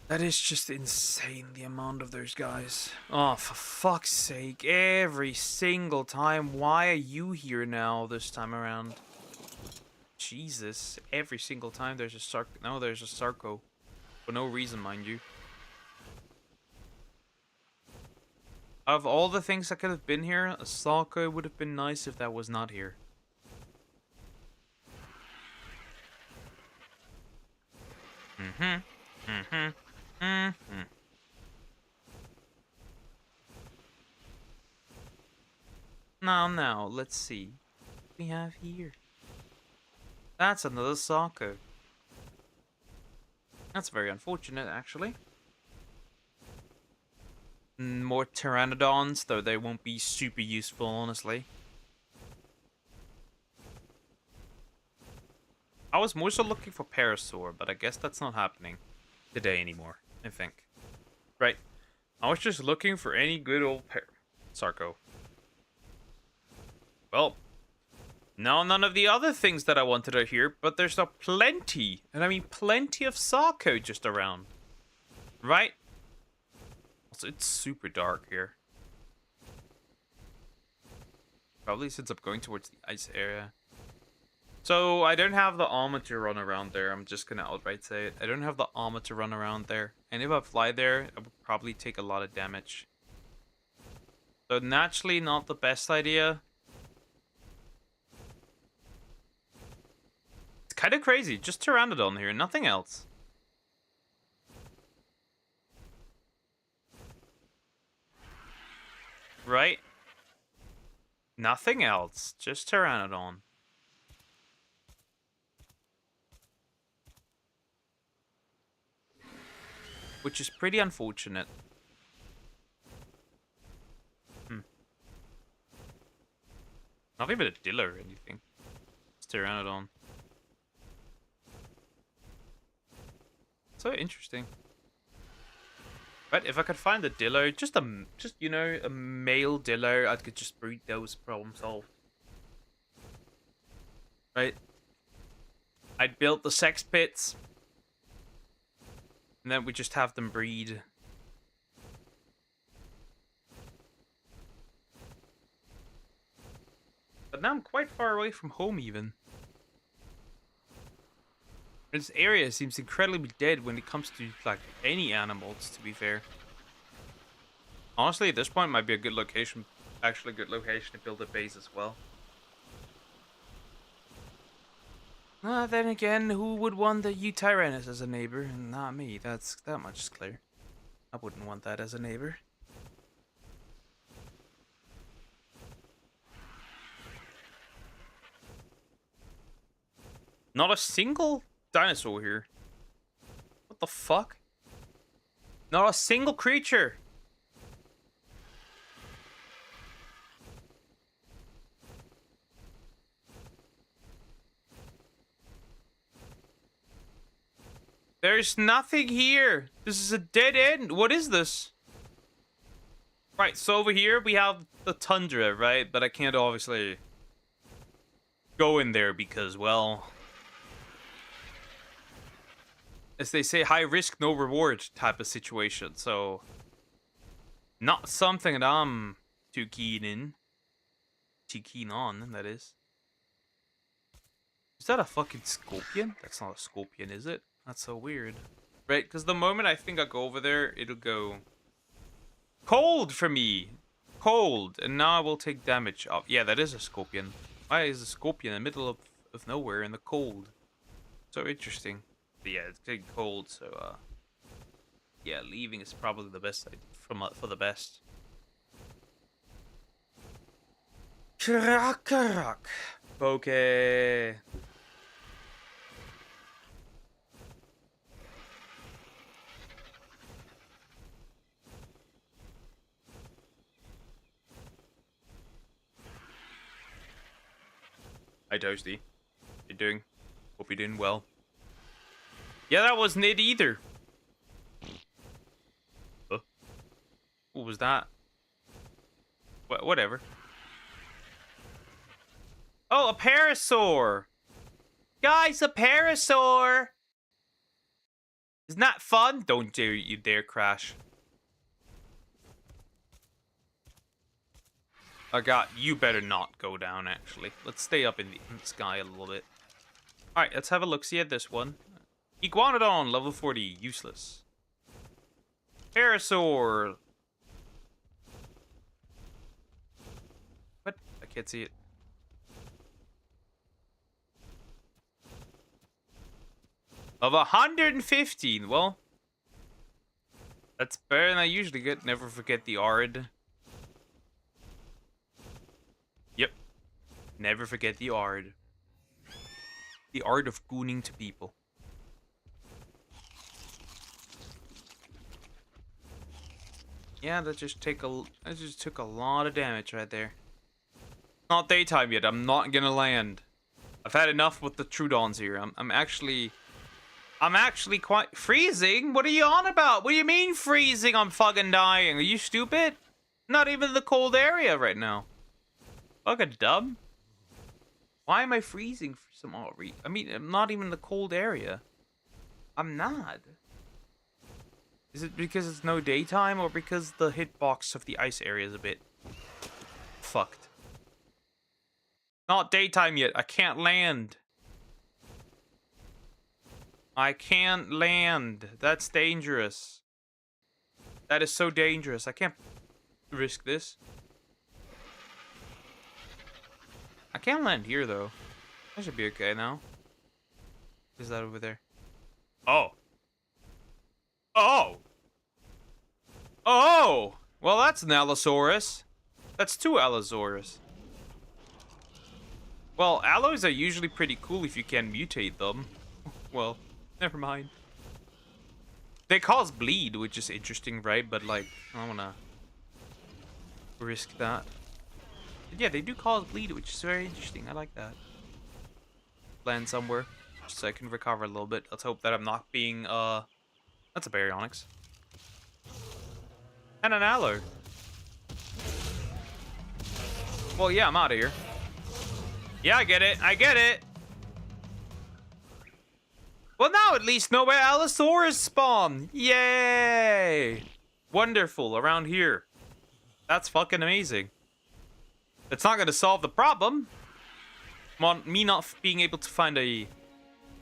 That is just insane, the amount of those guys. Oh, for fuck's sake. Every single time. Why are you here now this time around? Jesus. Every single time there's a there's a Sarco. For no reason, mind you. Of all the things that could have been here, a Sarco would have been nice if that was not here. Now, let's see. What we have here. That's another Sarco. That's very unfortunate, actually. More Pteranodons, though they won't be super useful, honestly. I was more so looking for Parasaur, but I guess that's not happening today anymore, I think. Right. I was just looking for any good old Sarco. Well, now none of the other things that I wanted are here, but there's a plenty, and I mean plenty of Sarco just around. Right? Also, it's super dark here. Probably since I'm going towards the ice area. So, I don't have the armor to run around there. I'm just gonna outright say it. I don't have the armor to run around there. And if I fly there, I would probably take a lot of damage. So, naturally, not the best idea. It's kind of crazy. Just Pteranodon here, nothing else. Right? Nothing else. Just Pteranodon. Which is pretty unfortunate. Not even a Dillo or anything. It's Pteranodon. So interesting. But if I could find a Dillo, just you know, a male Dillo, I could just breed those, problem solved. Right? I'd build the sex pits. And then we just have them breed. But now I'm quite far away from home even. This area seems incredibly dead when it comes to, like, any animals, to be fair. Honestly, at this point might be a good location. Actually a good location to build a base as well. Then again, who would want the Eutyrannus as a neighbor? Not me, that much is clear. I wouldn't want that as a neighbor. Not a single dinosaur here. What the fuck? Not a single creature. There's nothing here. This is a dead end. What is this? Right, so over here we have the tundra, right? But I can't obviously go in there because, well, as they say, high risk, no reward type of situation. So, not something that I'm too keen on, that is. Is that a fucking scorpion? That's not a scorpion, is it? That's so weird. Right, because the moment I think I go over there, it'll go cold for me. Cold. And now I will take damage. Oh, yeah, that is a scorpion. Why is a scorpion in the middle of nowhere in the cold? So interesting. But yeah, it's getting cold, so yeah, leaving is probably the best idea for the best. Karak. Okay. Hi, Toasty. How you doing? Hope you're doing well. Yeah, that wasn't it either. Huh? What was that? Whatever. Oh, a parasaur! Guys, a parasaur! Isn't that fun? Don't you dare crash. I got you. Better not go down, actually. Let's stay up in the sky a little bit. Alright, let's have a look. See at this one. Iguanodon, level 40. Useless. Parasaur. What? I can't see it. Of 115. Well, that's better than I usually get. Never forget the Ard. Yep. Never forget the Ard. The art of gooning to people. Yeah, that just took a lot of damage right there. Not daytime yet. I'm not gonna land. I've had enough with the Trudons here. I'm actually quite freezing. What are you on about? What do you mean freezing? I'm fucking dying. Are you stupid? Not even in the cold area right now. Fucking dumb. Why am I freezing for some odd reason? I mean, I'm not even in the cold area. I'm not. Is it because it's no daytime or because the hitbox of the ice area is a bit fucked? Not daytime yet. I can't land. I can't land. That's dangerous. That is so dangerous. I can't risk this. I can't land here, though. I should be okay now. What is that over there? Oh. Oh! Oh! Well, that's an Allosaurus. That's two Allosaurus. Well, alloys are usually pretty cool if you can mutate them. Well, never mind. They cause bleed, which is interesting, right? But, like, I don't wanna risk that. But yeah, they do cause bleed, which is very interesting. I like that. Land somewhere, just so I can recover a little bit. Let's hope that I'm not being, that's a Baryonyx. And an Allo. Well, yeah, I'm out of here. Yeah, I get it. I get it. Well, now at least know where Allosaurus spawn. Yay! Wonderful around here. That's fucking amazing. It's not gonna solve the problem. Me not being able to find a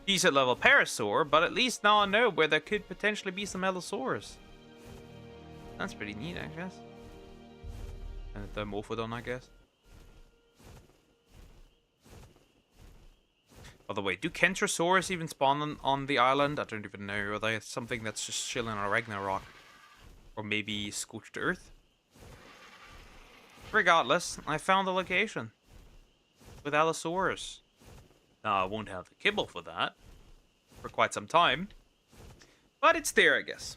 decent level Parasaur, but at least now I know where there could potentially be some Allosaurus. That's pretty neat, I guess. And the Morphodon, I guess. By the way, do Kentrosaurus even spawn on the island? I don't even know. Are they something that's just chilling on Ragnarok? Or maybe Scorched Earth? Regardless, I found the location. With Allosaurus. Now, I won't have the kibble for that. For quite some time. But it's there, I guess.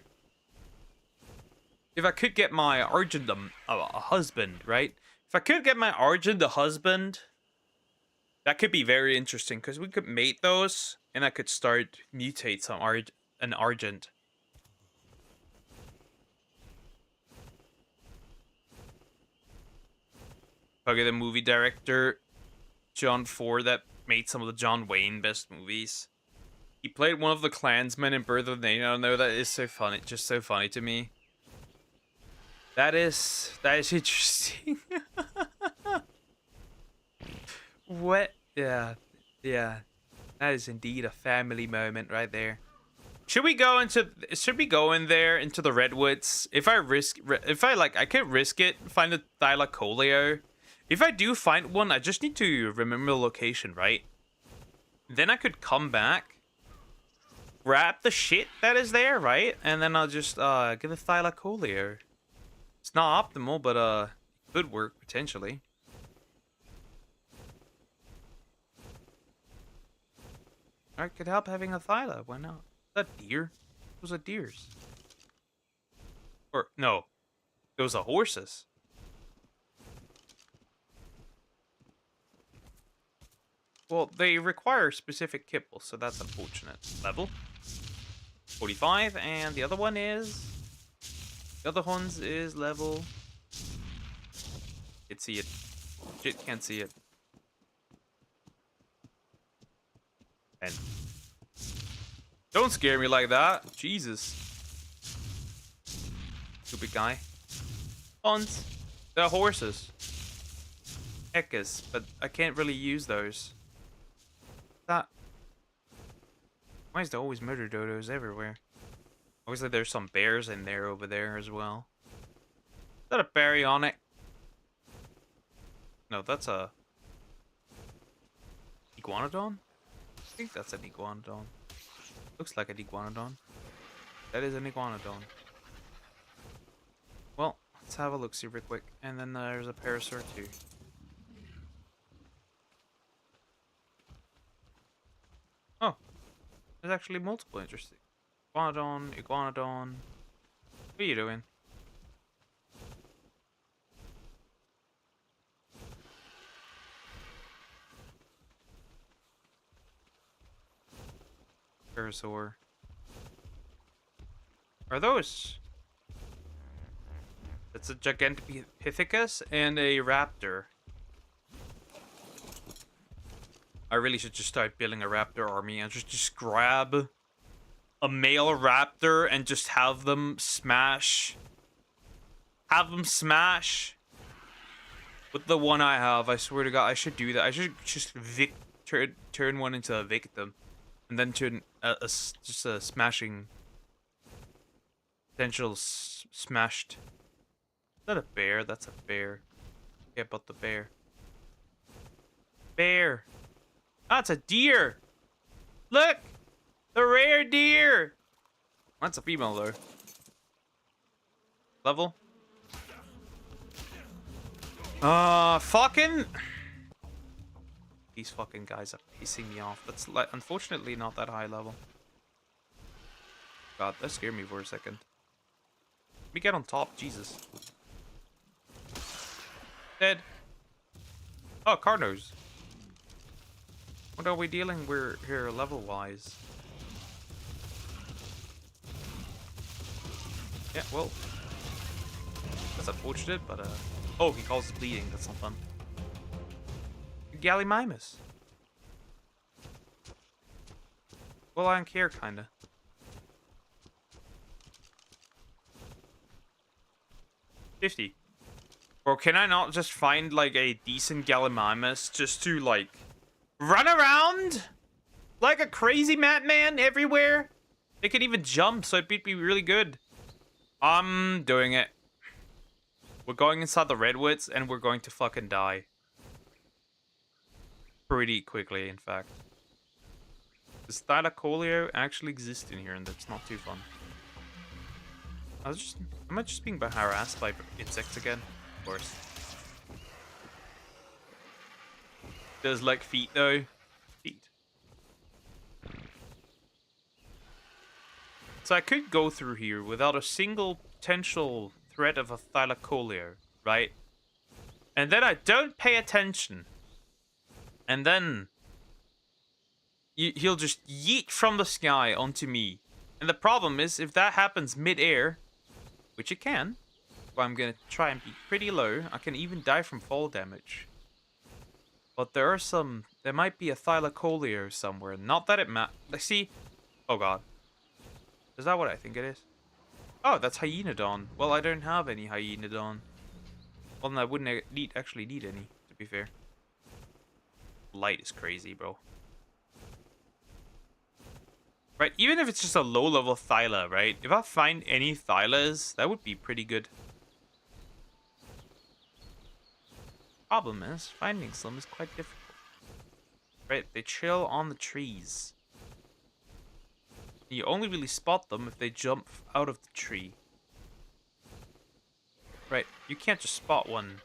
If I could get my Argent a husband, right? If I could get my Argent a husband, that could be very interesting, because we could mate those, and I could start mutate an Argent. Okay, the movie director, John Ford, that made some of the John Wayne best movies. He played one of the Klansmen in Birth of the Nation. I know, that is so funny, just so funny to me. That is interesting. What? Yeah. That is indeed a family moment right there. Should we go in there into the redwoods? I could risk it, find a Thylacoleo. If I do find one, I just need to remember the location, right? Then I could come back, grab the shit that is there, right? And then I'll just get a Thylacoleo. It's not optimal, but it could work potentially. I could help having a Thyla. Why not? Is that deer? Those are deers. Or no, those are horses. Well, they require specific kibble, so that's unfortunate. Level 45, and the other one is. The other one's is level. Can't see it. Shit, can't see it. And don't scare me like that. Jesus. Stupid guy. Huns. They're horses. Heckus, but I can't really use those. That. Why is there always murder dodos everywhere? Obviously, there's some bears in there over there as well. Is that a baryonyx? No, that's a iguanodon? I think that's an iguanodon. Looks like an iguanodon. That is an iguanodon. Well, let's have a look see real quick. And then there's a parasaur too. Oh, there's actually multiple interesting. Iguanodon, iguanodon. What are you doing? Parasaur. Are those? It's a Gigantopithecus and a raptor. I really should just start building a raptor army and just grab a male raptor and just have them smash. Have them smash with the one I have. I swear to God, I should do that. I should just turn one into a victim, and then turn just a smashing potential smashed. Is that a bear? That's a bear. Yeah, but the bear. Bear. That's a deer. Look, the rare deer. That's a female though. Level. Fucking. These fucking guys are pissing me off. That's unfortunately not that high level. God, that scared me for a second. Let me get on top, Jesus. Dead. Oh, Carnos. What are we dealing with here level-wise? Yeah, well. That's unfortunate, but oh, he causes bleeding. That's not fun. Gallimimus. Well, I don't care, kinda. $50. Or can I not just find, like, a decent Gallimimus just to, like, run around like a crazy madman everywhere? They could even jump, so it'd be really good. I'm doing it. We're going inside the redwoods, and we're going to fucking die. Pretty quickly, in fact. Does Thylacoleo actually exist in here, and that's not too fun? Am I just being harassed by insects again? Of course. Does like feet though? Feet. So I could go through here without a single potential threat of a Thylacoleo, right? And then I don't pay attention. And then he'll just yeet from the sky onto me. And the problem is, if that happens mid-air, which it can, but I'm gonna try and be pretty low. I can even die from fall damage. But there might be a Thylacoleo somewhere. Not that it let's see. Oh god. Is that what I think it is? Oh, that's Hyenodon. Well, I don't have any Hyenodon. Well, then I wouldn't actually need any, to be fair. Light is crazy, bro. Right, even if it's just a low-level Thyla, right? If I find any Thylas, that would be pretty good. Problem is, finding some is quite difficult. Right, they chill on the trees. You only really spot them if they jump out of the tree. Right, you can't just spot one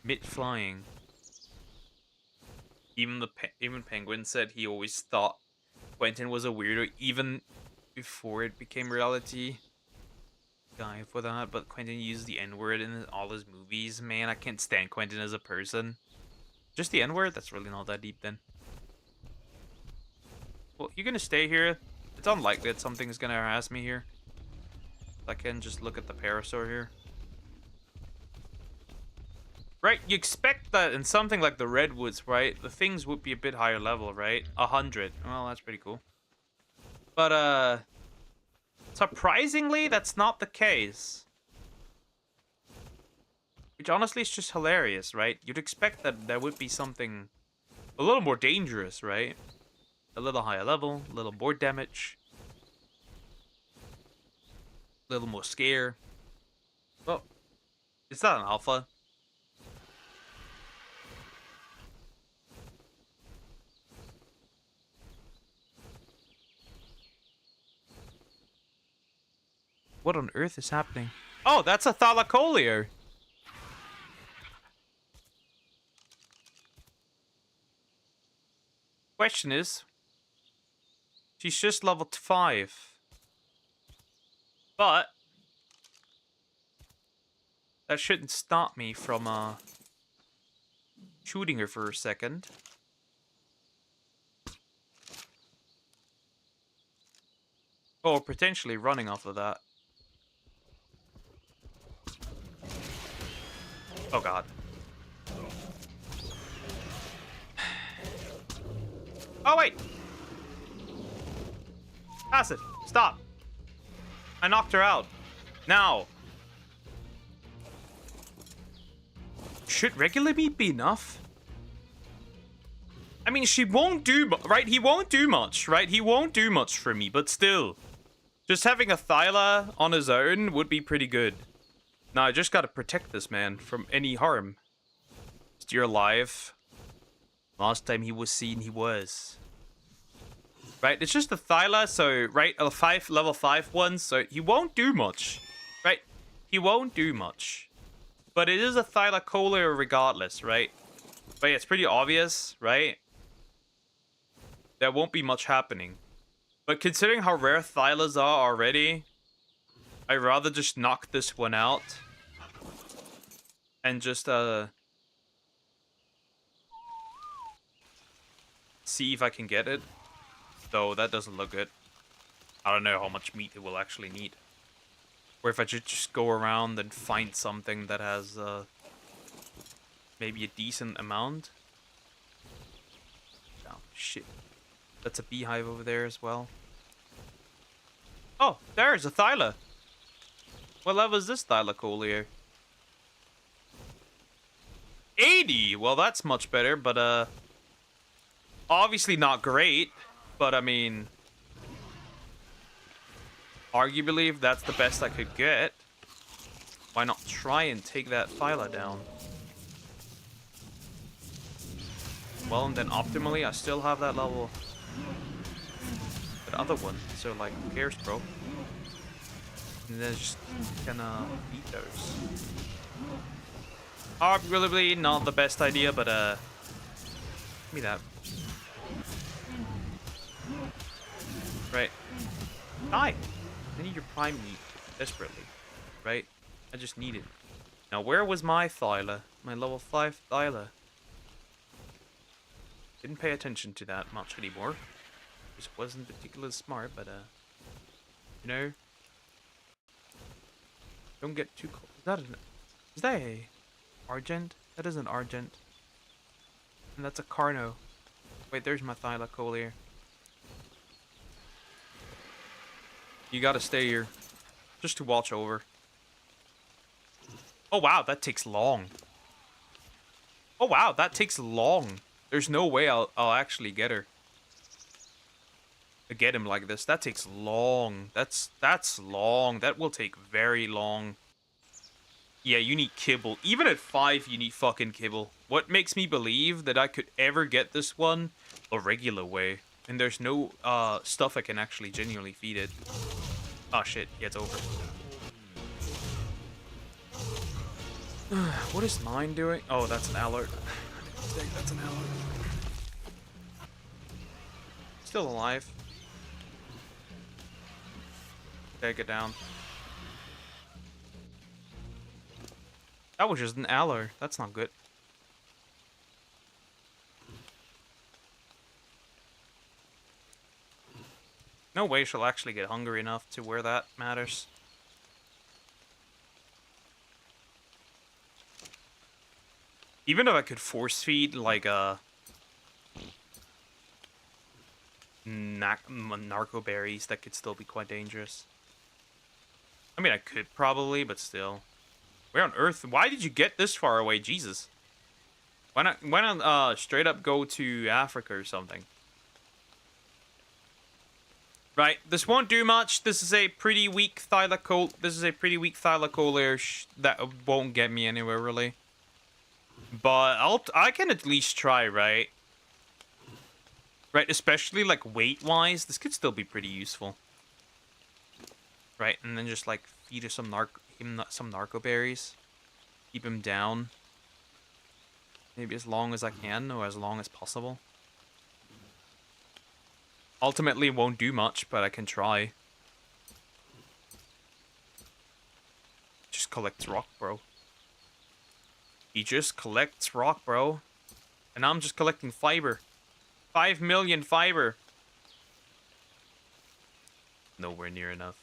mid-flying. Even Penguin said he always thought Quentin was a weirdo, even before it became reality. Guy for that, but Quentin used the N-word in all his movies. Man, I can't stand Quentin as a person. Just the N-word? That's really not that deep then. Well, you're gonna stay here. It's unlikely that something's gonna harass me here. I can just look at the Parasaur here. Right, you expect that in something like the Redwoods, right? The things would be a bit higher level, right? 100. Well, that's pretty cool. But, surprisingly, that's not the case. Which honestly is just hilarious, right? You'd expect that there would be something a little more dangerous, right? A little higher level, a little more damage. A little more scare. Oh, is that an alpha? What on earth is happening? Oh, that's a Thylacoleo. Question is, she's just level 5. But that shouldn't stop me from shooting her for a second. Or potentially running off of that. Oh god. Oh wait! Pass it! Stop! I knocked her out. Now! Should regular meat be enough? I mean, she won't do, right? He won't do much, right? He won't do much for me, but still. Just having a Thyla on his own would be pretty good. Now, I just gotta protect this man from any harm. Still alive. Last time he was seen, he was. Right, it's just a Thyla, so, right, a level 5 one, so he won't do much. Right? He won't do much. But it is a Thylacoleo regardless, right? But yeah, it's pretty obvious, right? There won't be much happening. But considering how rare Thylas are already, I'd rather just knock this one out. And just, see if I can get it. Though, that doesn't look good. I don't know how much meat it will actually need. Or if I should just go around and find something that has, maybe a decent amount. Oh, shit. That's a beehive over there as well. Oh, there's a Thyla. What level is this Thylacoleo? 80! Well, that's much better, but, obviously not great. But, I mean, arguably, if that's the best I could get, why not try and take that Thyla down? Well, and then optimally, I still have that level. The other one, so, like, who cares, bro? And then just gonna beat those. Arguably, not the best idea, but, give me that. Right. Die! I need your prime meat. Desperately. Right? I just need it. Now, where was my Thyla? My level 5 Thyla? Didn't pay attention to that much anymore. Just wasn't particularly smart, but, you know? Don't get too close. Is that a Argent? That is an Argent. And that's a Carno. Wait, there's my Thylacoleo. You gotta stay here. Just to watch over. Oh wow, that takes long. Oh wow, that takes long. There's no way I'll actually get her. To get him like this. That takes long. That's long. That will take very long. Yeah, you need kibble. Even at 5, you need fucking kibble. What makes me believe that I could ever get this one a regular way? And there's no stuff I can actually genuinely feed it. Oh shit, yeah, it's over. What is mine doing? Oh, that's an alert. I think that's an alert. Still alive. Take it down. That was just an alert. That's not good. No way she'll actually get hungry enough to where that matters. Even if I could force feed, like, narco berries, that could still be quite dangerous. I mean, I could probably, but still. Where on earth? Why did you get this far away? Jesus. Why not straight up go to Africa or something? Right, this won't do much. This is a pretty weak thylacoal. This is a pretty weak thylacoal that won't get me anywhere, really. But I can at least try, right? Right, especially like weight-wise, this could still be pretty useful. Right, and then just like feed him some narco berries. Keep him down. Maybe as long as I can, or as long as possible. Ultimately, it won't do much, but I can try. Just collects rock, bro. He just collects rock, bro. And I'm just collecting fiber. 5 million fiber. Nowhere near enough.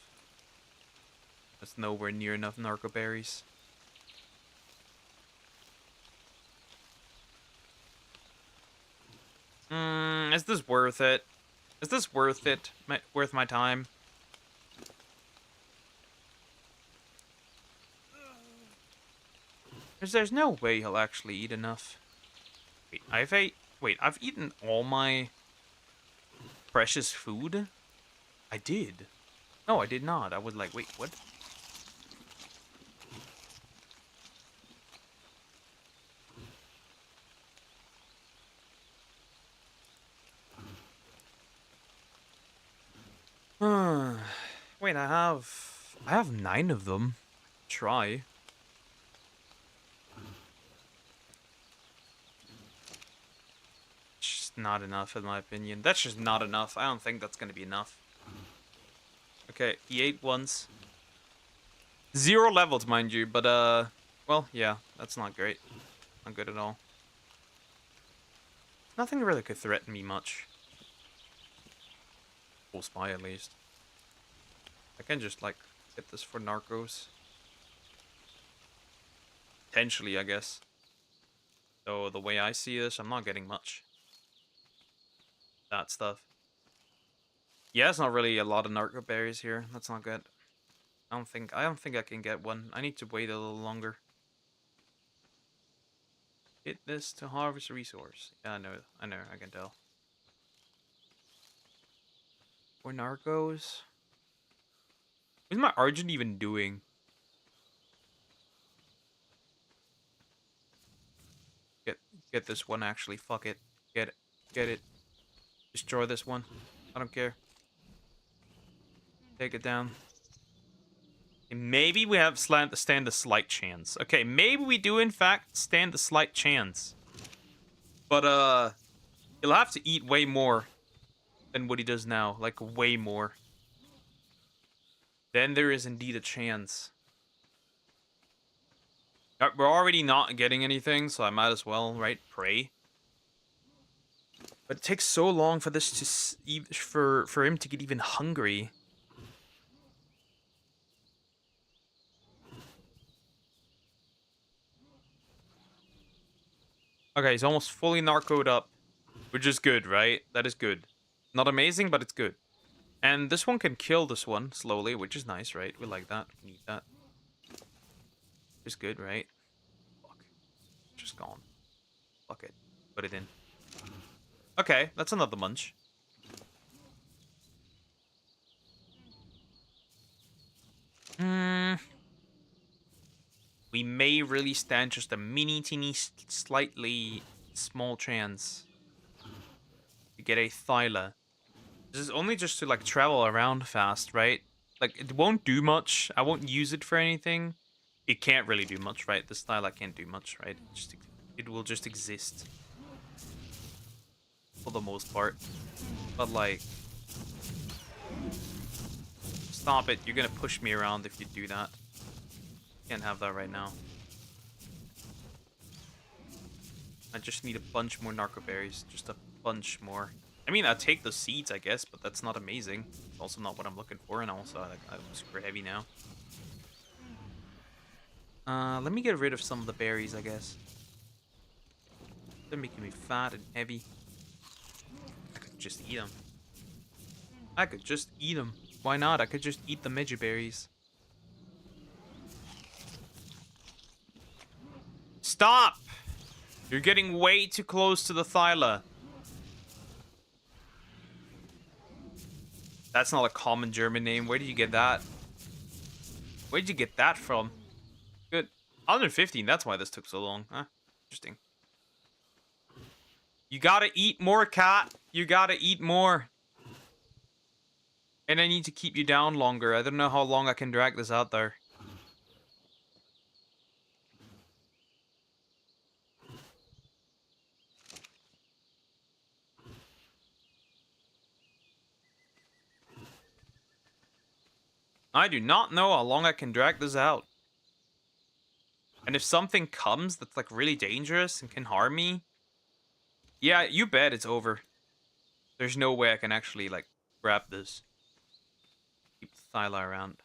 That's nowhere near enough narco berries. Is this worth it? Is this worth it? Worth my time? There's no way he'll actually eat enough. Wait, I've eaten all my precious food? I did. No, I did not. I was like, wait, what? Wait, I have 9 of them. Try. Just not enough, in my opinion. That's just not enough. I don't think that's gonna be enough. Okay, he ate once. 0 levels, mind you, but well, yeah, that's not great. Not good at all. Nothing really could threaten me much. Full spy, at least. I can just, like, get this for narcos. Potentially, I guess. So, the way I see this, I'm not getting much. That stuff. Yeah, it's not really a lot of narco berries here. That's not good. I don't think I can get one. I need to wait a little longer. Hit this to harvest a resource. Yeah, I know, I can tell. Or narcos? What's my Argent even doing? Get this one actually. Fuck it. Get it. Get it. Destroy this one. I don't care. Take it down. And maybe we have stand a slight chance. Okay, maybe we do in fact stand a slight chance. But he'll have to eat way more than what he does now. Like way more. Then there is indeed a chance. We're already not getting anything, so I might as well, right? Pray. But it takes so long for this to for him to get even hungry. Okay, he's almost fully narcoed up, which is good, right? That is good. Not amazing, but it's good. And this one can kill this one slowly, which is nice, right? We like that. We need that. It's good, right? Fuck. Just gone. Fuck it. Put it in. Okay, that's another munch. We may really stand just a teeny, slightly small chance to get a Thyla. This is only just to, like, travel around fast, right? Like, it won't do much. I won't use it for anything. It can't really do much, right? This Thyla can't do much, right? It will just exist. For the most part. But, like... Stop it. You're gonna push me around if you do that. Can't have that right now. I just need a bunch more narco berries. Just a bunch more. I mean, I'll take the seeds, I guess, but that's not amazing. It's also not what I'm looking for, and also I'm super heavy now. Let me get rid of some of the berries, I guess. They're making me fat and heavy. I could just eat them. I could just eat them. Why not? I could just eat the Meiji berries. Stop! You're getting way too close to the Thyla. That's not a common German name. Where did you get that? Where'd you get that from? Good. 115, that's why this took so long. Huh? Interesting. You gotta eat more, cat. You gotta eat more. And I need to keep you down longer. I don't know how long I can drag this out there. I do not know how long I can drag this out. And if something comes that's like really dangerous and can harm me, yeah, you bet it's over. There's no way I can actually like grab this. Keep the Thyla around.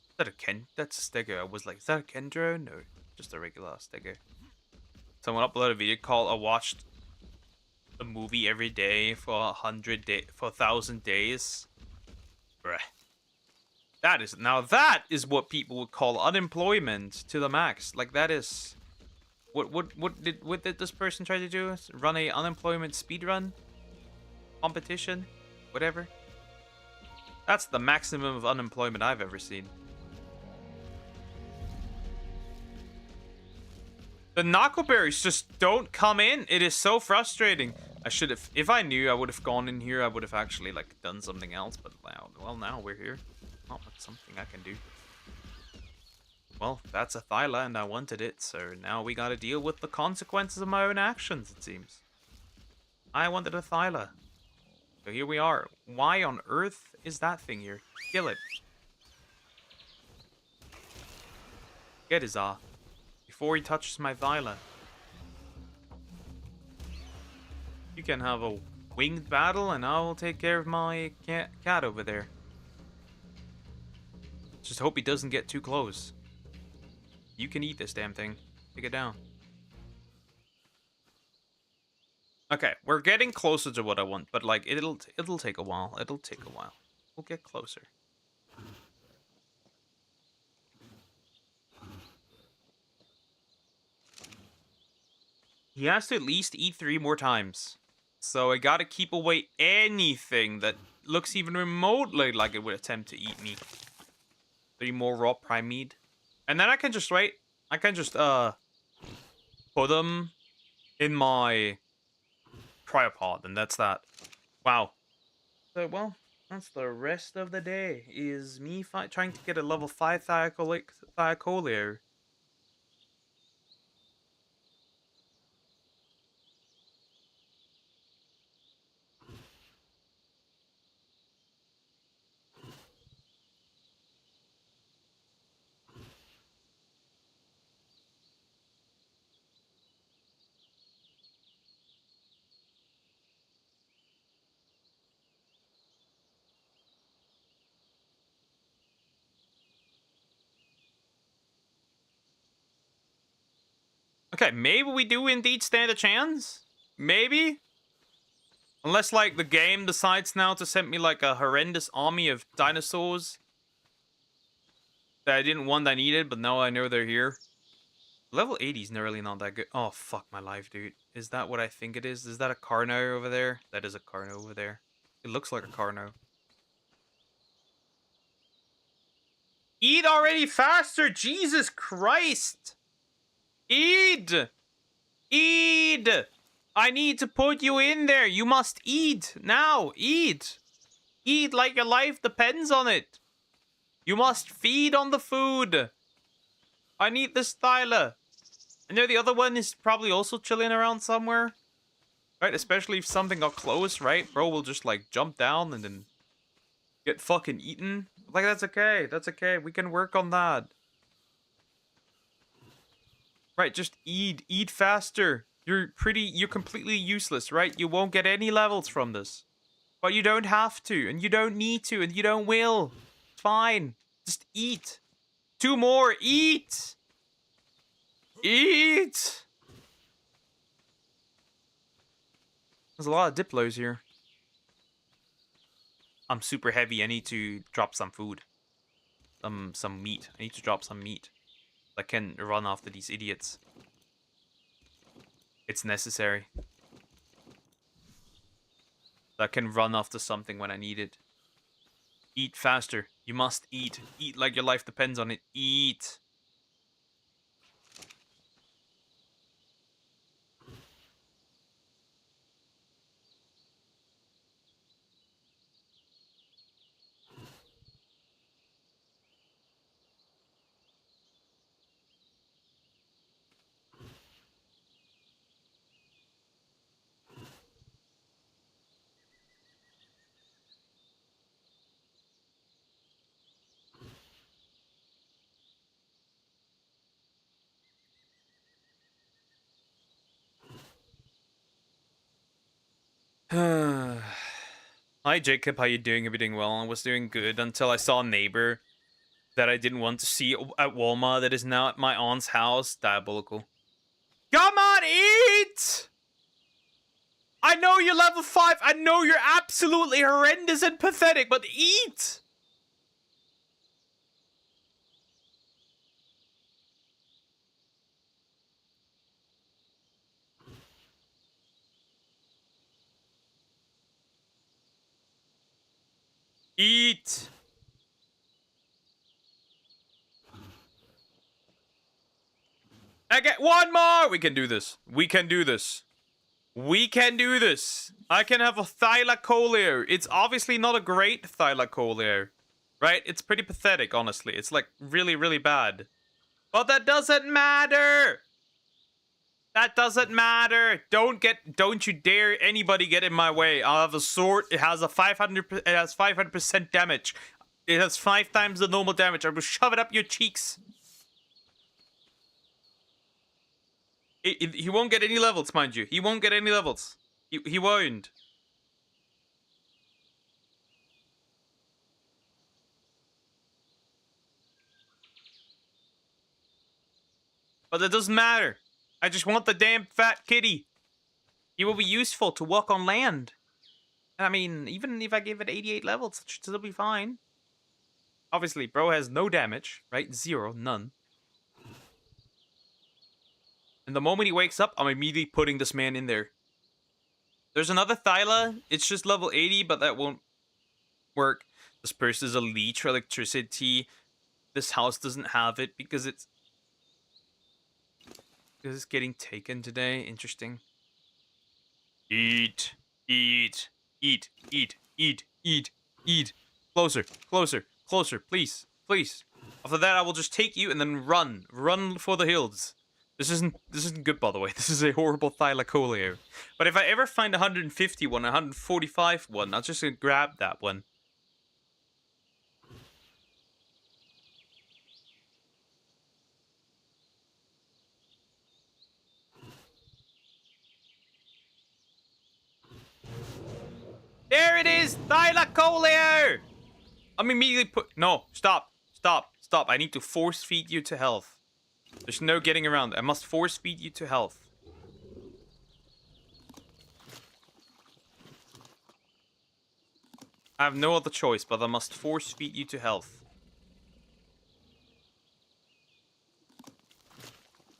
Is that a Ken? That's a Stego. I was like, is that a Kendro? No, just a regular Stego. Someone uploaded a video called I watched a movie every day for 1,000 days. Bruh. That is what people would call unemployment to the max. Like that is what did this person try to do? Run a unemployment speed run? Competition? Whatever. That's the maximum of unemployment I've ever seen. The knuckleberries just don't come in. It is so frustrating. I should have, if I knew I would have gone in here, I would have actually like done something else. But well, now we're here. Not much something I can do. Well, that's a Thyla and I wanted it, so now we gotta deal with the consequences of my own actions, it seems. I wanted a Thyla. So here we are. Why on earth is that thing here? Kill it. Get his off. Before he touches my Thyla. You can have a winged battle and I will take care of my cat over there. Just hope he doesn't get too close. You can eat this damn thing. Take it down. Okay, we're getting closer to what I want, but like it'll take a while. It'll take a while. We'll get closer. He has to at least eat 3 more times. So I gotta keep away anything that looks even remotely like it would attempt to eat me. 3 more raw prime meat. And then I can just wait. I can just put them in my cryopod, and that's that. Wow. So well, that's the rest of the day. Is me trying to get a level 5 Thylacoleo. Okay, maybe we do indeed stand a chance. Maybe. Unless, like, the game decides now to send me, like, a horrendous army of dinosaurs that I didn't want, I needed, but now I know they're here. Level 80 is really not that good. Oh, fuck my life, dude. Is that what I think it is? Is that a Carno over there? That is a Carno over there. It looks like a Carno. Eat already faster! Jesus Christ! Eat! Eat! I need to put you in there. You must eat. Now, eat. Eat like your life depends on it. You must feed on the food. I need this Thyla. I know the other one is probably also chilling around somewhere. Right, especially if something got close, right? Bro will just like jump down and then get fucking eaten. Like, that's okay. That's okay. We can work on that. Right, just eat. Eat faster. You're completely useless, right? You won't get any levels from this. But you don't have to, and you don't need to, and you don't will. It's fine. Just eat. 2 more. Eat! Eat! There's a lot of Diplos here. I'm super heavy. I need to drop some food. Some meat. I need to drop some meat. I can run after these idiots. It's necessary. I can run after something when I need it. Eat faster. You must eat. Eat like your life depends on it. Eat. Hi Jacob, how you doing? Everything well? I was doing good until I saw a neighbor that I didn't want to see at Walmart that is now at my aunt's house. Diabolical. Come on, eat! I know you're level 5. I know you're absolutely horrendous and pathetic, but eat! Eat! I get 1 more! We can do this. We can do this. We can do this. I can have a thylacoleo. It's obviously not a great thylacoleo. Right? It's pretty pathetic, honestly. It's like really, really bad. But that doesn't matter! That doesn't matter. Don't you dare anybody get in my way. I'll have a sword. It has 500% damage. It has 5 times the normal damage. I will shove it up your cheeks. He won't get any levels, mind you. He won't get any levels. He won't. But it doesn't matter. I just want the damn fat kitty. He will be useful to walk on land. I mean, even if I give it 88 levels, it should still be fine. Obviously, bro has no damage, right? 0, none. And the moment he wakes up, I'm immediately putting this man in there. There's another Thyla. It's just level 80, but that won't work. This person is a leech for electricity. This house doesn't have it because it's getting taken today. Interesting. Eat, eat, eat, eat, eat, eat, eat. Closer, closer, closer, please, please. After that, I will just take you and then run. Run for the hills. This isn't good, by the way. This is a horrible thylacoleo. But if I ever find a 150 one, a 145 one, I'll just grab that one. There it is! Thylacoleo! I'm immediately No, stop. Stop. Stop. I need to force feed you to health. There's no getting around. I must force feed you to health. I have no other choice, but I must force feed you to health.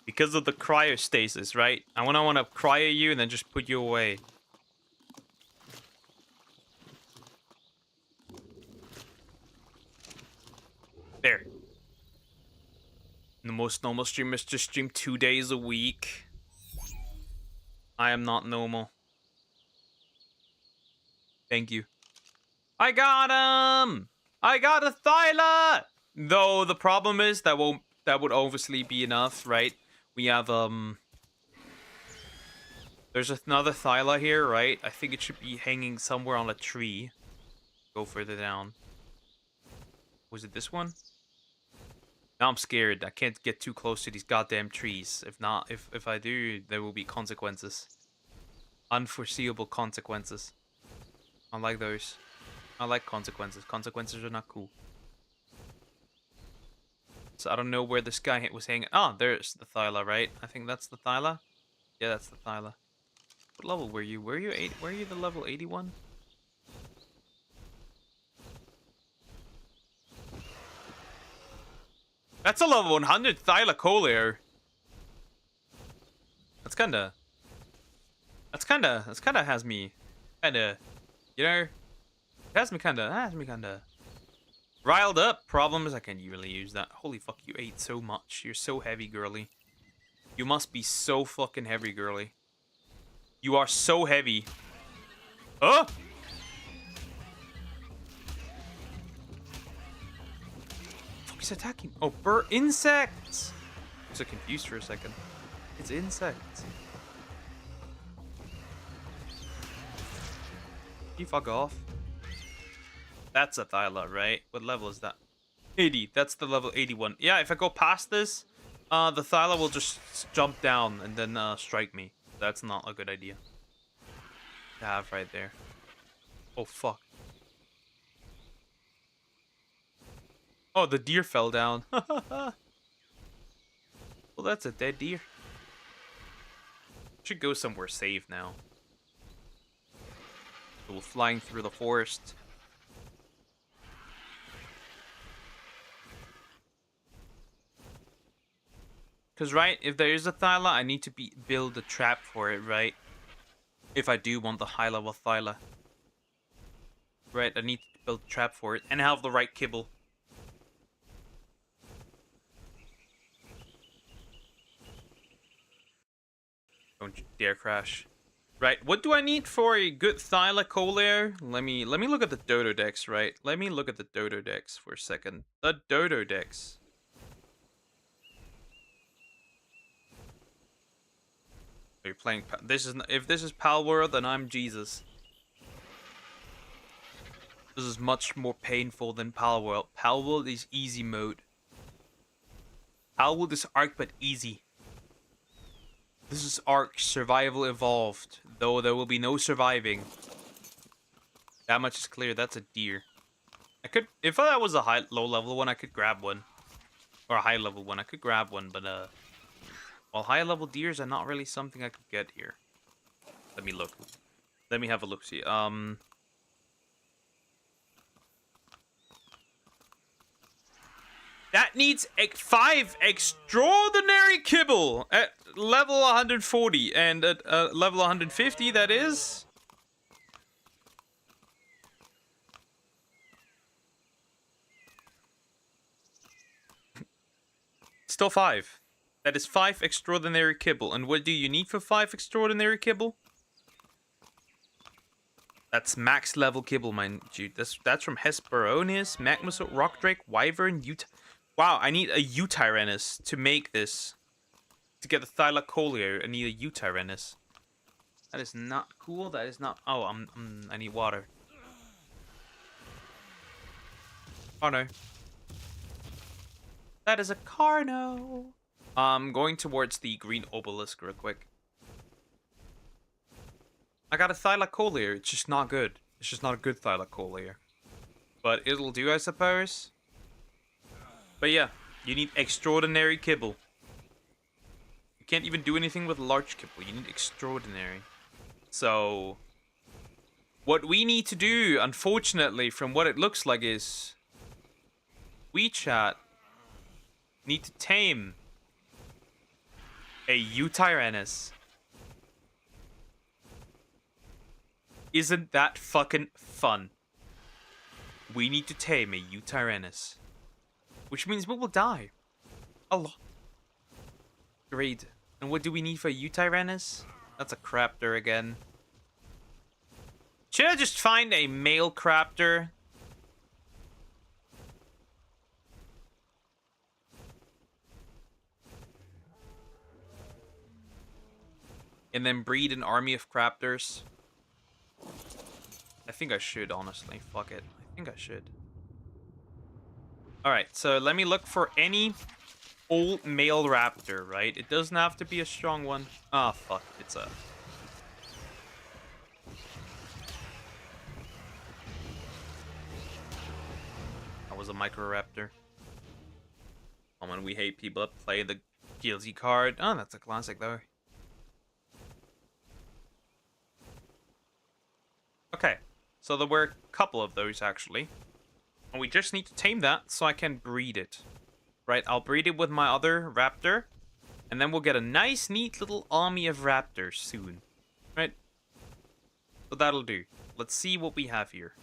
Because of the cryostasis, right? I want to cryo you and then just put you away. There. The most normal streamers just stream 2 days a week. I am not normal. Thank you. I got him! I got a Thyla! Though the problem is that would obviously be enough, right? We have there's another Thyla here, right? I think it should be hanging somewhere on a tree. Go further down. Was it this one? Now I'm scared. I can't get too close to these goddamn trees. If not, if I do, there will be consequences. Unforeseeable consequences. I like those. I like consequences. Consequences are not cool. So I don't know where this guy was hanging. Oh, there's the Thyla, right? I think that's the Thyla. Yeah, that's the Thyla. What level were you? Were you 8? Were you the level 81? That's a level 100 Thyla Collier. That's kinda has me kinda, you know, has me kinda riled up. Problem is I can't really use that. Holy fuck, you ate so much. You're so heavy, girly. You must be so fucking heavy, girly. You are so heavy. Oh! Fuck, he's attacking. Oh, insects! I was so confused for a second. It's insects. You fuck off. That's a Thyla, right? What level is that? 80. That's the level 81. Yeah, if I go past this, the Thyla will just jump down and then strike me. That's not a good idea to have right there. Oh, fuck. Oh, the deer fell down. Well, that's a dead deer. Should go somewhere safe now. We're flying through the forest. Because, right, if there is a Thyla, I need to build a trap for it, right? If I do want the high-level Thyla. Right, I need to build a trap for it and have the right kibble. Don't you dare crash. Right, what do I need for a good Thyla Collier? Let me look at the Dodo Dex, right? Let me look at the Dodo Dex for a second. The Dodo Dex. Are you playing? If this is Pal World, then I'm Jesus. This is much more painful than Pal World. Pal World is easy mode. Pal World is Arc but easy. This is Arc Survival Evolved, though there will be no surviving. That much is clear. That's a deer. I could, if that was a low level one, I could grab one, or a high level one, I could grab one. But well, high level deers are not really something I could get here. Let me look. Let me have a look. See, that needs 5 extraordinary kibble at level 140, and at level 150, that is. Still 5. That is 5 extraordinary kibble. And what do you need for 5 extraordinary kibble? That's max level kibble, mind you. That's from Hesperonius, Magmasaur, Rock Drake, Wyvern, Wow, I need a Utyrannus to make this. To get the Thyla Collier, I need a Utyrannus. That is not cool. That is not. Oh, I need water. Oh no. That is a Carno. I'm going towards the green obelisk real quick. I got a Thyla Collier. It's just not good. It's just not a good Thyla Collier. But it'll do, I suppose. But yeah, you need extraordinary kibble. You can't even do anything with large kibble. You need extraordinary. So, what we need to do, unfortunately, from what it looks like, is we chat need to tame a Utyrannus. Isn't that fucking fun? We need to tame a Utyrannus. Which means we will die. A lot. Great. And what do we need for a Utyrannus? That's a Craptor again. Should I just find a male Craptor? And then breed an army of Craptors? I think I should, honestly. Fuck it. I think I should. Alright, so let me look for any old male raptor, right? It doesn't have to be a strong one. Ah, fuck. It's a... That was a microraptor. Oh, when we hate people that play the guilty card. Oh, that's a classic, though. Okay, so there were a couple of those, actually. And we just need to tame that so I can breed it. Right, I'll breed it with my other raptor. And then we'll get a nice, neat little army of raptors soon. Right? So that'll do. Let's see what we have here.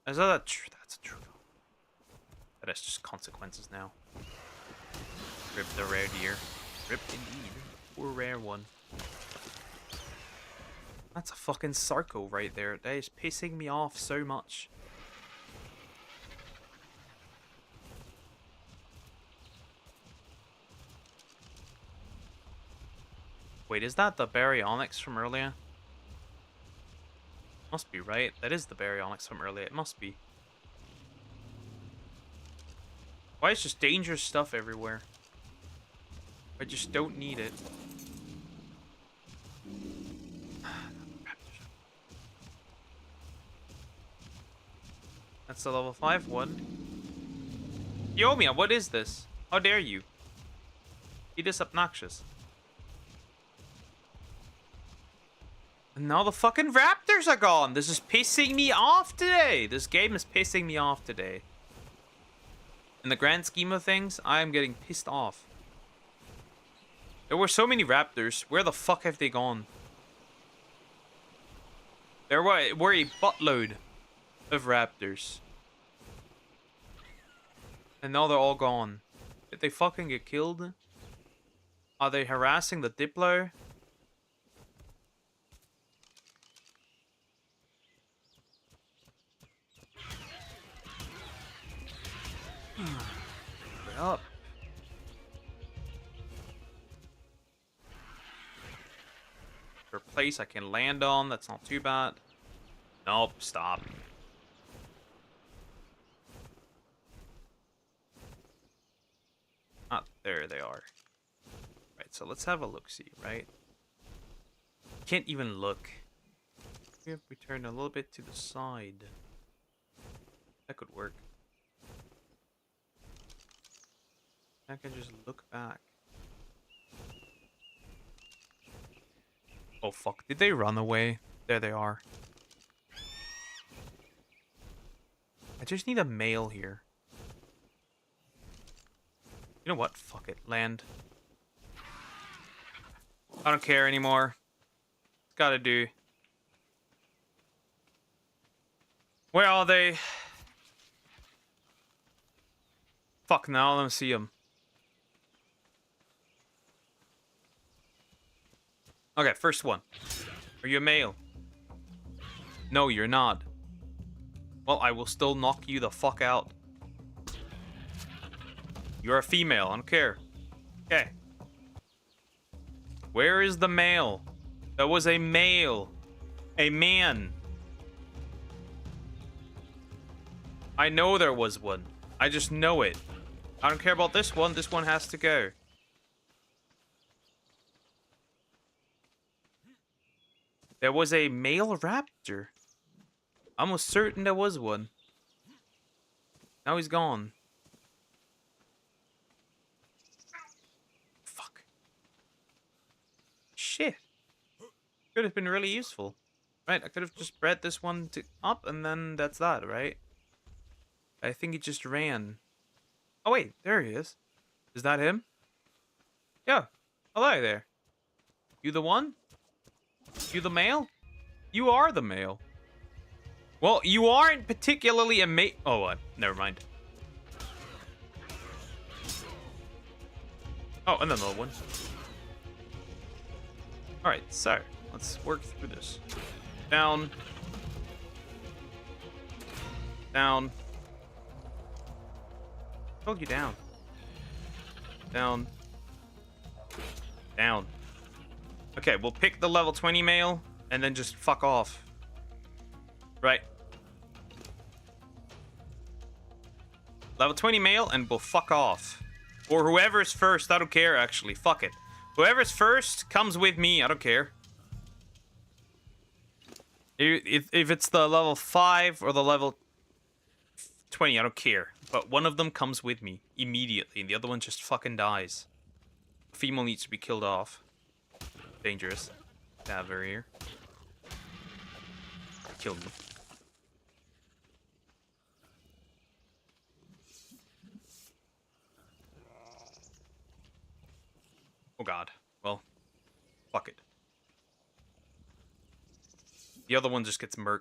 Is that a that's a true. That is just consequences now. Rip the rare deer. Rip indeed. Poor rare one. That's a fucking Sarco right there. That is pissing me off so much. Wait, is that the Baryonyx from earlier? Must be, right? That is the Baryonyx from earlier. It must be. Why is just dangerous stuff everywhere? I just don't need it. That's the level 5 one. Yomiya, what is this? How dare you? It is obnoxious. And now the fucking raptors are gone. This is pissing me off today. This game is pissing me off today. In the grand scheme of things, I am getting pissed off. There were so many raptors. Where the fuck have they gone? There were a buttload of raptors. And now they're all gone. Did they fucking get killed? Are they harassing the Diplo? Get up. For a place I can land on, that's not too bad. Nope, stop. Ah, there they are. Right, so let's have a look-see, right? Can't even look. We have to turn a little bit to the side. That could work. I can just look back. Oh fuck, did they run away? There they are. I just need a male here. You know what? Fuck it. Land. I don't care anymore. It's gotta do. Where are they? Fuck now, let me see them. Okay, first one. Are you a male? No, you're not. Well, I will still knock you the fuck out. You're a female, I don't care. Okay. Where is the male? That was a male. A man. I know there was one. I just know it. I don't care about this one. This one has to go. There was a male raptor. I'm almost certain there was one. Now he's gone. Fuck. Shit. Could have been really useful. Right, I could have just bred this one to up and then that's that, right? I think he just ran. Oh wait, there he is. Is that him? Yeah. Hello there. You the one? You the male? You are the male. Well, you aren't particularly a mate. Oh, never mind. Oh, and another one. Alright, so let's work through this. Down. Down. Told you down. Down. Down. Okay, we'll pick the level 20 male and then just fuck off. Right. Level 20 male, and we'll fuck off. Or whoever's first, I don't care, actually. Fuck it. Whoever's first comes with me, I don't care. If it's the level 5 or the level 20, I don't care. But one of them comes with me immediately, and the other one just fucking dies. Female needs to be killed off. Dangerous. Have her here. Kill me. Oh god. Well, fuck it. The other one just gets murked.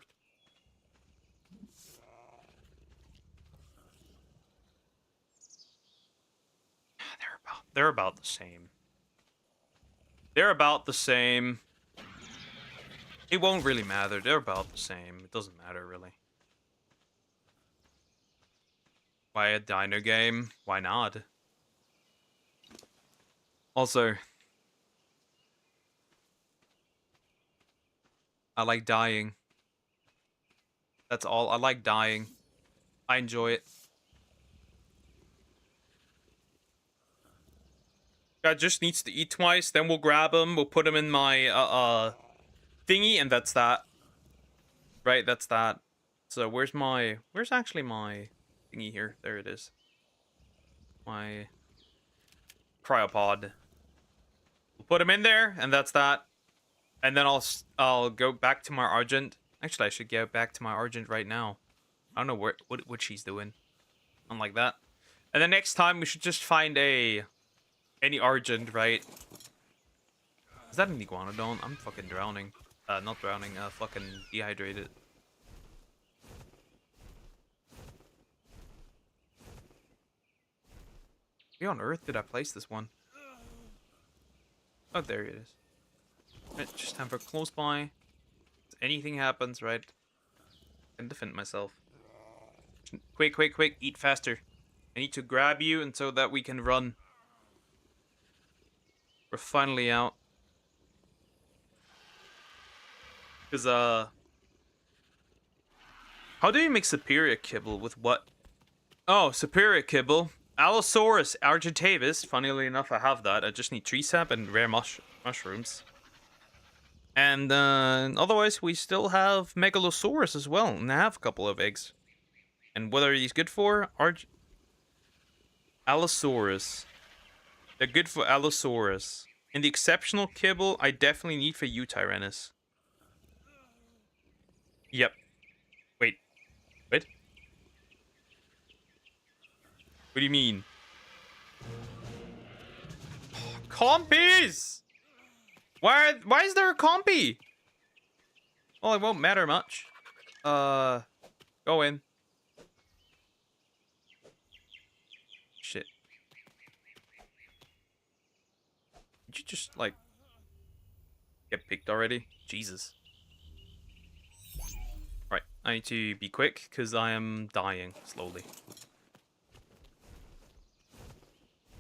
They're about the same. They're about the same. It won't really matter. They're about the same. It doesn't matter, really. Why a dino game? Why not? Also, I like dying. That's all. I like dying. I enjoy it. Guy just needs to eat twice, then we'll grab him, we'll put him in my, thingy, and that's that. Right, that's that. So where's actually my thingy here? There it is. My cryopod. We'll put him in there, and that's that. And then I'll go back to my Argent. Actually, I should go back to my Argent right now. I don't know what she's doing. Unlike that. And then next time, we should just find any Argent, right? Is that an iguanodon? I'm fucking drowning. Not drowning, fucking dehydrated. Where on earth did I place this one? Oh, there it is. Right, just have her close by. If anything happens, right? I can defend myself. Quick, quick, quick, eat faster. I need to grab you and so that we can run. We're finally out. Because, how do you make superior kibble with what? Oh, superior kibble. Allosaurus argentavis. Funnily enough, I have that. I just need tree sap and rare mushrooms. And, otherwise, we still have Megalosaurus as well. And I have a couple of eggs. And what are these good for? Allosaurus. They're good for Allosaurus. And the exceptional kibble, I definitely need for Eutyrannus. Yep. Wait. What? What do you mean? Compies! Why is there a compy? Well, it won't matter much. Go in. Shit. Did you just, like, get picked already? Jesus. Right, I need to be quick, because I am dying slowly.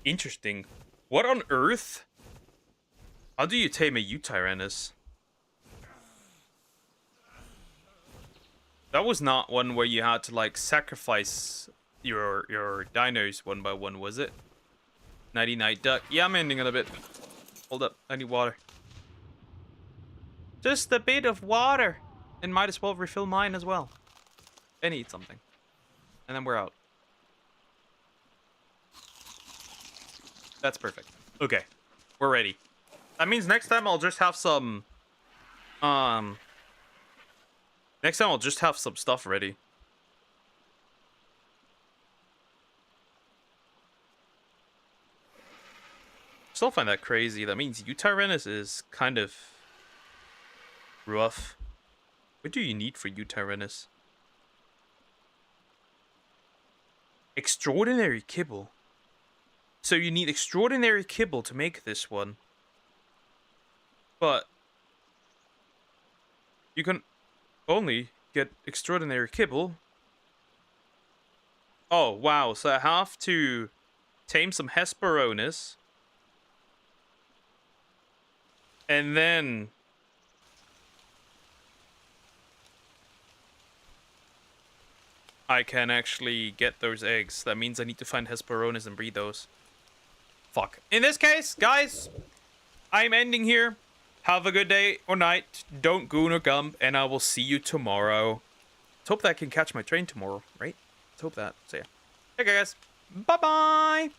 Interesting. What on earth? How do you tame a Eutyrannus? That was not one where you had to, like, sacrifice your dinos one by one, was it? Nighty night duck. Yeah, I'm ending in a bit. Hold up, I need water. Just a bit of water. And might as well refill mine as well. And eat something. And then we're out. That's perfect. Okay. We're ready. That means next time I'll just have some... Next time I'll just have some stuff ready. Still find that crazy. That means Eutyrannus is kind of... rough. What do you need for Eutyrannus? Extraordinary kibble. So you need extraordinary kibble to make this one. But you can only get extraordinary kibble. Oh, wow. So I have to tame some Hesperornis. And then... I can actually get those eggs. That means I need to find Hesperornis and breed those. Fuck. In this case, guys, I'm ending here. Have a good day or night. Don't goon or gump, and I will see you tomorrow. Let's hope that I can catch my train tomorrow, right? Let's hope that. So yeah. Okay, guys. Bye-bye.